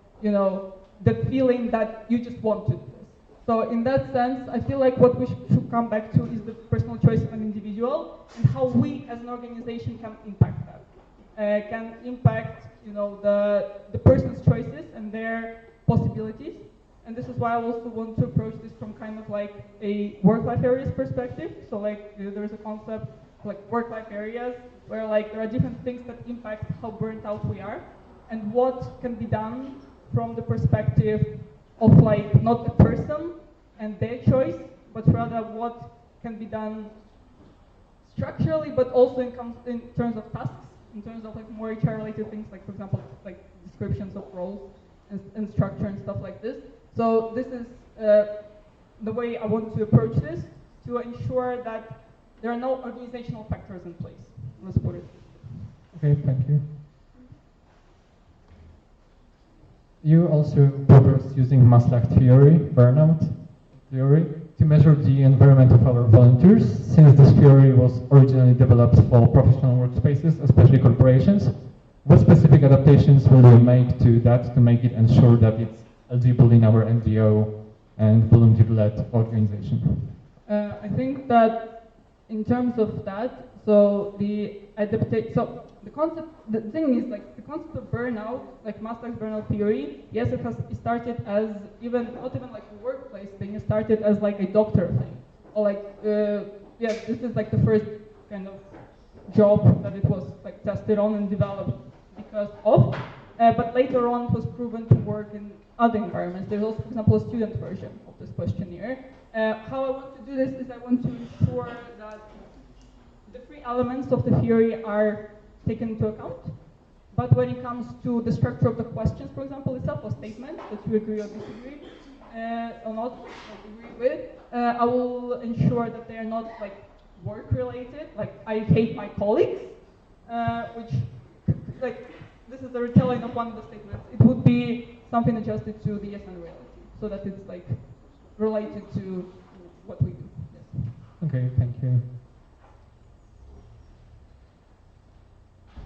the feeling that you just want to do this. So in that sense, I feel like what we should come back to is the personal choice of an individual and how we as an organization can impact that. Can impact, the person's choices and their possibilities. And this is why I also want to approach this from kind of like a work-life areas perspective. So there's a concept like work-life areas where there are different things that impact how burnt out we are and what can be done from the perspective of not a person and their choice, but rather what can be done structurally, but also in terms of tasks, in terms of more HR-related things, for example, descriptions of roles and structure and stuff like this. So this is the way I want to approach this, to ensure that there are no organizational factors in place. Let's put it. Okay, thank you. You also proposed using Maslach theory, burnout theory, to measure the environment of our volunteers, since this theory was originally developed for professional workspaces, especially corporations. What specific adaptations will you make to that to make it ensure that it's eligible in our NGO and volunteer-led organization? I think that in terms of that, so the concept, the thing is the concept of burnout, Maslach's burnout theory, yes, it started as not even a workplace thing, it started as a doctor thing, or yeah, this is like the first kind of job that it was like tested on and developed because of. But later on, it was proven to work in other environments. There's also, for example, a student version of this questionnaire. How I want to do this is I want to ensure that the three elements of the theory are taken into account. But when it comes to the structure of the questions, for example, itself, or statements that you agree or disagree, or not agree with, I will ensure that they are not like work related, like I hate my colleagues, which like this is the retelling of one of the statements. It would be something adjusted to the ESN reality, so that it's like related to what we do. Yes. Okay, thank you.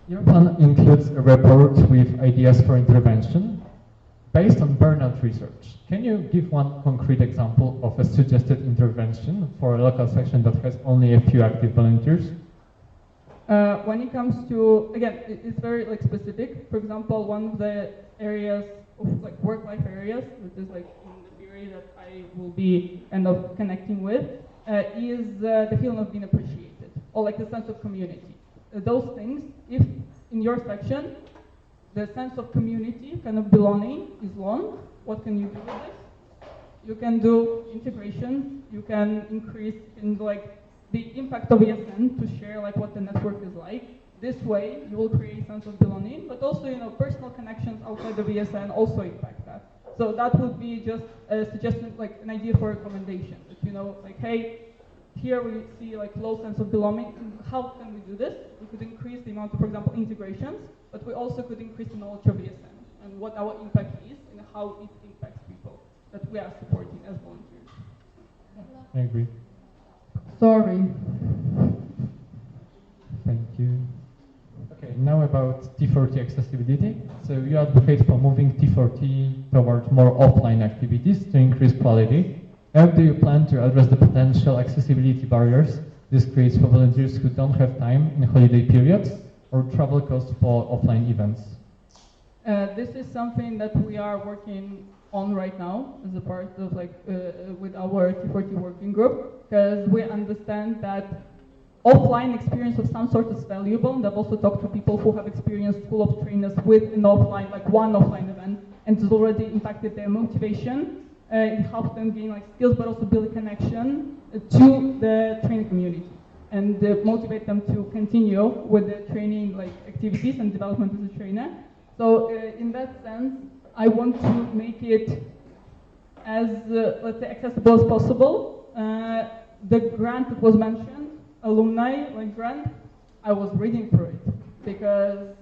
Your plan includes a report with ideas for intervention. Based on burnout research, can you give one concrete example of a suggested intervention for a local section that has only a few active volunteers? When it comes to, again, it's very like specific. For example, one of the areas of like work-life areas, which is like in the theory that I will be kind of connecting with, is the feeling of being appreciated, or like the sense of community. Those things, if in your section, the sense of community, kind of belonging, is long, what can you do with this? You can do integration, you can increase in like the impact of ESN to share like what the network is like. This way, you will create a sense of belonging, but also, you know, personal connections outside of ESN also impact that. So that would be just a suggestion, like an idea for a recommendation. That, you know, like, hey, here we see like low sense of belonging. How can we do this? We could increase the amount of, for example, integrations, but we also could increase the knowledge of ESN and what our impact is and how it impacts people that we are supporting as volunteers. I agree. Sorry. Thank you. Okay, now about T40 accessibility. So you advocate for moving T40 towards more offline activities to increase quality. How do you plan to address the potential accessibility barriers this creates for volunteers who don't have time in holiday periods or travel costs for offline events? This is something that we are working on right now as a part of like with our T40 working group, because we understand that offline experience of some sort is valuable, and I've also talked to people who have experienced full of trainers with an offline, like one offline event, and it's already impacted their motivation. It helps them gain like skills, but also build a connection to the training community and motivate them to continue with the training like activities and development as a trainer. So in that sense, I want to make it as let's say accessible as possible. The grant that was mentioned, alumni like grant, I was reading through it because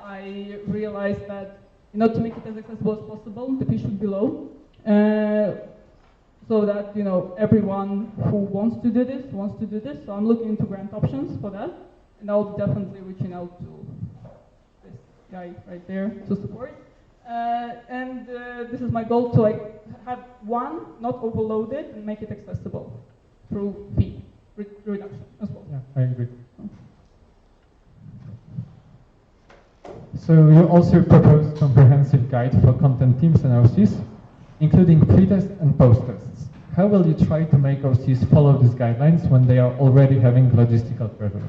I realized that to make it as accessible as possible, the fee should be low. So that everyone who wants to do this wants to do this. So I'm looking into grant options for that, and I'll be definitely reaching out to this guy right there to support. And this is my goal, to like have one not overloaded and make it accessible through fee reduction as well. Yeah, I agree. So you also propose comprehensive guide for content teams and OCs, including pre-test and post-tests. How will you try to make OCs follow these guidelines when they are already having logistical pressure?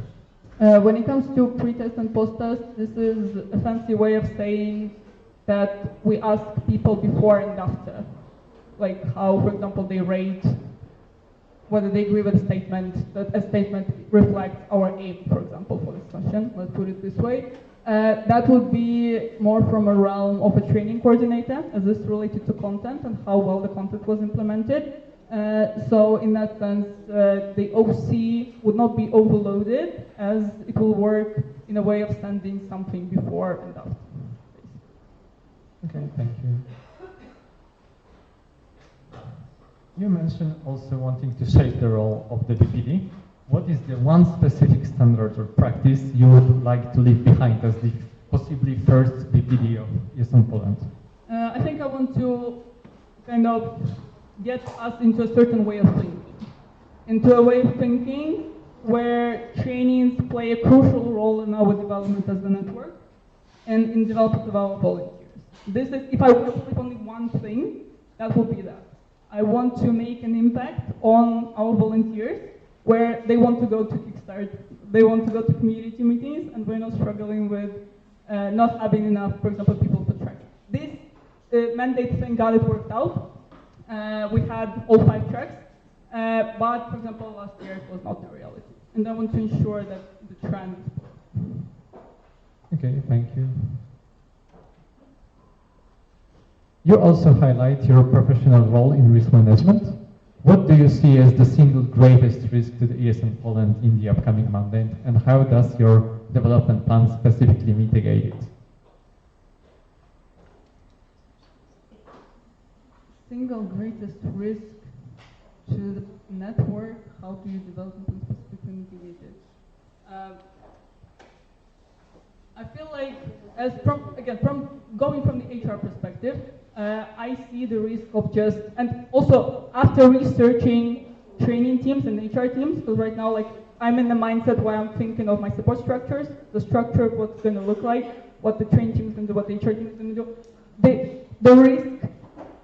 When it comes to pre-test and post-test, this is a fancy way of saying that we ask people before and after, like how, for example, they rate whether they agree with a statement, that a statement reflects our aim, for example, for this session. Let's put it this way. That would be more from a realm of a training coordinator, as this related to content and how well the content was implemented. So in that sense, the OC would not be overloaded, as it will work in a way of sending something before and after. Okay, thank you. You mentioned also wanting to shape the role of the BPD. What is the one specific standard or practice you would like to leave behind as the possibly first BPD of ESN Poland? I think I want to kind of get us into a certain way of thinking. Into a way of thinking where trainings play a crucial role in our development as a network and in development of our volunteers. This is, if I were to flip only one thing, that would be that. I want to make an impact on our volunteers where they want to go to Kickstart, they want to go to community meetings, and we're not struggling with not having enough, for example, people for tracks. This mandate, thank God, it worked out. We had all 5 tracks, but for example, last year it was not a reality. And I want to ensure that the trend. Okay, thank you. You also highlight your professional role in risk management. What do you see as the single greatest risk to the ESN Poland in the upcoming mandate, and how does your development plan specifically mitigate it? Single greatest risk to the network, how do you develop and specifically mitigate it? I feel like, from going from the HR perspective, I see the risk of just, and also after researching training teams and HR teams, because right now, like, I'm in the mindset where I'm thinking of my support structures, the structure of what's going to look like, what the training team is going to do, what the HR team is going to do. The risk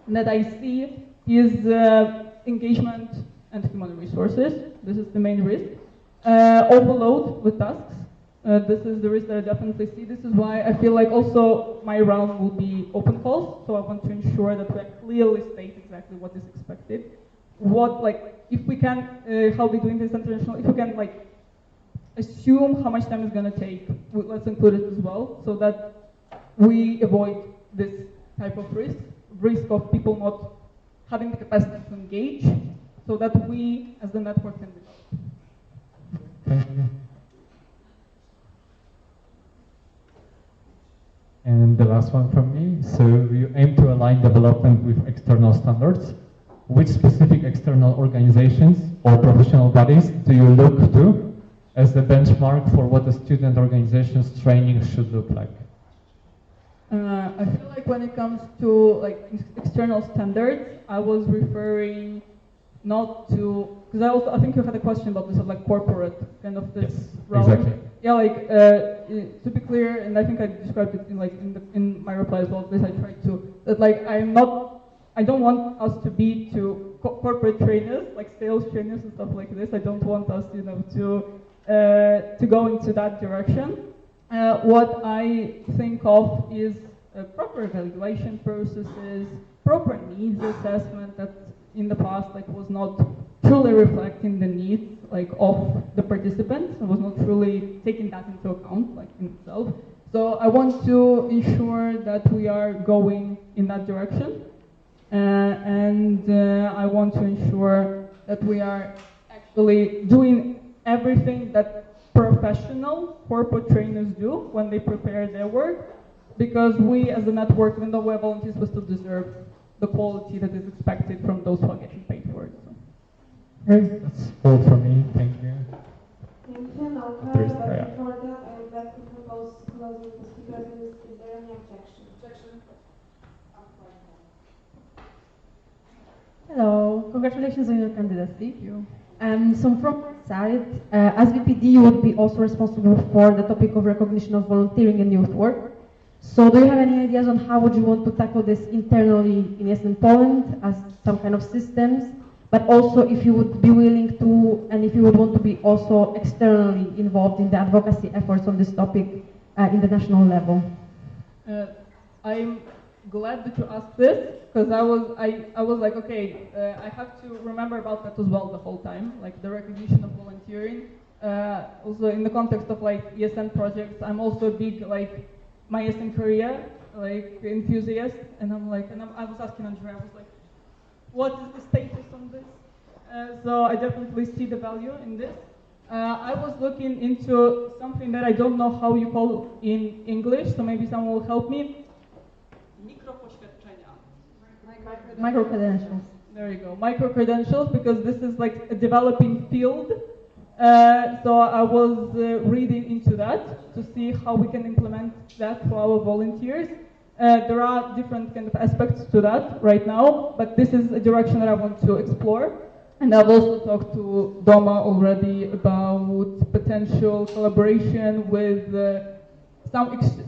that I see is engagement and human resources. This is the main risk. Overload with tasks. This is the risk that I definitely see. This is why I feel like also my round will be open calls. So I want to ensure that we clearly state exactly what is expected. What, like, if we can, how we're doing this international, if we can, like, assume how much time it's going to take, let's include it as well, so that we avoid this type of risk of people not having the capacity to engage, so that we, as the network, can develop. Thank you. And the last one from me. So you aim to align development with external standards. Which specific external organizations or professional bodies do you look to as the benchmark for what the student organization's training should look like? I feel like when it comes to like external standards, I was referring not to, because I think you had a question about this of like corporate kind of this realm. Exactly. Yeah, like to be clear, and I think I described it in like in my reply as well. This I tried to that like I don't want us to be to corporate trainers, like sales trainers and stuff like this. I don't want us, to go into that direction. What I think of is proper evaluation processes, proper needs assessment that in the past like was not truly reflecting the needs like of the participants and was not truly taking that into account like in itself. So I want to ensure that we are going in that direction. And I want to ensure that we are actually doing everything that professional corporate trainers do when they prepare their work, because we as a network, even though we're volunteers, we still deserve the quality that is expected from those who are getting paid for it. So. Great, that's all from me. Thank you. Thank you, Nauka. But before that, I would like to propose closing the speakers list. Is there any objection? Hello, congratulations on your candidacy. Thank you. So from my side, as VPD, you would be also responsible for the topic of recognition of volunteering and youth work. So do you have any ideas on how would you want to tackle this internally in ESN Poland as some kind of systems, but also if you would be willing to, and if you would want to be also externally involved in the advocacy efforts on this topic in the national level? I'm glad that you asked this, because I was like, okay, I have to remember about that as well the whole time, like the recognition of volunteering. Also in the context of like ESN projects, I'm also a big like my ESN career like enthusiast, and I'm like, I was asking Andrea, I was like, what is the status on this? So I definitely see the value in this. I was looking into something that I don't know how you call in English, so maybe someone will help me. Micro-credentials. There you go, micro-credentials, because this is like a developing field. So I was reading into that to see how we can implement that for our volunteers. There are different kind of aspects to that right now, but this is a direction that I want to explore. And I've also talked to Doma already about potential collaboration with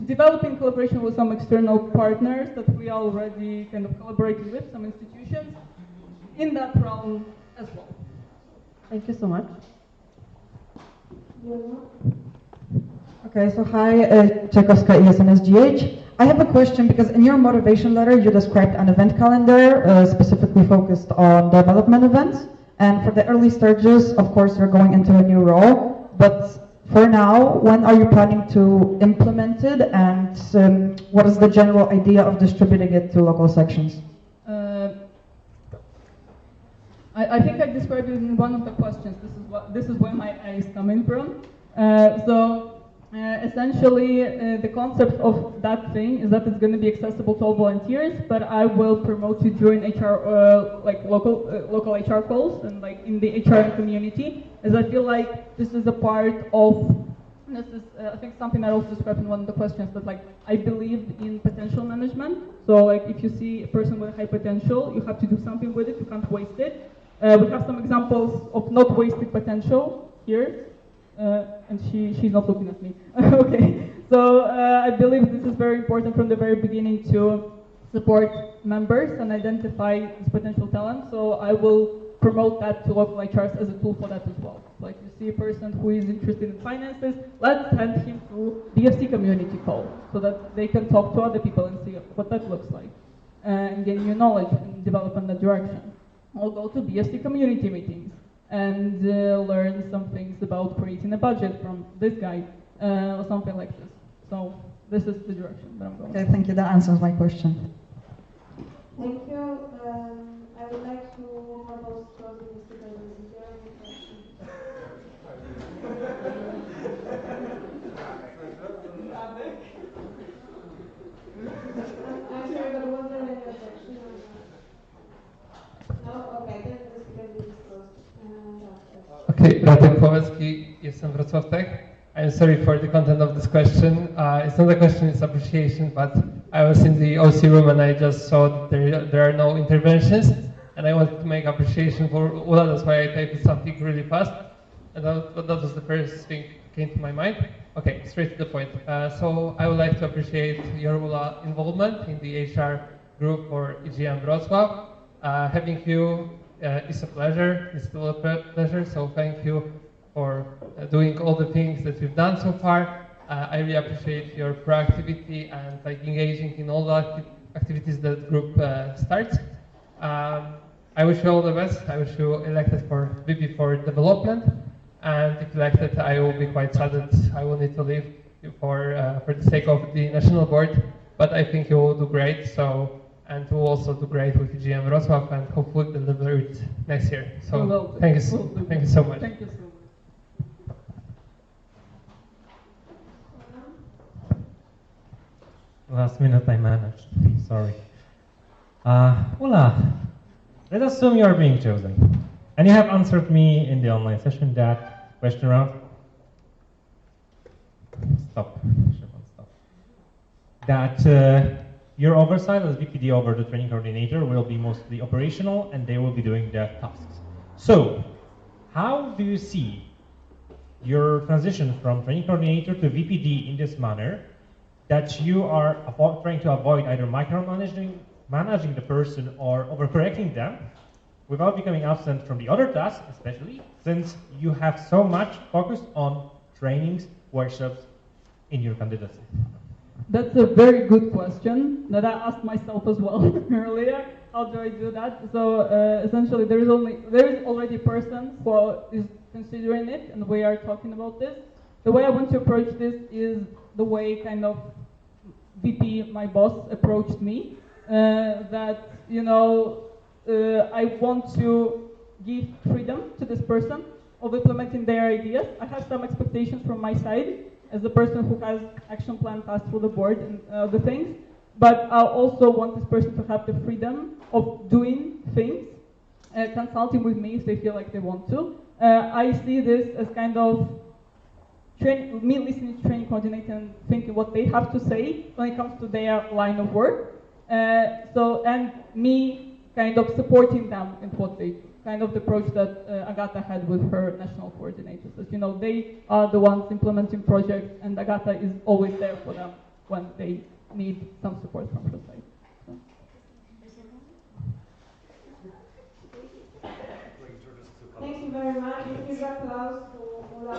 developing collaboration with some external partners that we are already kind of collaborating with, some institutions, in that realm as well. Thank you so much. Okay, so hi, Tchaikovska ESN I have a question because in your motivation letter you described an event calendar specifically focused on development events. And for the early stages, of course, you're going into a new role. But for now, when are you planning to implement it? And what is the general idea of distributing it to local sections? I think I described it in one of the questions. This is where my eye is coming from. Essentially, the concept of that thing is that it's going to be accessible to all volunteers, but I will promote you during HR, like local HR calls and like in the HR community, as I feel like this is a part of. This is, I think, something I also described in one of the questions. But like, I believe in potential management. So like, if you see a person with high potential, you have to do something with it. You can't waste it. We have some examples of not wasted potential here. And she's not looking at me. Okay, so I believe this is very important from the very beginning to support members and identify this potential talent. So I will promote that to local HRs as a tool for that as well. Like you see a person who is interested in finances, let's send him to BFC community call so that they can talk to other people and see what that looks like and gain new knowledge and develop in that direction. I'll go to BFC community meetings and learn some things about creating a budget from this guy or something like this. So this is the direction that I'm going. Okay, thank you. That answers my question. Thank you. I would like to propose closing this because there are any questions. I'm sorry, but was there any objection? No? Okay, then this can be disclosed. Okay, Radek Kowalski, jestem Wrocław Tech. I'm sorry for the content of this question. It's not a question, it's appreciation, but I was in the OC room and I just saw that there are no interventions, and I wanted to make appreciation for Ula, that's why I typed something really fast, and that was the first thing that came to my mind. Okay, straight to the point. So I would like to appreciate your Ula involvement in the HR group for EGM Wrocław. Having you is a pleasure, it's still a pleasure, so thank you for doing all the things that you've done so far. I really appreciate your proactivity and like engaging in all the activities that the group starts. I wish you all the best. I wish you elected for VP for development, and if elected, I will be quite sad that I will need to leave for the sake of the national board, but I think you will do great. So. And we'll also do great with EGM Wrocław and hopefully deliver it next year. So thank you so much. Thank you so much. Last minute I managed. Sorry. Ula, let's assume you are being chosen. And you have answered me in the online session that question round. Stop. That your oversight as VPD over the training coordinator will be mostly operational and they will be doing the tasks. So, how do you see your transition from training coordinator to VPD in this manner that you are trying to avoid either managing the person or overcorrecting them without becoming absent from the other tasks, especially since you have so much focused on trainings, workshops in your candidacy? That's a very good question that I asked myself as well earlier. How do I do that? So essentially, there is already a person who is considering it, and we are talking about this. The way I want to approach this is the way kind of VP, my boss, approached me. That I want to give freedom to this person of implementing their ideas. I have some expectations from my side as the person who has action plan passed through the board and other things, but I also want this person to have the freedom of doing things, consulting with me if they feel like they want to. I see this as kind of me listening to training coordinator and thinking what they have to say when it comes to their line of work. And me kind of supporting them in what they do. Kind of the approach that Agata had with her national coordinators. As you know, they are the ones implementing projects, and Agata is always there for them when they need some support from her side. So. Thank you very much. Huge applause to Ula.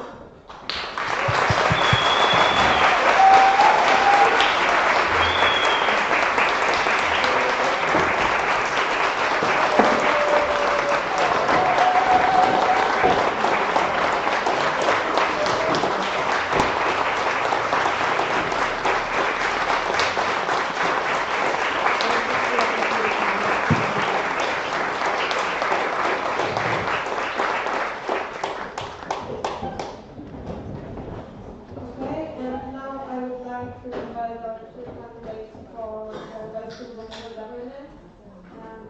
like to invite our two candidates for Vice President for Governance,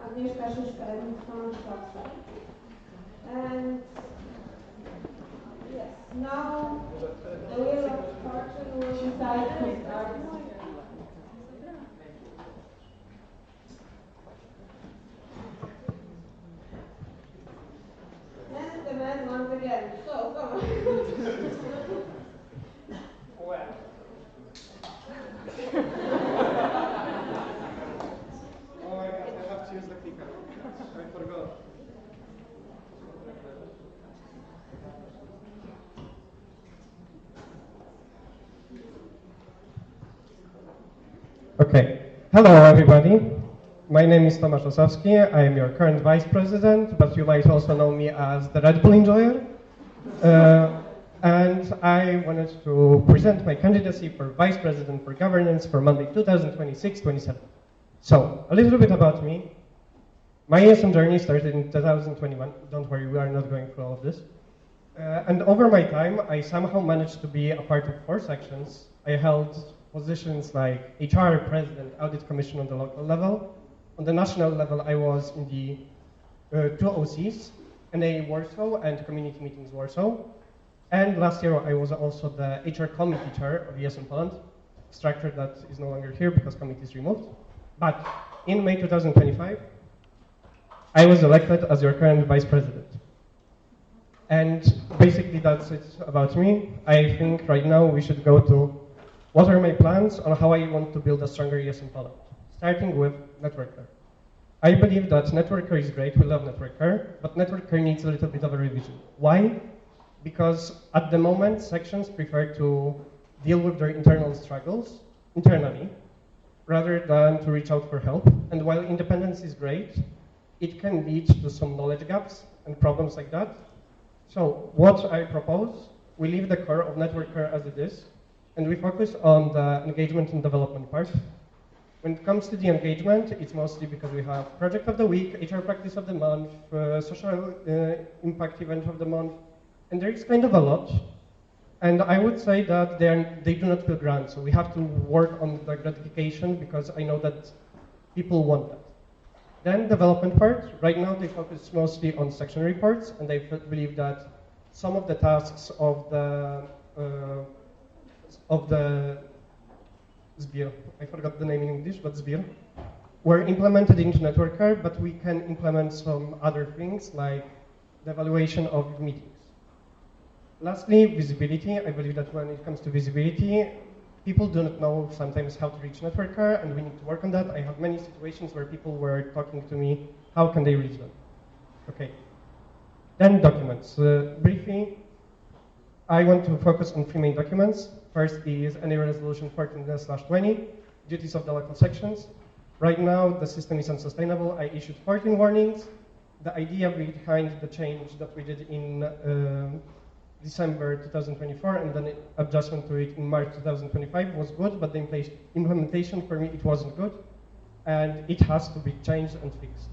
Agnieszka Szyszka and Tomasz Szafsa. And yes, now the wheel of fortune will decide who starts. And the man once again. So, come on. Well. Oh my God, I have to use the clicker. I forgot. Okay. Hello, everybody. My name is Tomasz Osowski. I am your current vice president, but you might also know me as the Red Bull enjoyer. And I wanted to present my candidacy for vice president for governance for Monday 2026-27. So, a little bit about me. My ESM journey started in 2021. Don't worry, we are not going through all of this. And over my time, I somehow managed to be a part of 4 sections. I held positions like HR, president, audit commission on the local level. On the national level, I was in the 2 OCs, NA Warsaw and Community Meetings Warsaw. And last year, I was also the HR committee chair of ESM Poland, structure that is no longer here because committee is removed. But in May 2025, I was elected as your current vice president. And basically, that's it about me. I think right now we should go to what are my plans on how I want to build a stronger ESM Poland, starting with Networker. I believe that Networker is great, we love Networker, but Networker needs a little bit of a revision. Why? Because at the moment, sections prefer to deal with their internal struggles internally, rather than to reach out for help. And while independence is great, it can lead to some knowledge gaps and problems like that. So what I propose, we leave the core of Networker as it is, and we focus on the engagement and development part. When it comes to the engagement, it's mostly because we have project of the week, HR practice of the month, social impact event of the month, and there is kind of a lot. And I would say that they do not feel grand, so we have to work on the gratification because I know that people want that. Then development part, right now they focus mostly on section reports, and I believe that some of the tasks of the SBIR, I forgot the name in English, but SBIR, were implemented into Networker, but we can implement some other things like the evaluation of meetings. Lastly, visibility. I believe that when it comes to visibility, people do not know sometimes how to reach Networker, and we need to work on that. I have many situations where people were talking to me, how can they reach them? Okay. Then documents. Briefly, I want to focus on 3 main documents. First is NA Resolution 14/20, duties of the local sections. Right now, the system is unsustainable. I issued 14 warnings. The idea behind the change that we did in December 2024 and then adjustment to it in March 2025 was good, but the implementation for me, it wasn't good. And it has to be changed and fixed.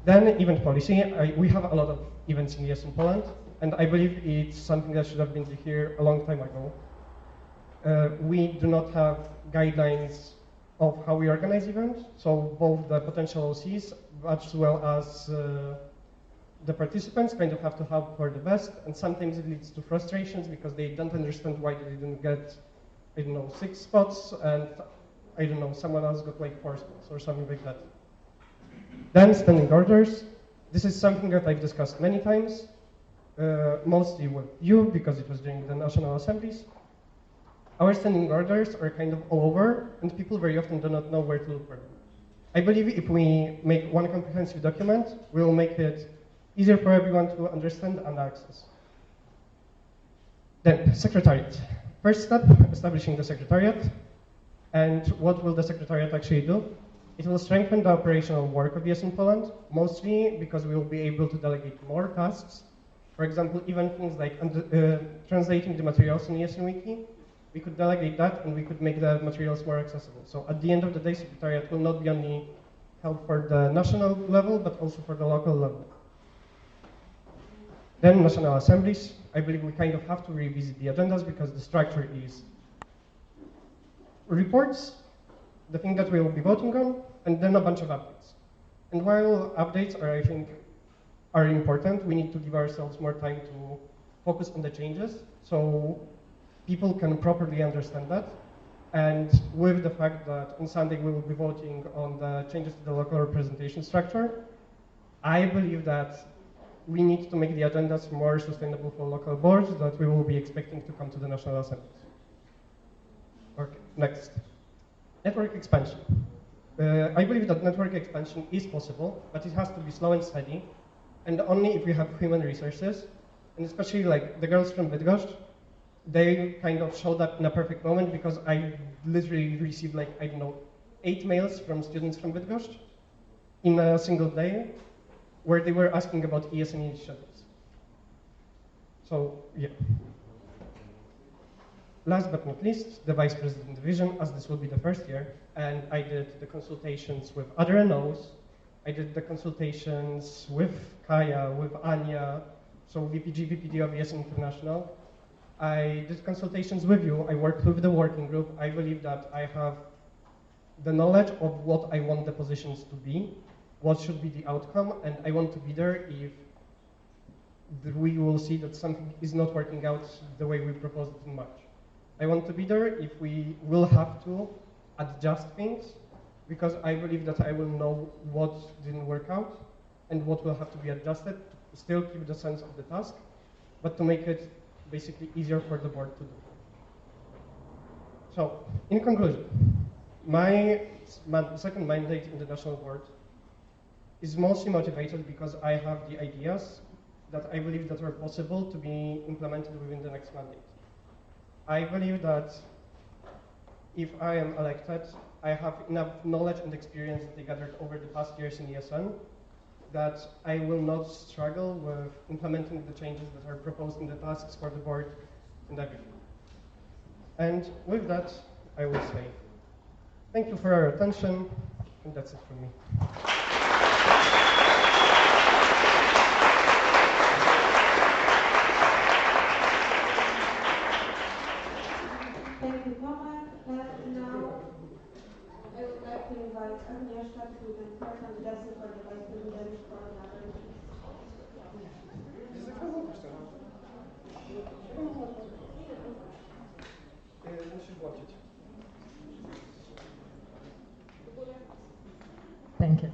Then event policy. We have a lot of events in ES in Poland, and I believe it's something that should have been here a long time ago. We do not have guidelines of how we organize events, so both the potential OCs as well as the participants kind of have to hope for the best, and sometimes it leads to frustrations because they don't understand why they didn't get, I don't know, 6 spots, and I don't know, someone else got like 4 spots or something like that. Then standing orders. This is something that I've discussed many times, mostly with you because it was during the National Assemblies. Our standing orders are kind of all over, and people very often do not know where to look for them. I believe if we make one comprehensive document, we will make it easier for everyone to understand and access. Then, Secretariat. First step, establishing the Secretariat. And what will the Secretariat actually do? It will strengthen the operational work of ES in Poland, mostly because we will be able to delegate more tasks. For example, even things like translating the materials in ES in Wiki, we could delegate that and we could make the materials more accessible. So at the end of the day, Secretariat will not be only help for the national level, but also for the local level. Then National Assemblies. I believe we kind of have to revisit the agendas because the structure is reports, the thing that we will be voting on, and then a bunch of updates. And while updates are, I think, are important, we need to give ourselves more time to focus on the changes so people can properly understand that. And with the fact that on Sunday we will be voting on the changes to the local representation structure, I believe that we need to make the agendas more sustainable for local boards that we will be expecting to come to the National Assembly. Okay, next. Network expansion. I believe that network expansion is possible, but it has to be slow and steady, and only if we have human resources, and especially like the girls from Bydgoszcz, they kind of showed up in a perfect moment because I literally received like, I don't know, 8 mails from students from Bydgoszcz in a single day where they were asking about ESN initiatives. So, yeah. Last but not least, the Vice President division, as this will be the first year, and I did the consultations with other NOs, I did the consultations with Kaya, with Anya, so VPG, VPD of ESN International. I did consultations with you, I worked with the working group. I believe that I have the knowledge of what I want the positions to be, what should be the outcome, and I want to be there if we will see that something is not working out the way we proposed it in March. I want to be there if we will have to adjust things, because I believe that I will know what didn't work out and what will have to be adjusted to still keep the sense of the task, but to make it basically easier for the board to do. So, in conclusion, my second mandate in the national board is mostly motivated because I have the ideas that I believe that are possible to be implemented within the next mandate. I believe that if I am elected, I have enough knowledge and experience that I gathered over the past years in ESN that I will not struggle with implementing the changes that are proposed in the tasks for the board and everything. And with that, I will say thank you for your attention, and that's it from me. Thank you, Tomek. Now, I would like to invite Agnieszka to present her candidacy for the Vice President for another Thank you.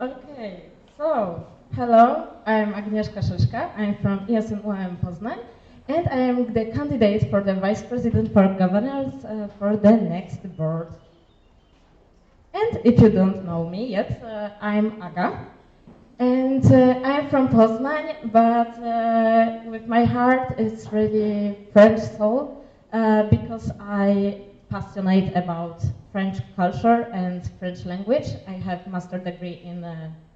Okay, so hello, I'm Agnieszka Szyszka. I'm from ESN UAM Poznań, and I am the candidate for the Vice President for Governance for the next board. And if you don't know me yet, I'm Aga, and I'm from Poznań, but with my heart it's really French soul, because I passionate about French culture and French language. I have master degree in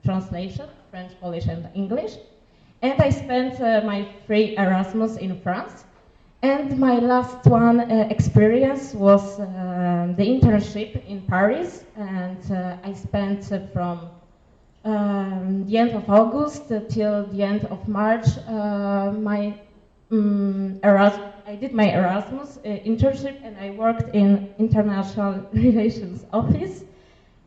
translation, French, Polish, and English. And I spent my free Erasmus in France. And my last one experience was the internship in Paris. And I spent from the end of August till the end of March I did my Erasmus internship, and I worked in international relations office,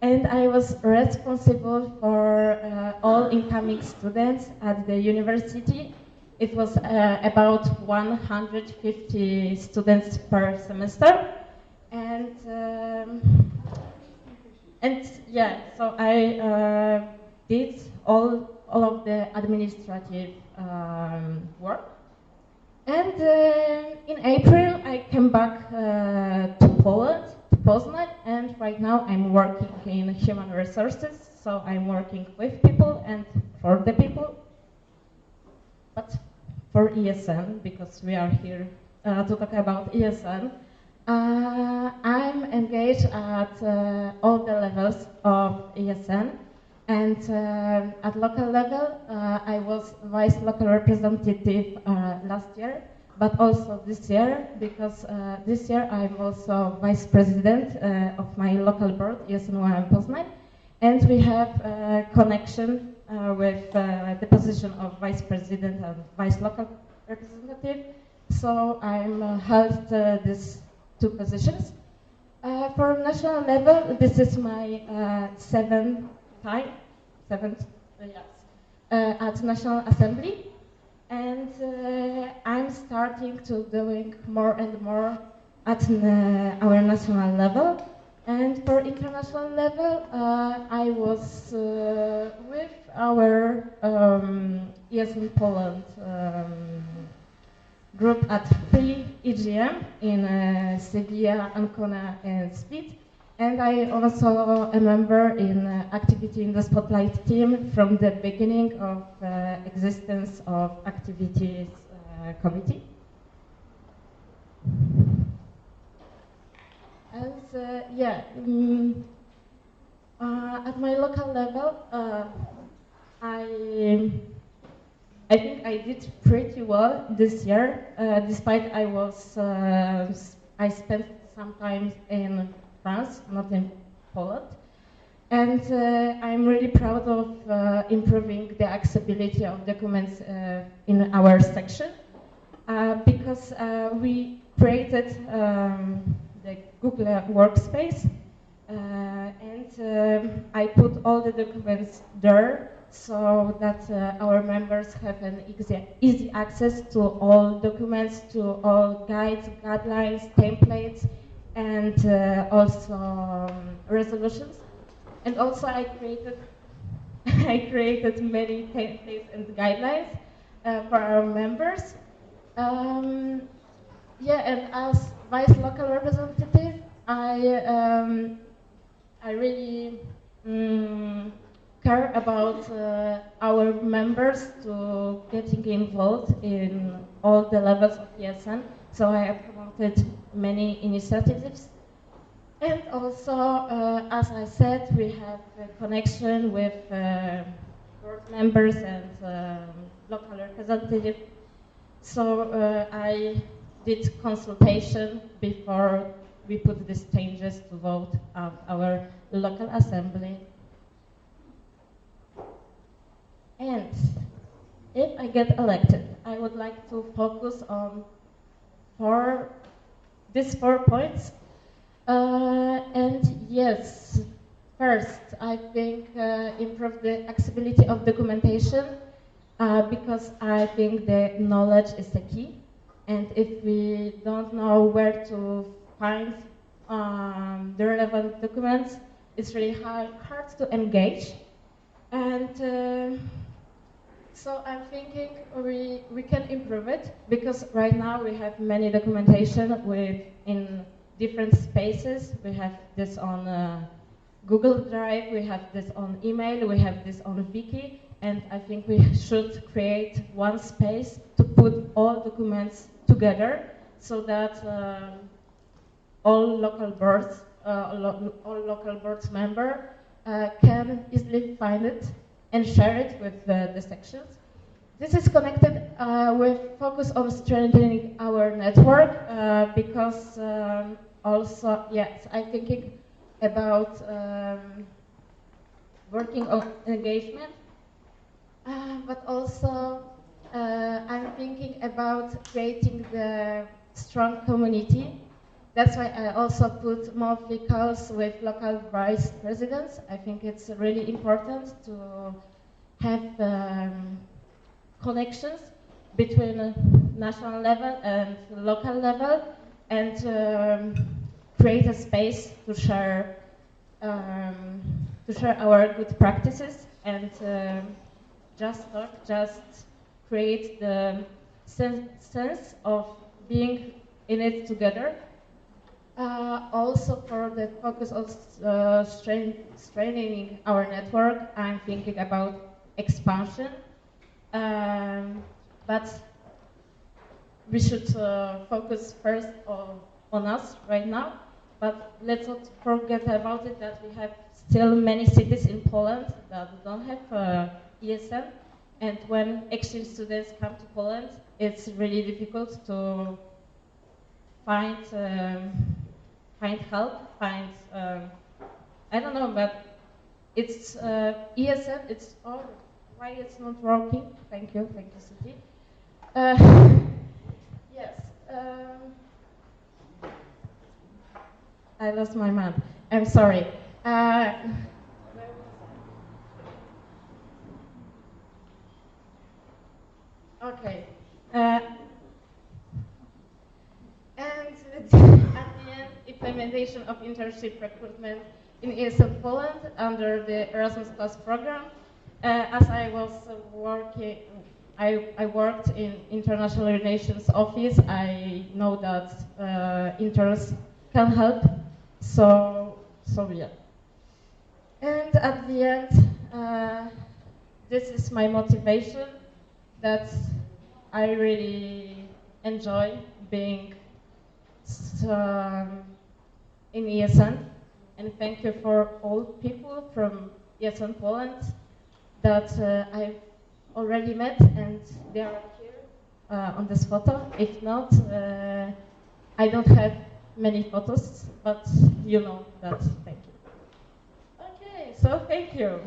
and I was responsible for all incoming students at the university. It was about 150 students per semester, and yeah, so I did all of the administrative work. And in April, I came back to Poland, to Poznań, and right now I'm working in human resources, so I'm working with people and for the people, but for ESN, because we are here to talk about ESN. I'm engaged at all the levels of ESN. And at local level, I was vice local representative last year, but also this year, because this year I'm also vice president of my local board, ESN UAM Poznań, and we have a connection with the position of vice president and vice local representative. So I'm held these two positions. For national level, this is my seventh yes, at National Assembly, and I'm starting to doing more and more at our national level. And for international level, I was with our Yes in Poland group at 3 EGM in Sevilla, Ancona, and Split. And I also a member in activity in the Spotlight team from the beginning of existence of activities committee. And yeah, at my local level, I think I did pretty well this year, despite I spent some time in France, not in Poland. And I'm really proud of improving the accessibility of documents in our section, because we created the Google Workspace, and I put all the documents there so that our members have an easy access to all documents, to all guides, guidelines, templates, and also resolutions. And also I created many templates and guidelines for our members. Yeah, and as vice local representative, I really care about our members to getting involved in all the levels of ESN. So I have promoted many initiatives. And also, as I said, we have a connection with board members and local representatives. So I did consultation before we put these changes to vote at our local assembly. And if I get elected, I would like to focus on these 4 points. And yes, first, I think improve the accessibility of documentation, because I think the knowledge is the key. And if we don't know where to find the relevant documents, it's really hard to engage. And so I'm thinking we can improve it, because right now we have many documentation in different spaces. We have this on Google Drive, we have this on email, we have this on Wiki, and I think we should create one space to put all documents together so that all local boards members can easily find it and share it with the sections. This is connected with focus on strengthening our network, because also, yes, I'm thinking about working on engagement, but also I'm thinking about creating the strong community. That's why I also put monthly calls with local vice presidents. I think it's really important to have connections between national level and local level, and create a space to share our good practices, and just create the sense of being in it together. Also, for the focus of strengthening our network, I'm thinking about expansion, but we should focus first on us right now. But let's not forget about it that we have still many cities in Poland that don't have ESN, and when exchange students come to Poland, it's really difficult to find help, I don't know, but it's ESN, it's all, why it's not working? Thank you, City. Yes, I lost my mind. I'm sorry. Okay. And at the end, implementation of internship recruitment in ESL Poland under the Erasmus Plus program. As I was working, I worked in international relations office. I know that interns can help. So yeah. And at the end, this is my motivation, that I really enjoy being in ESN, and thank you for all people from ESN Poland that I've already met, and they are here on this photo. If not, I don't have many photos, but you know that. Thank you. Okay, so thank you.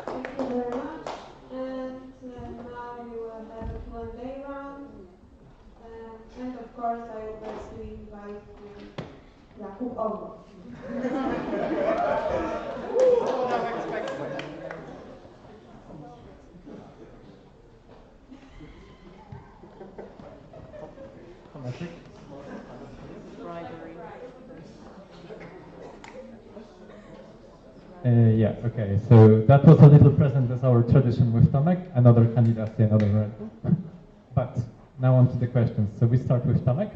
Thank you very much. And now we will have a Q&A round. And of course, I would like to invite Jakub Orło. Yeah, okay, so that was a little present as our tradition with Tomek, another candidacy, another red. But now on to the questions. So we start with Tomek.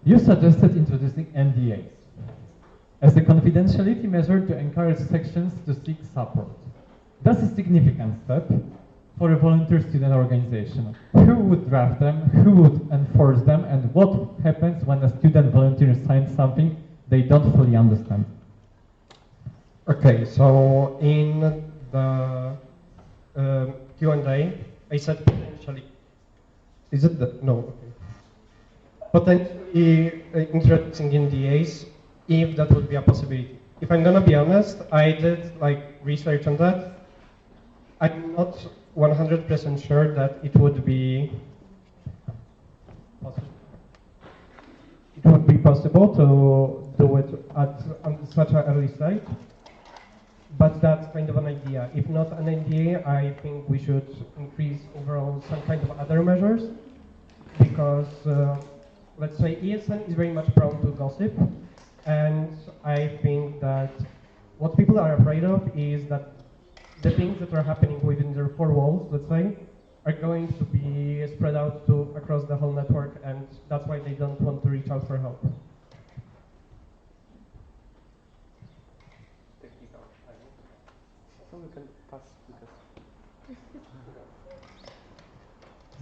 You suggested introducing NDAs as a confidentiality measure to encourage sections to seek support. That's a significant step for a volunteer student organization. Who would draft them, who would enforce them, and what happens when a student volunteer signs something they don't fully understand? Okay, so in the Q&A, I said potentially. Is it the no? Okay. Potentially introducing NDAs, if that would be a possibility. If I'm gonna be honest, I did research on that. I'm not 100% sure that it would be possible. It would be possible to do it at such an early stage. But that's kind of an idea. If not an NDA, I think we should increase overall some kind of other measures, because let's say ESN is very much prone to gossip, and I think that what people are afraid of is that the things that are happening within their four walls, let's say, are going to be spread out across the whole network, and that's why they don't want to reach out for help.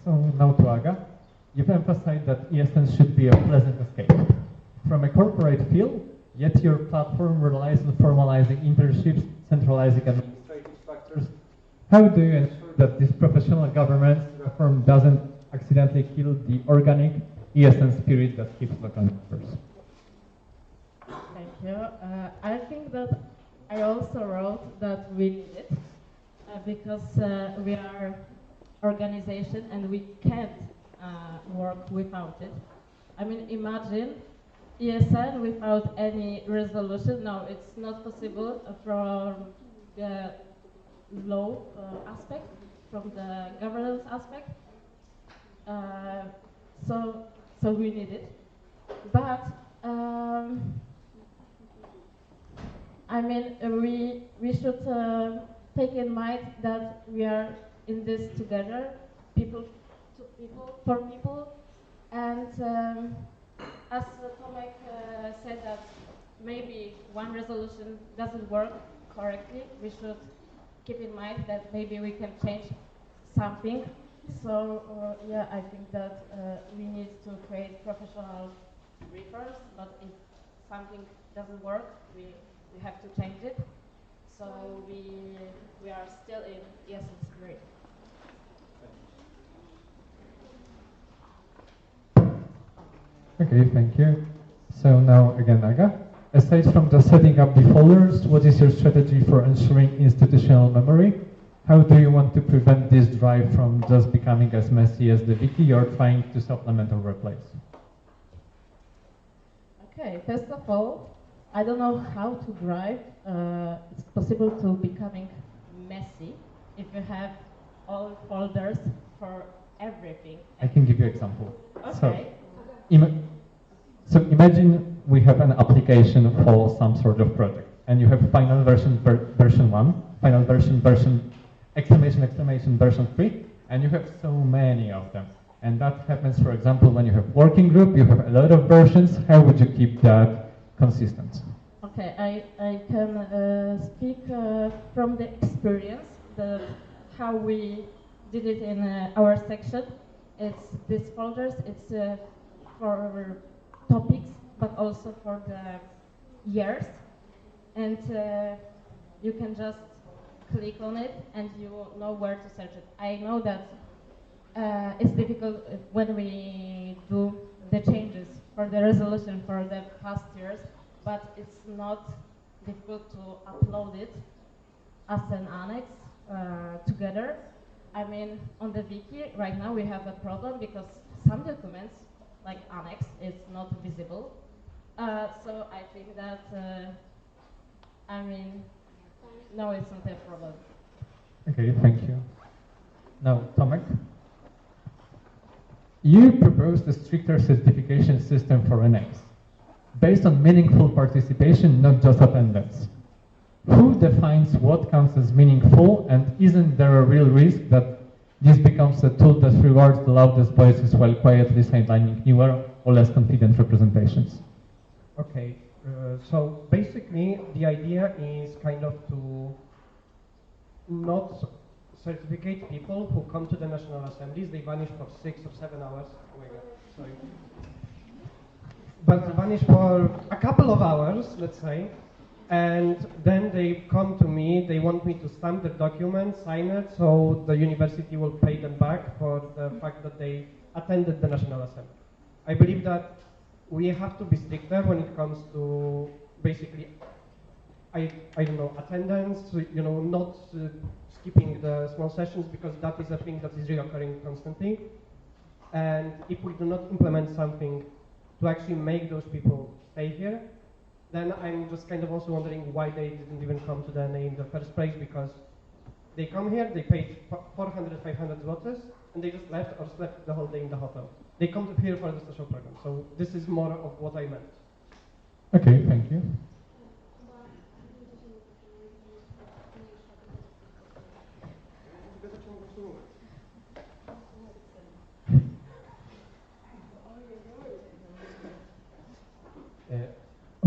So now to Aga. You've emphasized that ESN should be a pleasant escape from a corporate field, yet your platform relies on formalizing internships, centralizing administrative structures. How do you ensure that this professional government reform doesn't accidentally kill the organic ESN spirit that keeps local members? Thank you. I think that I also wrote that we need it because we are organization and we can't work without it. I mean, imagine ESN without any resolution. No, it's not possible from the law aspect, from the governance aspect. So we need it. But I mean, we should take in mind that we are in this together, people to people, for people, and as Tomek said that maybe one resolution doesn't work correctly, we should keep in mind that maybe we can change something. So yeah, I think that we need to create professional reforms, but if something doesn't work, we have to change it. So we are still in ESN spirit. Okay, thank you. So now again, Aga. aside from just setting up the folders, what is your strategy for ensuring institutional memory? How do you want to prevent this drive from just becoming as messy as the wiki you're trying to supplement or replace? Okay, first of all, I don't know how to drive. It's possible to becoming messy if you have all folders for everything. I can give you an example. Okay. So imagine we have an application for some sort of project, and you have final version version 1, final version exclamation version 3, and you have so many of them. And that happens, for example, when you have working group, you have a lot of versions. How would you keep that consistent? Okay, I can speak from the experience, how we did it in our section. It's these folders, it's for topics, but also for the years. And you can just click on it and you know where to search it. I know that it's difficult when we do the changes for the resolution for the past years, but it's not difficult to upload it as an annex together. I mean, on the wiki right now we have a problem because some documents, like annex, is not visible. So I think that, I mean, no, it's not a problem. Okay, thank you. Now, Tomek, you proposed a stricter certification system for NAs, based on meaningful participation, not just attendance. Who defines what counts as meaningful, and isn't there a real risk that this becomes a tool that rewards the loudest voices while quietly sidelining newer or less confident representations? Okay, so basically the idea is kind of to not certificate people who come to the National Assemblies. They vanish for 6 or 7 hours. Oh my God, sorry. But they vanish for a couple of hours, let's say, and then they come to me. They want me to stamp the document, sign it, so the university will pay them back for the fact that they attended the National Assembly. I believe that we have to be stricter when it comes to basically, I don't know, attendance, you know, not skipping the small sessions, because that is a thing that is reoccurring constantly. And if we do not implement something to actually make those people stay here, then I'm just kind of also wondering why they didn't even come to the NA in the first place, because they come here, they paid 400, 500 zlotys, and they just left or slept the whole day in the hotel. They come to here for the social program. So this is more of what I meant. Okay, thank you.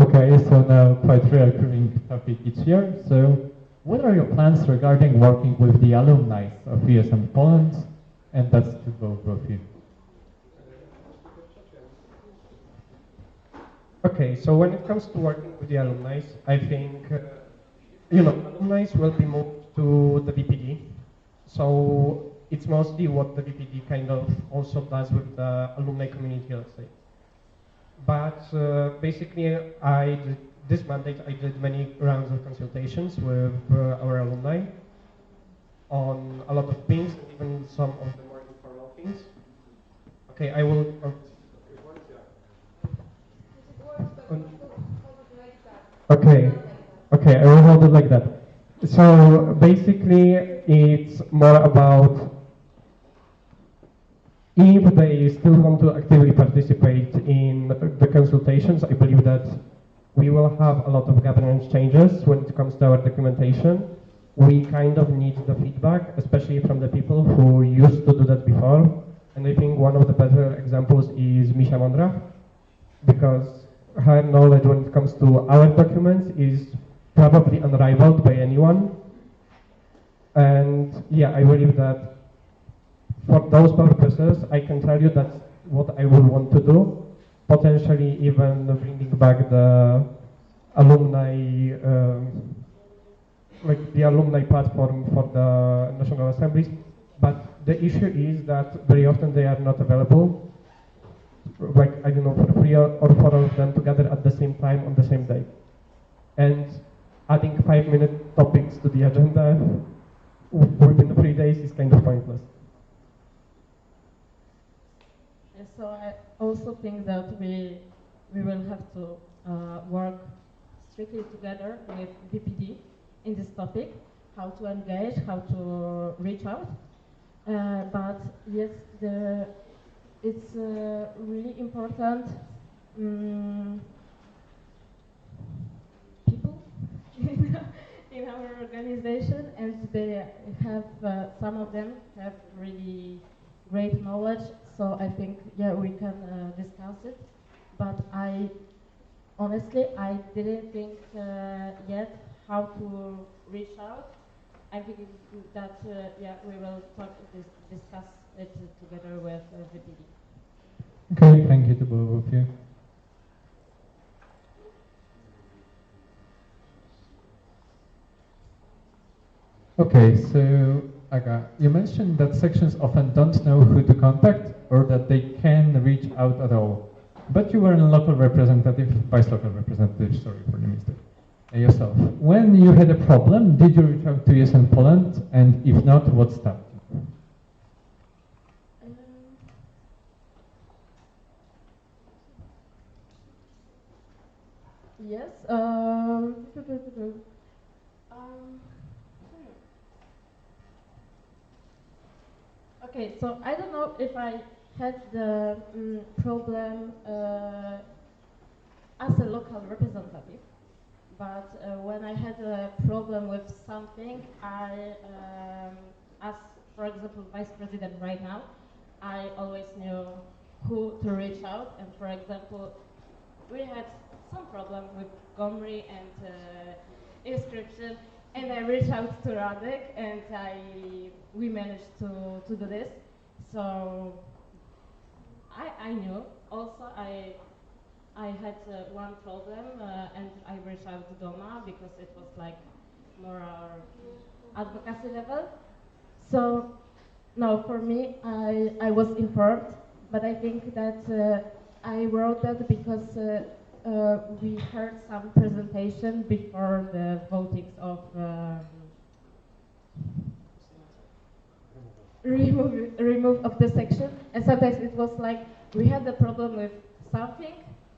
Okay, so now quite recurring topic each year. So what are your plans regarding working with the alumni of ESM Poland? And that's to both of you. Okay, so when it comes to working with the alumni, I think, you know, alumni will be moved to the VPD. So it's mostly what the VPD kind of also does with the alumni community, let's say. But basically, this mandate, I did many rounds of consultations with our alumni on a lot of things, even some of the more informal things. Okay, I will... Okay, I will hold it like that. So basically, it's more about if they still want to actively participate in the consultations. I believe that we will have a lot of governance changes when it comes to our documentation. We kind of need the feedback, especially from the people who used to do that before. And I think one of the better examples is Misha Mondra, because her knowledge when it comes to our documents is probably unrivaled by anyone. And yeah, I believe that for those purposes, I can tell you that's what I would want to do, potentially even bringing back the alumni, like the alumni platform for the National Assemblies. But the issue is that very often they are not available, like, I don't know, for free or for all of them together at the same time on the same day. and adding 5-minute topics to the agenda within 3 days is kind of pointless. So I also think that we will have to work strictly together with VPD in this topic, how to engage, how to reach out. But yes, it's really important people in our organization, and they have some of them have really great knowledge. So I think we can discuss it. But honestly I didn't think yet how to reach out. I'm thinking that we will discuss it together with VPD. Okay, thank you to both of you. Okay, so Aga, you mentioned that sections often don't know who to contact or that they can reach out at all. But you were a local representative, vice local representative, sorry for the mistake, yourself. When you had a problem, did you reach out to ESN Poland? And if not, what stopped you? Yes. Okay, so I don't know if I had the problem as a local representative, but when I had a problem with something, as for example vice president right now, I always knew who to reach out. And for example, we had some problem with Gomri and inscription, and I reached out to Radek, and we managed to do this. So I knew. Also, I had one problem, and I reached out to Doma because it was like more our advocacy level. So no, for me, I was informed, but I think that I wrote that because we heard some presentation before the votings of remove of the section, and sometimes it was like we had the problem with something,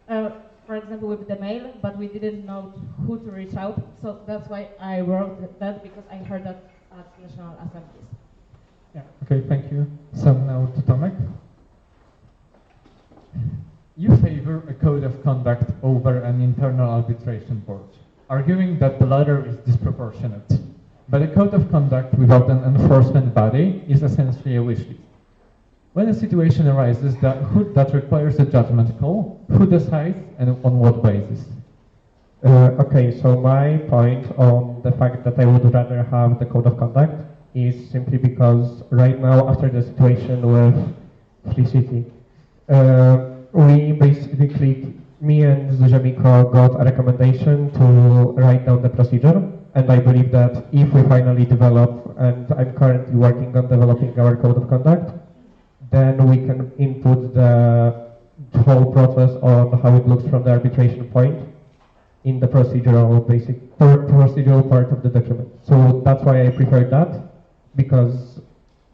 for example with the mail, but we didn't know who to reach out. So that's why I wrote that, because I heard that at national assemblies. Yeah. Okay, thank you. So now to Tomek. You favor a code of conduct over an internal arbitration board, arguing that the latter is disproportionate. But a code of conduct without an enforcement body is essentially a wish list. When a situation arises that requires a judgment call, who decides and on what basis? Okay, so my point on the fact that I would rather have the code of conduct is simply because right now, after the situation with Free City, we basically, me and Zuzemiko got a recommendation to write down the procedure, and I believe that if we finally develop, and I'm currently working on developing our code of conduct, then we can input the whole process on how it looks from the arbitration point in the procedural part of the document. So that's why I prefer that, because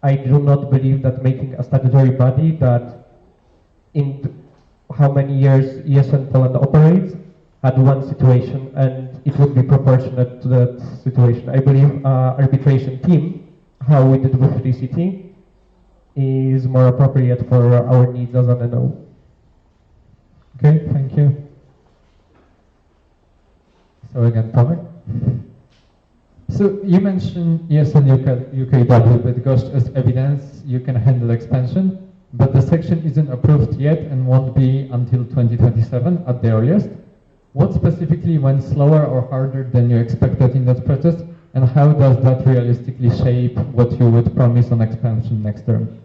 I do not believe that making a statutory body that in how many years ESN Poland operates had one situation and it would be proportionate to that situation. I believe arbitration team, how we did with Free City, is more appropriate for our needs as an NO. Okay, thank you. So again, Tomek. So you mentioned ESN UKW Bydgoszcz as evidence you can handle expansion, but the section isn't approved yet and won't be until 2027 at the earliest. What specifically went slower or harder than you expected in that process, and how does that realistically shape what you would promise on expansion next term?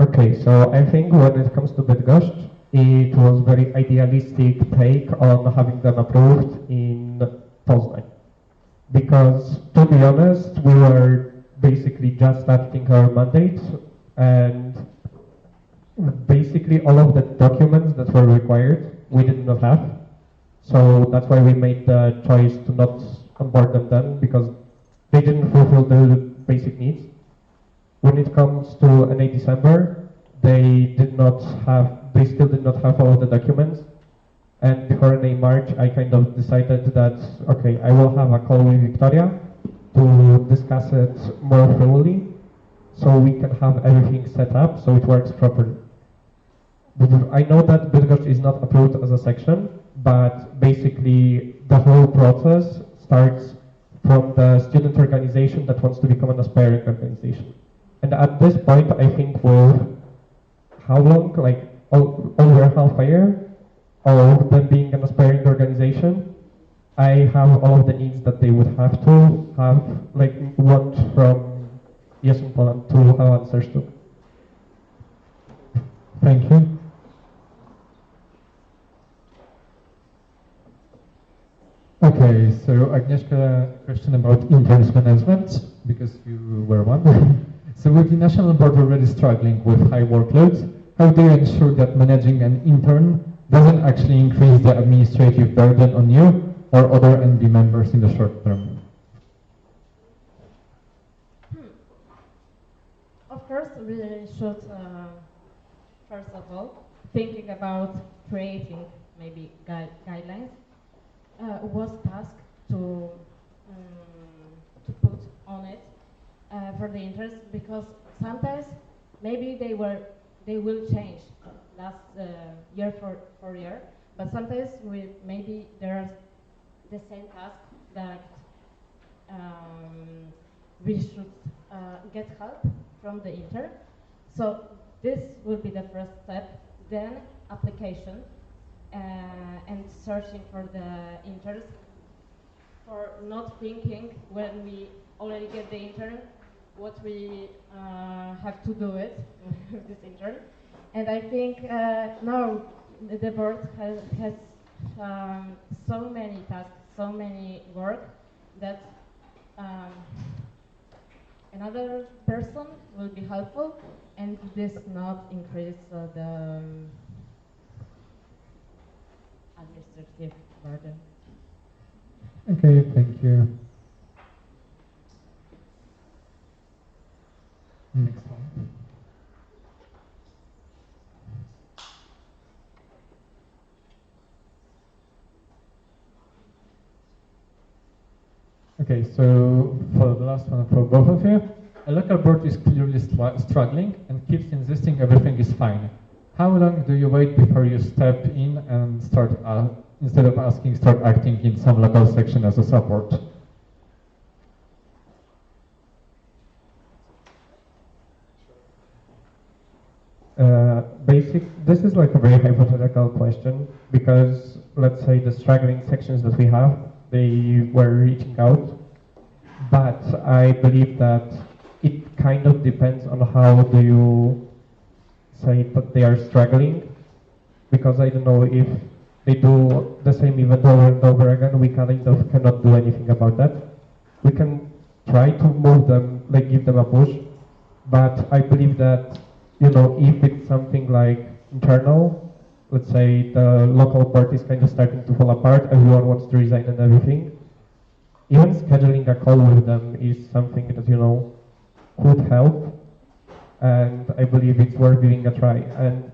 Okay, so I think when it comes to Bydgoszcz, it was very idealistic take on having them approved in Poznań. Because, to be honest, we were basically just starting our mandate, and basically all of the documents that were required we did not have. So that's why we made the choice to not onboard them then, because they didn't fulfill the basic needs. When it comes to NA December, they still did not have all of the documents. And before NA March, I kind of decided that, okay, I will have a call with Victoria to discuss it more thoroughly, so we can have everything set up so it works properly. I know that Bydgoszcz is not approved as a section, but basically the whole process starts from the student organization that wants to become an aspiring organization. And at this point, I think we're, how long? Like over half a year of them being an aspiring organization. I have all of the needs that they would have to have, like want from Yes in Poland to have answers to. Thank you. Okay, so Agnieszka, question about interns management, because you were one. So with the national board already struggling with high workloads, how do you ensure that managing an intern doesn't actually increase the administrative burden on you or other NB members in the short term? Of course, we should, first of all, thinking about creating maybe guidelines, was tasked to put on it for the interest, because sometimes maybe they will change last year for year, but sometimes maybe there are the same task that we should get help from the intern. So this will be the first step, then application and searching for the interns, for not thinking when we already get the intern what we have to do it with this intern. And I think now the board has so many tasks, so many work that another person will be helpful, and this not increase the administrative burden. Okay, thank you. Next one. Okay, so for the last one for both of you, a local board is clearly struggling and keeps insisting everything is fine. How long do you wait before you step in and start, instead of asking, start acting in some local section as a support? This is like a very hypothetical question, because let's say the struggling sections that we have, they were reaching out, but I believe that it kind of depends on how do you say that they are struggling, because I don't know, if they do the same event over and over again, we kind of cannot do anything about that. We can try to move them, like give them a push, but I believe that, you know, if it's something like internal, let's say the local board is kind of starting to fall apart, everyone wants to resign and everything, even scheduling a call with them is something that, you know, could help, and I believe it's worth giving a try. And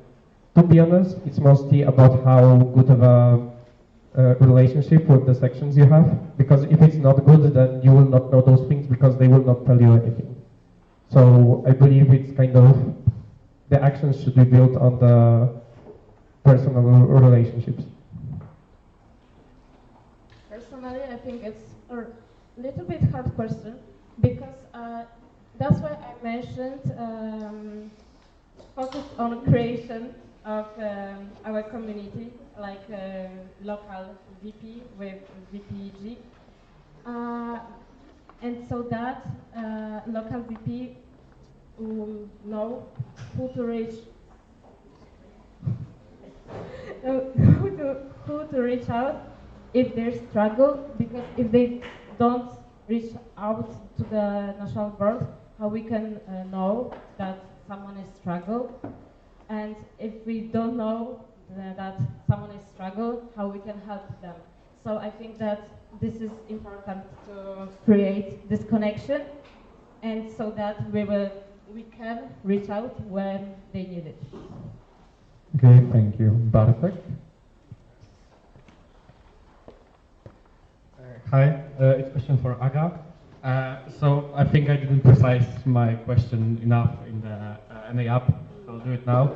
to be honest, it's mostly about how good of a relationship with the sections you have, because if it's not good, then you will not know those things because they will not tell you anything. So I believe it's kind of, the actions should be built on the personal relationships. Personally, I think it's a little bit hard question, because that's why I mentioned focus on creation of our community, like local VP with VPG, and so that local VP will know who to reach, who to reach out if there's struggle, because if they don't reach out to the national board, how we can know that someone is struggle, and if we don't know that someone is struggle, how we can help them. So I think that this is important to create this connection, and so that we can reach out when they need it. Okay, thank you. Bartek? Hi, it's a question for Aga. So I think I didn't precise my question enough in the NA app, so I'll do it now.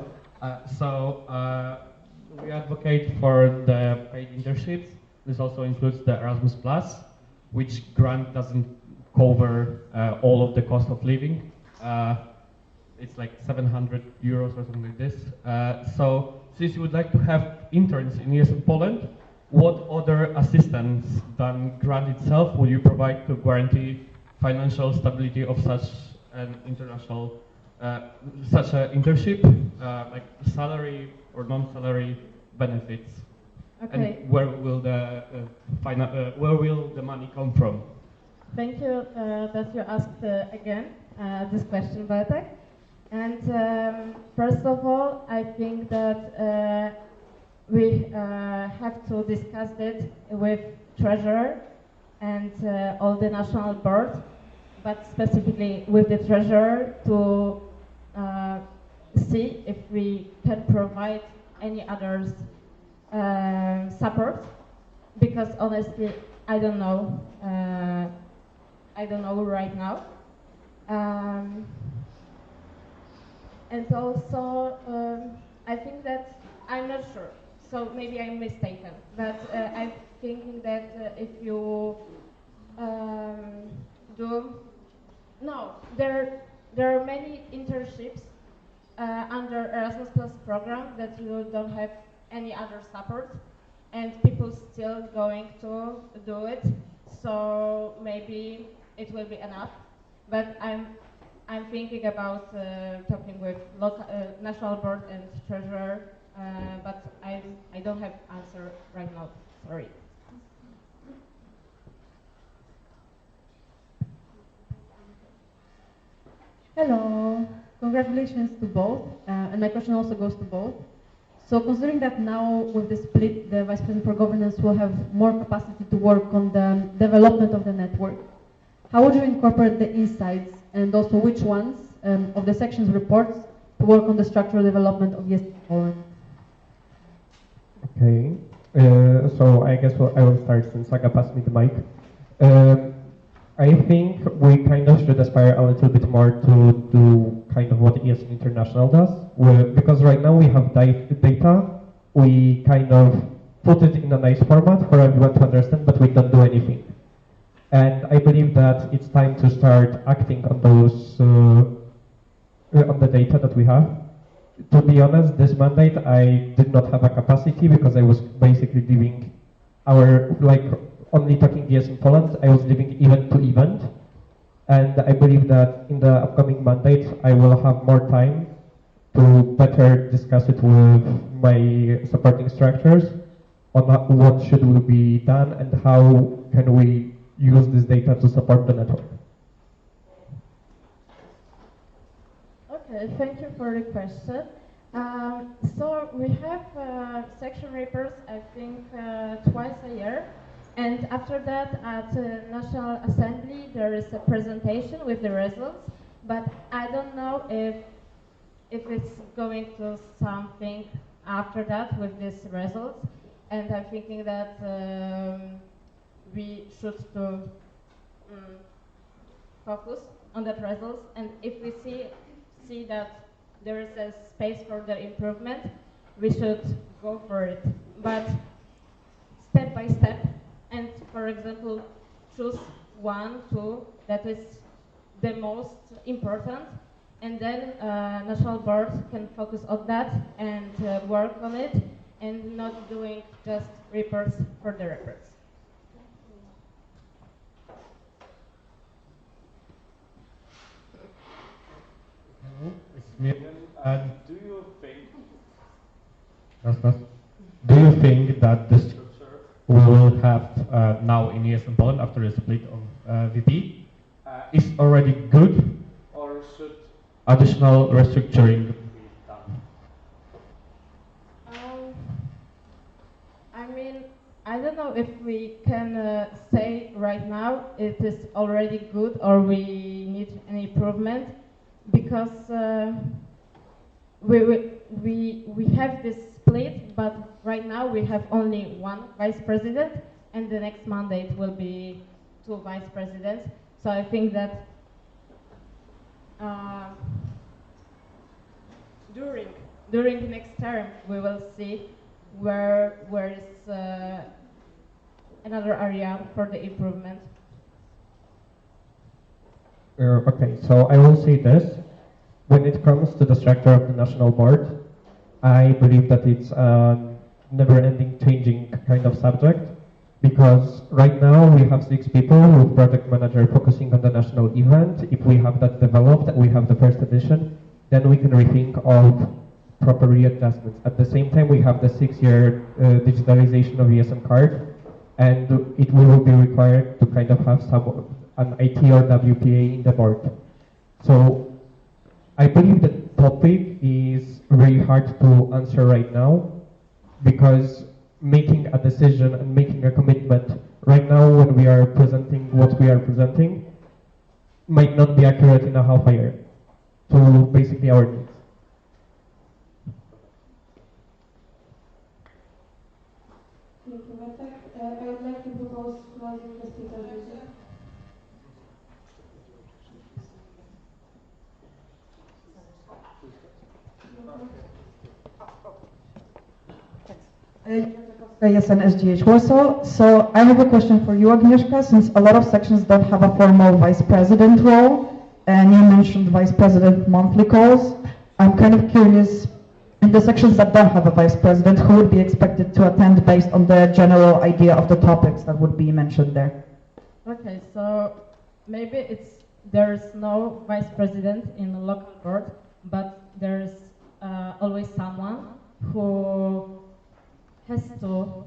We advocate for the paid internships. This also includes the Erasmus Plus, which grant doesn't cover all of the cost of living. It's like 700 euros or something like this. So since you would like to have interns in ESM Poland, what other assistance than grant itself will you provide to guarantee financial stability of such an international, such an internship, like salary or non-salary benefits? Okay. And where will the money come from? Thank you that you asked again this question, Bartek. And first of all, I think that we have to discuss it with Treasurer and all the national board, but specifically with the Treasurer to see if we can provide any others support, because honestly I don't know right now. And also I think that I'm not sure, so maybe I'm mistaken, but I'm thinking that if you there are many internships under Erasmus Plus program that you don't have any other support, and people still going to do it. So maybe it will be enough. But I'm thinking about talking with local national board and treasurer, but I don't have answer right now. Sorry. Hello, congratulations to both, and my question also goes to both. So considering that now with the split, the Vice President for Governance will have more capacity to work on the development of the network, how would you incorporate the insights and also which ones of the section's reports to work on the structural development of ESM Poland? Okay, so I guess I will start since Saga passed me the mic. I think we kind of should aspire a little bit more to do kind of what ESM International does, because right now we have data, we kind of put it in a nice format for everyone to understand, but we don't do anything. And I believe that it's time to start acting on those, on the data that we have. To be honest, this mandate I did not have a capacity because I was basically living only talking ESM Poland. I was living event to event, and I believe that in the upcoming mandate I will have more time to better discuss it with my supporting structures on what should be done and how can we use this data to support the network. Okay, thank you for the question. So we have section reports, I think, twice a year. And after that, at National Assembly, there is a presentation with the results. But I don't know if it's going to something after that with these results. And I'm thinking that we should to focus on that results. And if we see that there is a space for the improvement, we should go for it. But step by step, and for example, choose one, two, that is the most important, and then national board can focus on that and work on it, and not doing just reports for the reports. It's me again. Do you think that the structure we will have now in ESM Poland after the split of VP is already good, or should additional restructuring be done? I mean, I don't know if we can say right now it is already good or we need an improvement, because we have this split, but right now we have only one vice president, and the next mandate will be two vice presidents. So I think that during next term we will see where is another area for the improvement. Okay, so I will say this. When it comes to the structure of the national board, I believe that it's a never-ending changing kind of subject, because right now we have 6 people with project manager focusing on the national event. If we have that developed, we have the first edition, then we can rethink of proper readjustments. At the same time, we have the 6-year digitalization of ESM card, and it will be required to kind of have an IT or WPA in the board. So I believe the topic is very hard to answer right now, because making a decision and making a commitment right now when we are presenting what we are presenting might not be accurate in a half a year to basically our needs. Thank you, Matek. I would like to propose closing the speaker vision. Yes, and SGH Warsaw. So I have a question for you, Agnieszka, since a lot of sections don't have a formal vice president role, and you mentioned vice president monthly calls. I'm kind of curious, in the sections that don't have a vice president, who would be expected to attend based on the general idea of the topics that would be mentioned there? Okay, so maybe there's no vice president in the local board, but there's always someone who has to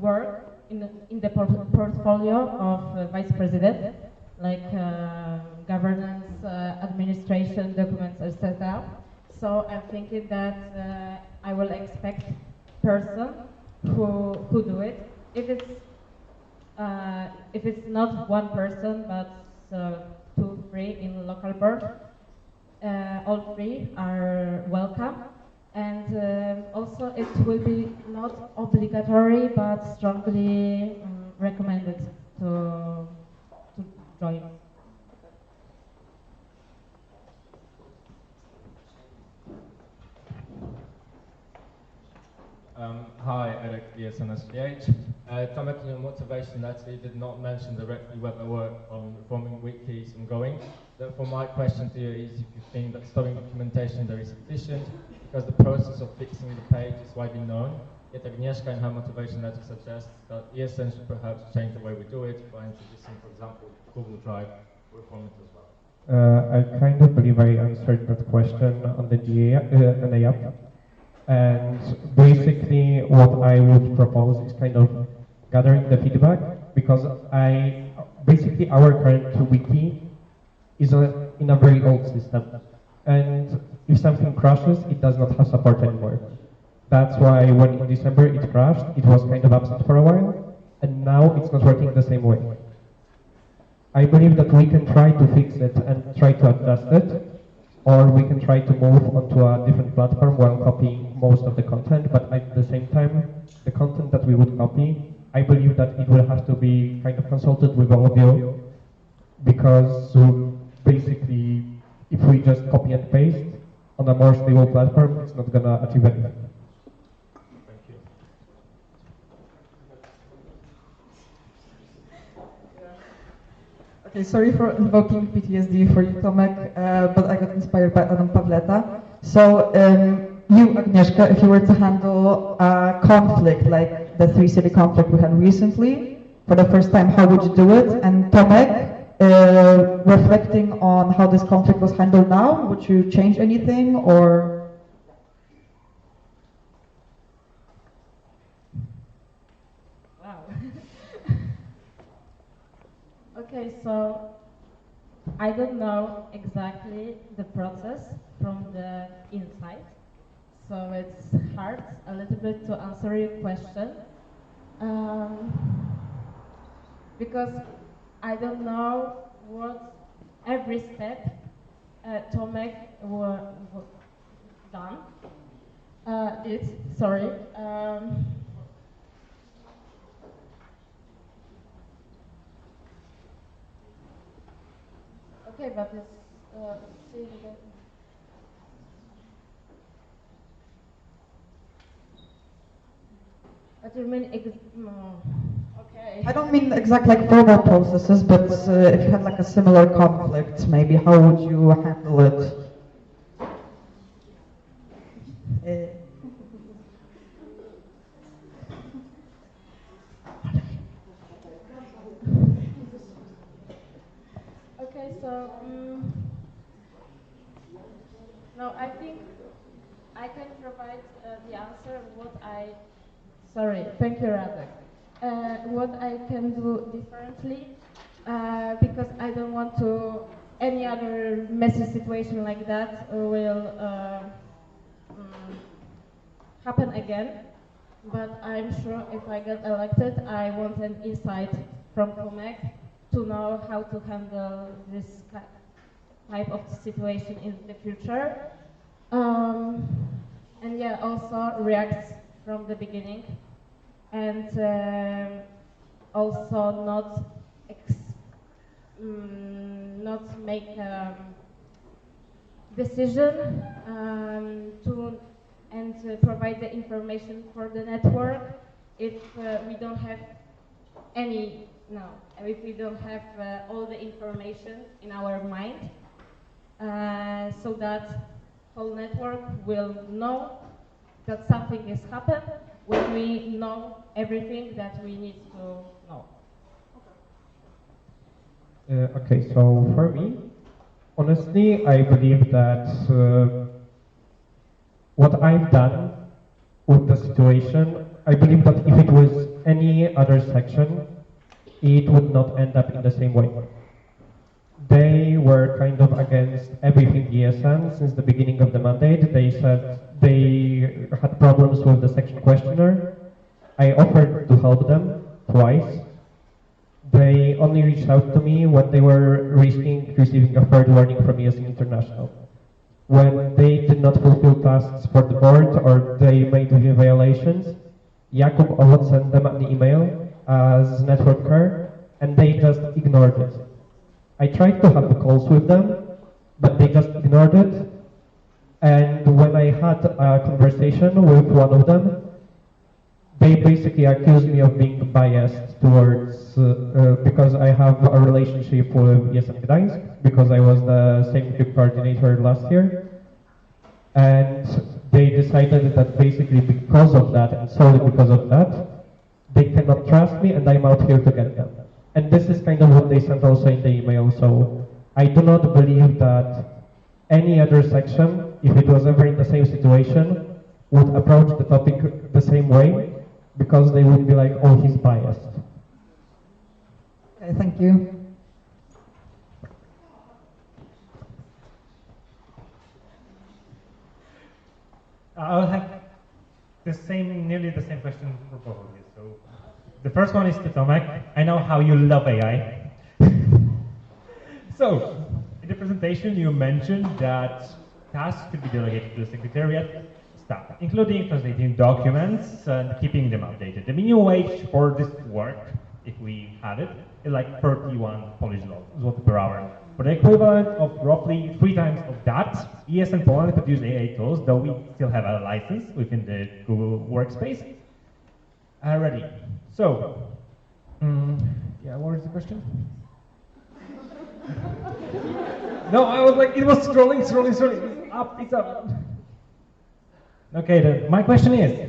work in the portfolio of vice president, like governance, administration, documents, etc. So I'm thinking that I will expect person who do it. If it's not one person but 2, 3 in local board, all 3 are welcome. And also it will be not obligatory but strongly recommended to join. Hi, Eric, ESNSGH. Tomek, in your motivation letter, you did not mention directly whether work on reforming wiki is ongoing. Therefore, my question to you is if you think that storing documentation there is sufficient, because the process of fixing the page is widely known. Yet Agnieszka in her motivation letter suggests that ESN should perhaps change the way we do it by introducing, for example, Google Drive, reform it as well. I kind of believe I answered that question on the NAP. And basically what I would propose is kind of gathering the feedback, because basically our current wiki is in a very old system. And if something crashes, it does not have support anymore. That's why when in December it crashed, it was kind of absent for a while, and now it's not working the same way. I believe that we can try to fix it and try to adjust it, or we can try to move onto a different platform while copying most of the content, but at the same time, the content that we would copy, I believe that it will have to be kind of consulted with all of you, because basically, if we just copy and paste on a more stable platform, it's not going to achieve anything. Thank you. Okay, sorry for invoking PTSD for you, Tomek, but I got inspired by Adam Pawleta. So, you, Agnieszka, if you were to handle a conflict like the 3-city conflict we had recently, for the first time, how would you do it? And Tomek, reflecting on how this conflict was handled now, would you change anything, or? Wow. Okay, so I don't know exactly the process from the inside. so it's hard a little bit to answer your question. Because I don't know what every step Tomek done. Sorry. Okay, but it's seeing that. What do you mean? Okay. I don't mean exact like formal processes, but if you had like a similar conflict, maybe how would you handle it? Okay, so no, I think I can provide the answer. Sorry, thank you, Radek. What I can do differently, because I don't want to any other messy situation like that will happen again. But I'm sure if I get elected, I want an insight from Tomek to know how to handle this type of situation in the future. And yeah, also react from the beginning, and also not make a decision to provide the information for the network if we don't have if we don't have all the information in our mind, so that whole network will know that something has happened when we know everything that we need to know. Okay, so for me, honestly, I believe that what I've done with the situation, I believe that if it was any other section, it would not end up in the same way. They were kind of against everything ESN since the beginning of the mandate. They said they had problems with the section questionnaire. I offered to help them twice. They only reached out to me when they were risking receiving a third warning from ESN International. When they did not fulfill tasks for the board or they made violations, Jakub would send them an email as network care, and they just ignored it. I tried to have calls with them, but they just ignored it. And when I had a conversation with one of them, they basically accused me of being biased towards, because I have a relationship with ESN Gdańsk, because I was the same group coordinator last year. And they decided that basically because of that, and solely because of that, they cannot trust me and I'm out here to get them. And this is kind of what they sent also in the email. So I do not believe that any other section, if it was ever in the same situation, would approach the topic the same way, because they would be like, oh, he's biased. Okay, thank you. I'll have nearly the same question for both of you. So the first one is to Tomek. I know how you love AI. So in the presentation, you mentioned that tasks could be delegated to the Secretariat staff, including translating documents and keeping them updated. The minimum wage for this work, if we had it, is like 31 Polish zloty per hour. For the equivalent of roughly 3 times of that, ESN Poland could use AI tools, though we still have a license within the Google Workspace. Ready. So, yeah, what is the question? No, I was like, it was scrolling. It's up. Okay, then my question is,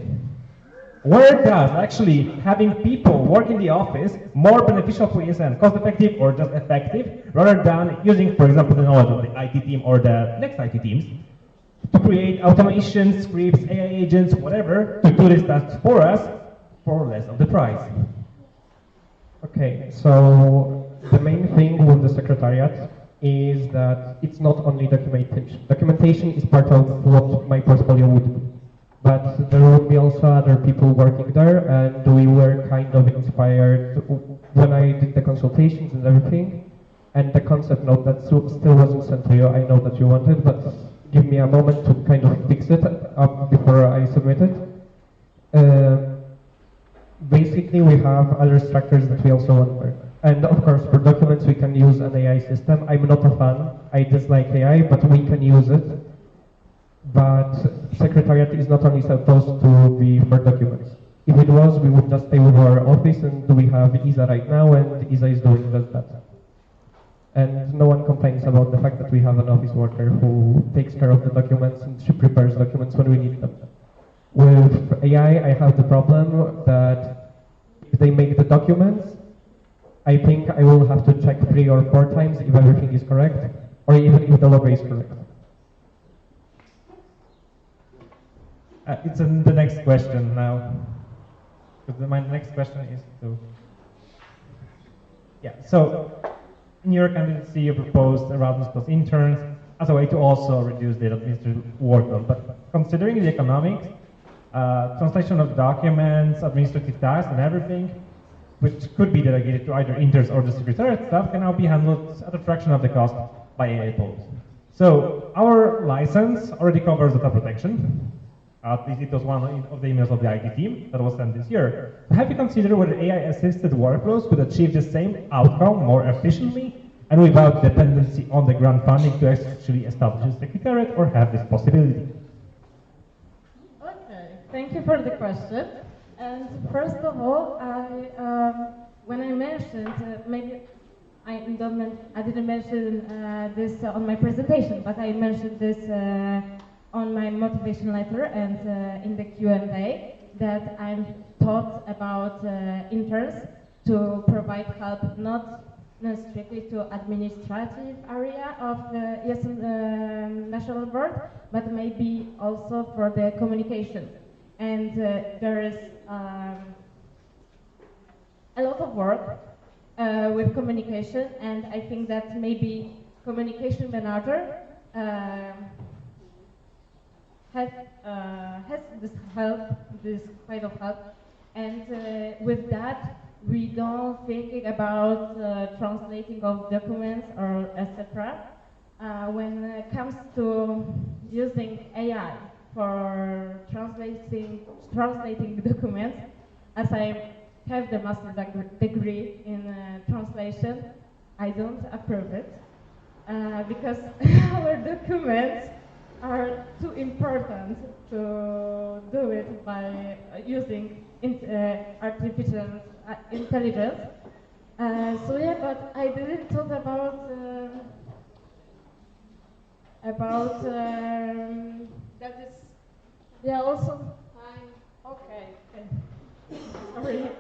where does actually having people work in the office more beneficial for ESN, cost effective or just effective, rather than using, for example, the knowledge of the IT team or the next IT teams to create automation scripts, AI agents, whatever, to do these tasks for us for less of the price? Okay, so the main thing with the Secretariat is that it's not only documentation. Documentation is part of what my portfolio would be. but there would be also other people working there, and we were kind of inspired when I did the consultations and everything, and the concept note that still wasn't sent to you. I know that you wanted, but give me a moment to kind of fix it up before I submit it. Basically, we have other structures that we also want for. And of course, for documents, we can use an AI system. I'm not a fan. I dislike AI, but we can use it. But Secretariat is not only supposed to be for documents. If it was, we would just stay with our office, and we have ISA right now, and ISA is doing just that. And no one complains about the fact that we have an office worker who takes care of the documents, and she prepares documents when we need them. With AI, I have the problem that if they make the documents, I think I will have to check 3 or 4 times if everything is correct, or even if the logo is correct. It's in the next question now. Because my next question is to... Yeah, so in your candidacy you proposed Erasmus plus interns as a way to also reduce the administrative workload. But considering the economics, translation of documents, administrative tasks and everything, which could be delegated to either interns or the secretariat staff, can now be handled at a fraction of the cost by AI tools. So our license already covers data protection. At least it was one of the emails of the IT team that was sent this year. Have you considered whether AI-assisted workflows could achieve the same outcome more efficiently and without dependency on the grant funding to actually establish a secretariat, or have this possibility? Okay, thank you for the question. And first of all, when I mentioned, maybe I didn't mention this on my presentation, but I mentioned this on my motivation letter and in the Q&A, that I'm taught about interns to provide help not strictly to administrative area of the ESN National Board, but maybe also for the communication. And there is a lot of work with communication, and I think that maybe communication manager has this kind of help, and with that we don't think about translating of documents or etc. When it comes to using AI for translating documents, as I have the master degree in translation, I don't approve it because our documents are too important to do it by using artificial intelligence. So yeah, but I didn't thought about that is yeah also time. Okay. Sorry.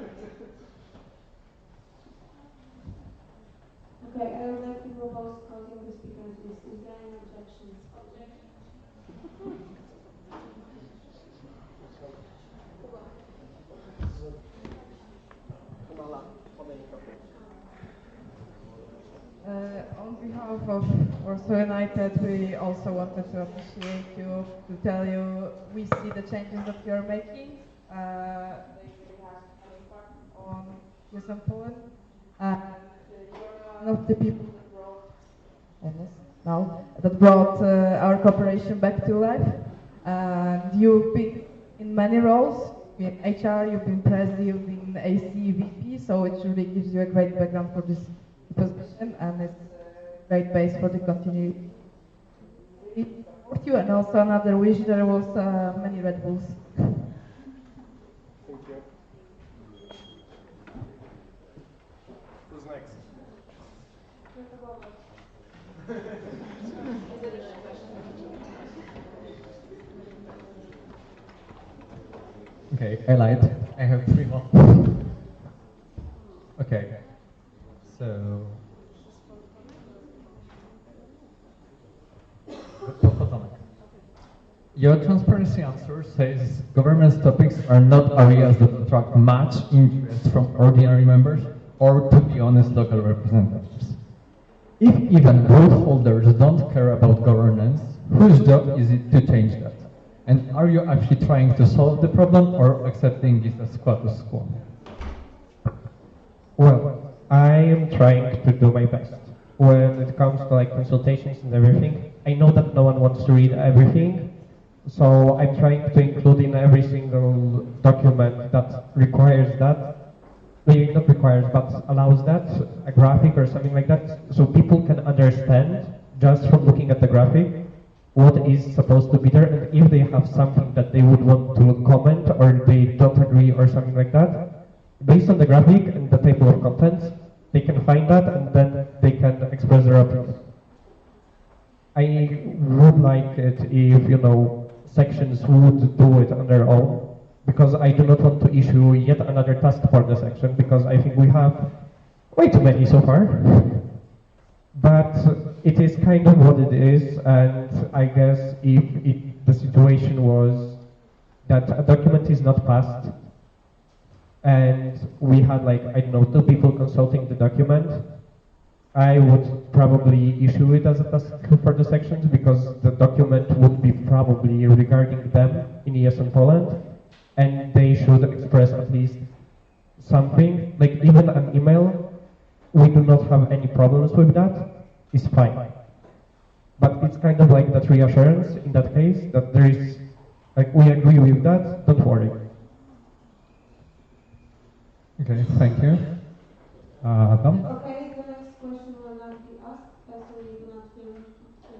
Okay, I would like to propose closing the speakers list. Is there any objections? On behalf of Warsaw United, we also wanted to appreciate you, to tell you we see the changes that you're making. They really have an impact on Houston, Poland. And you're one of the people that brought our cooperation back to life. And you've been in many roles. You've been HR, you've been President, you've been AC, VP, so it really gives you a great background for this position, and it's a great base for the continuity. We support you, and also another wish, there was many Red Bulls. Thank you. Who's next? Okay, I lied. I have 3 more. Okay, so... Your transparency answer says governance topics are not areas that attract much interest from ordinary members or, to be honest, local representatives. If even vote holders don't care about governance, whose job is it to change that? And are you actually trying to solve the problem or accepting it as status quo? Well, I am trying to do my best. When it comes to like consultations and everything, I know that no one wants to read everything, so I'm trying to include in every single document that requires that, maybe not requires, but allows that, a graphic or something like that, so people can understand just from looking at the graphic what is supposed to be there, and if they have something that they would want to comment or they don't agree or something like that, based on the graphic and the table of contents, they can find that and then they can express their opinion. I would like it if, you know, sections would do it on their own, because I do not want to issue yet another task for the section, because I think we have way too many so far. But it is kind of what it is, and I guess if the situation was that a document is not passed, and we had like, I don't know, 2 people consulting the document, I would probably issue it as a task for the sections, because the document would be probably regarding them in ESN Poland, and they should express at least something, like even an email. We do not have any problems with that, it's fine. But it's kind of like that reassurance in that case, that there is, like, we agree with that, don't worry. Okay, thank you. Adam? Okay, the next question will not be asked, as we do not think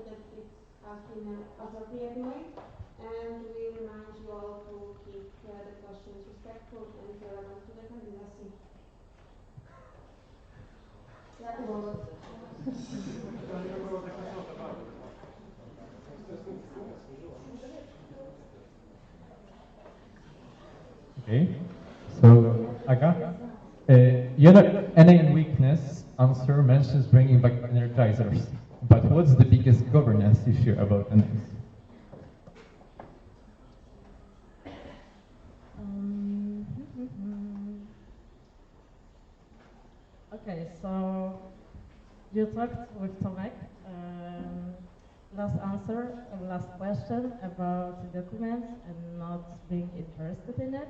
that it's asked in an appropriate way, and we remind you all to keep the questions respectful and relevant to the candidacy. That was. Okay, so Aga, any weakness answer mentions bringing back energizers, but what's the biggest governance issue about NAs? Okay, so you talked with Tomek, last answer, last question about the documents and not being interested in it.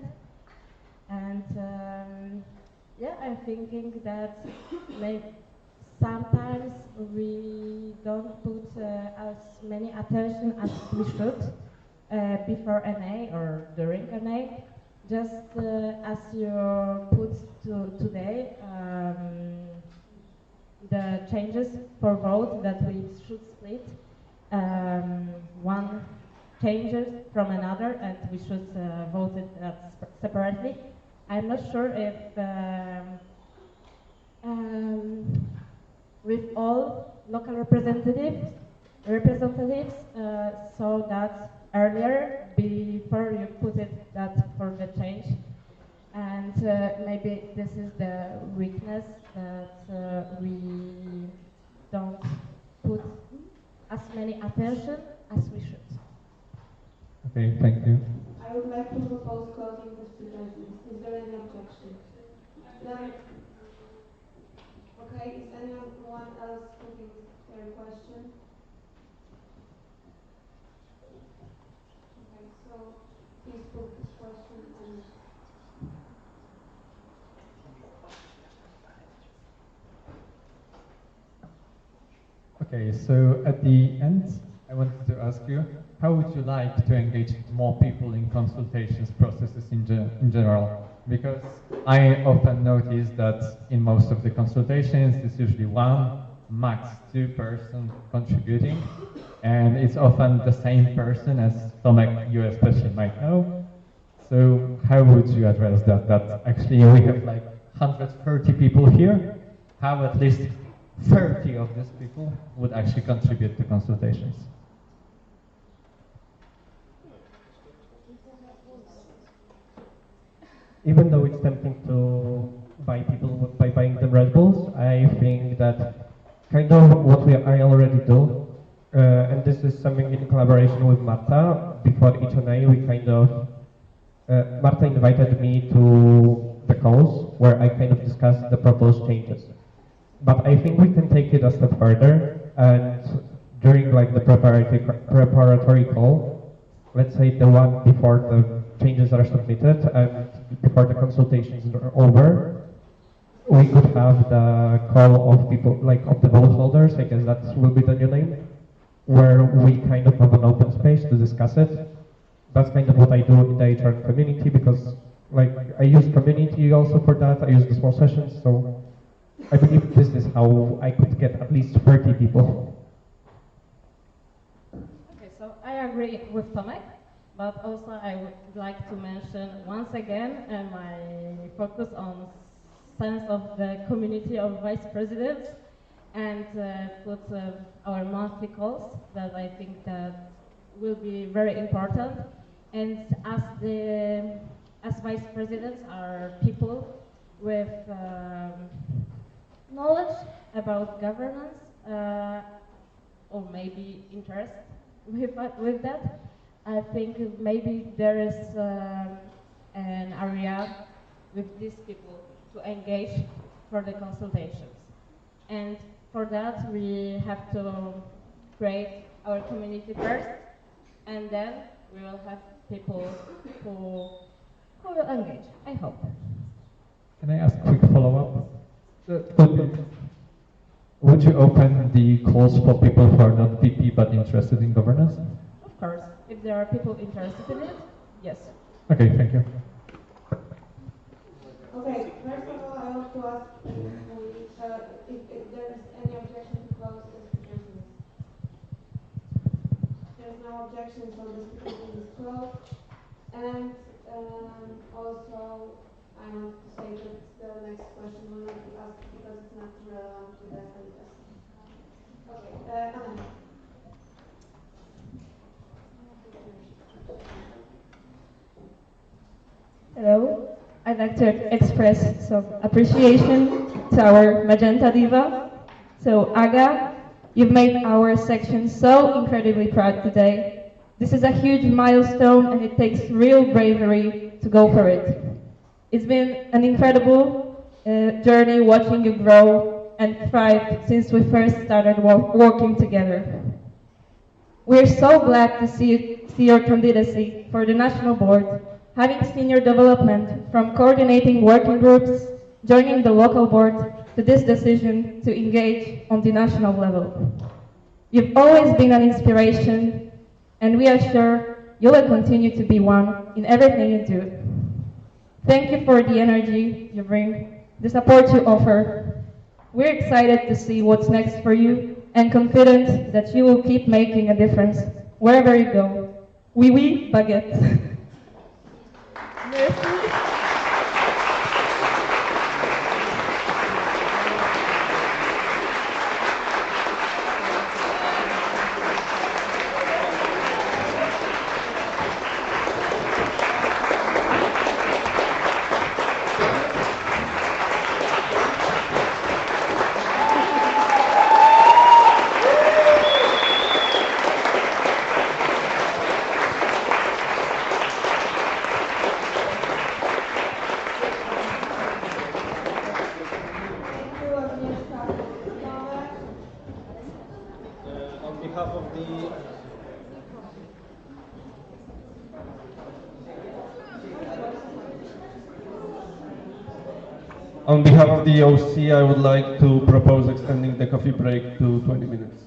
And yeah, I'm thinking that maybe sometimes we don't put as many attention as we should before NA or during NA. Just as you put today the changes for vote that we should split one changes from another and we should vote it separately. I'm not sure if with all local representatives so that earlier before you put it that for the change, and maybe this is the weakness that we don't put as many attention as we should. Okay, thank you. I would like to propose closing this presentation. Is there any objection? Then, okay, is anyone else putting their question? Okay, so please put this question and Okay, so at the end, I wanted to ask you, how would you like to engage more people in consultations processes in general? Because I often notice that in most of the consultations, it's usually 1, max 2 person contributing, and it's often the same person, as Tomek, you especially might know. So how would you address that? That actually we have like 130 people here, how at least 30 of these people would actually contribute to consultations. Even though it's tempting to buy people by buying them Red Bulls, I think that kind of what I already do, and this is something in collaboration with Marta, before each NA we kind of, Marta invited me to the calls where I kind of discussed the proposed changes. But I think we can take it a step further, and during like the preparatory call, let's say the one before the changes are submitted and before the consultations are over, we could have the call of people, like of the vote holders, I guess that will be the new name, where we kind of have an open space to discuss it. That's kind of what I do in the HR community, because like I use community also for that. I use the small sessions, so I believe this is how I could get at least 30 people. Okay, so I agree with Tomek, but also I would like to mention once again my focus on sense of the community of vice presidents and put our monthly calls that I think that will be very important. And as vice presidents are people with knowledge about governance or maybe interest with that, I think maybe there is an area with these people to engage for the consultations. And for that, we have to create our community first, and then we will have people who will engage, I hope. Can I ask a quick follow-up? Would you open the calls for people who are not VP but interested in governance? Of course, if there are people interested in it, yes. Okay, thank you. Okay, first of all, I want to ask if there is any objection to close the speakers list. There's no objection, so the speakers list is closed. And also, I want to say that the next question will not be asked because it's not relevant to the candidacy. Okay, Anna. Hello. I'd like to express some appreciation to our Magenta Diva. So, Aga, you've made our section so incredibly proud today. This is a huge milestone and it takes real bravery to go for it. It's been an incredible journey watching you grow and thrive since we first started working together. We're so glad to see your candidacy for the National Board, having seen your development from coordinating working groups, joining the local board, to this decision to engage on the national level. You've always been an inspiration, and we are sure you will continue to be one in everything you do. Thank you for the energy you bring, the support you offer. We're excited to see what's next for you and confident that you will keep making a difference wherever you go. Oui, baguette. Merci. On behalf of the OC, I would like to propose extending the coffee break to 20 minutes.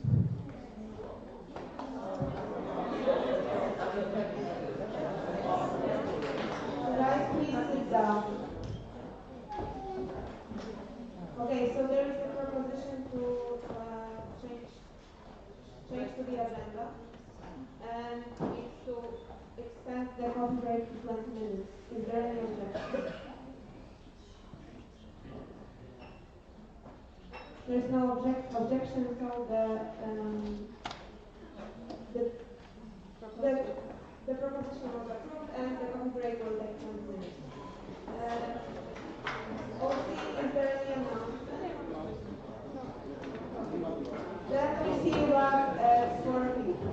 Guys, please sit down. Okay, so there is a proposition to change to the agenda, and it's to extend the coffee break to 20 minutes. Is there any objection? There's no objection, so the proposition was approved and the coffee break will take 20 minutes. OC, is there any announcement? Then we see you back at 4 p.m.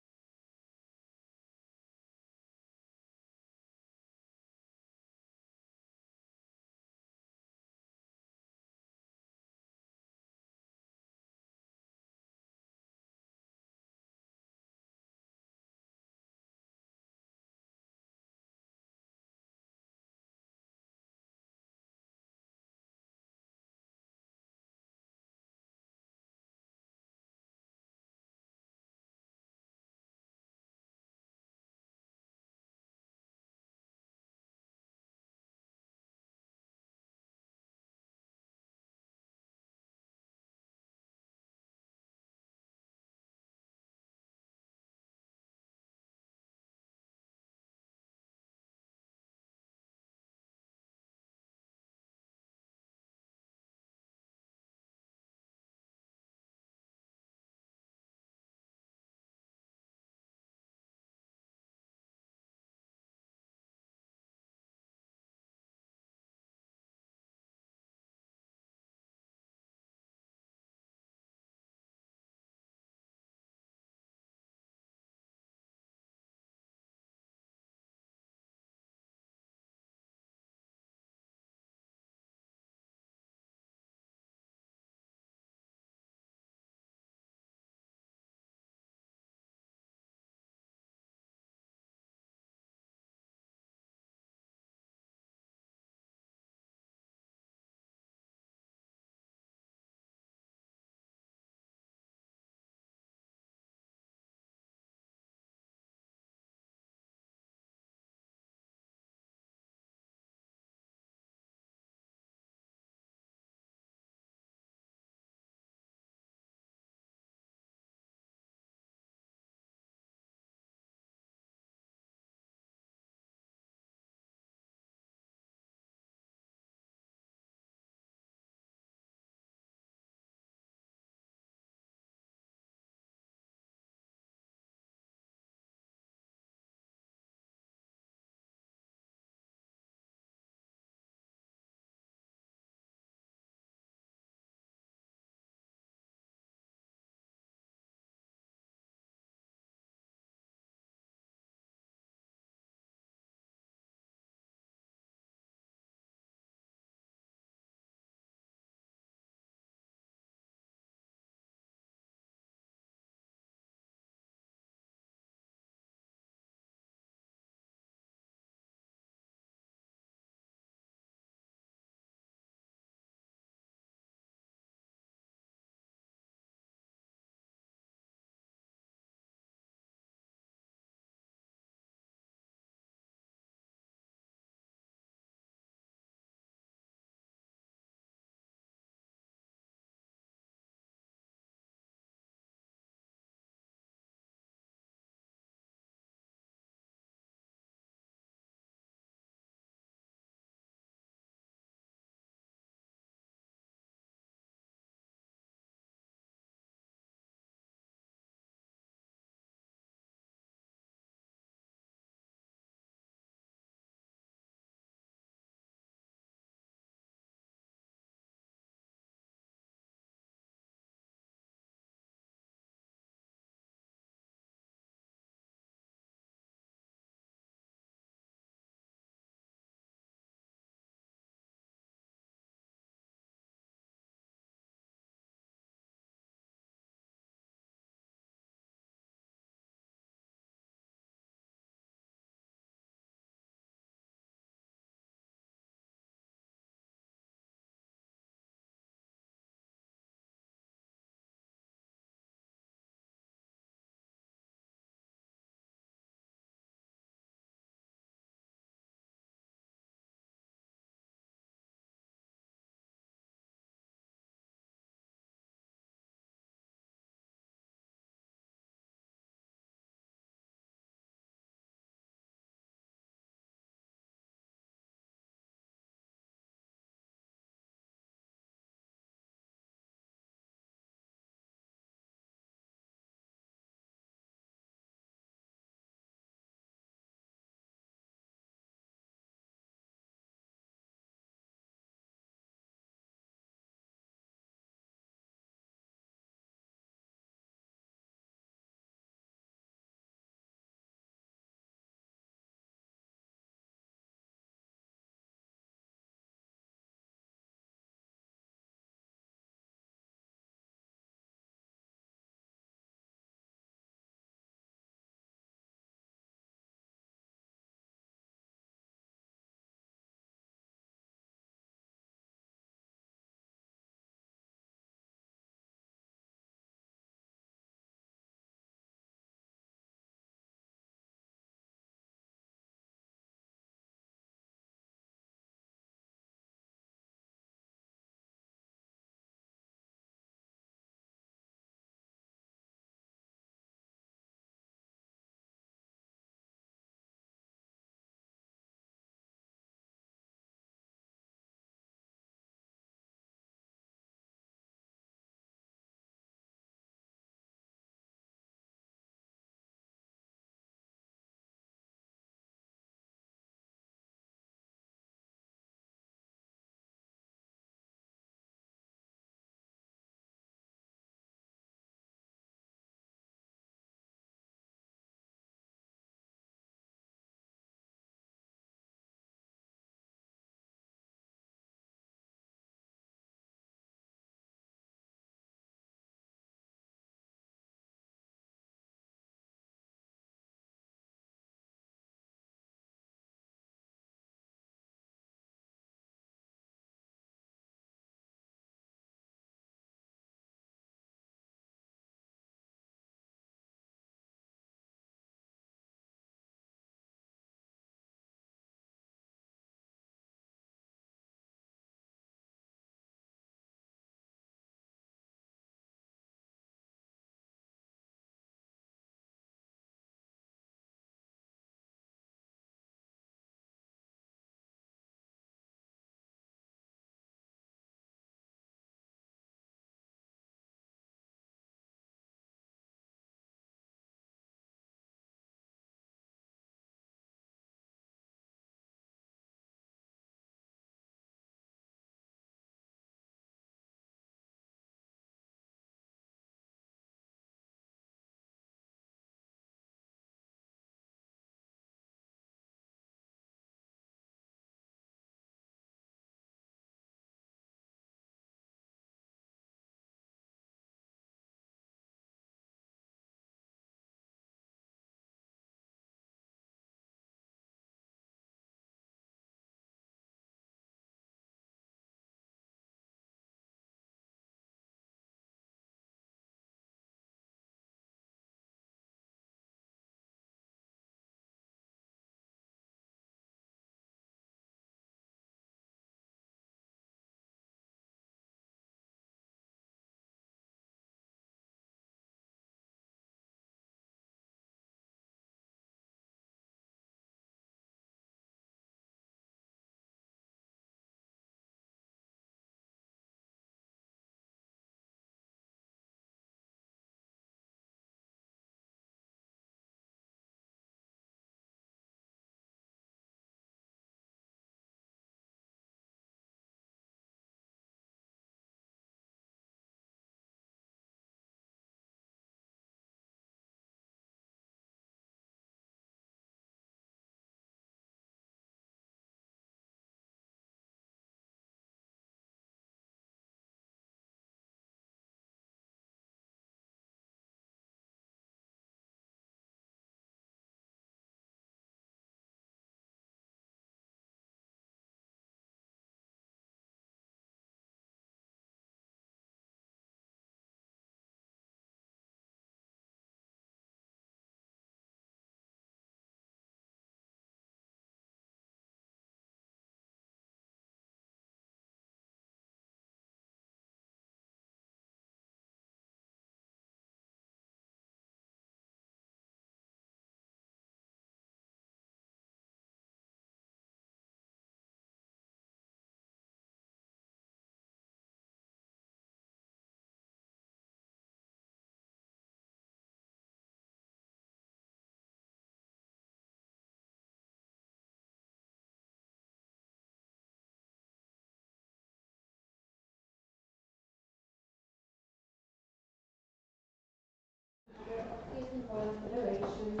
Federation.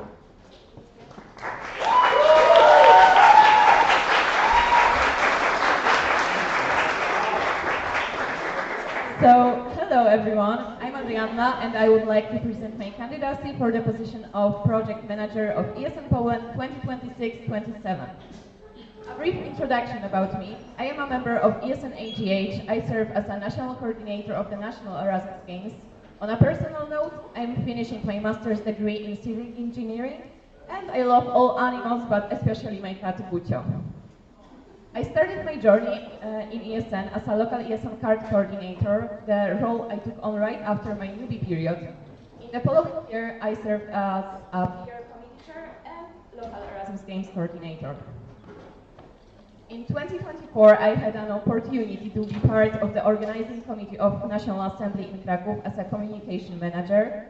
So, hello everyone, I'm Adrianna and I would like to present my candidacy for the position of Project Manager of ESN Poland 2026-27. A brief introduction about me. I am a member of ESN AGH. I serve as a national coordinator of the National Erasmus Games. On a personal note, I'm finishing my master's degree in civil engineering and I love all animals, but especially my cat Bucio. I started my journey in ESN as a local ESN card coordinator, the role I took on right after my newbie period. In the following year, I served as a peer committee chair and local Erasmus Games coordinator. In 2024, I had an opportunity to be part of the organizing committee of National Assembly in Kraków as a communication manager.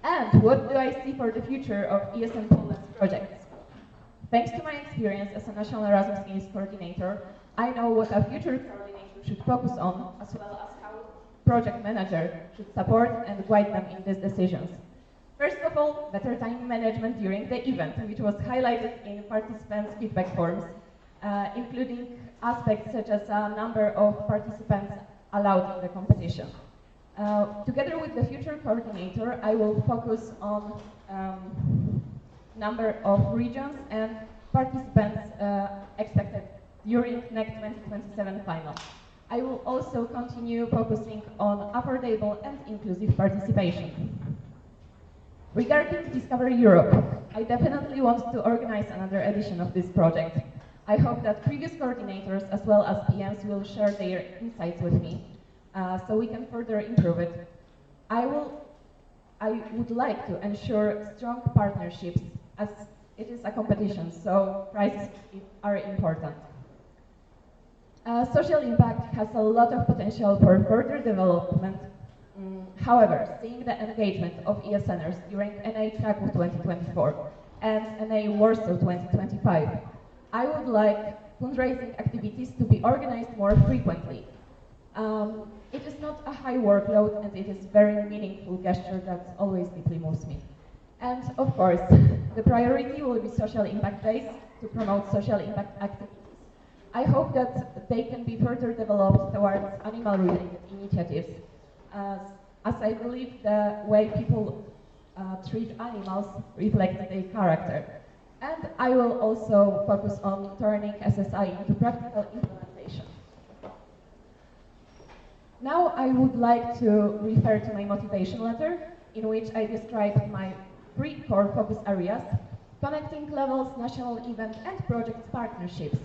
And what do I see for the future of ESN Poland's projects? Thanks to my experience as a National Erasmus Games coordinator, I know what a future coordinator should focus on, as well as how project manager should support and guide them in these decisions. First of all, better time management during the event, which was highlighted in participants' feedback forms, including aspects such as a number of participants allowed in the competition. Together with the future coordinator, I will focus on number of regions and participants expected during next 2027 final. I will also continue focusing on affordable and inclusive participation. Regarding Discover Europe, I definitely want to organize another edition of this project. I hope that previous coordinators as well as PMs will share their insights with me so we can further improve it. I would like to ensure strong partnerships as it is a competition, so prizes are important. Social impact has a lot of potential for further development. However, seeing the engagement of ESNers during NA Kraków 2024 and NA Warsaw 2025, I would like fundraising activities to be organized more frequently. It is not a high workload and it is very meaningful gesture that always deeply moves me. And of course, the priority will be social impact days to promote social impact activities. I hope that they can be further developed towards animal-related initiatives, as I believe the way people treat animals reflects their character. And I will also focus on turning SSI into practical implementation. Now I would like to refer to my motivation letter, in which I described my three core focus areas: connecting levels, national event, and project partnerships.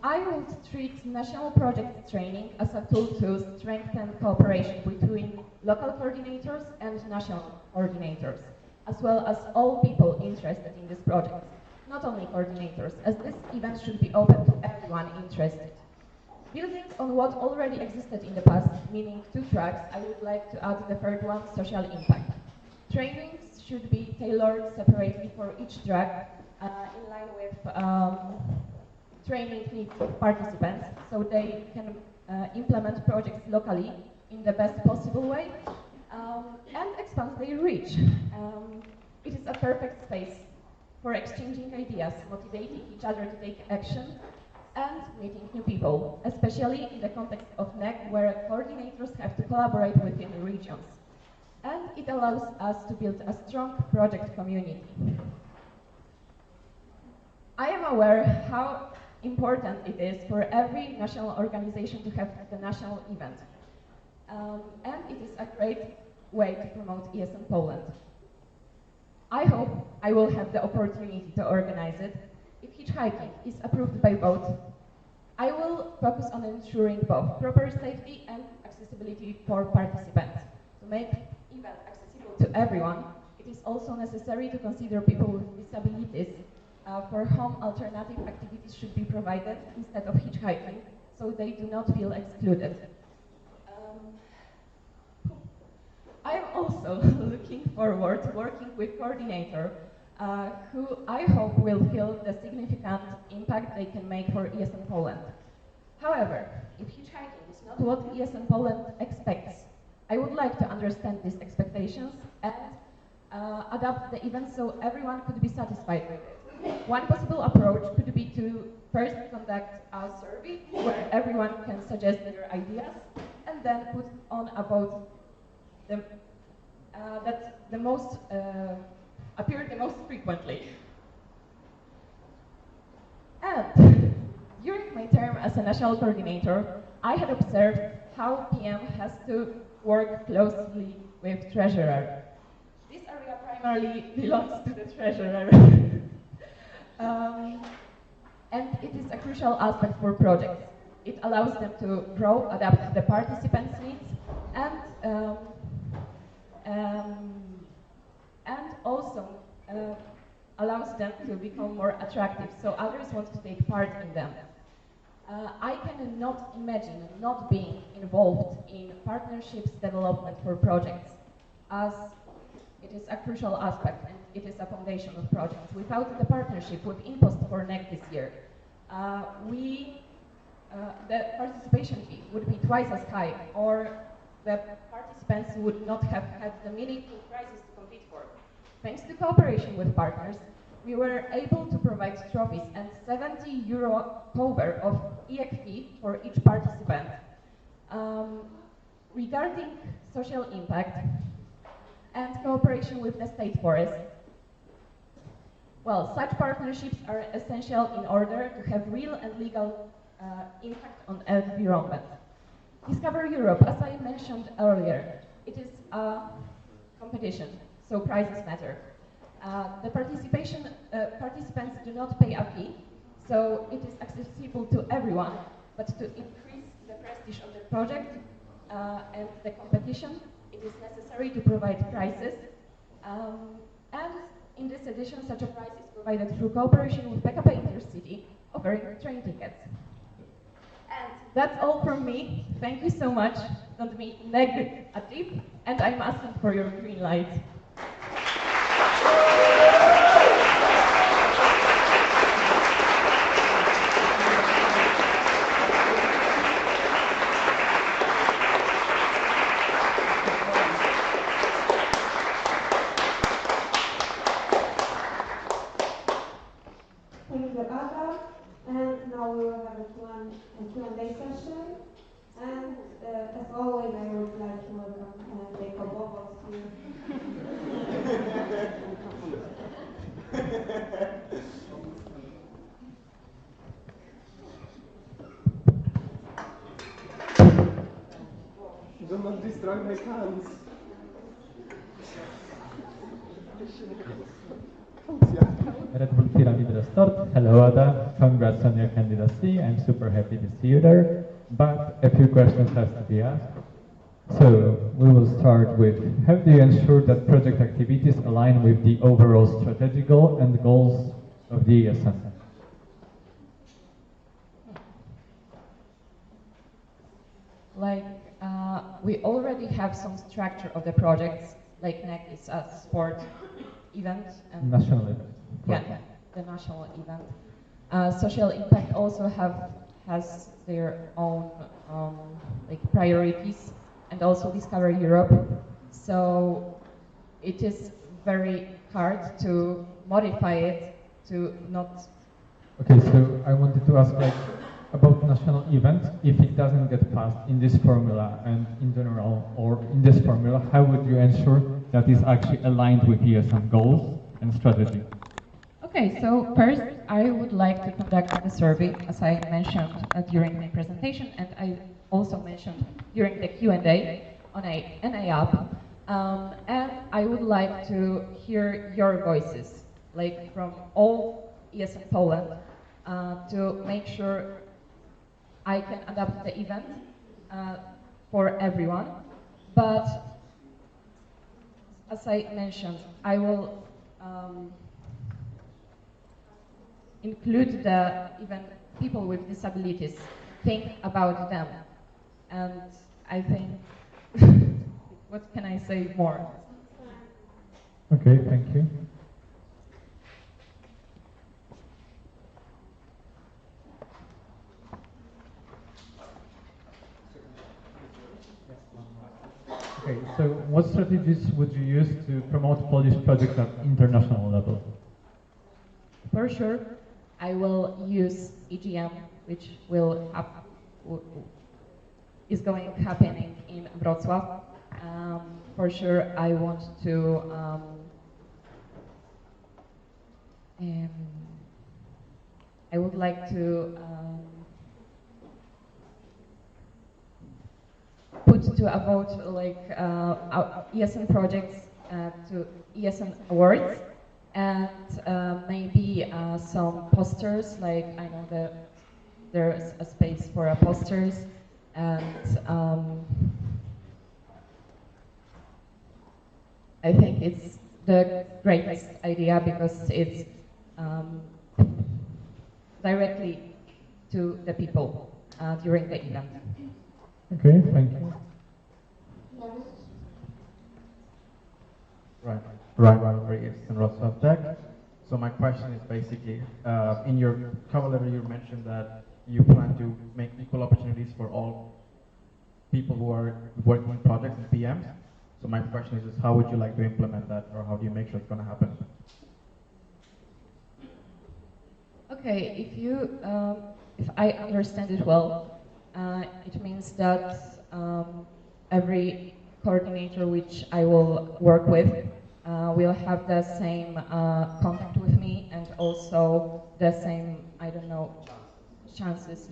I would treat national project training as a tool to strengthen cooperation between local coordinators and national coordinators, as well as all people interested in this project, not only coordinators, as this event should be open to everyone interested. Building on what already existed in the past, meaning 2 tracks, I would like to add the third one, social impact. Trainings should be tailored separately for each track in line with training needs of participants, so they can implement projects locally in the best possible way and expand their reach. It is a perfect space for exchanging ideas, motivating each other to take action, and meeting new people, especially in the context of NEC, where coordinators have to collaborate within the regions. And it allows us to build a strong project community. I am aware how important it is for every national organization to have the national event. And it is a great way to promote ESN Poland. I hope I will have the opportunity to organize it. If hitchhiking is approved by vote, I will focus on ensuring both proper safety and accessibility for participants. To make event accessible to everyone, it is also necessary to consider people with disabilities for whom alternative activities should be provided instead of hitchhiking, so they do not feel excluded. I am also looking forward to working with coordinator who I hope will feel the significant impact they can make for ESN Poland. However, if hitchhiking is not what ESN Poland expects, I would like to understand these expectations and adapt the event so everyone could be satisfied with it. One possible approach could be to first conduct a survey where everyone can suggest their ideas and then put on a vote that the most appear the most frequently. And during my term as a national coordinator, I had observed how PM has to work closely with treasurer. This area primarily belongs to the treasurer. And it is a crucial aspect for projects. It allows them to grow, adapt to the participants' needs, and also allows them to become more attractive, so others want to take part in them. I cannot imagine not being involved in partnerships development for projects, as it is a crucial aspect and it is a foundation of projects. Without the partnership with InPost for NEC this year, the participation fee would be twice as high, or the participants would not have had the meaningful prizes to compete for. Thanks to cooperation with partners, we were able to provide trophies and €70 cover of EXP for each participant. Regarding social impact and cooperation with the state forest, well, such partnerships are essential in order to have real and legal impact on environment. Discover Europe, as I mentioned earlier, it is a competition, so prizes matter. The participants do not pay a fee, so it is accessible to everyone, but to increase the prestige of the project and the competition, it is necessary to provide prizes. And in this edition, such a prize is provided through cooperation with PKP Intercity, offering train tickets. And that's all from me. Thank you so much. Don't be negative, and I'm asking for your green light. Thank you, Aga. And now we will have a Q&A session. And as always, I would like to welcome Jacob Bobos here. Do not destroy my plans. Red Bull Pyramid Restored. Hello Ada, congrats on your candidacy. I'm super happy to see you there. But a few questions have to be asked. So we will start with, how do you ensure that project activities align with the overall strategic goal and goals of the ESN? Like, we already have some structure of the projects, like NEC is a sport event. And national event. Yeah, the national event. Social impact also has their own like priorities, and also Discover Europe. So it is very hard to modify it to not. Okay, so I wanted to ask, like, about national event, if it doesn't get passed in this formula and in general, or in this formula, how would you ensure that is actually aligned with ESN goals and strategy? Okay, so first I would like to conduct the survey, as I mentioned during my presentation, and I also mentioned during the Q&A on a NA app, and I would like to hear your voices, like from all ESN Poland, to make sure I can adapt the event for everyone. But as I mentioned, I will include even people with disabilities, think about them. And I think, what can I say more? Okay, thank you. what strategies would you use to promote Polish projects at international level? For sure, I will use EGM, which is happening in Wrocław. For sure, I want to I would like to put to a vote ESN projects to ESN awards, and maybe some posters. Like I know that there's a space for posters, and I think it's the greatest idea because it's directly to the people during the event. Okay, thank you. Right, in Wrocław Tech. So my question is basically, in your cover letter you mentioned that you plan to make equal opportunities for all people who are working on projects and PMs. So my question is how would you like to implement that, or how do you make sure it's going to happen? Okay, if I understand it well, it means that every coordinator which I will work with will have the same contact with me and also the same, I don't know, chances,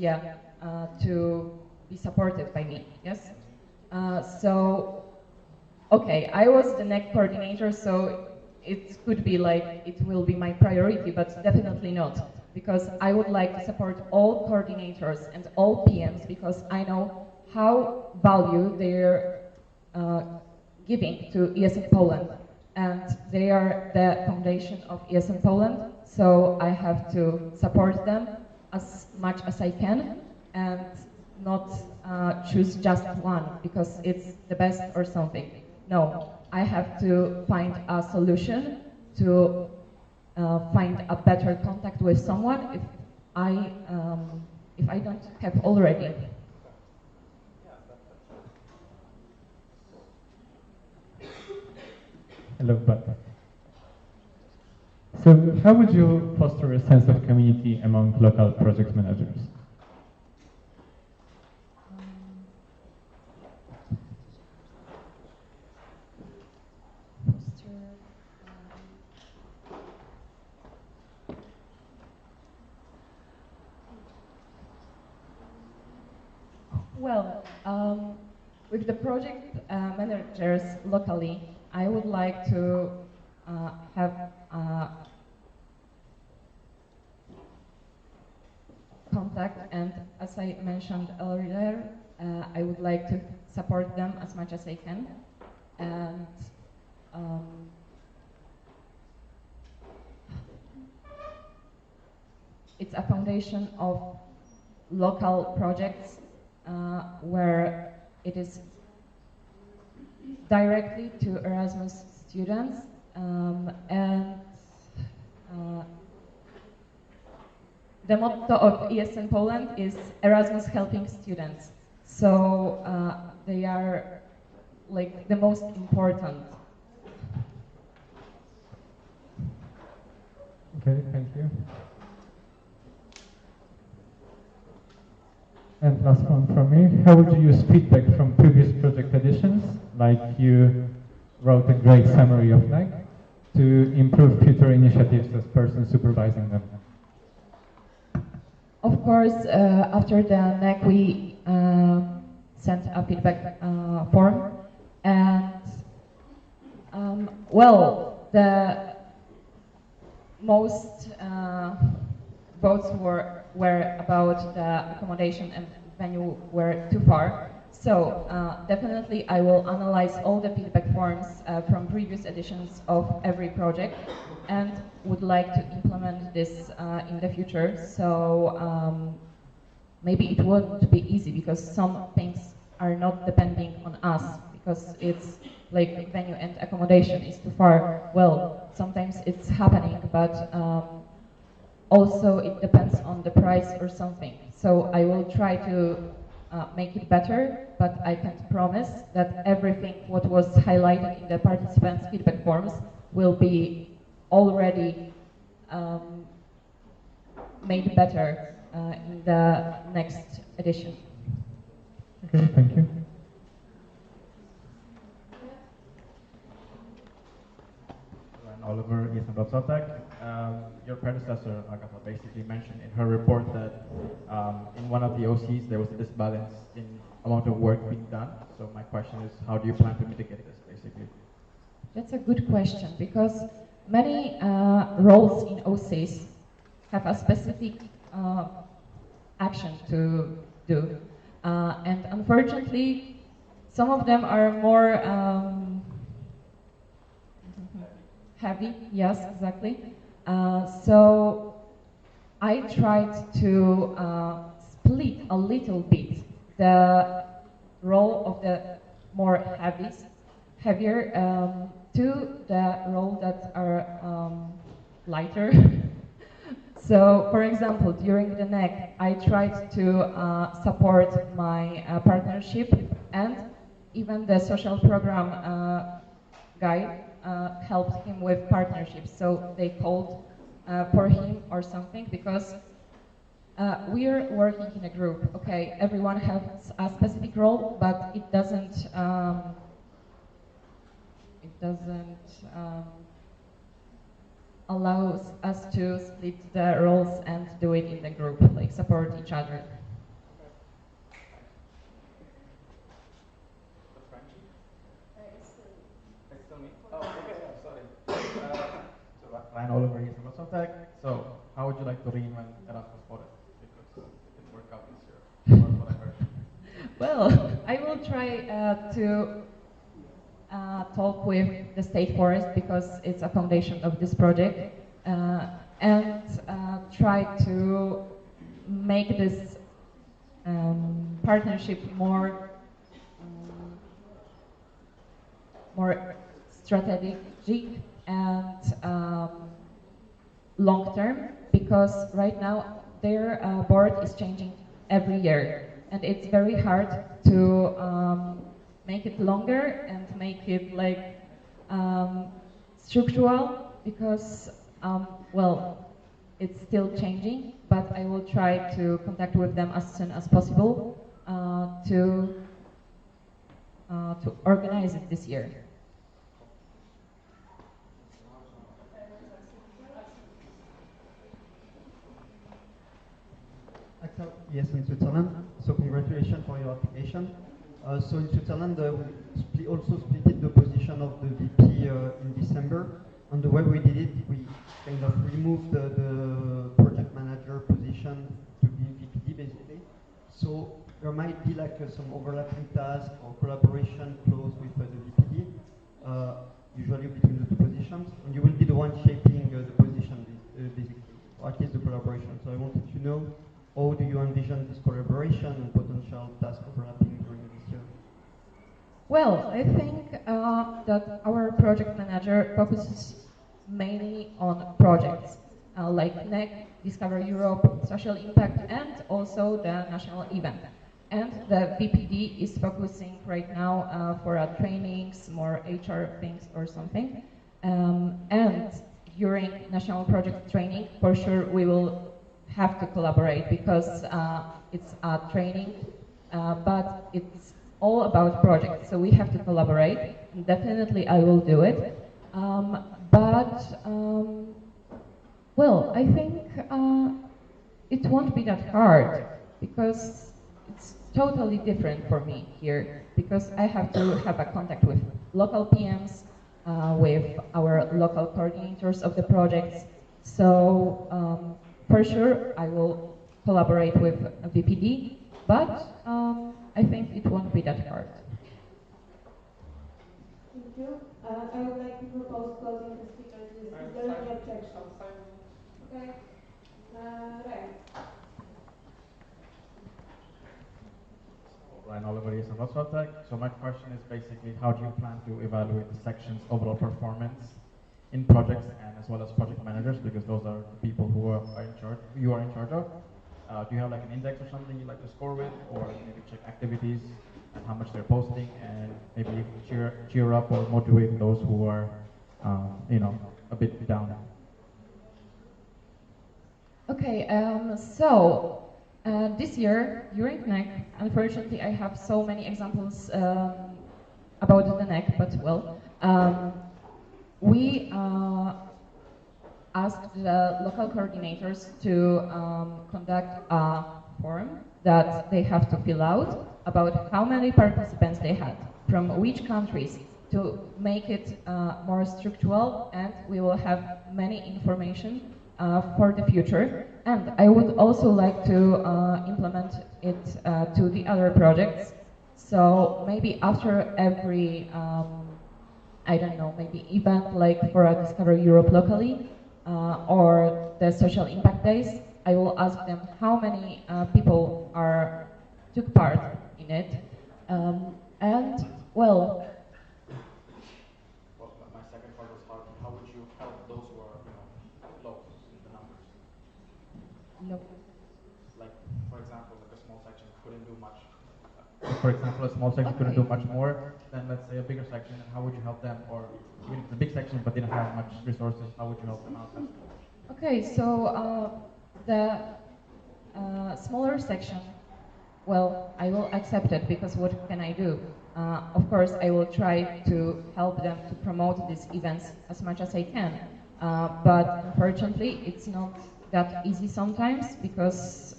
to be supported by me, yes? So, okay, I was the NEC coordinator, so it could be like, it will be my priority, but definitely not. Because I would like to support all coordinators and all PMs because I know how value they're giving to ESN Poland, and they are the foundation of ESN Poland, so I have to support them as much as I can and not choose just one because it's the best or something. No, I have to find a solution to find a better contact with someone if I don't have already. Hello, but so how would you foster a sense of community among local project managers? Well, with the project managers locally, I would like to have contact, and as I mentioned earlier, I would like to support them as much as I can, and it's a foundation of local projects where it is directly to Erasmus students, and the motto of ESN Poland is Erasmus helping students. So they are like the most important. Okay, thank you. And last one from me, how would you use feedback from previous project editions, like you wrote a great summary of NEC, to improve future initiatives as person supervising them? Of course, after the NEC we sent a feedback form, and well, the most votes were about the accommodation and venue were too far. So definitely I will analyze all the feedback forms from previous editions of every project and would like to implement this in the future. So maybe it won't be easy because some things are not depending on us because it's like venue and accommodation is too far. Well, sometimes it's happening, but also it depends on the price or something. So I will try to make it better, but I can't promise that everything what was highlighted in the participants' feedback forms will be already made better in the next edition. Okay, thank you. And Oliver is about Sotec. Your predecessor, Agatha, basically mentioned in her report that in one of the OCs there was a disbalance in amount of work being done. So my question is, how do you plan to mitigate this, basically? That's a good question, because many roles in OCs have a specific action to do. And unfortunately, some of them are more heavy, yes, exactly. So I tried to split a little bit the role of the more heavier to the role that are lighter. So, for example, during the NEC, I tried to support my partnership, and even the social program guy helped him with partnerships. So they called for him or something, because we are working in a group. Okay, everyone has a specific role, but it doesn't allows us to split the roles and do it in the group, like support each other. Ryan Oliver here from Sotec. So how would you like to reinvent Erasmus for it? Because it didn't work out this year. That's what I heard. Well, I will try to talk with the State Forest, because it's a foundation of this project, and try to make this partnership more strategic and long term, because right now their board is changing every year, and it's very hard to make it longer and make it like structural, because well, it's still changing, but I will try to contact with them as soon as possible to organize it this year. Axel, yes, in Switzerland. So congratulations for your application. So in Switzerland, we also split the position of the VP in December. And the way we did it, we kind of removed the project manager position to be VPD, basically. So there might be like some overlapping tasks or collaboration clause with the VPD, usually between the two positions. And you will be the one shaping the position, basically, or at least the collaboration. So I wanted to know, how do you envision this collaboration and potential task overlapping during this year? Well, I think that our project manager focuses mainly on projects like NEC, Discover Europe, Social Impact, and also the national event. And the VPD is focusing right now for trainings, more HR things or something. And during national project training, for sure we will have to collaborate, because it's a training, but it's all about projects, so we have to collaborate, and definitely I will do it. Well, I think it won't be that hard, because it's totally different for me here, because I have to have a contact with local PMs, with our local coordinators of the projects, so for sure I will collaborate with VPD, but I think it won't be that hard. Thank you. I would like to propose closing the speakers list. Is there any objection? Okay. Right. Ryan Oliver is from Wrocław. So my question is basically, how do you plan to evaluate the section's overall performance in projects and as well as project managers, because those are the people who are in charge, you are in charge of. Do you have like an index or something you like to score with, or maybe check activities and how much they're posting, and maybe cheer up or motivate those who are, a bit down? Okay, so this year during NEC, unfortunately, I have so many examples about the NEC, but well, we asked the local coordinators to conduct a form that they have to fill out about how many participants they had, from which countries, to make it more structural, and we will have many information for the future. And I would also like to implement it to the other projects. So maybe after every, I don't know, maybe event like for a Discover Europe locally, or the social impact days, I will ask them how many people took part in it. And well, my second part was how would you help those who are low in the numbers? No. Like, for example, like a small section couldn't do much. For example, a small section couldn't do much more than, let's say, a bigger section. And how would you help them? Or even if it's a big section but didn't have much resources, how would you help them out? Okay, so the smaller section, well, I will accept it, because what can I do? Of course, I will try to help them to promote these events as much as I can. But unfortunately, it's not that easy sometimes, because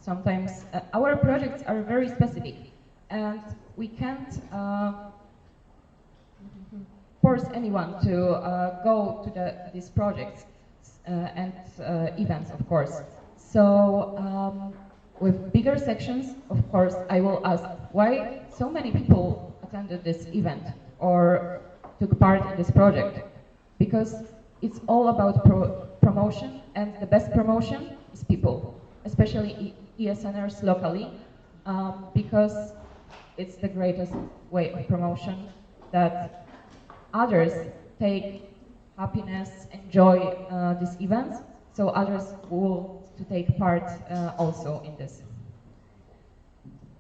sometimes our projects are very specific, and we can't force anyone to go to these projects and events, of course. So with bigger sections, of course, I will ask why so many people attended this event or took part in this project. Because it's all about promotion, and the best promotion is people, especially ESNers locally, because it's the greatest way of promotion, that others take happiness, enjoy these events, so others will to take part also in this.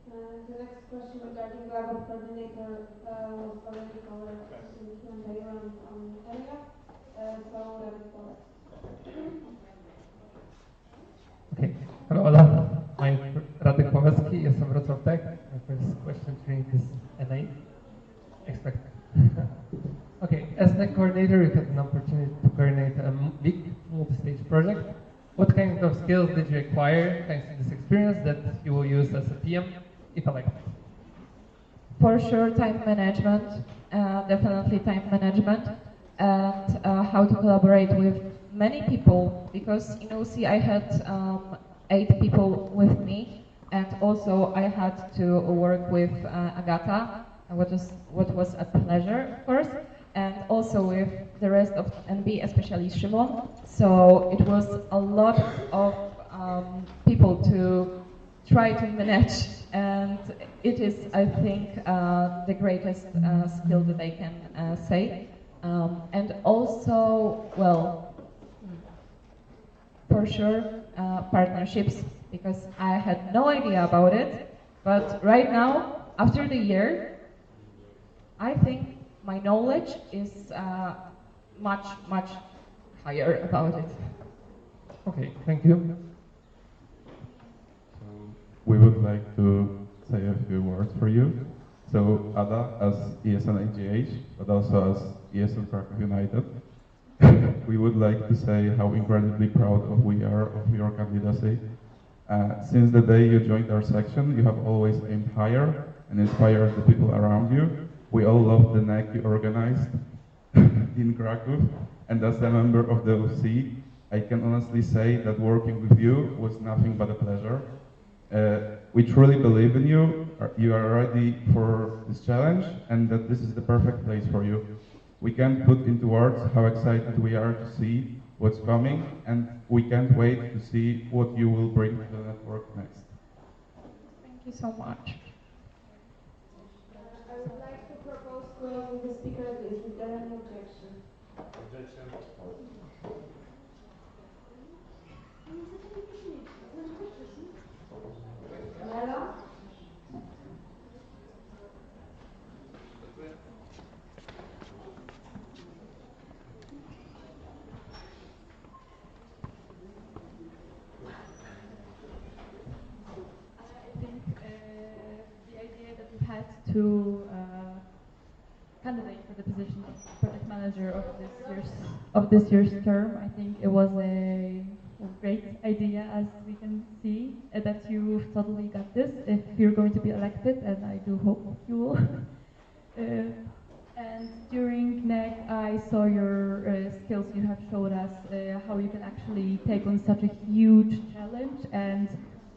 The next question regarding global coordinator was already covered in the Q&A round earlier. So Okay. Hello, Ola. I'm Radek Pawelski, jestem Wrocław Tech. My first question during this NA. Expected. Okay, as tech coordinator, you had an opportunity to coordinate a big multi-stage project. What kind of skills did you acquire thanks to this experience that you will use as a PM, if elected? For sure, time management, definitely time management, and how to collaborate with many people, because in OC I had 8 people with me, and also I had to work with Agata, what was a pleasure, of course, and also with the rest of NB, especially Shimon. So it was a lot of people to try to manage, and it is, I think, the greatest skill that I can say. And also, well, for sure, partnerships, because I had no idea about it, but right now, after the year, I think my knowledge is much, much higher about it. Okay, thank you. So we would like to say a few words for you. So Ada, as ESN AGH, but also as ESN Krakow United, we would like to say how incredibly proud we are of your candidacy. Since the day you joined our section, you have always aimed higher and inspired the people around you. We all love the NEC you organized in Krakow, and as a member of the OC, I can honestly say that working with you was nothing but a pleasure. We truly believe in you, you are ready for this challenge, and that this is the perfect place for you. We can't put into words how excited we are to see what's coming, and we can't wait to see what you will bring to the network next. Thank you so much. I would like to propose closing the speaker list. Is there any objection? Objection. Mela? I think the idea that we had to candidate for the position of project manager of this year's term, I think it was a great idea, as we can see, that you've totally got this if you're going to be elected, and I do hope you will. And during NEC, I saw your skills. You have showed us how you can actually take on such a huge challenge, and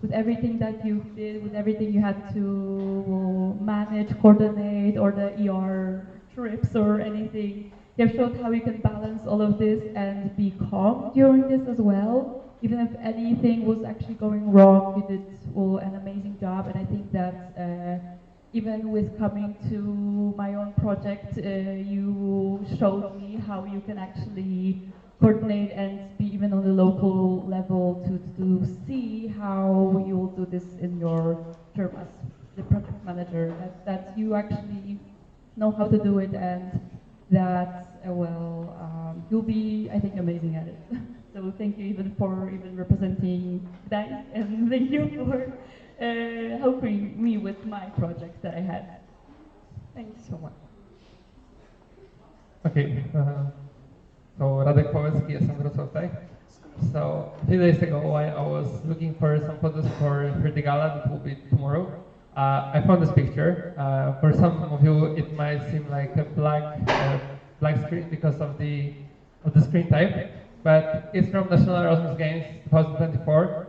with everything that you did, with everything you had to manage, coordinate, or the ER trips or anything, you have showed how you can balance all of this and be calm during this as well. Even if anything was actually going wrong, you did an amazing job, and I think that even with coming to my own project, you showed me how you can actually coordinate and be even on the local level to see how you will do this in your term as the project manager, that you actually know how to do it, and that, you'll be, I think, amazing at it. So thank you even for representing that, and thank you for helping me with my projects that I had. Thank you so much. Okay, so Radek Pawelski, jestem Wrocław. So a few days ago, while I was looking for some photos for the gala that will be tomorrow, I found this picture. For some of you, it might seem like a black screen because of the screen type, but it's from National Erasmus Games 2024.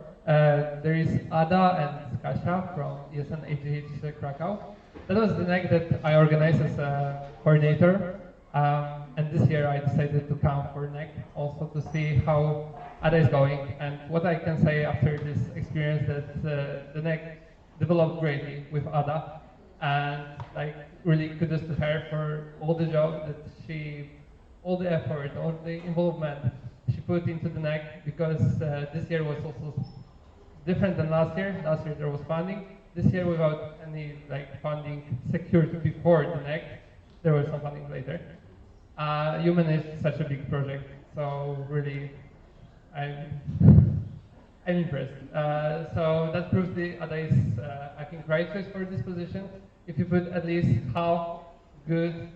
There is Ada and Kasia from ESN AGH Krakow. That was the night that I organized as a coordinator. And this year I decided to come for NEC also to see how Ada is going. And what I can say after this experience, that the NEC developed greatly with Ada. And really kudos to her for all the job that all the effort, all the involvement she put into the NEC, because this year was also different than last year. Last year there was funding. This year, without any funding secured before the NEC, there was some funding later. You managed such a big project, so really, I'm impressed. So that proves the Ada is, I think, right choice for this position. If you put at least half good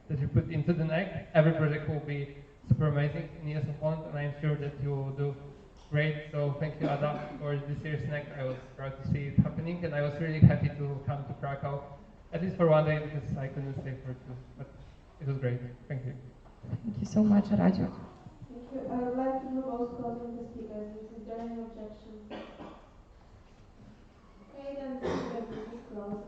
that you put into the NEC, every project will be super amazing in ESN Poland, and I'm sure that you will do great. So thank you, Ada, for this year's NEC. I was proud to see it happening, and I was really happy to come to Krakow, at least for one day, because I couldn't stay for two. But it was great. Thank you. Thank you so much, Raju. Thank you. I would like to propose closing the speakers. Is there any objection? Okay, then the speakers is closed.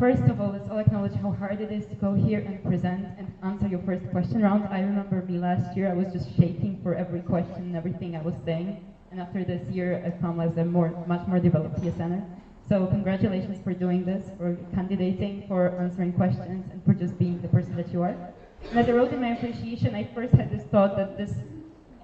First of all, let's all acknowledge how hard it is to go here and present and answer your first question round. I remember me last year, I was just shaking for every question and everything I was saying. And after this year, I've come as a much more developed PSNer. So congratulations for doing this, for candidating, for answering questions, and for just being the person that you are. And as I wrote in my appreciation, I first had this thought that this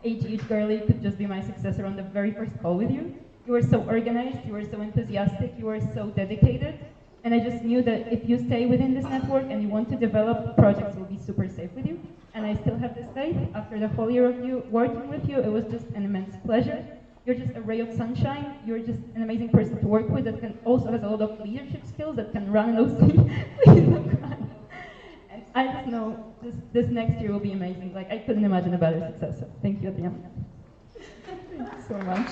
AGH girlie could just be my successor on the very first call with you. You were so organized, you were so enthusiastic, you were so dedicated. And I just knew that if you stay within this network and you want to develop, projects will be super safe with you. And I still have this faith. After the whole year of you working with you, it was just an immense pleasure. You're just a ray of sunshine. You're just an amazing person to work with that also has a lot of leadership skills, that can run an OC. Please don't cry. And I just know this next year will be amazing. I couldn't imagine a better successor. Thank you, Adriana. Thank you so much.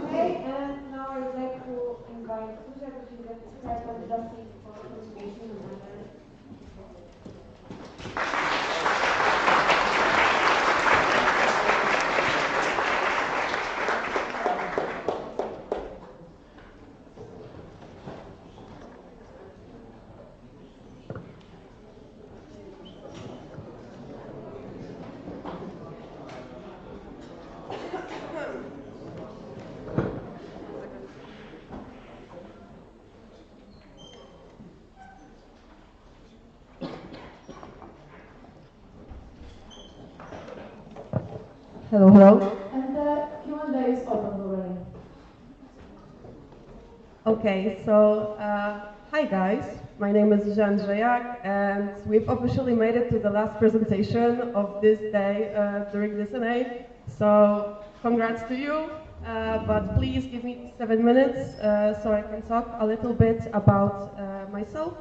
Okay, and now I would like to invite Zuzia to present the candidacy for Hello, hello. And the Q&A is open already. Okay, so hi guys. My name is Jean Jajak, and we've officially made it to the last presentation of this day during this NA. So congrats to you, but please give me 7 minutes so I can talk a little bit about myself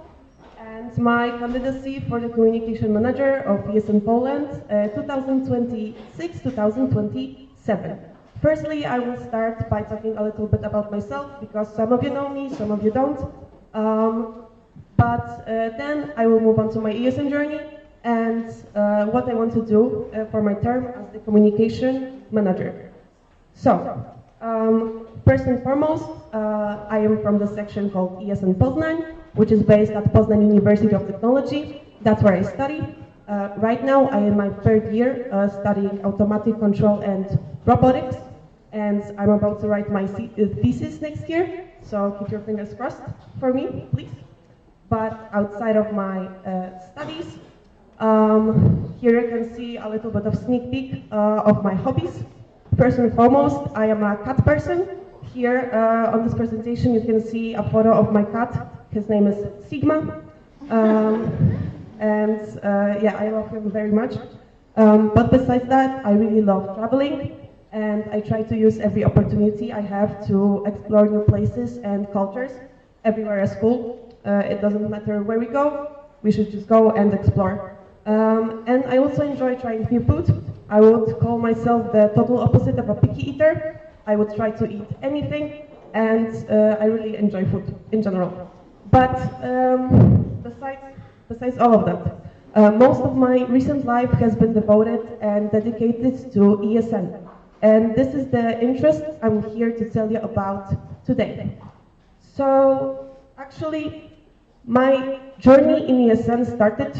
and my candidacy for the communication manager of ESN Poland 2026-2027. Firstly, I will start by talking a little bit about myself, because some of you know me, some of you don't. But then I will move on to my ESN journey and what I want to do for my term as the communication manager. So, first and foremost, I am from the section called ESN Poznań, which is based at Poznań University of Technology. That's where I study. Right now, I am in my 3rd year studying automatic control and robotics, and I'm about to write my thesis next year, so keep your fingers crossed for me, please. But outside of my studies, here you can see a little bit of sneak peek of my hobbies. First and foremost, I am a cat person. Here on this presentation you can see a photo of my cat. His name is Sigma. Yeah, I love him very much. But besides that, I really love traveling, and I try to use every opportunity I have to explore new places and cultures everywhere at school. It doesn't matter where we go, we should just go and explore. And I also enjoy trying new food. I would call myself the total opposite of a picky eater. I would try to eat anything, and I really enjoy food in general. But besides all of that, most of my recent life has been devoted and dedicated to ESN. And this is the interest I'm here to tell you about today. So, actually, my journey in ESN started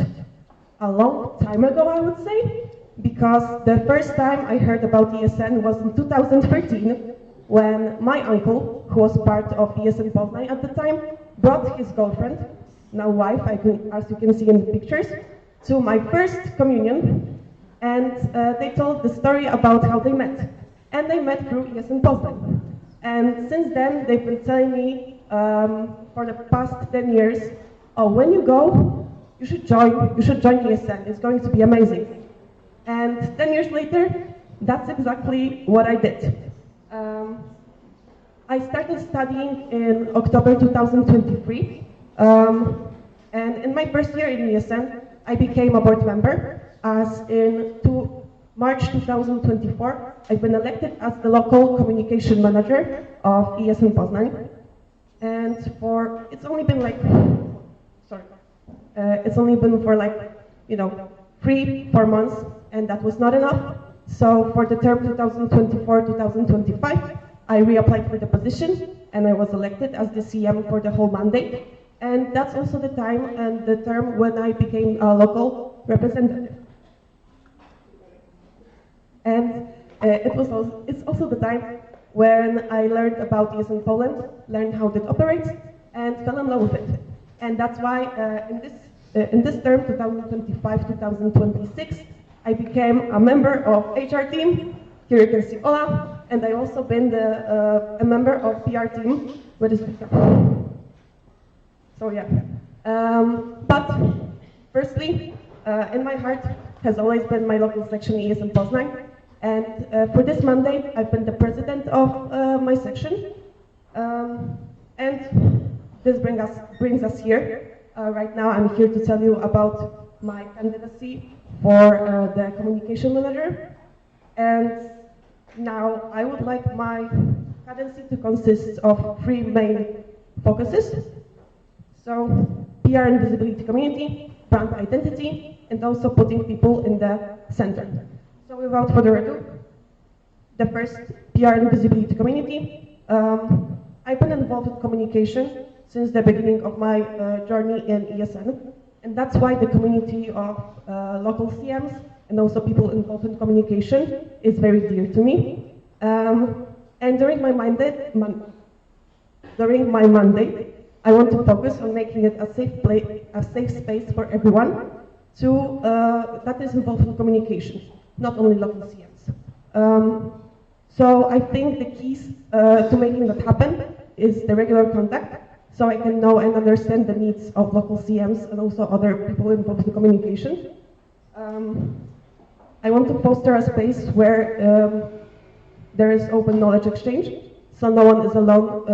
a long time ago, I would say, because the first time I heard about ESN was in 2013, when my uncle, who was part of ESN Poznań at the time, brought his girlfriend, now wife, as you can see in the pictures, to my first communion, and they told the story about how they met. And they met through ESN Poznań. And since then, they've been telling me for the past 10 years, oh, when you go, you should join ESN, it's going to be amazing. And 10 years later, that's exactly what I did. I started studying in October 2023, and in my first year in ESN, I became a board member, as in March 2024, I've been elected as the local communication manager of ESN Poznań. And it's only been for 3-4 months, and that was not enough. So for the term 2024-2025, I reapplied for the position, and I was elected as the CM for the whole mandate. And that's also the time and the term when I became a local representative. And it's also the time when I learned about ESN Poland, learned how it operates, and fell in love with it. And that's why in this term, 2025-2026, I became a member of HR team. Here you can see Ola, and I also been a member of PR team with this picture. So yeah. But firstly, in my heart has always been my local section ESN Poznań. And for this mandate, I've been the president of my section. And this brings us here. Right now, I'm here to tell you about my candidacy for the communication manager. And now I would like my candidacy to consist of 3 main focuses. So, PR and visibility community, brand identity, and also putting people in the center. So without further ado, the first, PR and visibility community. I've been involved in communication since the beginning of my journey in ESN, and that's why the community of local CMs and also people involved in communication is very dear to me. And during my mandate, I want to focus on making it a safe space for everyone that is involved in communication, not only local CMs. So I think the keys to making that happen is the regular contact, so I can know and understand the needs of local CMs and also other people involved in communication. I want to foster a space where there is open knowledge exchange, so no one is alone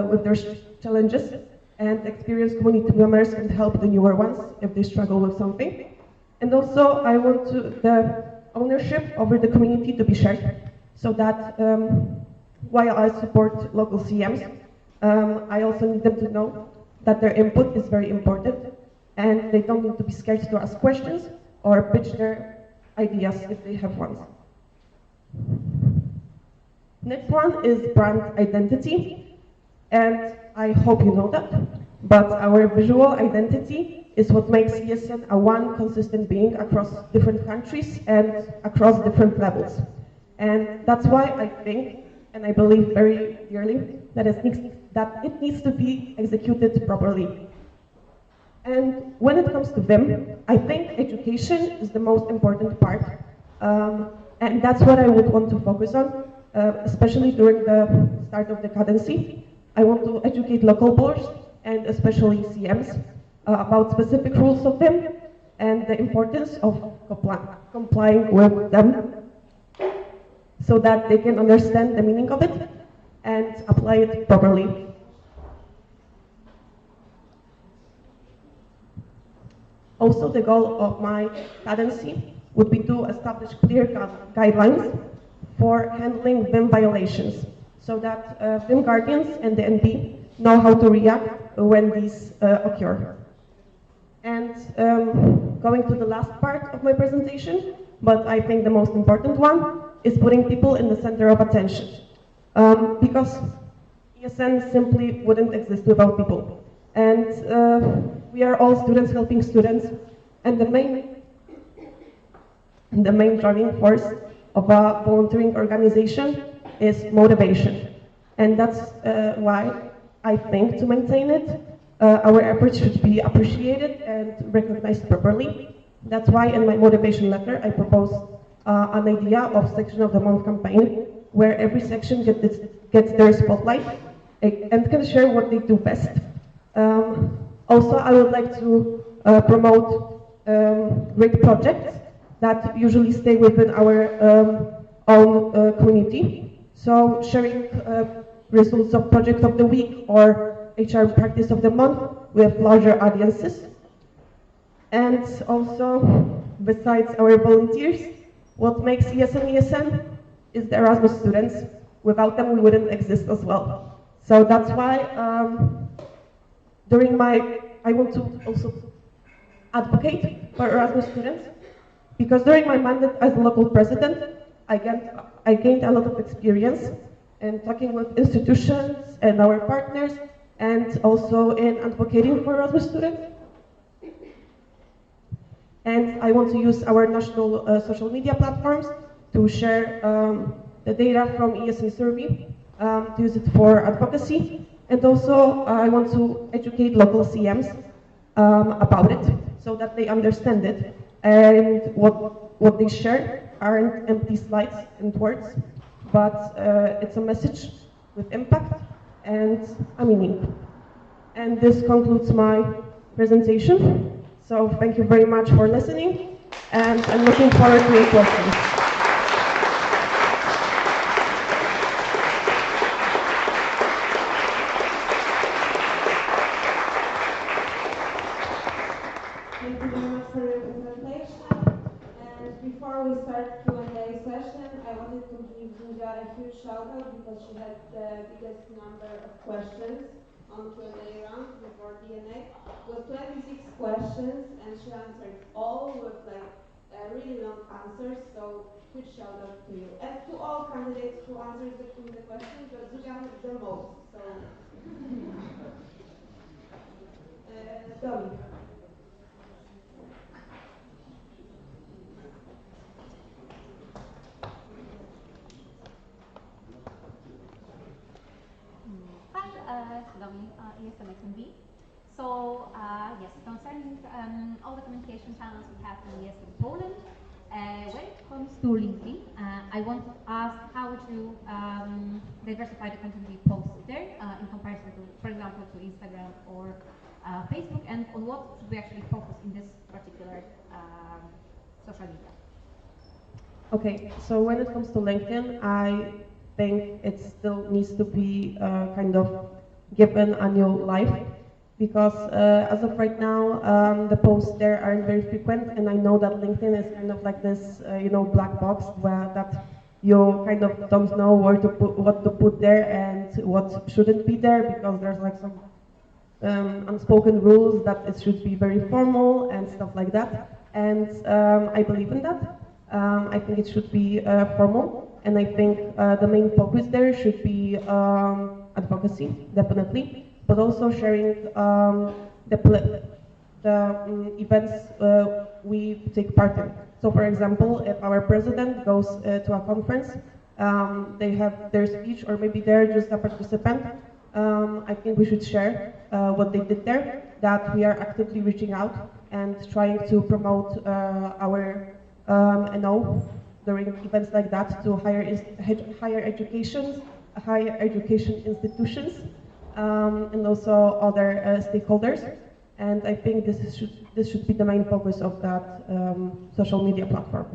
with their challenges, and experienced community members can help the newer ones if they struggle with something. And also, I want the ownership over the community to be shared, so that while I support local CMs, I also need them to know that their input is very important, and they don't need to be scared to ask questions or pitch their ideas if they have ones. Next one is brand identity, and I hope you know that, but our visual identity is what makes ESN a one consistent being across different countries and across different levels. And that's why I think, and I believe very dearly, that it needs to be executed properly. And when it comes to them, I think education is the most important part, and that's what I would want to focus on, especially during the start of the candidacy. I want to educate local boards, and especially CMs, about specific rules of them, and the importance of complying with them, so that they can understand the meaning of it and apply it properly. Also, the goal of my candidacy would be to establish clear guidelines for handling VIM violations, so that VIM guardians and the NB know how to react when these occur. And going to the last part of my presentation, but I think the most important one, is putting people in the center of attention. Because ESN simply wouldn't exist without people. And we are all students helping students, and the main driving force of a volunteering organization is motivation. And that's why I think to maintain it, our efforts should be appreciated and recognized properly. That's why in my motivation letter I proposed an idea of Section of the Month campaign, where every section gets their spotlight and can share what they do best. Also, I would like to promote great projects that usually stay within our own community. So sharing results of project of the week or HR practice of the month with larger audiences. And also, besides our volunteers, what makes ESN is the Erasmus students. Without them, we wouldn't exist as well. So that's why I want to also advocate for Erasmus students, because during my mandate as a local president, I gained a lot of experience in talking with institutions and our partners, and also in advocating for Erasmus students. And I want to use our national social media platforms to share the data from ESN survey, to use it for advocacy. And also I want to educate local CMs about it, so that they understand it, and what they share aren't empty slides and words, but it's a message with impact and a meaning. And this concludes my presentation. So thank you very much for listening, and I'm looking forward to your questions. Thank you very much for your presentation. And before we start Q&A session, I wanted to give Zuzia a huge shout out because she had the biggest number of questions on Q&A round before DNA. It was 26 questions, and she answered all with really long answers, so huge shout out to you. And to all candidates who answered the questions, but Zuzia had the most, so. Dominika. Hi, Dominika, ESN SMB. So, yes, concerning all the communication channels we have in ESN Poland, When it comes to LinkedIn, I want to ask how would you diversify the content you post there in comparison to, for example, to Instagram or Facebook, and on what should we actually focus in this particular social media? Okay, so when it comes to LinkedIn, I think it still needs to be kind of given a new life, because as of right now, the posts there aren't very frequent, and I know that LinkedIn is kind of like this, black box where that you kind of don't know where to put, what to put there and what shouldn't be there, because there's like some unspoken rules that it should be very formal and stuff like that. And I believe in that. I think it should be formal, and I think the main focus there should be advocacy, definitely, but also sharing the events we take part in. So, for example, if our president goes to a conference, they have their speech, or maybe they're just a participant, I think we should share what they did there, that we are actively reaching out and trying to promote our during events like that to higher education institutions, and also other stakeholders. And I think this should be the main focus of that social media platform.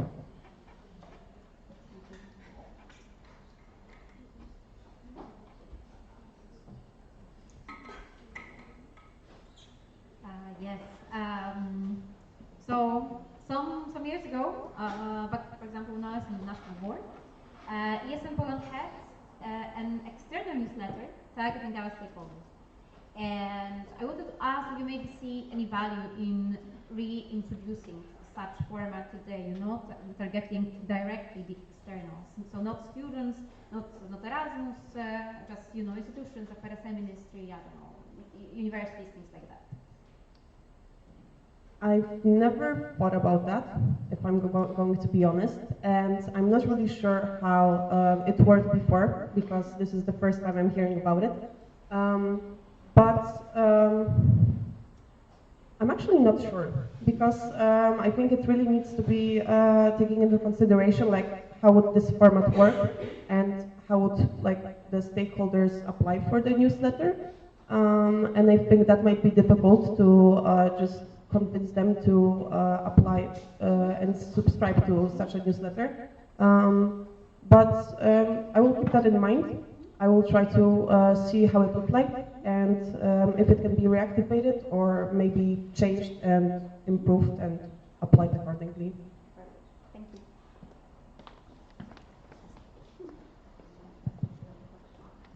Yes. So some years ago, but for example, when I was in the national board, ESN Poland had an external newsletter targeting our stakeholders. And I wanted to ask if you maybe see any value in reintroducing such format today, targeting directly the externals. So not students, not Erasmus, just institutions of RSM ministry, I don't know, universities, things like that. I've never thought about that, if I'm going to be honest, and I'm not really sure how it worked before, because this is the first time I'm hearing about it. But I'm actually not sure, because I think it really needs to be taken into consideration, like how would this format work, and how would the stakeholders apply for the newsletter. And I think that might be difficult to just convince them to apply and subscribe to such a newsletter. But I will keep that in mind. I will try to see how it looks like, and if it can be reactivated or maybe changed and improved and applied accordingly. Thank you.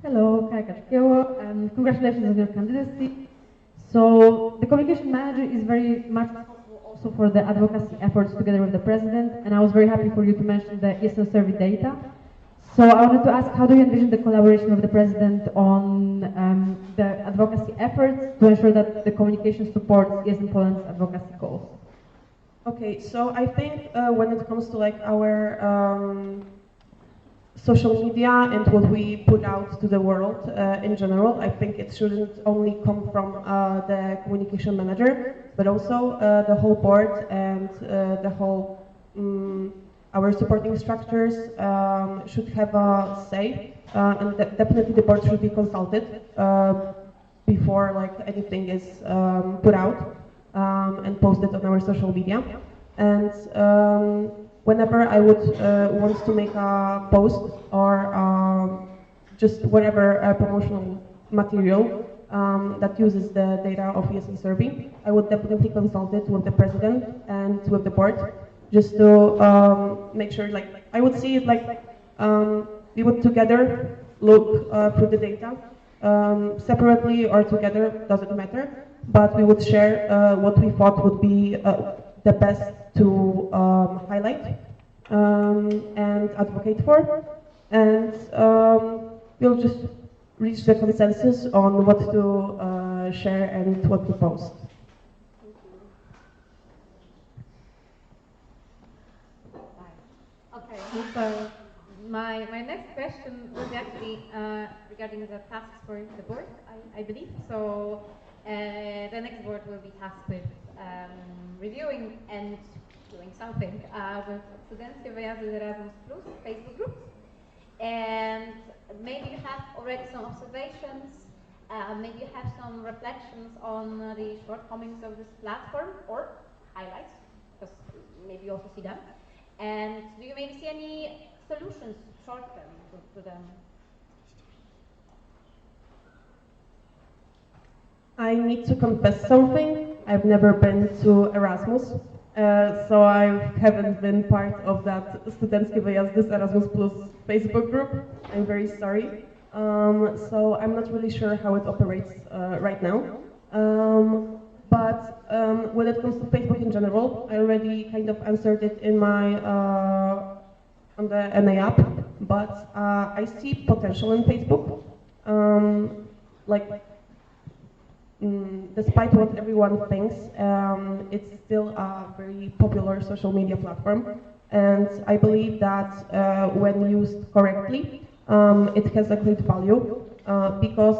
Hello, and congratulations on your candidacy. So the communication manager is very much responsible also for the advocacy efforts together with the president, and I was very happy for you to mention the ESL survey data. So I wanted to ask, how do you envision the collaboration with the president on the advocacy efforts to ensure that the communication supports ESL Poland's advocacy goals? Okay, so I think when it comes to our social media and what we put out to the world in general, I think it shouldn't only come from the communication manager, but also the whole board and the whole our supporting structures should have a say, and definitely the board should be consulted before anything is put out and posted on our social media. And whenever I would want to make a post or just whatever promotional material that uses the data of ESL survey, I would definitely consult it with the president and with the board, just to make sure, I would see it we would together look through the data, separately or together, doesn't matter, but we would share what we thought would be the best to highlight and advocate for, and we'll just reach the consensus on what to share and what to post. Okay, so my next question was actually regarding the tasks for the board, I believe. So the next board will be tasked with reviewing and doing something with Studentskie Wyjazdy Erasmus Plus Facebook groups. And maybe you have already some observations, maybe you have some reflections on the shortcomings of this platform, or highlights, because maybe you also see them. And do you maybe see any solutions short-term to them? I need to confess something. I've never been to Erasmus, so I haven't been part of that Studentskie Wyjazdy Erasmus Plus Facebook group. I'm very sorry. So I'm not really sure how it operates right now. But when it comes to Facebook in general, I already kind of answered it in my on the NA app. But I see potential in Facebook. Despite what everyone thinks, it's still a very popular social media platform, and I believe that when used correctly, it has a great value because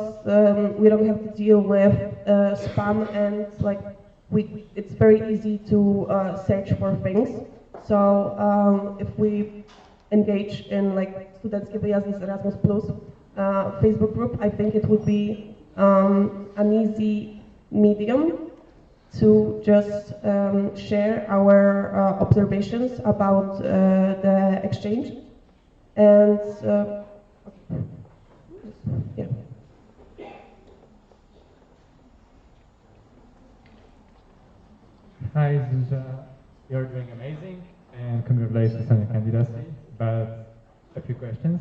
we don't have to deal with spam, and it's very easy to search for things. So if we engage in Studentskie Wyjazdy Erasmus Plus Facebook group, I think it would be an easy medium to just share our observations about the exchange. And yeah. Hi, Zuzia. You're doing amazing, and congratulations on your candidacy. But a few questions.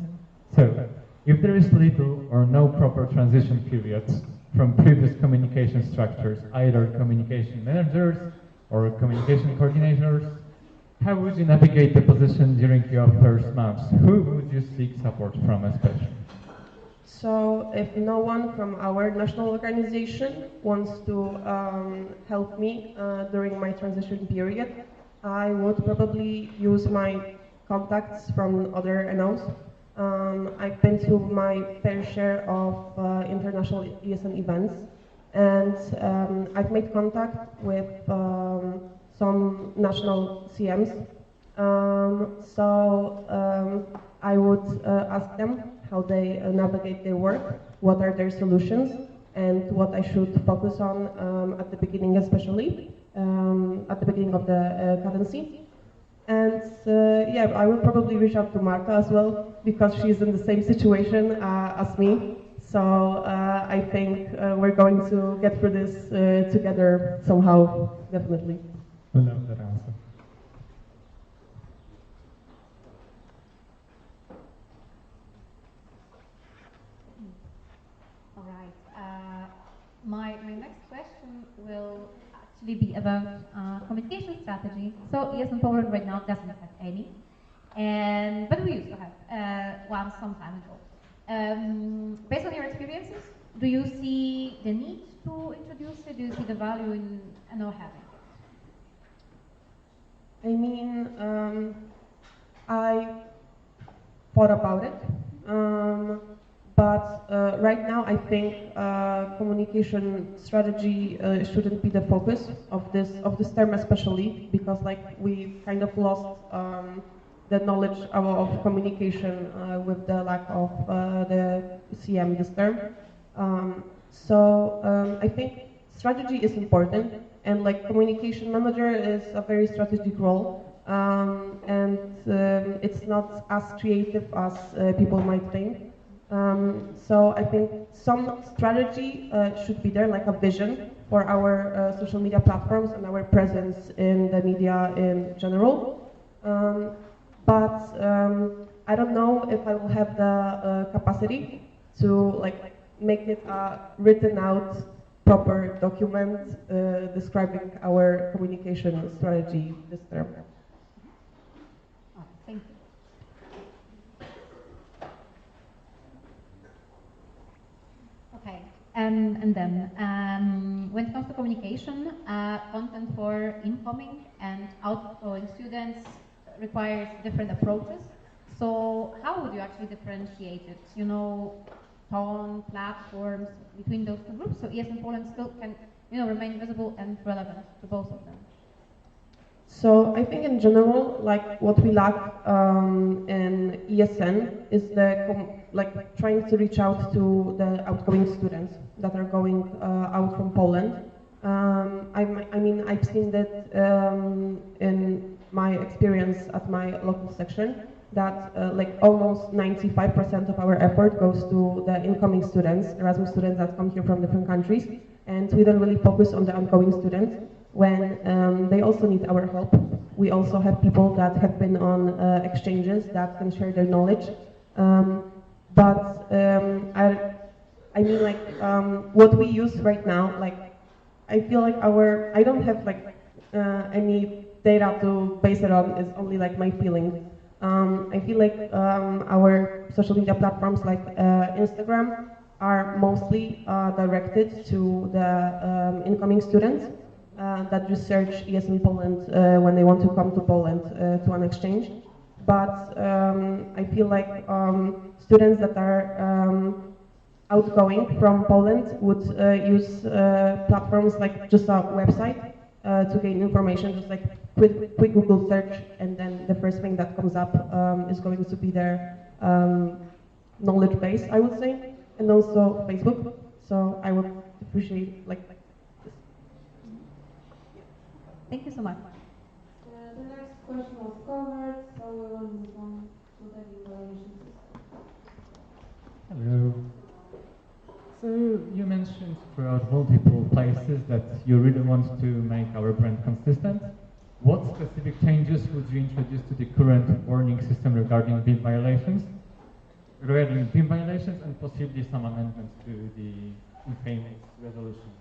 So, if there is little or no proper transition periods from previous communication structures, either communication managers or communication coordinators, how would you navigate the position during your first months? Who would you seek support from especially? So if no one from our national organization wants to help me during my transition period, I would probably use my contacts from other NOs. I've been to my fair share of international ESN events, and I've made contact with some national CMs. I would ask them how they navigate their work, what are their solutions, and what I should focus on at the beginning, especially at the beginning of the cadency. And yeah, I will probably reach out to Marta as well, because she's in the same situation as me. So I think we're going to get through this together somehow, definitely. I love that answer. All right. My next question will actually be about communication strategy. So ESN Poland right now doesn't have any, but we used to have one some time ago. Based on your experiences, do you see the need to introduce it? Do you see the value in not having it? I mean, I thought about it, but right now I think communication strategy shouldn't be the focus of this term, especially because we kind of lost the knowledge of communication with the lack of the CM this term. I think strategy is important, and communication manager is a very strategic role, and it's not as creative as people might think. So I think some strategy should be there, like a vision for our social media platforms and our presence in the media in general. But I don't know if I will have the capacity to make it a written out proper document describing our communication strategy this term. Oh, thank you. Okay, and then when it comes to communication, content for incoming and outgoing students requires different approaches. So how would you actually differentiate it? You know, tone, platforms between those two groups, so ESN Poland still can, remain visible and relevant to both of them. So I think in general, like what we lack in ESN is like trying to reach out to the outgoing students that are going out from Poland. I mean, I've seen that in my experience at my local section, that like almost 95% of our effort goes to the incoming students, Erasmus students that come here from different countries, and we don't really focus on the outgoing students when they also need our help. We also have people that have been on exchanges that can share their knowledge. I mean, like what we use right now, like I feel like I don't have like any data to base it on. It's only like my feeling. I feel like our social media platforms like Instagram are mostly directed to the incoming students that research ESN Poland when they want to come to Poland to an exchange. But I feel like students that are outgoing from Poland would use platforms like just a website to gain information, just like quick Google search, and then the first thing that comes up is going to be their knowledge base, I would say, and also Facebook. So I would appreciate like this. Thank you so much. The next question was covered, so we will move on to the evaluation system. Hello. So you mentioned throughout multiple places that you really want to make our brand consistent. What specific changes would you introduce to the current warning system regarding BIM violations? And possibly some amendments to the infamous resolution.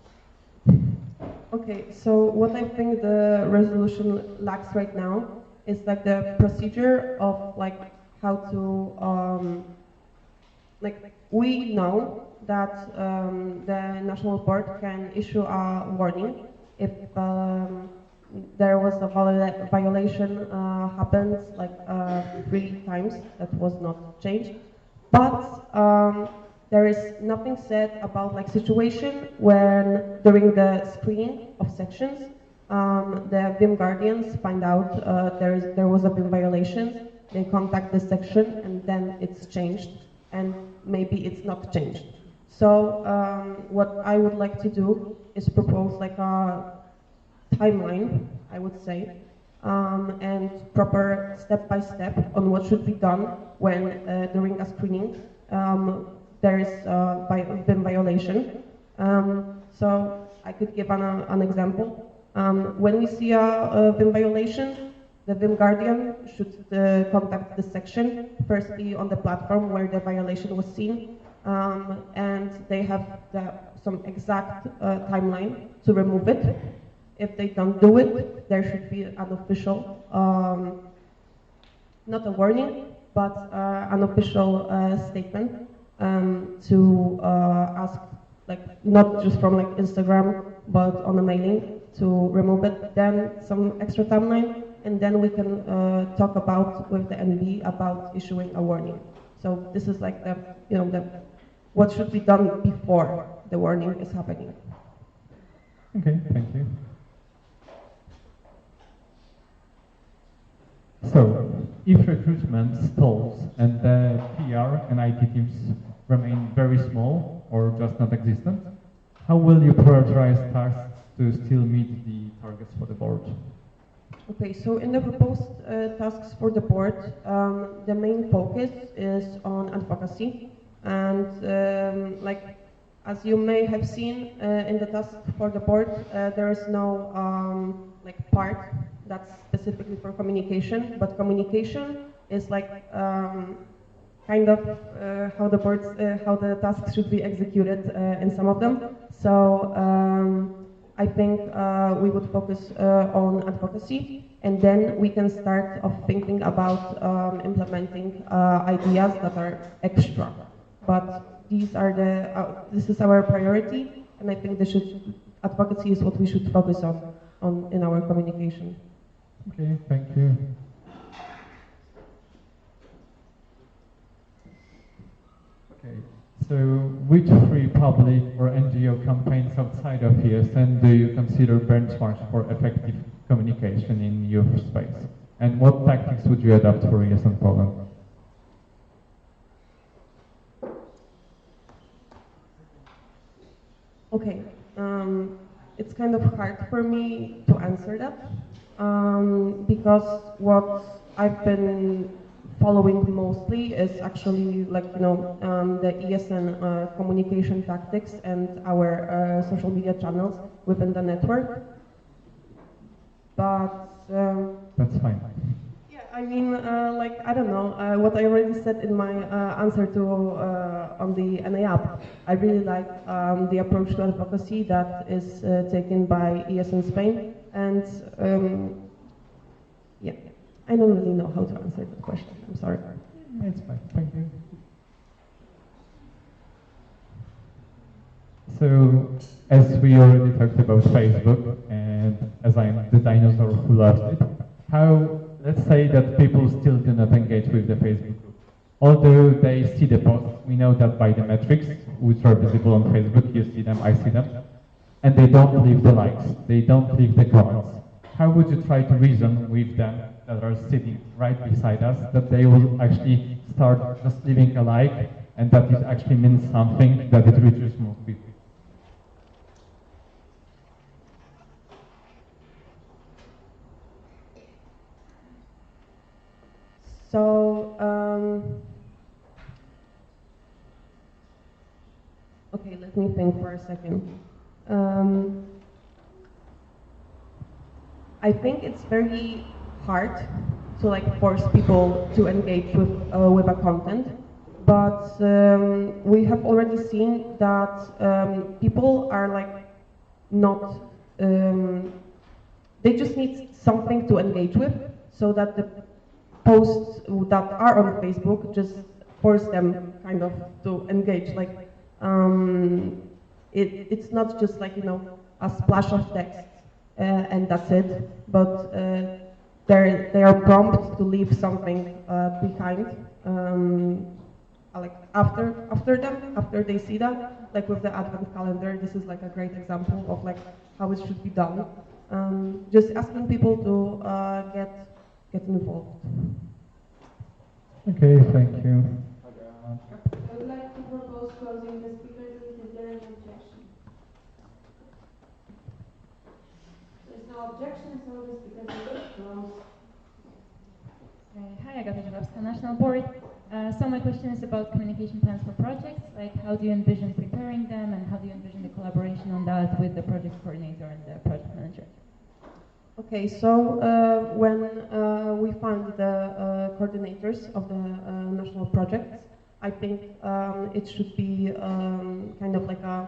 Okay, so what I think the resolution lacks right now is like the procedure of like how to like we know that the national board can issue a warning if there was a violation happened like 3 times that was not changed, but there is nothing said about like situation when during the screening of sections the BIM guardians find out there was a BIM violation, they contact the section and then it's changed, and maybe it's not changed. So what I would like to do is propose like a timeline, I would say, and proper step-by-step on what should be done when during a screening there is a BIM violation. So I could give an example. When we see a BIM violation, the BIM guardian should contact the section, firstly on the platform where the violation was seen, and they have some exact timeline to remove it. If they don't do it, there should be an official, not a warning, but an official statement to ask, like not just from like Instagram, but on a mailing to remove it. Then some extra timeline, and then we can talk about with the NB about issuing a warning. So this is like the what should be done before the warning is happening. Okay, thank you. So, if recruitment stalls and the PR and IT teams remain very small or just not existent, how will you prioritize tasks to still meet the targets for the board? Okay, so in the proposed tasks for the board, the main focus is on advocacy, and like as you may have seen in the task for the board, there is no like part that's specifically for communication, but communication is like kind of how the boards, how the tasks should be executed in some of them. So I think we would focus on advocacy, and then we can start off thinking about implementing ideas that are extra. But these are this is our priority, and I think advocacy is what we should focus on in our communication. Okay, thank you. Okay, So, which free public or NGO campaigns outside of ESN do you consider benchmarks for effective communication in youth space? And what tactics would you adopt for ESN Poland? Okay, it's kind of hard for me to answer that because what I've been following mostly is actually like the ESN communication tactics and our social media channels within the network. But that's fine. Yeah, I mean, like I don't know what I already said in my answer to on the NA app. I really like the approach to advocacy that is taken by ESN Spain, and yeah, I don't really know how to answer that question. I'm sorry. It's fine. Thank you. So, as we already talked about Facebook, and as I'm the dinosaur who loves it, how, let's say that people still do not engage with the Facebook group. Although they see the posts, we know that by the metrics, which are visible on Facebook, you see them, I see them, and they don't leave the likes, they don't leave the comments. How would you try to reason with them that are sitting right beside us, that they will actually start just leaving a like, and that it actually means something, that it reaches more people? So, okay, let me think for a second. I think it's very hard to like force people to engage with a content, but we have already seen that people are like not. They just need something to engage with, so that the posts that are on Facebook just force them kind of to engage. Like it's not just like a splash of text and that's it, but they are prompt to leave something behind. Like after they see that, like with the advent calendar, this is like a great example of like how it should be done. Just asking people to get involved. Okay, thank you. I would like to propose closing the speakers list. Is there an objection? There's no objection, so the speakers list is closed. Hi, Agata Żurawska, National Board. So my question is about communication plans for projects. Like, how do you envision preparing them, and how do you envision the collaboration on that with the project coordinator and the project manager? Okay, so when we find the coordinators of the national projects, I think it should be kind of like a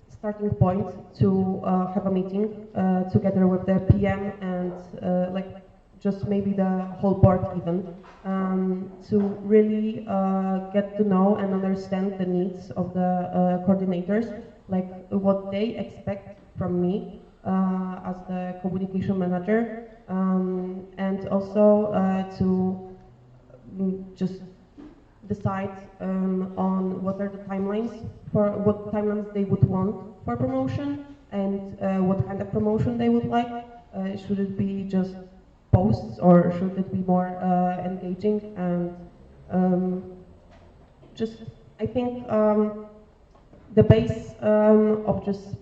starting point to have a meeting together with the PM and like just maybe the whole board even, to really get to know and understand the needs of the coordinators, like what they expect from me as the communication manager, and also to just decide on what are the timelines for what timelines they would want for promotion and what kind of promotion they would like. Should it be just posts or should it be more engaging? And just I think the base of just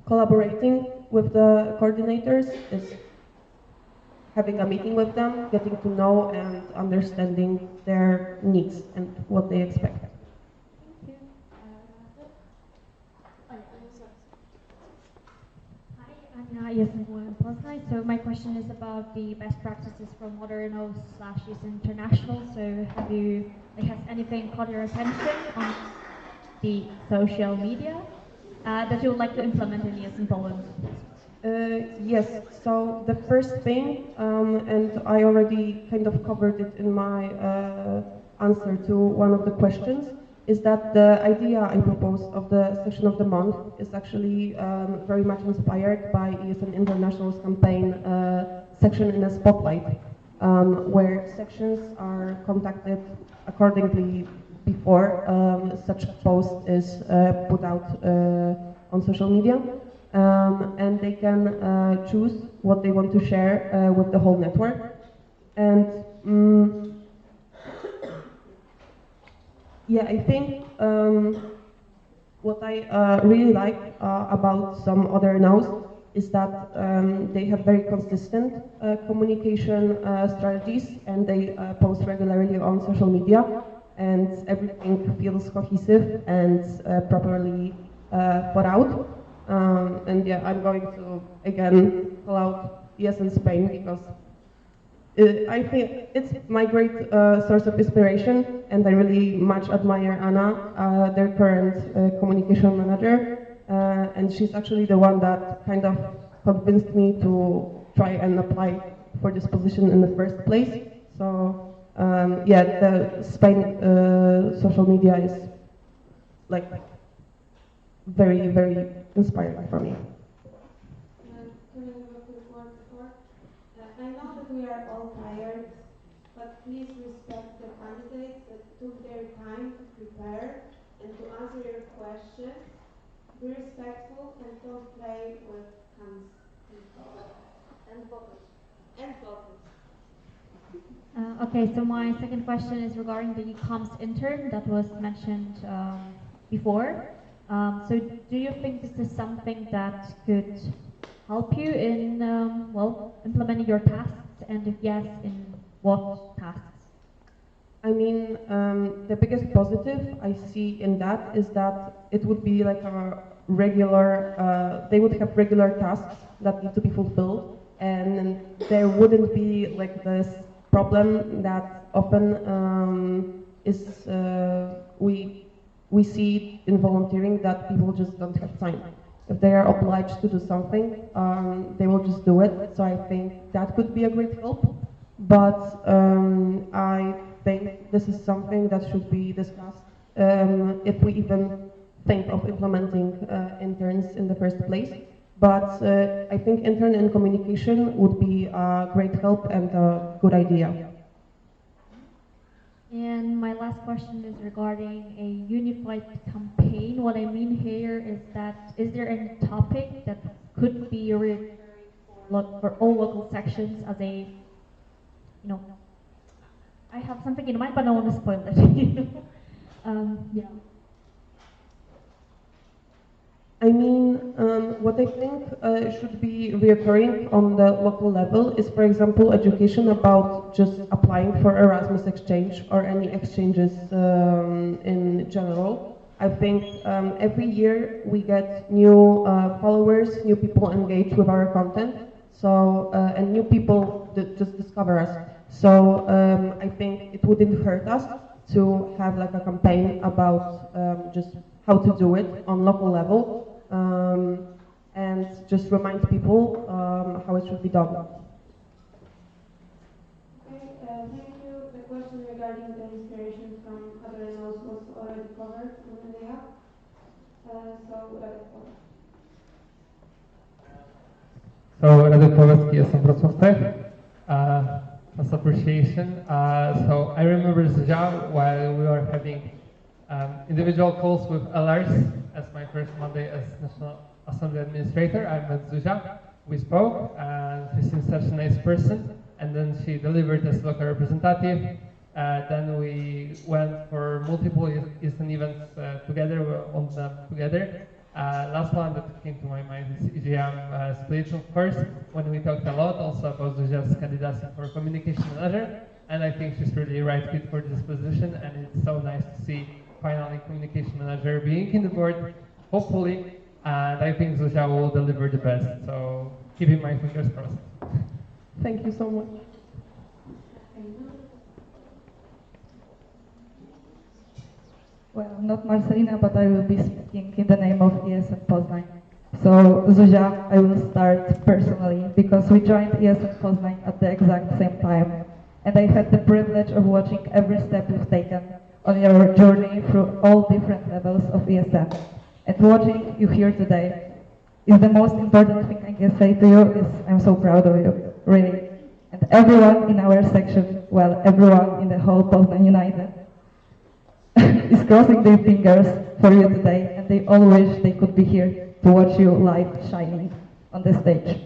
collaborating with the coordinators is having a meeting with them, getting to know and understanding their needs and what they expect. Yes, I'm Poznań. So my question is about the best practices from Moderno/is international. So has anything caught your attention on the social media that you would like to implement in ES in Poland? Yes, so the first thing, and I already kind of covered it in my answer to one of the questions, is that the idea I proposed of the Session of the Month is actually very much inspired by ESN International's campaign Section in the Spotlight, where sections are contacted accordingly before such post is put out on social media. And they can choose what they want to share with the whole network. And yeah, I think what I really like about some other nodes is that they have very consistent communication strategies, and they post regularly on social media, and everything feels cohesive and properly thought out. And yeah, I'm going to again call out ESN Spain because I think it's my great source of inspiration, and I really much admire Anna, their current communication manager, and she's actually the one that kind of convinced me to try and apply for this position in the first place. So yeah, the Spain social media is like very, very inspiring for me. I know that we are all tired, but please respect the candidates that took their time to prepare and to answer your questions. Be respectful and don't play with hands and bottles. Okay, so my second question is regarding the comms intern that was mentioned before. So do you think this is something that could help you in, well, implementing your tasks, and if yes, in what tasks? I mean, the biggest positive I see in that is that it would be like a regular, they would have regular tasks that need to be fulfilled, and there wouldn't be like this problem that often is, we see in volunteering, that people just don't have time. If they are obliged to do something, they will just do it. So I think that could be a great help. But I think this is something that should be discussed if we even think of implementing interns in the first place. But I think intern in communication would be a great help and a good idea. And my last question is regarding a unified campaign. What I mean here is that, is there any topic that could be recurring for all local sections as a, you know, I have something in mind, but I don't want to spoil it. Yeah. I mean, what I think should be reoccurring on the local level is, for example, education about just applying for Erasmus exchange or any exchanges in general. I think every year we get new followers, new people engage with our content, so and new people that just discover us. So I think it wouldn't hurt us to have like a campaign about just how to do it on local level. And just remind people how it should be done. Okay, thank you. The question regarding the inspiration from other notes was already covered in the app. Radek Kowalski, jestem Wrocław. As appreciation. So I remember Zuzia while we were having individual calls with LRs as my first Monday as National Assembly Administrator. I met Zuzia, we spoke, and she seems such a nice person, and then she delivered as local representative. Then we went for multiple Eastern events together, we were on them together. Last one that came to my mind is EGM split, of course, when we talked a lot also about Zuzia's candidacy for communication manager, and I think she's really the right fit for this position, and it's so nice to see finally communication manager being in the board, hopefully, and I think Zuzia will deliver the best, so keeping my fingers crossed. Thank you so much. Well, not Marcelina, but I will be speaking in the name of ESN Poznań. So, Zuzia, I will start personally, because we joined ESN Poznań at the exact same time, and I had the privilege of watching every step you've taken on your journey through all different levels of ESN. And watching you here today is the most important thing I can say to you is I'm so proud of you, really. And everyone in our section, well, everyone in the whole Poznań United. is crossing their fingers for you today, and they all wish they could be here to watch you live shining on the stage.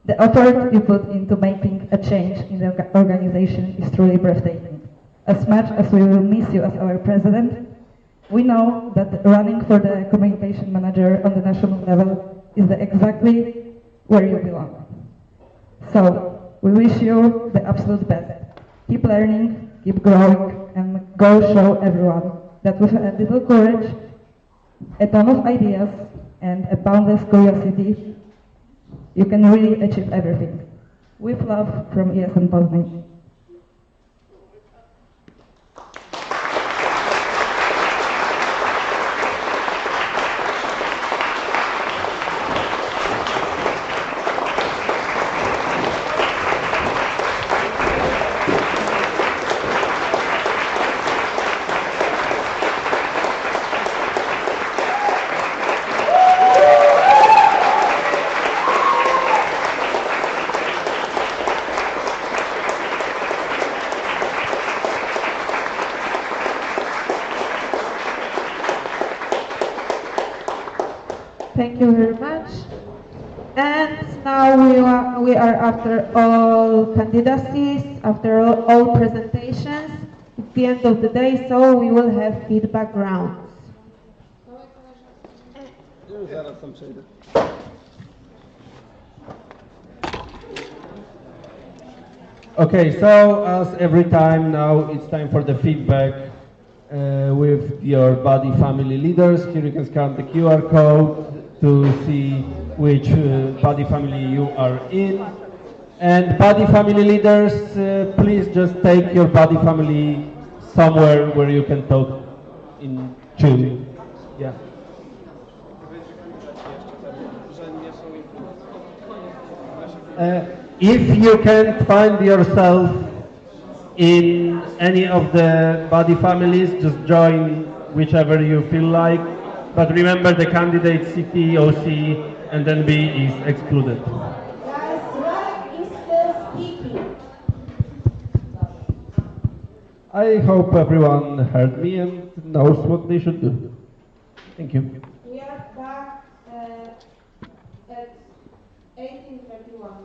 The effort you put into making a change in the organization is truly breathtaking. As much as we will miss you as our president, we know that running for the communication manager on the national level is exactly where you belong. So, we wish you the absolute best. Keep learning, keep growing, and go show everyone that with a little courage, a ton of ideas, and a boundless curiosity, you can really achieve everything. With love from ESN Poznań. Thank you very much. And now we are after all candidacies, after all presentations. It's the end of the day, so we will have feedback rounds. Okay, so as every time now, it's time for the feedback with your body family leaders. Here you can scan the QR code to see which body family you are in. And body family leaders, please just take your body family somewhere where you can talk in chill. Yeah. If you can't find yourself in any of the body families, just join whichever you feel like. But remember, the candidate CT, OC, and then B is excluded. Guys, Radek is still speaking. I hope everyone heard me and knows what they should do. Thank you. We are back at 18:31.